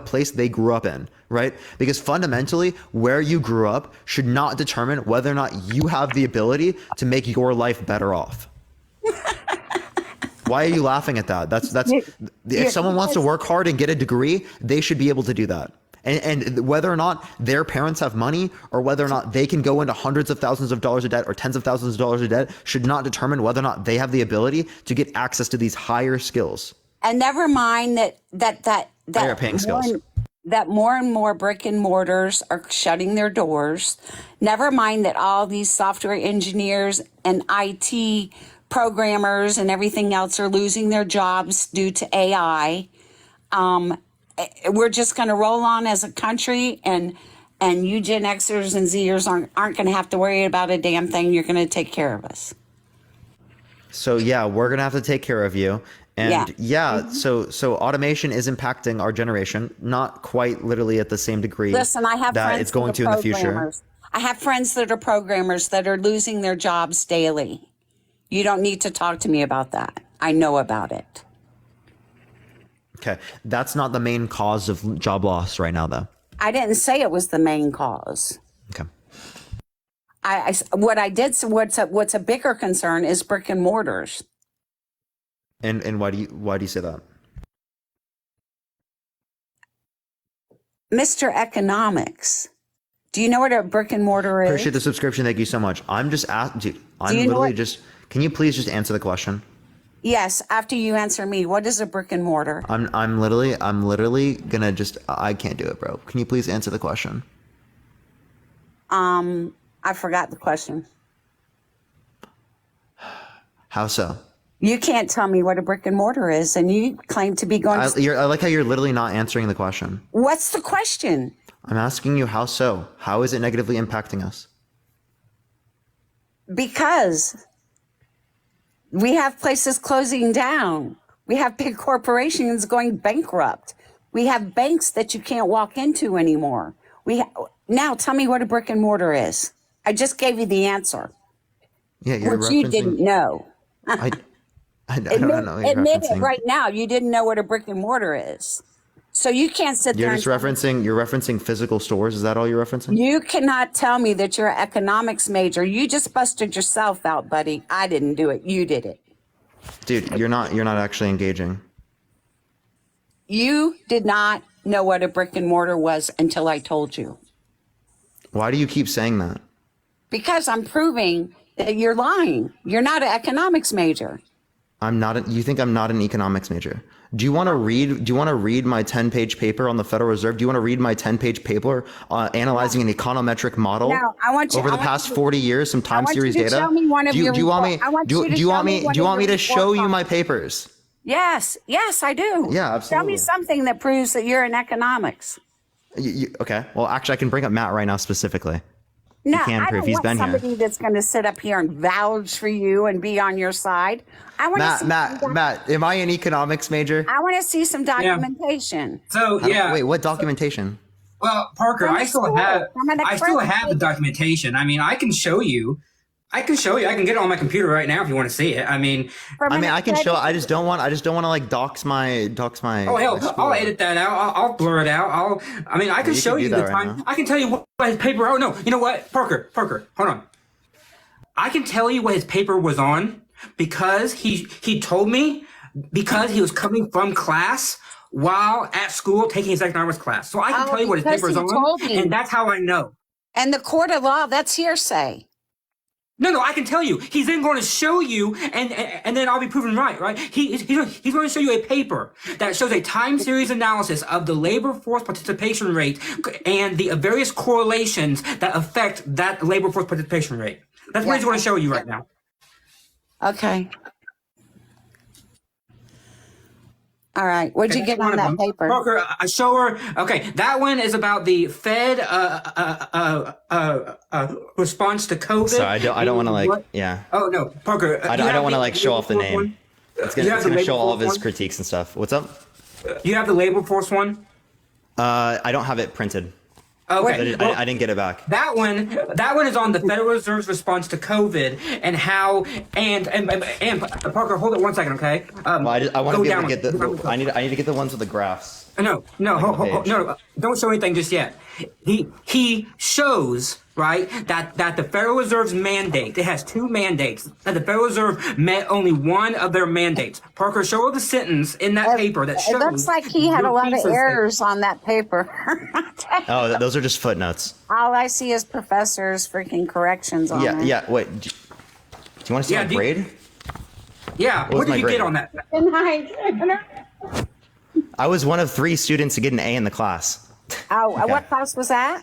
place they grew up in, right? Because fundamentally, where you grew up should not determine whether or not you have the ability to make your life better off. Why are you laughing at that? That's if someone wants to work hard and get a degree, they should be able to do that. And whether or not their parents have money or whether or not they can go into hundreds of thousands of dollars of debt or tens of thousands of dollars of debt should not determine whether or not they have the ability to get access to these higher skills. And never mind Higher paying skills. That more and more brick and mortars are shutting their doors. Never mind that all these software engineers and IT programmers and everything else are losing their jobs due to AI. We're just going to roll on as a country, and you Gen Xers and Zers aren't going to have to worry about a damn thing. You're going to take care of us. So yeah, we're gonna have to take care of you. And so automation is impacting our generation, not quite literally at the same degree Listen, I have that friends it's going that to are in the future. programmers. I have friends that are programmers that are losing their jobs daily. You don't need to talk to me about that. I know about it. Okay, that's not the main cause of job loss right now, though. I didn't say it was the main cause. Okay. What's a bigger concern is brick and mortars. And why do you say that? Mr. Economics, do you know what a brick and mortar is? Appreciate the subscription. Thank you so much. I'm just dude. I'm you know literally what- just. Can you please just answer the question? Yes, after you answer me, what is a brick and mortar? I'm literally gonna just. I can't do it, bro. Can you please answer the question? I forgot the question. How so? You can't tell me what a brick and mortar is, and you claim to be going I to... like how you're literally not answering the question. What's the question? I'm asking you how so. How is it negatively impacting us? Because we have places closing down. We have big corporations going bankrupt. We have banks that you can't walk into anymore. Now tell me what a brick and mortar is. I just gave you the answer. Yeah, you're Which you didn't know. I don't know. What you're Admit it referencing. right now. You didn't know what a brick and mortar is. So you can't sit You're there just and referencing. You're referencing physical stores. Is that all you're referencing? you cannot tell me that you're an economics major. You just busted yourself out, buddy. I didn't do it. You did it. Dude, you're not actually engaging. You did not know what a brick and mortar was until I told you. Why do you keep saying that? Because I'm proving that you're lying. You're not an economics major. You think I'm not an economics major? Do you want to read my 10-page paper on the Federal Reserve? Do you want to read my 10-page paper analyzing an econometric model No, I want you- over I the want past you- 40 years, some time want you series to data? show me one of your do you want me? report- I want Do you to you show want me me? one Do you of want me your to show you report my papers? Yes, I do. Yeah, Tell absolutely. me something that proves that you're in economics. Okay. Well, actually, I can bring up Matt right now specifically. No, He can I prove don't he's want been here. somebody that's going to sit up here and vouch for you and be on your side. I want to see Matt, am I an economics major? I want to see some documentation. So yeah. Wait, what documentation? Well, Parker, From I the still school. have From an I still accredited- have the documentation. I mean, I can show you. I can get it on my computer right now if you want to see it. I mean, I can show. I just don't want to like dox my. oh hell, my I'll edit that out. I'll blur it out. I can you show can do you the that right time. now. I can tell you what his paper. Oh no, you know what, Parker, hold on. I can tell you what his paper was on because he told me because he was coming from class while at school taking his economics class. So I can tell you what his because paper is he told on, me. and that's how I know. And the court of law, that's hearsay. No, I can tell you. He's then going to show you, and then I'll be proven right? He's going to show you a paper that shows a time series analysis of the labor force participation rate and the various correlations that affect that labor force participation rate. That's what he's going to show you right now. Okay. All right. What'd you Okay, get on that paper? Parker, I show her. Okay, that one is about the Fed response to COVID. So I don't want to like, What? yeah. Oh no, Parker. I don't want to like show off the name. It's gonna show all of his critiques and stuff. What's up? You have the labor force one? I don't have it printed. Okay. I didn't get it back. That one is on the Federal Reserve's response to COVID and how and Parker, hold it 1 second, okay? I want to go be able down to get one. I need to get the ones with the graphs. No, don't show anything just yet. He shows, right, that the Federal Reserve's mandate, it has 2 mandates, that the Federal Reserve met only one of their mandates. Parker, show her the sentence in that paper that shows. It looks like he had a lot of thesis errors on that paper. Oh, those are just footnotes. All I see is professors' freaking corrections on it. Yeah. Wait, do you want to see my grade? Yeah, What was what did my you grade? get on that? I was one of 3 students to get an A in the class. Oh, Okay. what class was that?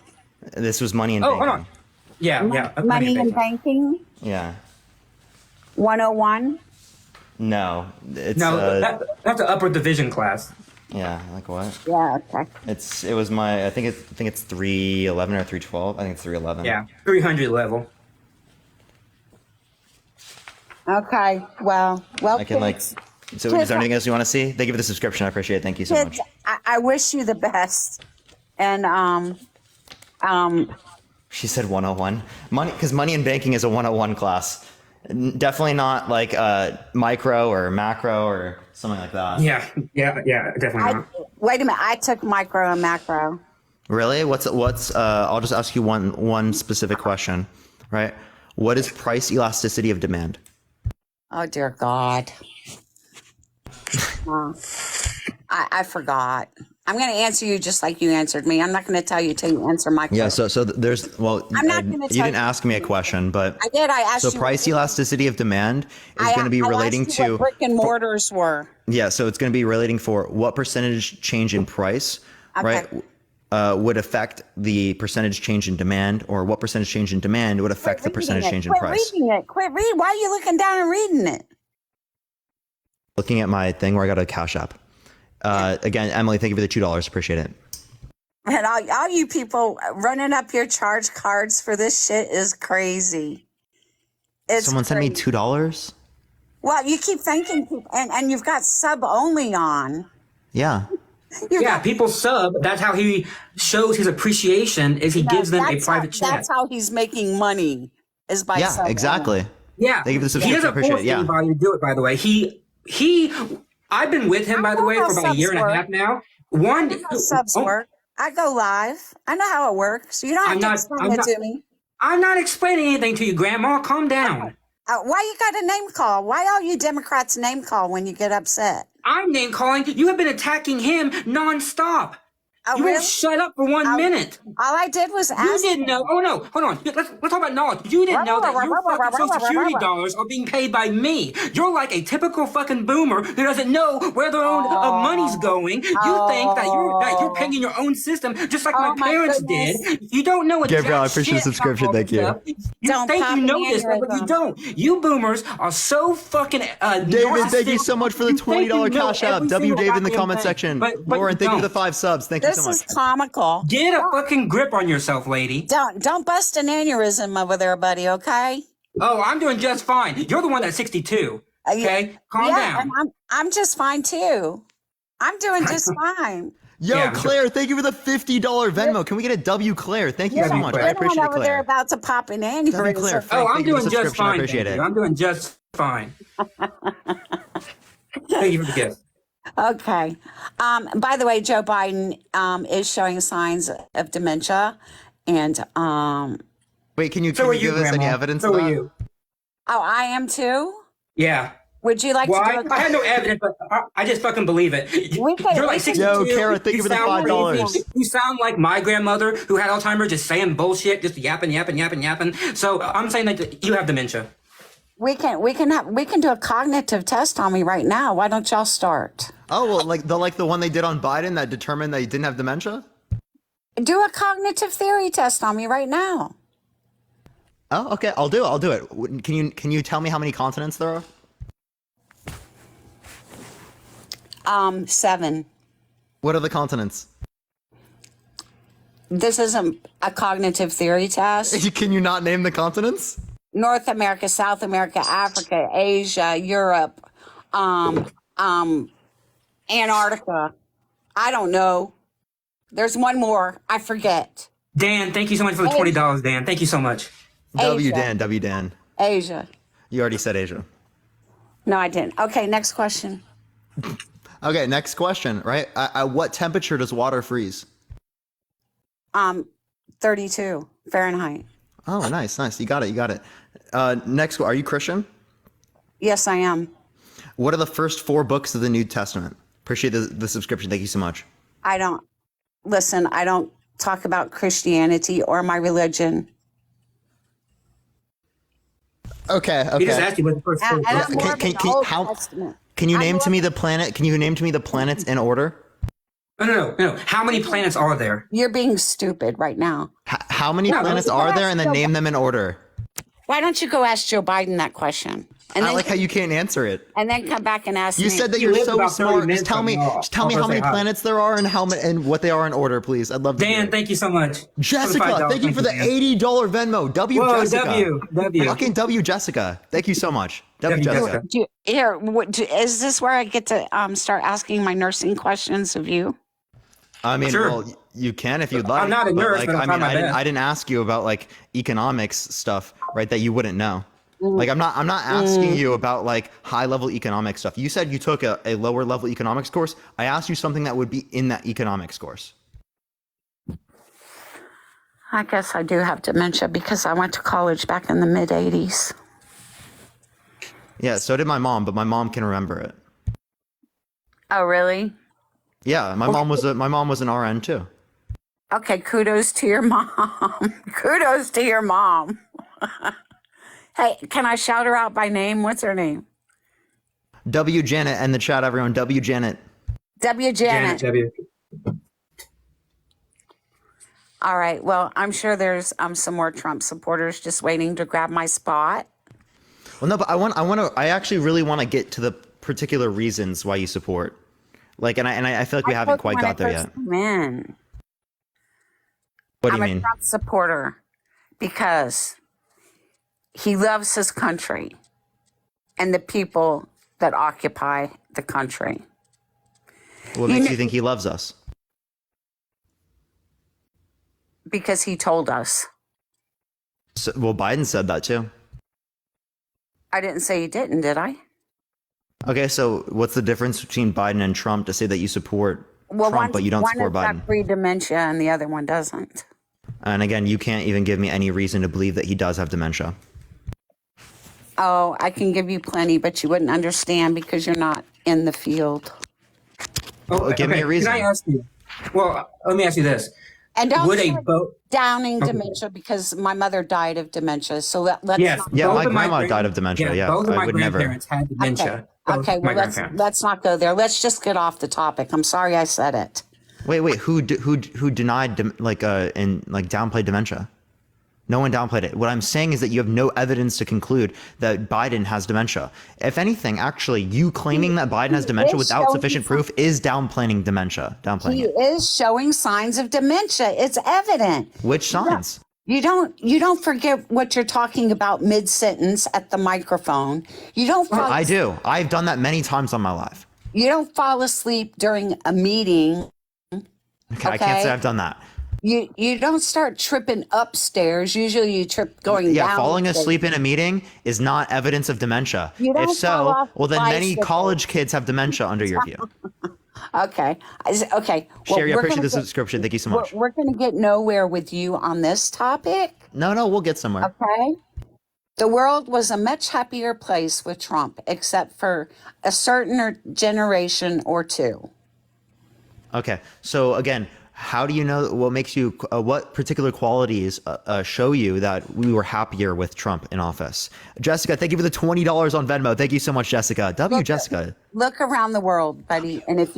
This was money and Oh, banking. hold on. Yeah. Money and banking, Yeah. 101. No, it's No, that's an upper division class. yeah. Like what? Yeah, okay. It was my. I think it's 311 or 312. I think it's 311. Yeah, 300 level. Okay, well, I can like. kids, So kids, is there anything else you want to see? Thank you for the subscription. I appreciate it. Thank you so kids, much. I wish you the best. And She said 101. Money and banking is a 101 class. Definitely not like micro or macro or something like that. Yeah, definitely not. wait a minute, I took micro and macro. Really? What's I'll just ask you one specific question, right? What is price elasticity of demand? Oh dear God. I forgot. I'm going to answer you just like you answered me. I'm not going to tell you till you answer my question. Yeah, so there's I'm not gonna you tell didn't you. ask me a question, but I did. I asked so you. price elasticity of demand is going to be I relating asked you to what brick and mortars were. yeah, so it's going to be relating for what percentage change in price, right? Would affect the percentage change in demand, or what percentage change in demand would affect the percentage change in price. Quit reading it. Quit reading. Why are you looking down and reading it? Looking at my thing where I got a Cash App. Again, Emily, thank you for the $2. Appreciate it. And all you people running up your charge cards for this shit is crazy. It's Someone sent me crazy. $2. Well, you keep thanking people, and you've got sub only on. Yeah. Yeah, people sub. That's how he shows his appreciation. Is he gives them a That's private chat. That's how he's making money. Is by Yeah, sub exactly. only. Yeah, Thank you for the he subscription. doesn't Appreciate force it. Yeah. anybody to do it. By the way, he. I've been with him, by the way, how for about a year and a subs half now. I One, know how subs work. I go live. I know how it works. You don't have to explain it to me. I'm not explaining anything to you, Grandma. Calm down. Why you got a name call? Why all you Democrats name call when you get upset? I'm name calling. You have been attacking him nonstop. Oh, You really? won't shut up for 1 minute. All I did was ask. You didn't know. Oh no, hold on. Let's talk about knowledge. You didn't know that your fucking Social Security dollars are being paid by me. You're like a typical fucking boomer who doesn't know where their own money's going. You think that you're paying in your own system just like my parents did. You don't know what. Gabriel, I jack appreciate the shit subscription. about all Thank this you. stuff. You Don't think pop you know an this, but you aneurysm. don't. You boomers are so fucking. David, thank you so much for the You think you $20 know Cash App. every W single David in the goddamn comment thing. section. But Lauren, you thank you for don't. the 5 subs. Thank you This so much. is comical. Get a fucking grip on yourself, lady. Don't bust an aneurysm over there, buddy. Okay. Oh, I'm doing just fine. You're the one that's 62. Okay, calm yeah, down. and I'm just fine too. I'm doing just fine. Yo, Yeah, Claire, thank you for the $50 Venmo. Can we get a W, Claire? Thank you You're so the much. Claire. I you're the one appreciate it, over there Claire. about to pop an W, Claire. aneurysm. Frank, Oh, I'm thank you for the doing just subscription. I fine. appreciate Thank it. you. I'm doing just fine. Thank you for the gift. Okay. By the way, Joe Biden is showing signs of dementia, and Wait, can you So are you, give us any Grandma. evidence So of are that? you. oh, I am too. Yeah. Would you like Well, to do I had no evidence, but I just fucking believe it. You're like 62. Yo, Kara, thank you for the sound $5. crazy. You sound like my grandmother who had Alzheimer's, just saying bullshit, just yapping. So I'm saying that you have dementia. we can do a cognitive test on me right now. Why don't y'all start? Oh, well, like the one they did on Biden that determined that he didn't have dementia? Do a cognitive theory test on me right now. Oh, okay, I'll do it. Can you tell me how many continents there are? 7. What are the continents? This isn't a cognitive theory test. Can you not name the continents? North America, South America, Africa, Asia, Europe, Antarctica. I don't know. There's one more. I forget. Dan, thank you so much for the $20, Dan. Thank you so much. W Dan. Asia. You already said Asia. No, I didn't. Okay, next question. Okay, next question, right? At what temperature does water freeze? 32 Fahrenheit. Oh, nice. You got it. Next, are you Christian? Yes, I am. What are the first 4 books of the New Testament? Appreciate the subscription. Thank you so much. I don't talk about Christianity or my religion. Okay. He just asked you what the first And I'm more of an Old How Testament. can you I'm name more to me of the planet? Can you name to me the planets in order? No. How many planets are there? You're being stupid right now. How many planets are there, and then name them in order? Why don't you go ask Joe Biden that question? And I then, like how you can't answer it. and then come back and ask You me. said that You you're lived so about 30 smart. minutes Just tell me ago. how many planets there are and what they are in order, please. I'd love to. Dan, thank you so much. Jessica, thank you for the $80 Venmo. Whoa, Jessica. W. Fucking W Jessica. Thank you so much. W Jessica. Is this where I get to start asking my nursing questions of you? I mean, Sure. well, you can if you'd like. I'm not a nurse, but I'm trying my best. I didn't ask you about like economics stuff, right? That you wouldn't know. Like, I'm not asking you about like high level economic stuff. You said you took a lower level economics course. I asked you something that would be in that economics course. I guess I do have dementia because I went to college back in the mid 80s. Yeah, so did my mom, but my mom can remember it. Oh, really? Yeah, my mom was an RN too. Okay, kudos to your mom. Kudos to your mom. Hey, can I shout her out by name? What's her name? W Janet and the chat, everyone. W Janet. W. Janet. W. All right. Well, I'm sure there's some more Trump supporters just waiting to grab my spot. Well, no, but I actually really want to get to the particular reasons why you support. Like, and I feel like we haven't quite got there yet. Man, What do I'm you a mean? Trump supporter because he loves his country and the people that occupy the country. What makes you think he loves us? Because he told us. So, well, Biden said that too. I didn't say he didn't, did I? Okay, so what's the difference between Biden and Trump to say that you support Trump, but you don't support one has Biden? got free dementia and the other one doesn't. And again, you can't even give me any reason to believe that he does have dementia. Oh, I can give you plenty, but you wouldn't understand because you're not in the field. Well, give me a reason. Can I ask you? Well, let me ask you this. And don't Would a start vote? downing Okay. dementia because my mother died of dementia. So let's Yes. not. Yeah, Both my of grandma grand- died of dementia. Yeah, both of I my would never. grandparents had dementia. Both Okay, my well grandparents. let's not go there. Let's just get off the topic. I'm sorry I said it. Wait, who denied and downplayed dementia? No one downplayed it. What I'm saying is that you have no evidence to conclude that Biden has dementia. If anything, actually, you claiming that Biden has dementia is without showing sufficient proof is downplaying dementia. Downplaying He it. is showing signs of dementia. It's evident. Which signs? You don't forget what you're talking about mid sentence at the microphone. You don't fall I do. I've done that many times on my life. You don't fall asleep during a meeting. Okay, I can't say I've done that. You don't start tripping upstairs. Usually you trip going Yeah, down. falling asleep in a meeting is not evidence of dementia. You don't If fall so, off well then many bicycle. college kids have dementia under your view. Okay. Okay. Well, Sherry, I we're appreciate gonna the subscription. Thank you so much. We're going to get nowhere with you on this topic. No, we'll get somewhere. Okay. The world was a much happier place with Trump, except for a certain generation or two. Okay, so again, how do you know what makes you, what particular qualities show you that we were happier with Trump in office? Jessica, thank you for the $20 on Venmo. Thank you so much, Jessica. Jessica. Look around the world, buddy, and if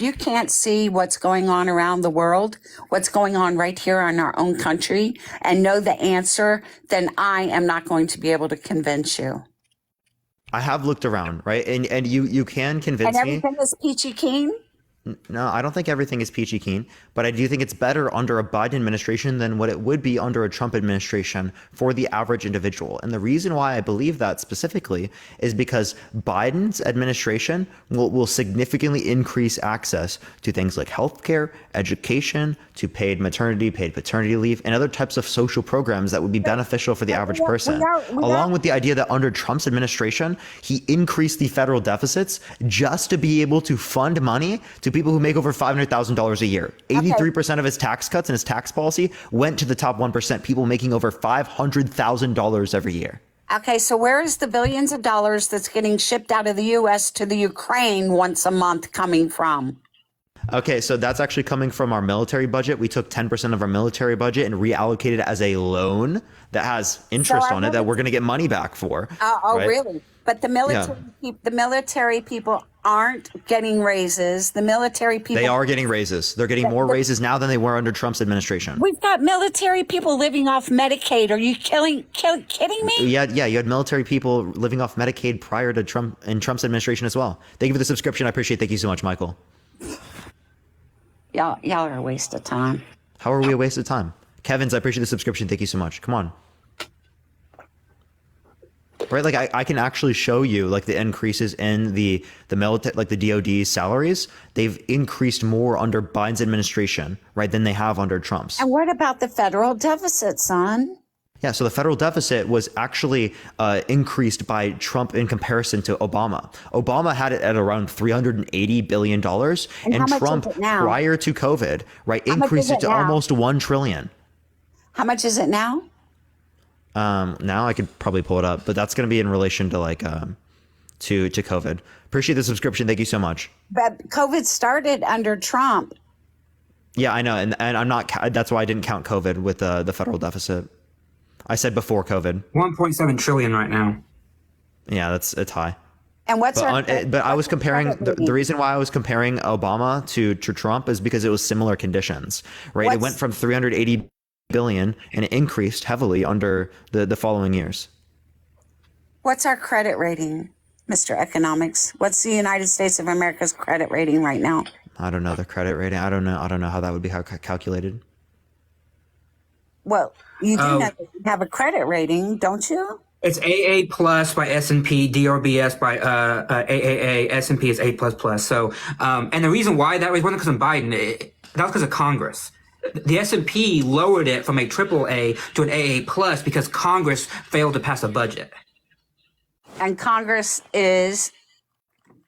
you can't see what's going on around the world, what's going on right here in our own country, and know the answer, then I am not going to be able to convince you. I have looked around, right? And you can convince And me. everything is peachy keen. No, I don't think everything is peachy keen, but I do think it's better under a Biden administration than what it would be under a Trump administration for the average individual. And the reason why I believe that specifically is because Biden's administration will significantly increase access to things like healthcare, education, to paid maternity, paid paternity leave, and other types of social programs that would be beneficial for the average person. Along with the idea that under Trump's administration, he increased the federal deficits just to be able to fund money to people who make over $500,000 a year. 83% of his tax cuts and his tax policy went to the top 1%, people making over $500,000 every year. Okay, so where is the billions of dollars that's getting shipped out of the U.S. to the Ukraine once a month coming from? Okay, so that's actually coming from our military budget. We took 10% of our military budget and reallocated it as a loan that has interest on it that we're going to get money back for. Right? Really? But the military people aren't getting raises. The military people. They are getting raises. They're getting more raises now than they were under Trump's administration. We've got military people living off Medicaid. Are you kidding me? Yeah, you had military people living off Medicaid prior to Trump and Trump's administration as well. Thank you for the subscription. I appreciate it. Thank you so much, Michael. Y'all are a waste of time. How are we a waste of time? Kevin's, I appreciate the subscription. Thank you so much. Come on. Right, like I can actually show you like the increases in the military, like the DoD salaries. They've increased more under Biden's administration, right, than they have under Trump's. And what about the federal deficit, son? Yeah, so the federal deficit was actually increased by Trump in comparison to Obama. Obama had it at around $380 billion, and Trump, prior to COVID, right, increased it to almost $1 trillion. How much is it now? Now I could probably pull it up, but that's going to be in relation to like to COVID. Appreciate the subscription. Thank you so much. But COVID started under Trump. Yeah, I know, and I'm not. That's why I didn't count COVID with the federal deficit. I said before COVID. 1.7 trillion right now. Yeah, it's high. And but I was comparing the reason why I was comparing Obama to Trump is because it was similar conditions, right? It went from 380 billion and it increased heavily under the following years. What's our credit rating, Mr. Economics? What's the United States of America's credit rating right now? I don't know the credit rating. I don't know how that would be calculated. Well, you do have a credit rating, don't you? It's AA plus by S&P, DRBS by AAA, S&P is A plus plus. So, and the reason why that wasn't because of Biden, that was because of Congress. The S&P lowered it from a AAA to an AA plus because Congress failed to pass a budget. And Congress is?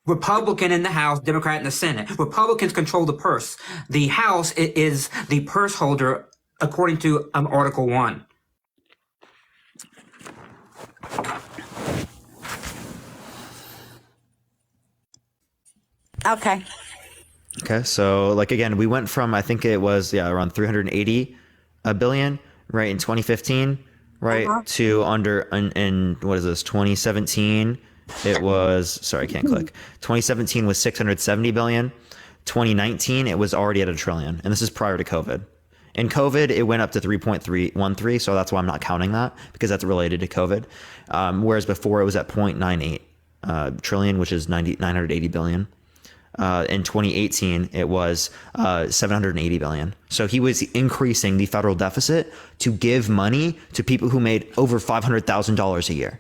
Republican in the House, Democrat in the Senate. Republicans control the purse. The House is the purse holder according to Article 1. Okay. Okay, so like again, we went from I think it was around 380 billion right in 2015, right to under in what is this 2017? It was 2017 was 670 billion. 2019 it was already at $1 trillion, and this is prior to COVID. In COVID, it went up to 3.313, so that's why I'm not counting that because that's related to COVID. Whereas before it was at 0.98 trillion, which is 980 billion. In 2018, it was 780 billion. So he was increasing the federal deficit to give money to people who made over $500,000 a year.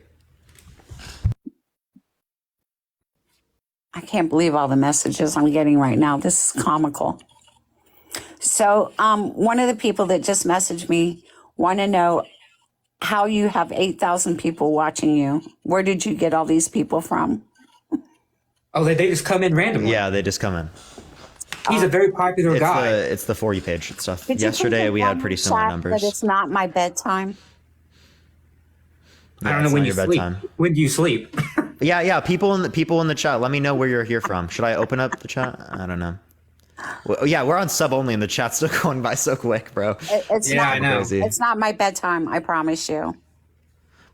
I can't believe all the messages I'm getting right now. This is comical. So one of the people that just messaged me want to know how you have 8,000 people watching you. Where did you get all these people from? Oh, they just come in randomly. Yeah, they just come in. He's a very popular guy. It's the For You page and stuff. Did you Yesterday, we had pretty similar numbers. But it's not my bedtime. I don't know it's when not you your sleep. bedtime. When do you sleep? Yeah. People in the chat. Let me know where you're here from. Should I open up the chat? I don't know. Well, yeah, we're on sub only, and the chat's still going by so quick, bro. It's Yeah, not. I know. Crazy. It's not my bedtime. I promise you.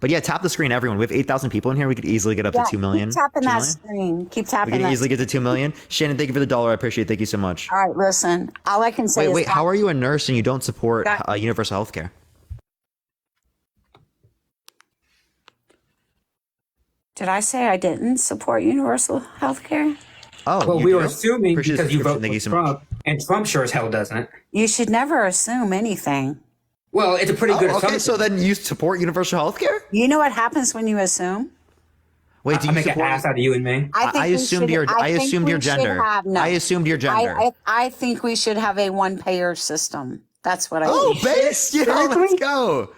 But yeah, tap the screen, everyone. We have 8,000 people in here. We could easily get up to 2 million. Keep tapping 2 that million? screen. Keep We tapping can that. easily get to 2 million. Shannon, thank you for the $1. I appreciate it. Thank you so much. All right, listen. All I can say is Wait, how are you a nurse and you don't support Got- universal health care? Did I say I didn't support universal health care? Oh, Well, you we do? were assuming Appreciate the because you subscription. vote Thank you for so much. Trump, and Trump sure as hell doesn't. You should never assume anything. Well, it's a pretty good Oh, okay, assumption. so then you support universal health care? You know what happens when you assume? Wait, do I you make an support? ass out of you and me. I we assumed should- your I think assumed we your should gender. have- no. I assumed your gender. I think we should have a one-payer system. That's what I Oh, think. based. Yo, let's go.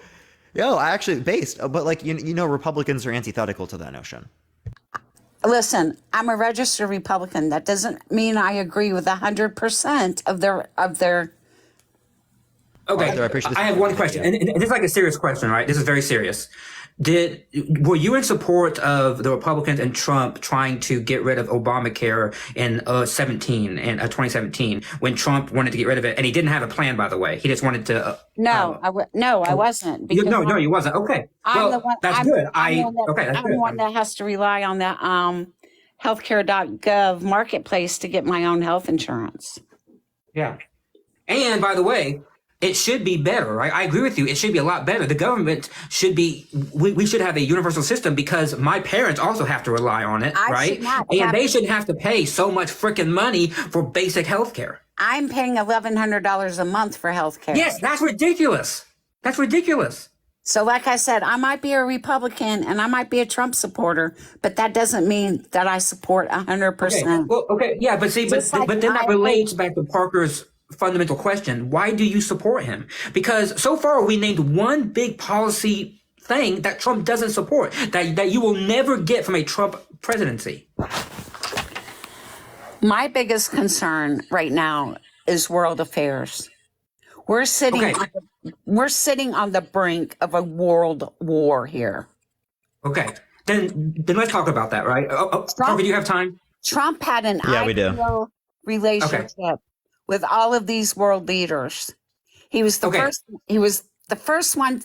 Yo, I actually based, but like you know, Republicans are antithetical to that notion. Listen, I'm a registered Republican. That doesn't mean I agree with 100% of their. Okay, Arthur, I appreciate this. I have one question, and this is like a serious question, right? This is very serious. Were you in support of the Republicans and Trump trying to get rid of Obamacare in 2017 when Trump wanted to get rid of it, and he didn't have a plan, by the way. He just wanted to. No, I wasn't. Because No, you wasn't. Okay, I'm well, the one. that's I'm, good. I'm the one that, Okay, that's I'm good. the one that has to rely on the healthcare.gov marketplace to get my own health insurance. Yeah. And by the way, it should be better, right? I agree with you. It should be a lot better. The government should be, we should have a universal system because my parents also have to rely on it, I right? should not And have- they shouldn't have to pay so much freaking money for basic health care. I'm paying $1,100 a month for healthcare. Yes, that's ridiculous. That's ridiculous. So, like I said, I might be a Republican and I might be a Trump supporter, but that doesn't mean that I support 100%. Well, okay, yeah, but see, Just like but then that I- relates back to Parker's fundamental question. Why do you support him? Because so far we named one big policy thing that Trump doesn't support, that you will never get from a Trump presidency. My biggest concern right now is world affairs. We're sitting, Okay. we're sitting on the brink of a world war here. Okay, then let's talk about that, right? Parker, do you have time? Trump had an Yeah, we do. ideal relationship with all of these world leaders. He was the Okay. first. He was the first one.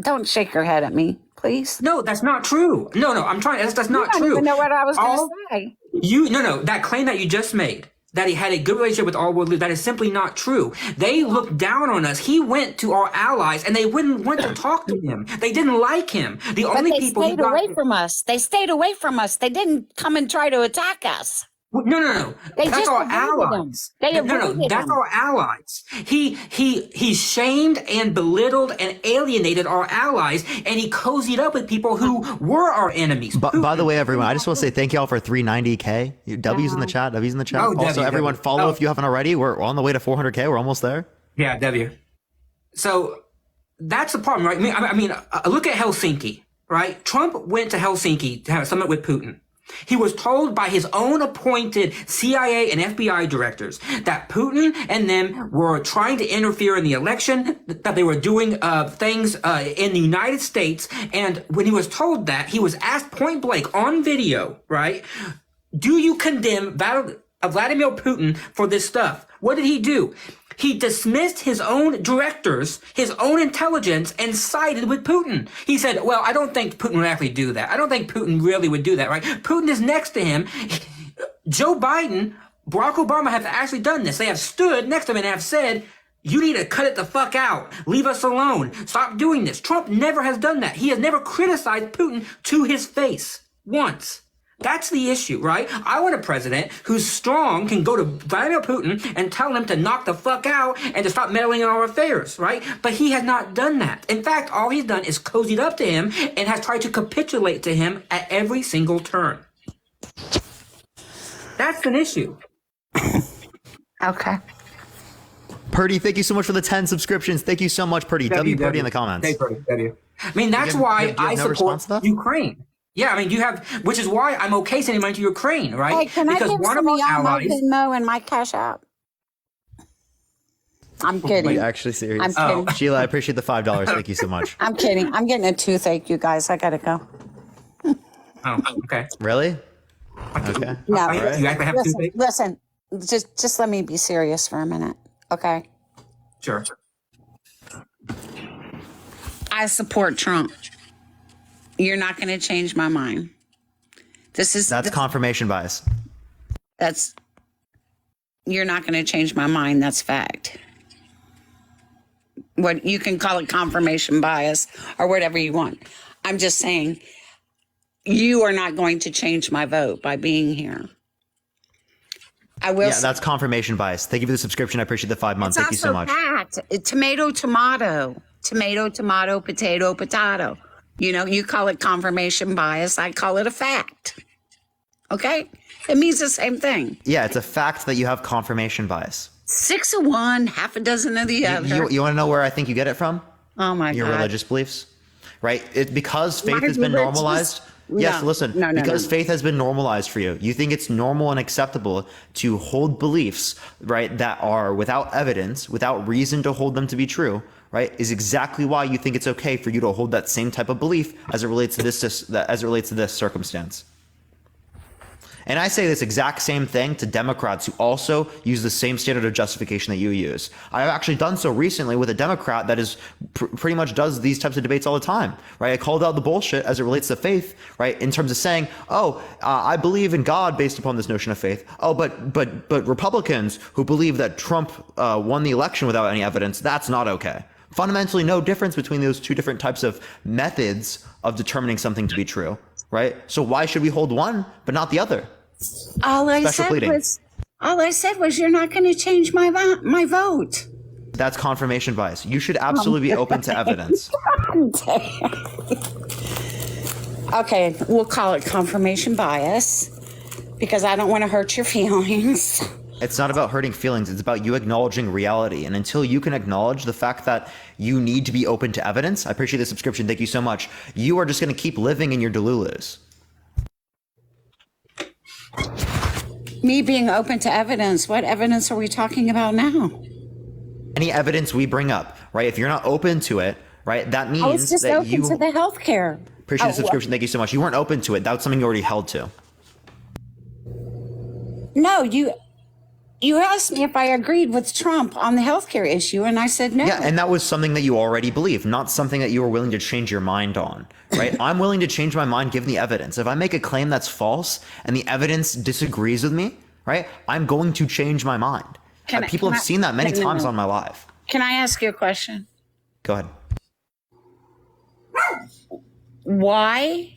Don't shake your head at me, please. No, that's not true. No, I'm trying. That's You not don't true. even know what I was going All- to say. No. That claim that you just made, that he had a good relationship with all world leaders, that is simply not true. They looked down on us. He went to our allies, and they wouldn't want to talk to him. They didn't like him. The But only they people he stayed got. away from us. They stayed away from us. They didn't come and try to attack us. No. They That's just our avoided them. allies. They No, avoided that's them. our allies. He shamed and belittled and alienated our allies, and he cozied up with people who were our enemies. But by the way, everyone, I just want to say thank y'all for 390K. W's in the chat. W's in the chat. Oh, Also, W, everyone, W. follow Oh. if you haven't already. We're on the way to 400K. We're almost there. Yeah, W. So that's the problem, right? I mean, look at Helsinki, right? Trump went to Helsinki to have a summit with Putin. He was told by his own appointed CIA and FBI directors that Putin and them were trying to interfere in the election, that they were doing things in the United States. And when he was told that, he was asked point blank on video, right? Do you condemn Vladimir Putin for this stuff? What did he do? He dismissed his own directors, his own intelligence, and sided with Putin. He said, well, I don't think Putin would actually do that. I don't think Putin really would do that, right? Putin is next to him. Joe Biden, Barack Obama have actually done this. They have stood next to him and have said, you need to cut it the fuck out. Leave us alone. Stop doing this. Trump never has done that. He has never criticized Putin to his face once. That's the issue, right? I want a president who's strong, can go to Vladimir Putin and tell him to knock the fuck out and to stop meddling in our affairs, right? But he has not done that. In fact, all he's done is cozied up to him and has tried to capitulate to him at every single turn. That's an issue. Okay. Purdy, thank you so much for the 10 subscriptions. Thank you so much, Purdy. W Purdy in the comments. Hey, Purdy, W. I mean, that's why I support Ukraine. Yeah, I mean, you have, which is why I'm okay sending money to Ukraine, right? Hey, can because I give one some of of our y'all my allies. Venmo and my Cash App? I'm kidding. Actually serious. I'm kidding. Sheila, I appreciate the $5. Thank you so much. I'm kidding. I'm getting a toothache, you guys. I gotta go. Oh, okay. Really? Okay. No, All right. You actually have listen, toothache? listen. Just let me be serious for a minute, okay? Sure. I support Trump. You're not going to change my mind. That's confirmation bias. You're not going to change my mind. That's fact. What you can call it confirmation bias or whatever you want. I'm just saying you are not going to change my vote by being here. I will. Yeah, that's confirmation bias. Thank you for the subscription. I appreciate the 5 months. Thank you so much. Fact. Tomato, tomato, potato, potato. You know, you call it confirmation bias. I call it a fact. Okay? It means the same thing. Yeah, it's a fact that you have confirmation bias. 6 of one, half a dozen of the other. You want to know where I think you get it from? Oh my Your God. religious beliefs, right? Because faith My has been religious- normalized. Yes, No, listen. no, Because no. faith has been normalized for you. You think it's normal and acceptable to hold beliefs, right, that are without evidence, without reason to hold them to be true, right? Is exactly why you think it's okay for you to hold that same type of belief as it relates to this circumstance. And I say this exact same thing to Democrats who also use the same standard of justification that you use. I've actually done so recently with a Democrat that is pretty much does these types of debates all the time, right? I called out the bullshit as it relates to faith, right? In terms of saying, I believe in God based upon this notion of faith. Oh, but Republicans who believe that Trump won the election without any evidence, that's not okay. Fundamentally no difference between those two different types of methods of determining something to be true, right? So why should we hold one but not the other? All I said was you're not going to change my vote. That's confirmation bias. You should absolutely be open to evidence. Okay, we'll call it confirmation bias because I don't want to hurt your feelings. It's not about hurting feelings. It's about you acknowledging reality. And until you can acknowledge the fact that you need to be open to evidence, I appreciate the subscription. Thank you so much. You are just going to keep living in your delulus. Me being open to evidence, what evidence are we talking about now? Any evidence we bring up, right? If you're not open to it, right, that means I was just that open you to the healthcare. appreciate the subscription. Thank you so much. You weren't open to it. That was something you already held to. No, you asked me if I agreed with Trump on the healthcare issue, and I said no. Yeah, and that was something that you already believe, not something that you were willing to change your mind on, right? I'm willing to change my mind given the evidence. If I make a claim that's false and the evidence disagrees with me, right, I'm going to change my mind. People have seen that many times on my live. Can I ask you a question? Go ahead. Why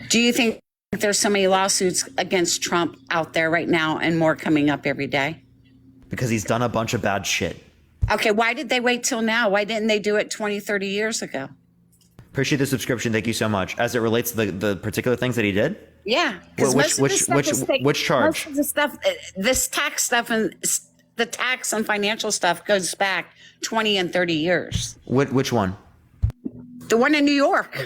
do you think there's so many lawsuits against Trump out there right now and more coming up every day? Because he's done a bunch of bad shit. Okay, why did they wait till now? Why didn't they do it 20, 30 years ago? Appreciate the subscription. Thank you so much. As it relates to the particular things that he did? Yeah. 'Cause most of the stuff is fake. Which charge? Most of the stuff, this tax stuff and the tax and financial stuff goes back 20 and 30 years. Which one? The one in New York.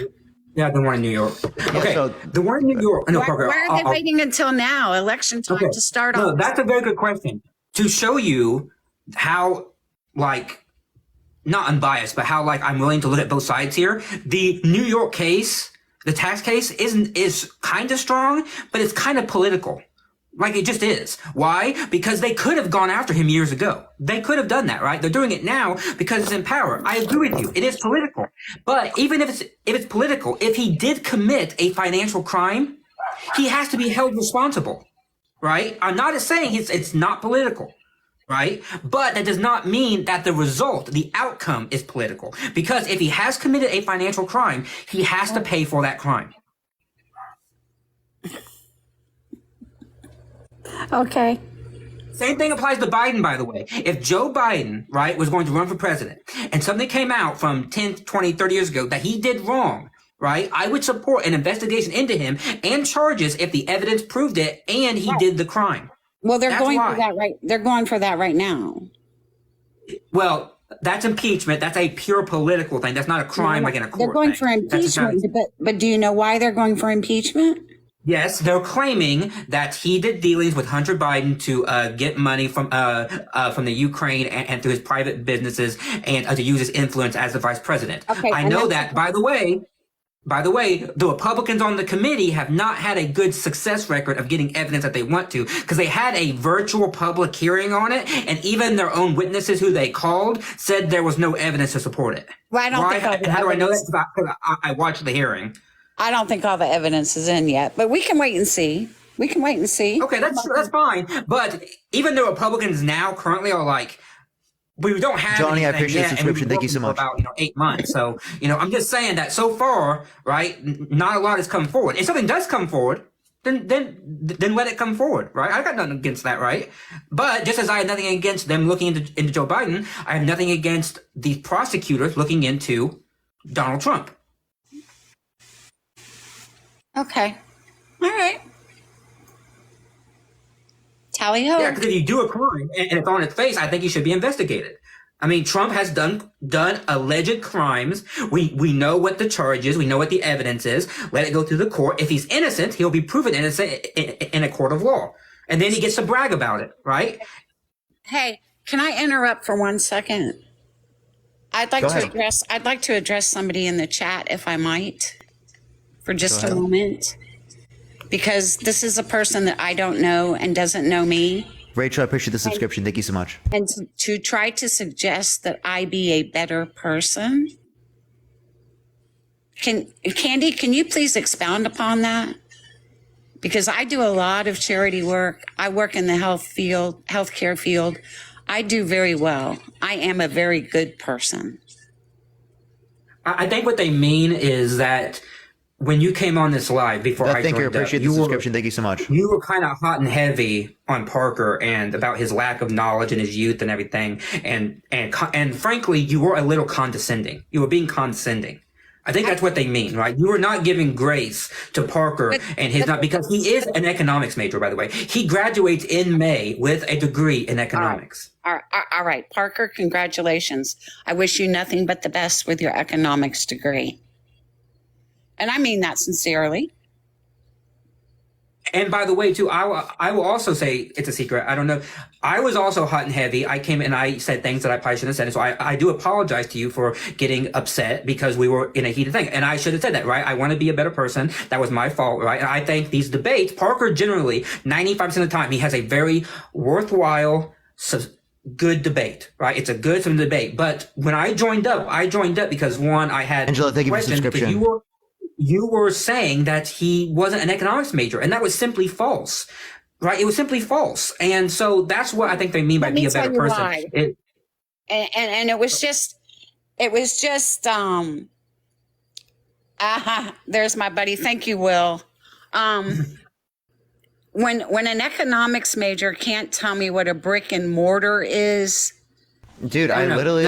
Yeah, the one in New York. Okay, the one in New York. No, Why are they waiting until now, election time, to start No, off? that's a very good question. To show you how, not unbiased, but how, I'm willing to look at both sides here. The New York case, the tax case, is kind of strong, but it's kind of political. It just is. Why? Because they could have gone after him years ago. They could have done that, right? They're doing it now because it's in power. I agree with you. It is political. But even if it's political, if he did commit a financial crime, he has to be held responsible, right? I'm not saying it's not political, right? But that does not mean that the result, the outcome is political. Because if he has committed a financial crime, he has to pay for that crime. Okay. Same thing applies to Biden, by the way. If Joe Biden, right, was going to run for president and something came out from 10, 20, 30 years ago that he did wrong, right, I would support an investigation into him and charges if the evidence proved it and he did the crime. Well, they're That's going why. for that right. They're going for that right now. Well, that's impeachment. That's a pure political thing. That's not a crime like in a court. They're going thing. for That's just not- impeachment, but do you know why they're going for impeachment? Yes, they're claiming that he did dealings with Hunter Biden to get money from the Ukraine and through his private businesses and to use his influence as the vice president. Okay, I and know that's- that, by the way, the Republicans on the committee have not had a good success record of getting evidence that they want to, because they had a virtual public hearing on it, and even their own witnesses who they called said there was no evidence to support it. Well, I don't think all the and how do I know that? evidence- Because I watched the hearing. I don't think all the evidence is in yet, but we can wait and see. We can wait and see. Okay, that's fine. But even the Republicans now currently are like, we don't have Johnny, I anything appreciate the yet, and we've subscription. been Thank you so working for much. About 8 months. So I'm just saying that so far, right? Not a lot has come forward. If something does come forward, then let it come forward, right? I got nothing against that, right? But just as I have nothing against them looking into Joe Biden, I have nothing against the prosecutors looking into Donald Trump. Okay. All right. Tally ho. Yeah, because if you do a crime and it's on its face, I think you should be investigated. I mean, Trump has done alleged crimes. We know what the charge is. We know what the evidence is. Let it go through the court. If he's innocent, he'll be proven innocent in a court of law. And then he gets to brag about it, right? Hey, can I interrupt for 1 second? I'd like to address somebody in the chat, if I might, for just a moment, because this is a person that I don't know and doesn't know me. Rachel, I appreciate the subscription. Thank you so much. And to try to suggest that I be a better person. Candy, can you please expound upon that? Because I do a lot of charity work. I work in the healthcare field. I do very well. I am a very good person. I think what they mean is that when you came on this live before I Thank you. I joined up, appreciate the subscription. Thank you so much. You were kind of hot and heavy on Parker and about his lack of knowledge and his youth and everything. And frankly, you were a little condescending. You were being condescending. I think that's what they mean, right? You were not giving grace to Parker and his not, because he is an economics major, by the way. He graduates in May with a degree in economics. All right. Parker, congratulations. I wish you nothing but the best with your economics degree. And I mean that sincerely. And by the way, too, I will also say it's a secret. I don't know. I was also hot and heavy. I came and I said things that I probably shouldn't have said. So I do apologize to you for getting upset because we were in a heated thing. And I should have said that, right? I want to be a better person. That was my fault, right? And I think these debates, Parker generally, 95% of the time, he has a very worthwhile, good debate, right? It's a good debate. But when I joined up because one, I had Angela, thank you for the questions because subscription. you were saying that he wasn't an economics major, and that was simply false, right? It was simply false. And so that's what I think they mean by be a better person. And it was just, there's my buddy. Thank you, Will. When an economics major can't tell me what a brick and mortar is. Dude, I literally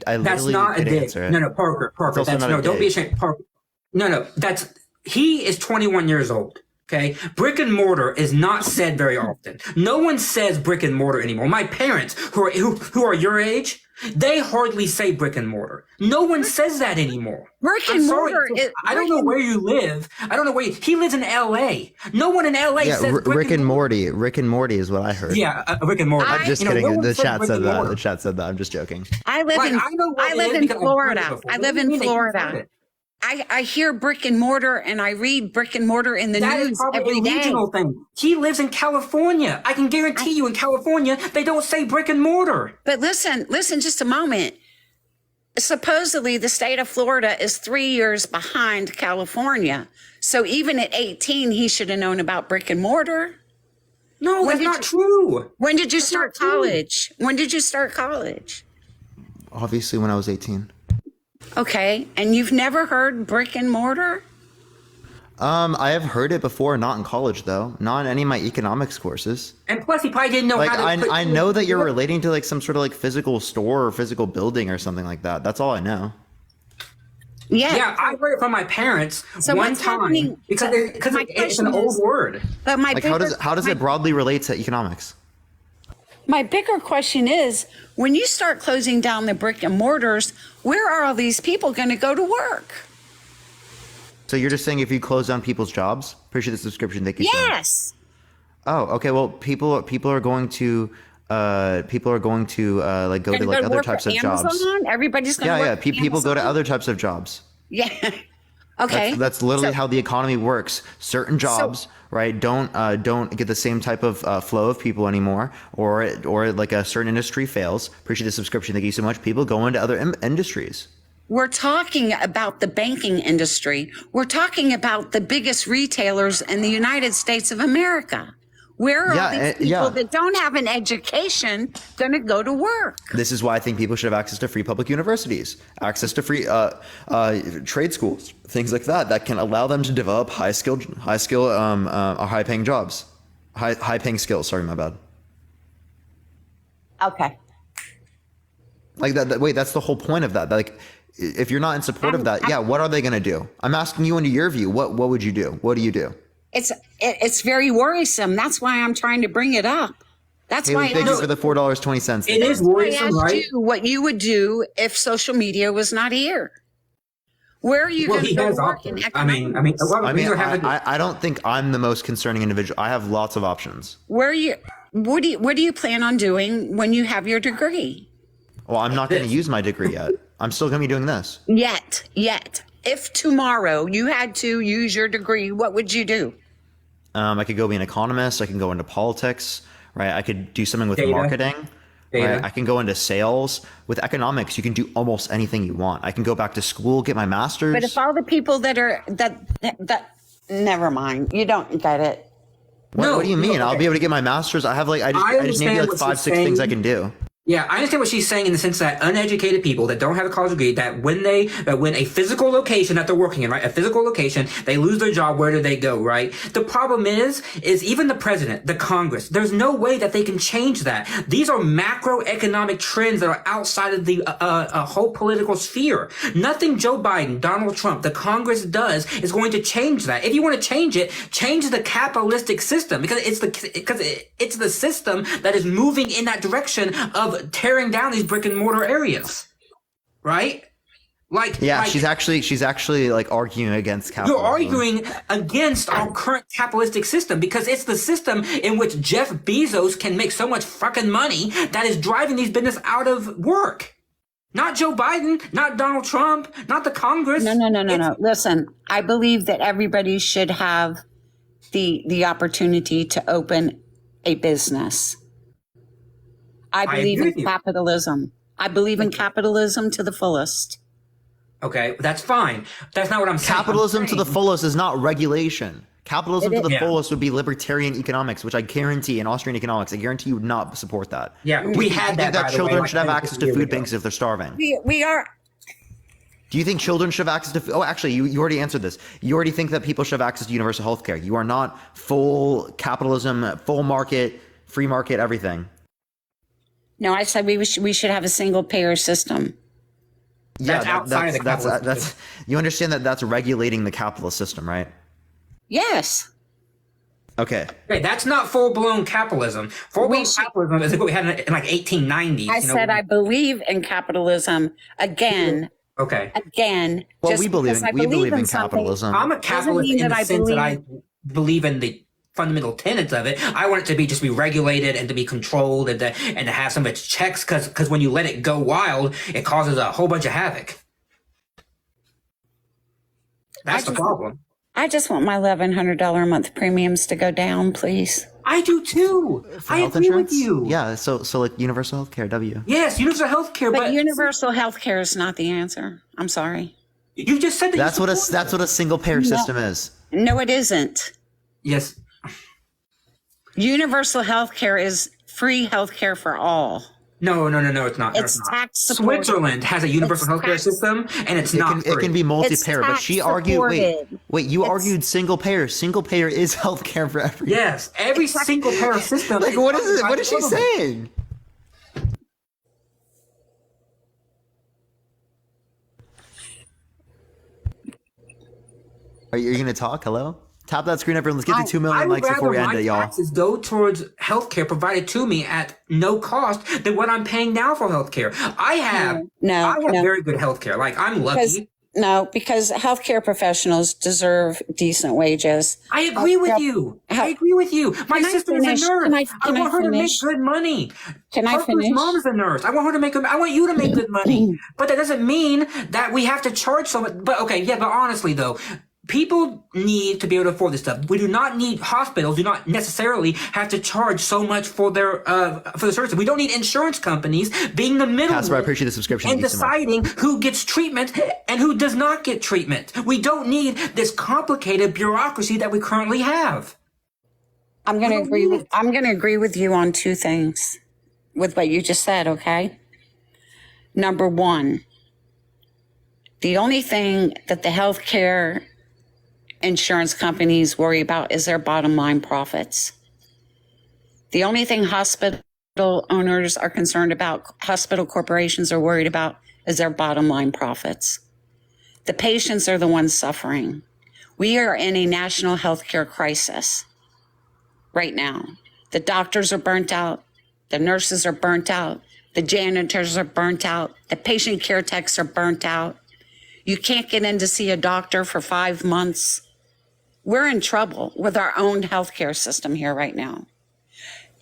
That's not a could dig. answer it. No, Parker. It's also not a Don't be dig. ashamed. Parker. No, he is 21 years old. Okay. Brick and mortar is not said very often. No one says brick and mortar anymore. My parents who are your age, they hardly say brick and mortar. No one says that anymore. Brick and mortar. I don't know where you live. I don't know where he lives in LA. No one in LA Yeah, says Rick and Morty. Rick and Morty is what I heard. Yeah, Rick and Morty. I'm just You know, kidding. no one The says chat Rick said and that. Morty. The chat said that. I'm just joking. I live in Florida. I live in Florida. I hear brick and mortar and I read brick and mortar in the That is news probably every a day. regional thing. He lives in California. I can guarantee you in California, they don't say brick and mortar. But listen just a moment. Supposedly the state of Florida is 3 years behind California. So even at 18, he should have known about brick and mortar. No, that's not true. When did you start college? When did you start college? Obviously, when I was 18. Okay. And you've never heard brick and mortar? I have heard it before, not in college though. Not in any of my economics courses. And plus, he probably didn't know Like how to. I know that you're relating to like some sort of like physical store or physical building or something like that. That's all I know. Yeah, I heard it from my parents So one what's time happening- because my it's an question old is- word. But my Like how does it broadly relate to economics? My bigger question is, when you start closing down the brick and mortars, where are all these people going to go to work? So you're just saying if you close down people's jobs, appreciate the subscription. Thank you so much. Yes. Oh, okay. Well, people are going to like go to Gonna like go other work types for of jobs. Amazon? Everybody's gonna Yeah, work for People go to Amazon? other types of jobs. Yeah. Okay. That's literally So- how the economy works. Certain jobs, right, don't get the same type of flow of people anymore, or like a certain industry fails. Appreciate the subscription. Thank you so much. People go into other industries. We're talking about the banking industry. We're talking about the biggest retailers in the United States of America. Where are these people that don't have an education going to go to work? This is why I think people should have access to free public universities, access to free trade schools, things like that can allow them to develop high paying jobs, high paying skills. Sorry, my bad. Okay. Like that. Wait, that's the whole point of that. Like, if you're not in support of that, what are they going to do? I'm asking you into your view. What would you do? What do you do? It's very worrisome. That's why I'm trying to bring it up. That's Haley, why thank you for the $4.20. It is worrisome, right? You what you would do if social media was not here. Where are you going to go work in economics? I don't think I'm the most concerning individual. I have lots of options. What do you plan on doing when you have your degree? Well, I'm not going to use my degree yet. I'm still going to be doing this. Yet. If tomorrow you had to use your degree, what would you do? I could go be an economist. I can go into politics, right? I could do something with Data. marketing. Data. Right? I can go into sales. With economics, you can do almost anything you want. I can go back to school, get my master's. But if all the people that never mind, you don't get it. What do you mean? I'll be able to get my master's. I have I just need like 5, 6 things I can do. Yeah, I understand what she's saying in the sense that uneducated people that don't have a college degree, that when a physical location that they're working in, right, a physical location, they lose their job, where do they go, right? The problem is even the president, the Congress, there's no way that they can change that. These are macroeconomic trends that are outside of the whole political sphere. Nothing Joe Biden, Donald Trump, the Congress does is going to change that. If you want to change it, change the capitalistic system because it's the system that is moving in that direction of tearing down these brick and mortar areas, right? She's actually like arguing against capitalism. You're arguing against our current capitalistic system because it's the system in which Jeff Bezos can make so much fucking money that is driving these businesses out of work. Not Joe Biden, not Donald Trump, not the Congress. No. Listen, I believe that everybody should have the opportunity to open a business. I believe in capitalism. I believe in capitalism to the fullest. Okay, that's fine. That's not what I'm saying. Capitalism to the fullest is not regulation. Capitalism It to the is. fullest would be libertarian economics, which I guarantee, in Austrian economics, I guarantee you would not support that. Yeah, we had that, that by the way, children like should have 10, access 15 to food years ago. banks if they're starving. We are. Do you think children should have access to? Oh, actually, you already answered this. You already think that people should have access to universal health care. You are not full capitalism, full market, free market, everything. No, I said we should have a single payer system. That's outside of the capitalist that's you understand that that's regulating the capitalist system, right? Yes. Okay. Okay, that's not full-blown capitalism. Full-blown capitalism is what we had in like 1890s. I said I believe in capitalism again. Okay. Again. Well, just we believe because in I in something capitalism. I'm a doesn't capitalist mean in that the I sense that I believe- believe in the fundamental tenets of it. I want it to just be regulated and to be controlled and to have some of its checks because when you let it go wild, it causes a whole bunch of havoc. That's the problem. I just want my $1,100 a month premiums to go down, please. I do too. For I health agree insurance? with you. Yeah, so like universal health care, W. Yes, universal health care, But universal health care is not the answer. I'm sorry. You just said that That's what a single payer system is. No, it isn't. Yes. Universal health care is free health care for all. No, it's not. It's tax supported. Switzerland has a universal healthcare system, and it's not free. It can be multi-payer, but she argued. supported. Wait, you argued single payer. Single payer is healthcare for everyone. Yes, every single payer system. Like, what is it? What is she saying? Are you going to talk? Hello? Tap that screen, everyone. Let's get to 2 million likes before we end it, y'all. Taxes go towards healthcare provided to me at no cost than what I'm paying now for healthcare. I have very good healthcare. Like I'm lucky. No, because healthcare professionals deserve decent wages. I agree with you. I agree with you. My Can I sister is finish? a nurse. Can I I want her to make finish? good money. Can I Parker's finish? mom is a nurse. I want her to make. I want you to make good money. But that doesn't mean that we have to charge so much. But okay, yeah. But honestly, though, people need to be able to afford this stuff. We do not need hospitals. Do not necessarily have to charge so much for their for the services. We don't need insurance companies being the middle Casper, I appreciate the subscription. and Thank you so much. deciding who gets treatment and who does not get treatment. We don't need this complicated bureaucracy that we currently have. I'm going to agree with you on two things with what you just said, okay? Number one, the only thing that the healthcare insurance companies worry about is their bottom line profits. The only thing hospital owners are concerned about, hospital corporations are worried about, is their bottom line profits. The patients are the ones suffering. We are in a national healthcare crisis right now. The doctors are burnt out. The nurses are burnt out. The janitors are burnt out. The patient care techs are burnt out. You can't get in to see a doctor for 5 months. We're in trouble with our own healthcare system here right now.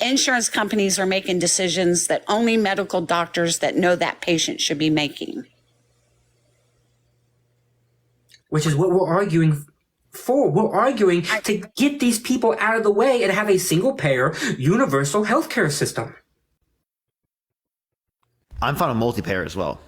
Insurance companies are making decisions that only medical doctors that know that patient should be making. Which is what we're arguing for. We're arguing to get these people out of the way and have a single payer, universal healthcare system. I'm fine with multi-payer as well.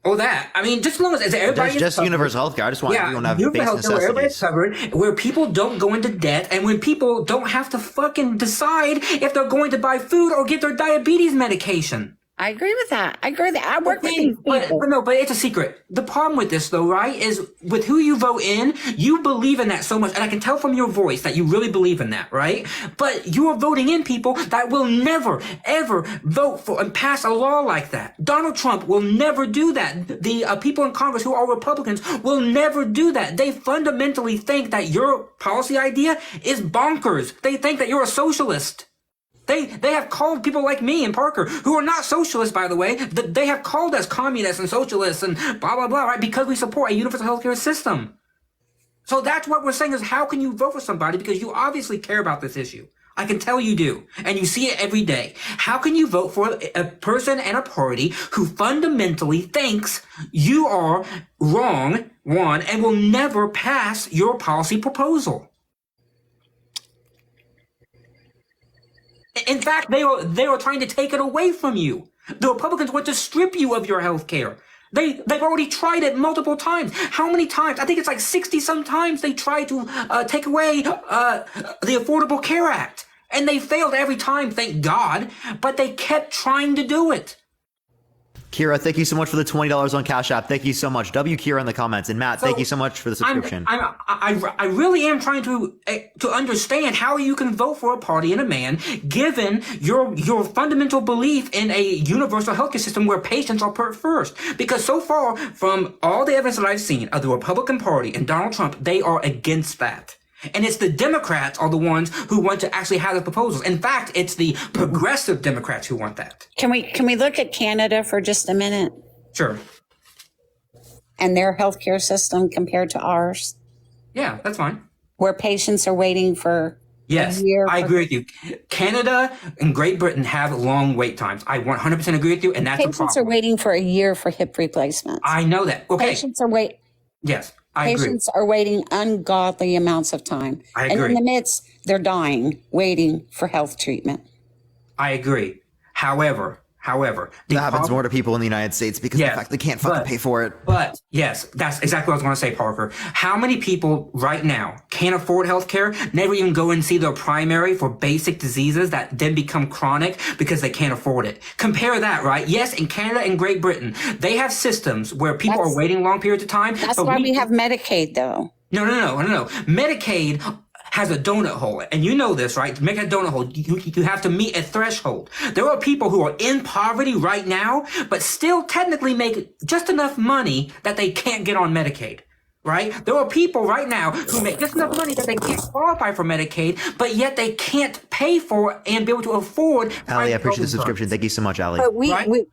Oh, that. I mean, just as long as everybody Just universal healthcare. I just want everyone to have basic universal healthcare where everybody's necessities. covered, where people don't go into debt, and when people don't have to fucking decide if they're going to buy food or get their diabetes medication. I agree with that. I agree with that. I work with these people. But it's a secret. The problem with this, though, right, is with who you vote in, you believe in that so much, and I can tell from your voice that you really believe in that, right? But you are voting in people that will never, ever vote for and pass a law like that. Donald Trump will never do that. The people in Congress who are Republicans will never do that. They fundamentally think that your policy idea is bonkers. They think that you're a socialist. They have called people like me and Parker, who are not socialists, by the way, they have called us communists and socialists and blah, blah, blah, right? Because we support a universal healthcare system. So that's what we're saying is, how can you vote for somebody? Because you obviously care about this issue. I can tell you do. And you see it every day. How can you vote for a person and a party who fundamentally thinks you are wrong, one, and will never pass your policy proposal? In fact, they are trying to take it away from you. The Republicans want to strip you of your health care. They've already tried it multiple times. How many times? I think it's like 60 some times they tried to take away the Affordable Care Act. And they failed every time, thank God, but they kept trying to do it. Kira, thank you so much for the $20 on Cash App. Thank you so much. W Kira in the comments. And Matt, thank you so much for the subscription. I really am trying to understand how you can vote for a party and a man, given your fundamental belief in a universal healthcare system where patients are put first. Because so far, from all the evidence that I've seen of the Republican Party and Donald Trump, they are against that. And it's the Democrats are the ones who want to actually have the proposals. In fact, it's the progressive Democrats who want that. Can we look at Canada for just a minute? Sure. And their healthcare system compared to ours? Yeah, that's fine. Where patients are waiting for Yes, a year. I agree with you. Canada and Great Britain have long wait times. I 100% agree with you, and that's a Patients are problem. waiting for a year for hip replacements. I know that. Okay. Patients are wait. Yes, I agree. Patients are waiting ungodly amounts of time. I And in agree. the midst, they're dying, waiting for health treatment. I agree. However, that happens more to people in the United States because of the fact they can't fucking pay for it. But yes, that's exactly what I was going to say, Parker. How many people right now can't afford healthcare, never even go and see their primary for basic diseases that then become chronic because they can't afford it? Compare that, right? Yes, in Canada and Great Britain, they have systems where people are waiting long periods of time. That's but why we have Medicaid, though. No. Medicaid has a donut hole, and you know this, right? To make a donut hole, you have to meet a threshold. There are people who are in poverty right now, but still technically make just enough money that they can't get on Medicaid. Right? There are people right now who make just enough money that they can't qualify for Medicaid, but yet they can't pay for and be able to afford. Ali, I appreciate the subscription. Thank you so much, Ali. But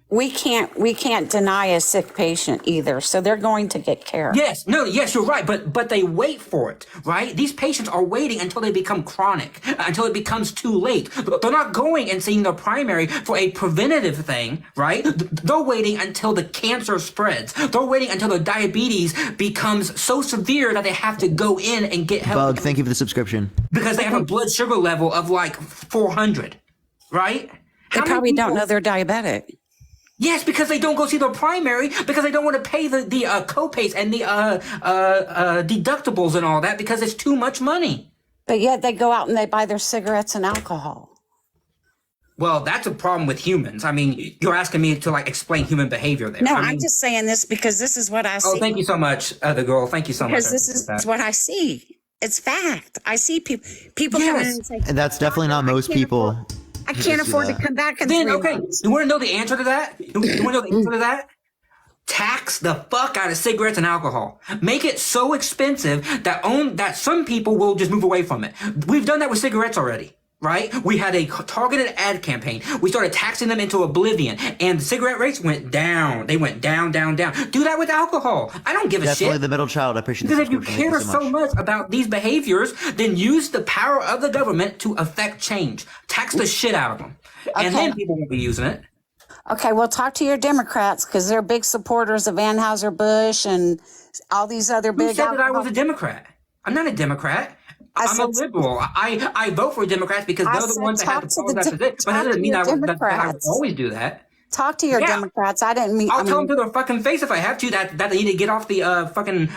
we can't deny a sick patient either, so they're going to get care. Yes, you're right, but they wait for it, right? These patients are waiting until they become chronic, until it becomes too late. They're not going and seeing their primary for a preventative thing, right? They're waiting until the cancer spreads. They're waiting until the diabetes becomes so severe that they have to go in and get help. Bug, thank you for the subscription. Because they have a blood sugar level of like 400, right? They probably don't know they're diabetic. Yes, because they don't go see their primary because they don't want to pay the co-pays and the deductibles and all that because it's too much money. But yet they go out and they buy their cigarettes and alcohol. Well, that's a problem with humans. I mean, you're asking me to like explain human behavior there. No, I mean, I'm just saying this because this is what I see. Oh, thank you so much, the girl. Thank you so much. Because this is what I see. It's fact. I see people come in and say, And that's definitely not most people. I can't afford to come back in Then 3 okay, months. you want to know the answer to that? You want to know the answer to that? Tax the fuck out of cigarettes and alcohol. Make it so expensive that some people will just move away from it. We've done that with cigarettes already. Right? We had a targeted ad campaign. We started taxing them into oblivion, and the cigarette rates went down. They went down, down, down. Do that with alcohol. I don't give a Definitely shit. the middle child. I appreciate Because if you subscription. Thank care so so much. much about these behaviors, then use the power of the government to affect change. Tax the shit out of them. And then people won't be using it. Okay, well, talk to your Democrats because they're big supporters of Anheuser-Busch and all these other Who big. said that I was a Democrat? I'm not a Democrat. I'm a liberal. I vote for Democrats because they're the ones that have the powers after this. But that doesn't mean that I would always do that. Talk to your Democrats. I didn't mean. I'll tell them to their fucking face if I have to that they need to get off the fucking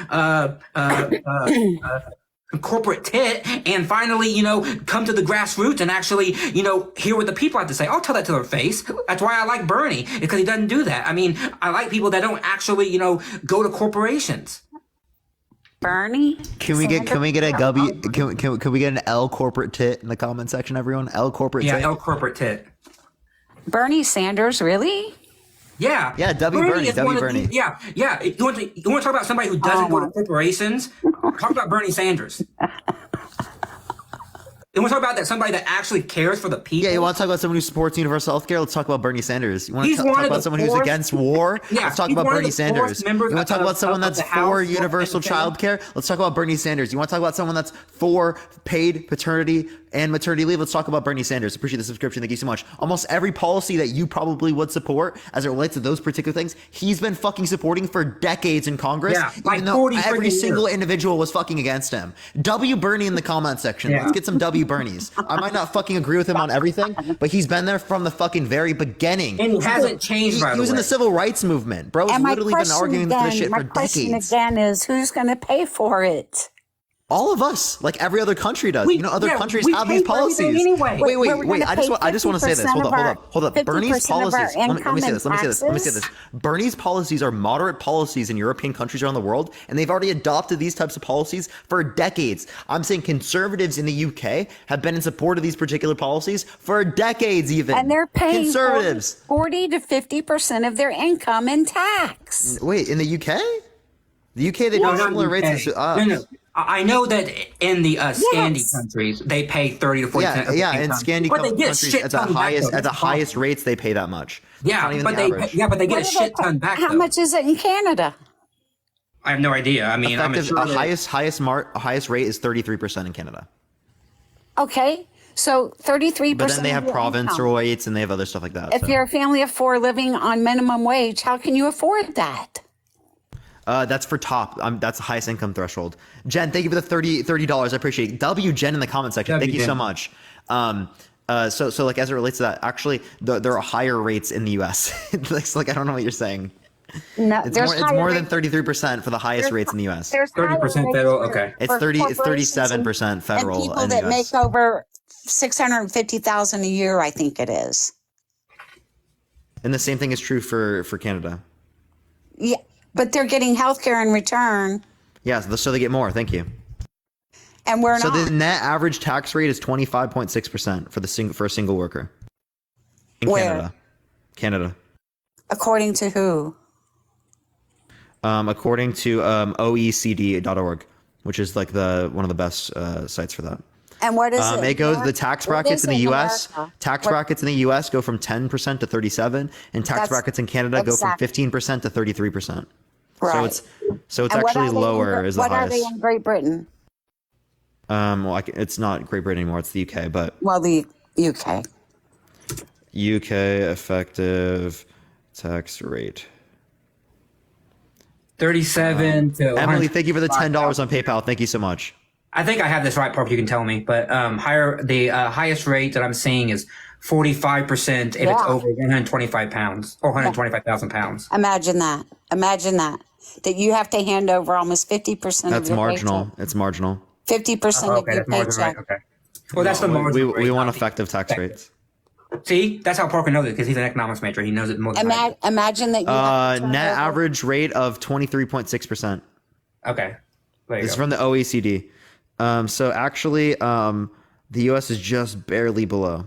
corporate tit and finally, come to the grassroots and actually, hear what the people have to say. I'll tell that to their face. That's why I like Bernie, because he doesn't do that. I mean, I like people that don't actually, go to corporations. Bernie? Can we get a W? Can we get an L corporate tit in the comment section, everyone? L corporate tit. Yeah, L corporate tit. Bernie Sanders, really? Yeah. Yeah, Bernie. Is one of the- yeah. You want to talk about somebody who doesn't go to corporations? Talk about Bernie Sanders. You want to talk about somebody that actually cares for the people? Yeah, you want to talk about someone who supports universal health care? Let's talk about Bernie Sanders. You want He's to one talk of about the someone who's fourth- against war? Yeah, Let's talk he's about one of Bernie the Sanders. fourth You members want to talk of- about someone of that's the for House universal and Senate? child care? Let's talk about Bernie Sanders. You want to talk about someone that's for paid paternity and maternity leave? Let's talk about Bernie Sanders. Appreciate the subscription. Thank you so much. Almost every policy that you probably would support as it relates to those particular things, he's been fucking supporting for decades in Congress. Yeah, like even though 40 every freaking single years. individual was fucking against him. W Bernie in the comment section. Yeah. Let's get some W Bernies. I might not fucking agree with him on everything, but he's been there from the fucking very beginning. And he hasn't changed, by He the was in way. the civil rights movement. Bro has And my literally been question arguing for this shit my for question decades. again is, who's going to pay for it? All of us, like every other country does. Other countries we have pay these for everything policies. anyway. Wait. We're gonna I just want to say this. 50% Hold up. Bernie's 50% of our policies. Let me income say in this. Let me say this. Bernie's policies are moderate policies in European countries around the world, and they've already adopted these types of policies for decades. I'm saying conservatives in the UK have been in support of these particular policies for decades, even. And they're paying conservatives. 40 to 50% of their income in tax. Wait, in the UK? The UK, they No, have not similar UK. rates to us. No. I know that in the Scandi countries, they pay 30 to 40%. Yeah, in Scandi but they get countries, shit at the ton back, highest though. at the That's highest rates, they pay that much. It's Yeah, not even but the they average. get a What shit ton back. How though. much is it in Canada? I have no idea. I mean, I'm Effective, sure that- highest rate is 33% in Canada. Okay, so 33%. But then they have of your province income. rates and they have other stuff like that. If so. you're a family of 4 living on minimum wage, how can you afford that? That's for top. That's the highest income threshold. Jen, thank you for the $30. I appreciate it. W Jen in the comment section. Thank you so much. So like as it relates to that, actually, there are higher rates in the U.S. It's like I don't know what you're saying. No, It's there's more higher than 33% for the highest There's- rates in the U.S. There's 30% federal. Okay, It's 37% federal and people in the that U.S. make over 650,000 a year, I think it is. And the same thing is true for Canada. Yeah, but they're getting health care in return, Yeah, so they get more. Thank you. and we're So not. the net average tax rate is 25.6% for a single worker in Where? Canada. According to who? according to OECD.org, which is like one of the best sites for that. And what is it? It goes the tax What brackets is in the it U.S. America? Tax What- brackets in the U.S. go from 10% to 37, and tax That's- brackets in Canada go from exactly. 15% to 33%. Right. So it's And what actually are they in lower Gr- is the What are they highest. in Great Britain? Well, it's not Great Britain anymore; it's the UK. But Well, the UK. UK effective tax rate. 37 to Emily, thank you for the $10 $105,000. on PayPal. Thank you so much. I think I have this right, Parker. You can tell me, but highest rate that I'm seeing is 45% if it's Yeah. over 125 pounds or 125,000 pounds. Imagine that. Imagine that. That you have to hand over almost 50% That's of your marginal. paycheck. It's marginal. 50% of your paycheck. Okay. Well, that's the marginal We rate, want not the effective tax rates. See, that's how Parker knows it because he's an economics major. He knows it more than I do. Imagine that you have to turn Net over- average rate of 23.6%. Okay. There you This is go. from the OECD. So actually, the US is just barely below.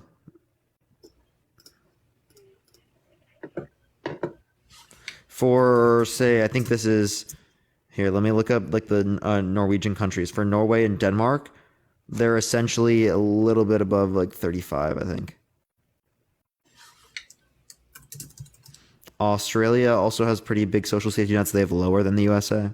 For say, I think this is here. Let me look up like the Norwegian countries. For Norway and Denmark, they're essentially a little bit above like 35, I think. Australia also has pretty big social safety nets. They have lower than the USA.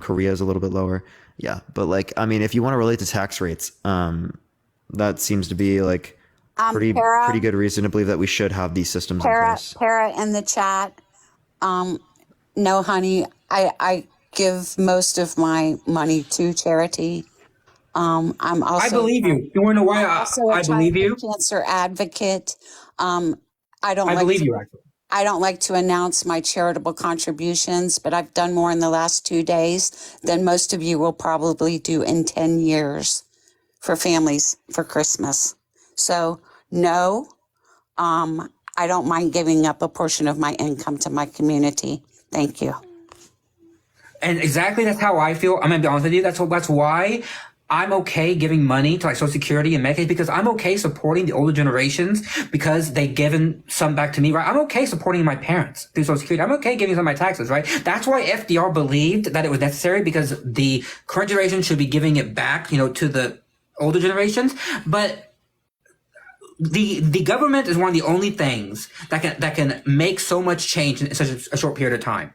Korea is a little bit lower. Yeah, but like, I mean, if you want to relate to tax rates, that seems to be like pretty good reason to believe that we should have these systems in place. Para in the chat. No, honey, I give most of my money to charity. I'm also. I believe you. You want to know why I believe you? Cancer advocate. I don't. I like believe to- you, actually. I don't like to announce my charitable contributions, but I've done more in the last 2 days than most of you will probably do in 10 years for families for Christmas. So no, I don't mind giving up a portion of my income to my community. Thank you. And exactly that's how I feel. I'm gonna be honest with you. That's why I'm okay giving money to like Social Security and Medicaid because I'm okay supporting the older generations because they've given some back to me, right? I'm okay supporting my parents through Social Security. I'm okay giving some of my taxes, right? That's why FDR believed that it was necessary because the current generation should be giving it back, to the older generations. But the government is one of the only things that can make so much change in such a short period of time.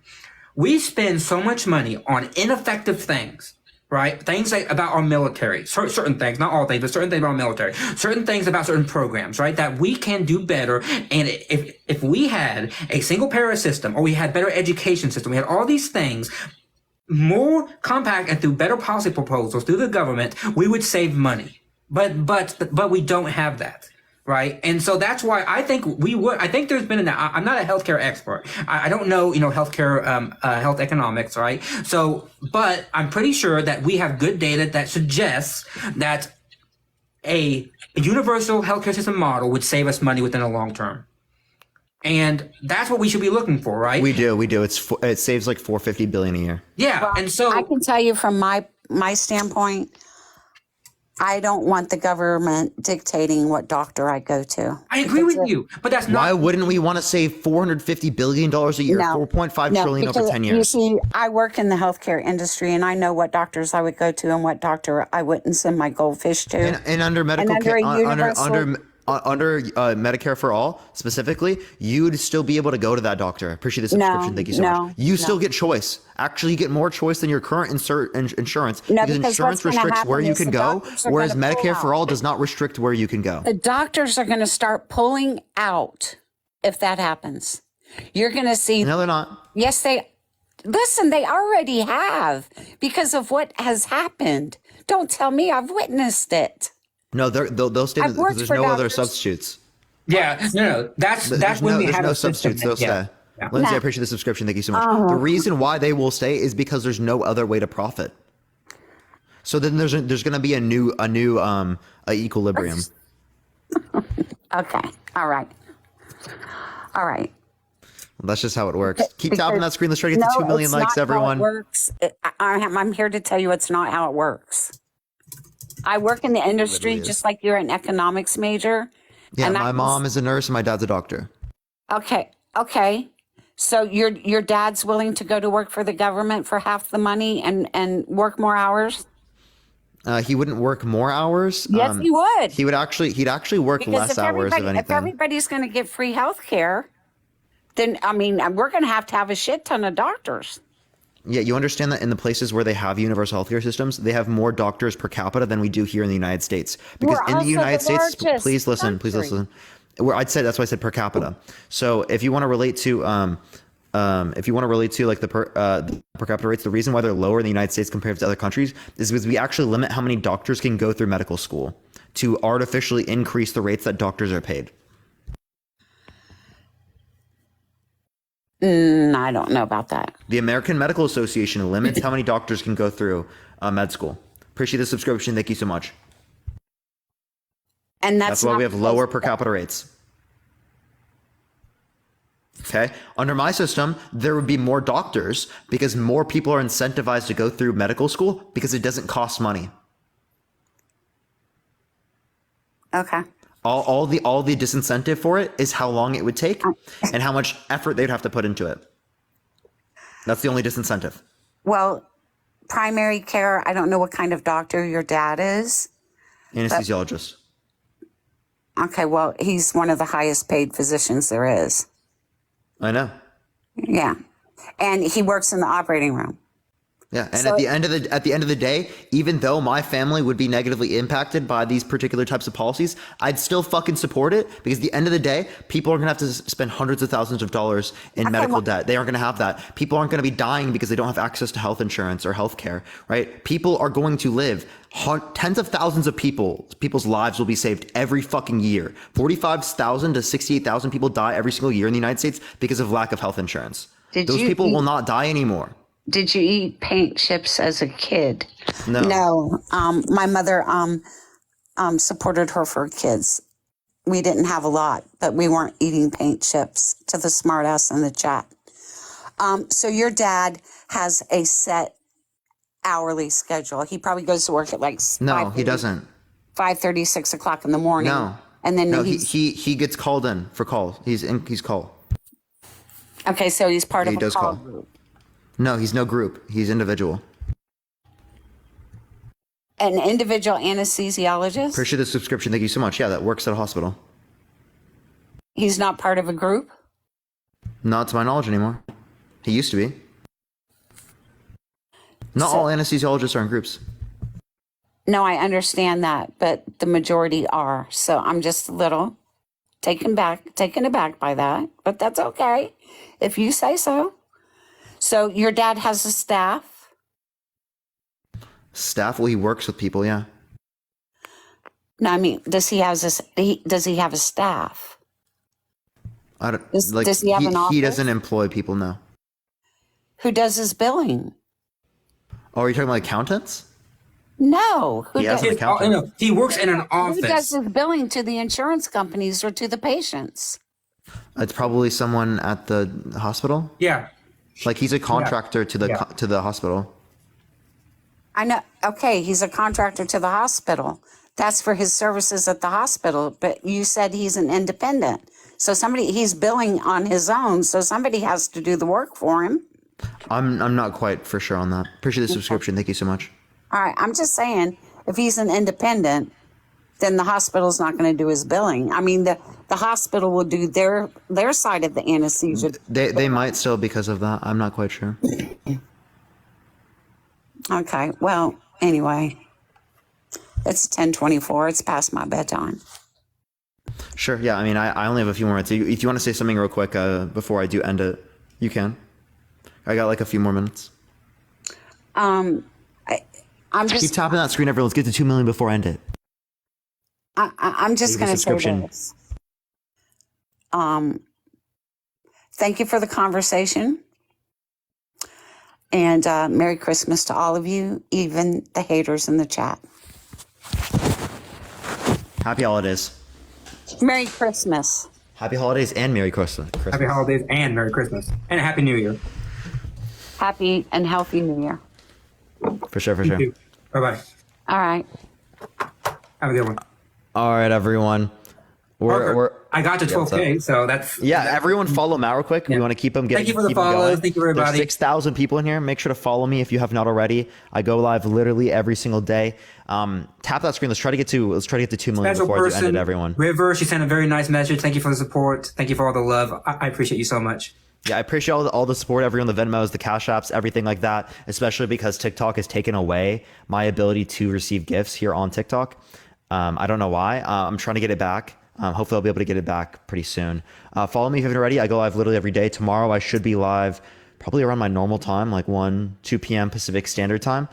We spend so much money on ineffective things. Right? Things like about our military, certain things, not all things, but certain things about our military, certain things about certain programs, right? That we can do better. And if we had a single payer system or we had better education system, we had all these things more compact and through better policy proposals through the government, we would save money. But we don't have that. Right. And so that's why I think we would. I think there's been I'm not a healthcare expert. I don't know, healthcare, health economics. Right. So, but I'm pretty sure that we have good data that suggests that a universal healthcare system model would save us money within the long term. And that's what we should be looking for. Right. We do. It saves like $450 billion a year. Yeah. Well, and so I can tell you from my standpoint, I don't want the government dictating what doctor I go to. I agree with you, but that's not. Why wouldn't we want to save $450 billion a year, $4.5 trillion over because 10 You years? see, I work in the healthcare industry, and I know what doctors I would go to and what doctor I wouldn't send my goldfish to. And under medical And under a under Medicare for all specifically, you'd still be able to go to that doctor. I appreciate the subscription. Thank you so much. You still get choice. Actually, you get more choice than your current insurance because insurance restricts where you can go, whereas Medicare for all does not restrict where you can go. The doctors are going to start pulling out if that happens. You're going to see. No, they're not. Yes, listen, they already have because of what has happened. Don't tell me I've witnessed it. No, they'll stay I've because worked there's for no other doctors. substitutes. Yeah, no, that's when we there's have no a system substitutes. They'll that- stay. yeah. Lindsay, I Nah. appreciate the subscription. Thank you so much. The reason why they will stay is because there's no other way to profit. So then there's going to be a new equilibrium. Okay. All right. That's just how it works. Keep tapping that screen. Let's try to get to 2 million it's likes, not everyone. How it works. I'm here to tell you it's not how it works. I work in the industry Literally is. just like you're an economics major. Yeah, and my mom is a nurse and my dad's a doctor. Okay. Okay. So your dad's willing to go to work for the government for half the money and work more hours? He wouldn't work more hours. Yes, he would. He'd actually work Because less hours of if anything. everybody's going to get free health care, then I mean, we're going to have a shit ton of doctors. Yeah, you understand that in the places where they have universal healthcare systems, they have more doctors per capita than we do here in the United States. Because We're in the also United the States, largest please listen. country. Where I'd say that's why I said per capita. So if you want to relate to like the per capita rates, the reason why they're lower in the United States compared to other countries is because we actually limit how many doctors can go through medical school to artificially increase the rates that doctors are paid. I don't know about that. The American Medical Association limits how many doctors can go through med school. Appreciate the subscription. Thank you so much. And That's why we have lower per capita rates. Okay. Under my system, there would be more doctors because more people are incentivized to go through medical school because it doesn't cost money. Okay. All the disincentive for it is how long it would take and how much effort they'd have to put into it. That's the only disincentive. Well, primary care, I don't know what kind of doctor your dad is. Anesthesiologist. Okay, well, he's one of the highest paid physicians there is. I know. Yeah. And he works in the operating room. Yeah, and So- at the end of the day, even though my family would be negatively impacted by these particular types of policies, I'd still fucking support it because at the end of the day, people are gonna have to spend hundreds of thousands of dollars in medical debt. They aren't gonna have that. People aren't gonna be dying because they don't have access to health insurance or health care, right? People are going to live. Tens of thousands of people's lives will be saved every fucking year. 45,000 to 68,000 people die every single year in the United States because of lack of health insurance. Did Those you people eat- will not die anymore. Did you eat paint chips as a kid? No. No. My mother supported her for kids. We didn't have a lot, but we weren't eating paint chips, to the smartass in the chat. So your dad has a set hourly schedule. He probably goes to work at like No, he doesn't. 5:30, 6 o'clock in the morning. No. And then No, he's he gets called in for calls. He's called. okay. So he's part He of a does call call. group. No, he's no group. He's individual. An individual anesthesiologist. Appreciate the subscription. Thank you so much. Yeah, that works at a hospital. He's not part of a group. Not to my knowledge anymore. He used to be. Not all anesthesiologists are in groups. No, I understand that, but the majority are. So I'm just a little taken aback by that, but that's okay if you say so. So your dad has a staff. Staff? Well, he works with people. Yeah. No, I mean, does he have a staff? I don't. Does he have an He office? doesn't employ people. No. Who does his billing? Oh, are you talking about accountants? No. Who He has does, an accountant. No, he works in an who office. does his billing to the insurance companies or to the patients? It's probably someone at the hospital. Yeah. Like he's a contractor to the Yeah. to the hospital. I know. Okay, he's a contractor to the hospital. That's for his services at the hospital. But you said he's an independent. So he's billing on his own. So somebody has to do the work for him. I'm not quite for sure on that. Appreciate the subscription. Thank you so much. All right. I'm just saying, if he's an independent, then the hospital's not going to do his billing. I mean, the hospital will do their side of the anesthesia. They might still because of that. I'm not quite sure. Okay. Well, anyway, it's 10:24. It's past my bedtime. Sure. Yeah. I mean, I only have a few more minutes. If you want to say something real quick before I do end it, you can. I got like a few more minutes. I'm Keep just tapping that screen, everyone. Let's get to 2 million before I end it. I'm just Leave a going to say subscription. this. Thank you for the conversation. And Merry Christmas to all of you, even the haters in the chat. Happy holidays. Merry Christmas. Happy holidays and Merry Christmas. Happy holidays and Merry Christmas. And a Happy New Year. Happy and healthy New Year. For sure. For sure. Bye bye. All right. Have a good one. All right, everyone. Parker, I got to 12K, so that's Everyone follow Matt real quick. We want to keep them getting. Thank you for the keep 'em follows. going. Thank you, everybody. There's 6,000 people in here. Make sure to follow me if you have not already. I go live literally every single day. Tap that screen. Let's try to get to 2 million Special before I do person, end it, everyone. River, she sent a very nice message. Thank you for the support. Thank you for all the love. I appreciate you so much. Yeah, I appreciate all the support, everyone, the Venmos, the Cash Apps, everything like that, especially because TikTok has taken away my ability to receive gifts here on TikTok. I don't know why. I'm trying to get it back. Hopefully I'll be able to get it back pretty soon. Follow me if you haven't already. I go live literally every day. Tomorrow I should be live probably around my normal time, like 2 p.m. Pacific Standard Time.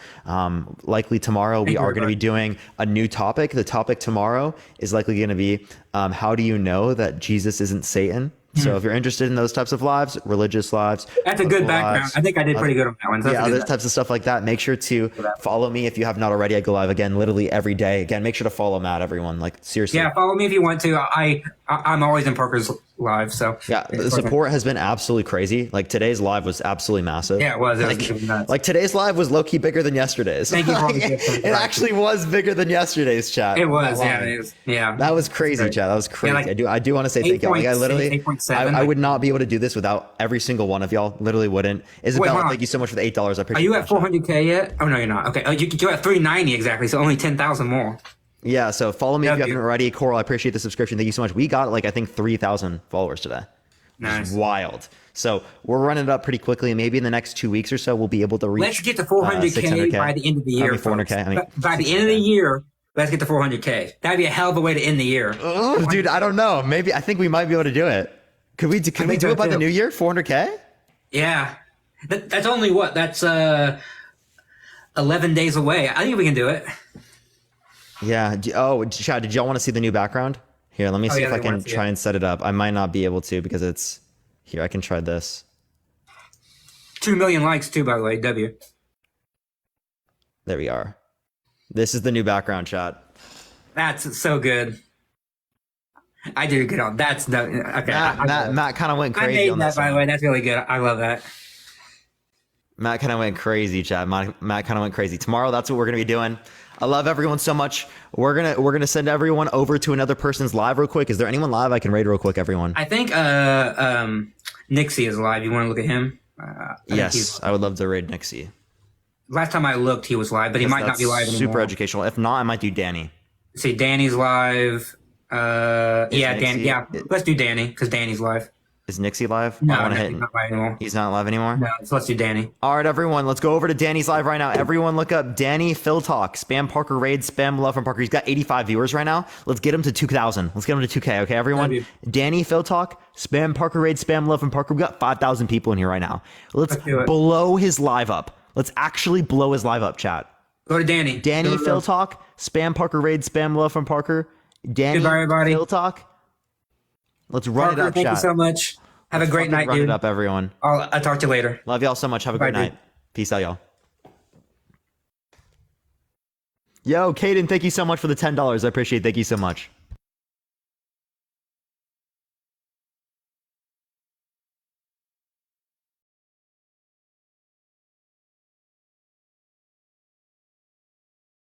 Likely tomorrow we are going to be doing a new topic. The topic tomorrow is likely going to be how do you know that Jesus isn't Satan? So if you're interested in those types of lives, religious lives, that's a good background. lives, I think I did pretty good on that one. So yeah, other types of stuff like that. Make sure to follow me if you have not already. I go live again literally every day. Again, make sure to follow Matt, everyone. Like seriously. Yeah, follow me if you want to. I'm always in Parker's live. So yeah, the support has been absolutely crazy. Like today's live was absolutely massive. Yeah, it was. It was nuts. Like today's live was low key bigger than yesterday's. Thank you for it actually was bigger than yesterday's, chat. It was. Yeah. That was crazy, chat. That was crazy. Yeah, I do want to say thank you. Like I literally, 8.7, I would not be able to do this without every single one of y'all. Literally wouldn't. Isabella, thank you so much for the $8. I appreciate it. Are you at 400K yet? Oh no, you're not. Okay, you're at 390 exactly. So only 10,000 more. Yeah, so follow me if you haven't already. Coral, I appreciate the subscription. Thank you so much. We got like I think 3,000 followers today. Nice. Wild. So we're running it up pretty quickly. Maybe in the next 2 weeks or so, we'll be able to reach. Let's get to 400K by the end of the year. 400K. By the end of the year, let's get to 400K. That'd be a hell of a way to end the year. Oh, dude, I don't know. Maybe I think we might be able to do it. Could we do it by the new year? 400K? Yeah. That's only what? That's 11 days away. I think we can do it. Yeah. Chad, did y'all want to see the new background? Here, let me see if I can try and set it up. I might not be able to because it's here. I can try this. 2 million likes too, by the way. W. There we are. This is the new background, chat. That's so good. I did good on that's no okay. Matt kind of went crazy. I made on that this by the one. way. That's really good. I love that. Matt kind of went crazy, chat. Matt kind of went crazy. Tomorrow, that's what we're gonna be doing. I love everyone so much. We're gonna send everyone over to another person's live real quick. Is there anyone live I can raid real quick, everyone? I think Nixie is live. You want to look at him? Yes, I would love to raid Nixie. Last time I looked, he was live, but he might not be live anymore. Super educational. If not, I might do Danny. See, Danny's live. Danny. Yeah, let's do Danny because Danny's live. Is Nixie live? No, I wanna hit. he's not live anymore. He's not live anymore? No, so let's do Danny. All right, everyone, let's go over to Danny's live right now. Everyone look up Danny Phil Talk. Spam Parker raid, spam love from Parker. He's got 85 viewers right now. Let's get him to 2,000. Let's get him to 2K, okay, everyone? Danny Phil Talk, spam Parker raid, spam love from Parker. We got 5,000 people in here right now. Let's blow his live up. Let's actually blow his live up, chat. Go to Danny. Danny Phil Talk, spam Parker raid, spam love from Parker. Danny Phil Talk. Let's run Parker, it up, thank chat. you so much. Have a great night, run dude. It up, everyone. I'll talk to you later. Love y'all so much. Have a Bye, great night. dude. Peace out, y'all. Yo, Caden, thank you so much for the $10. I appreciate it. Thank you so much.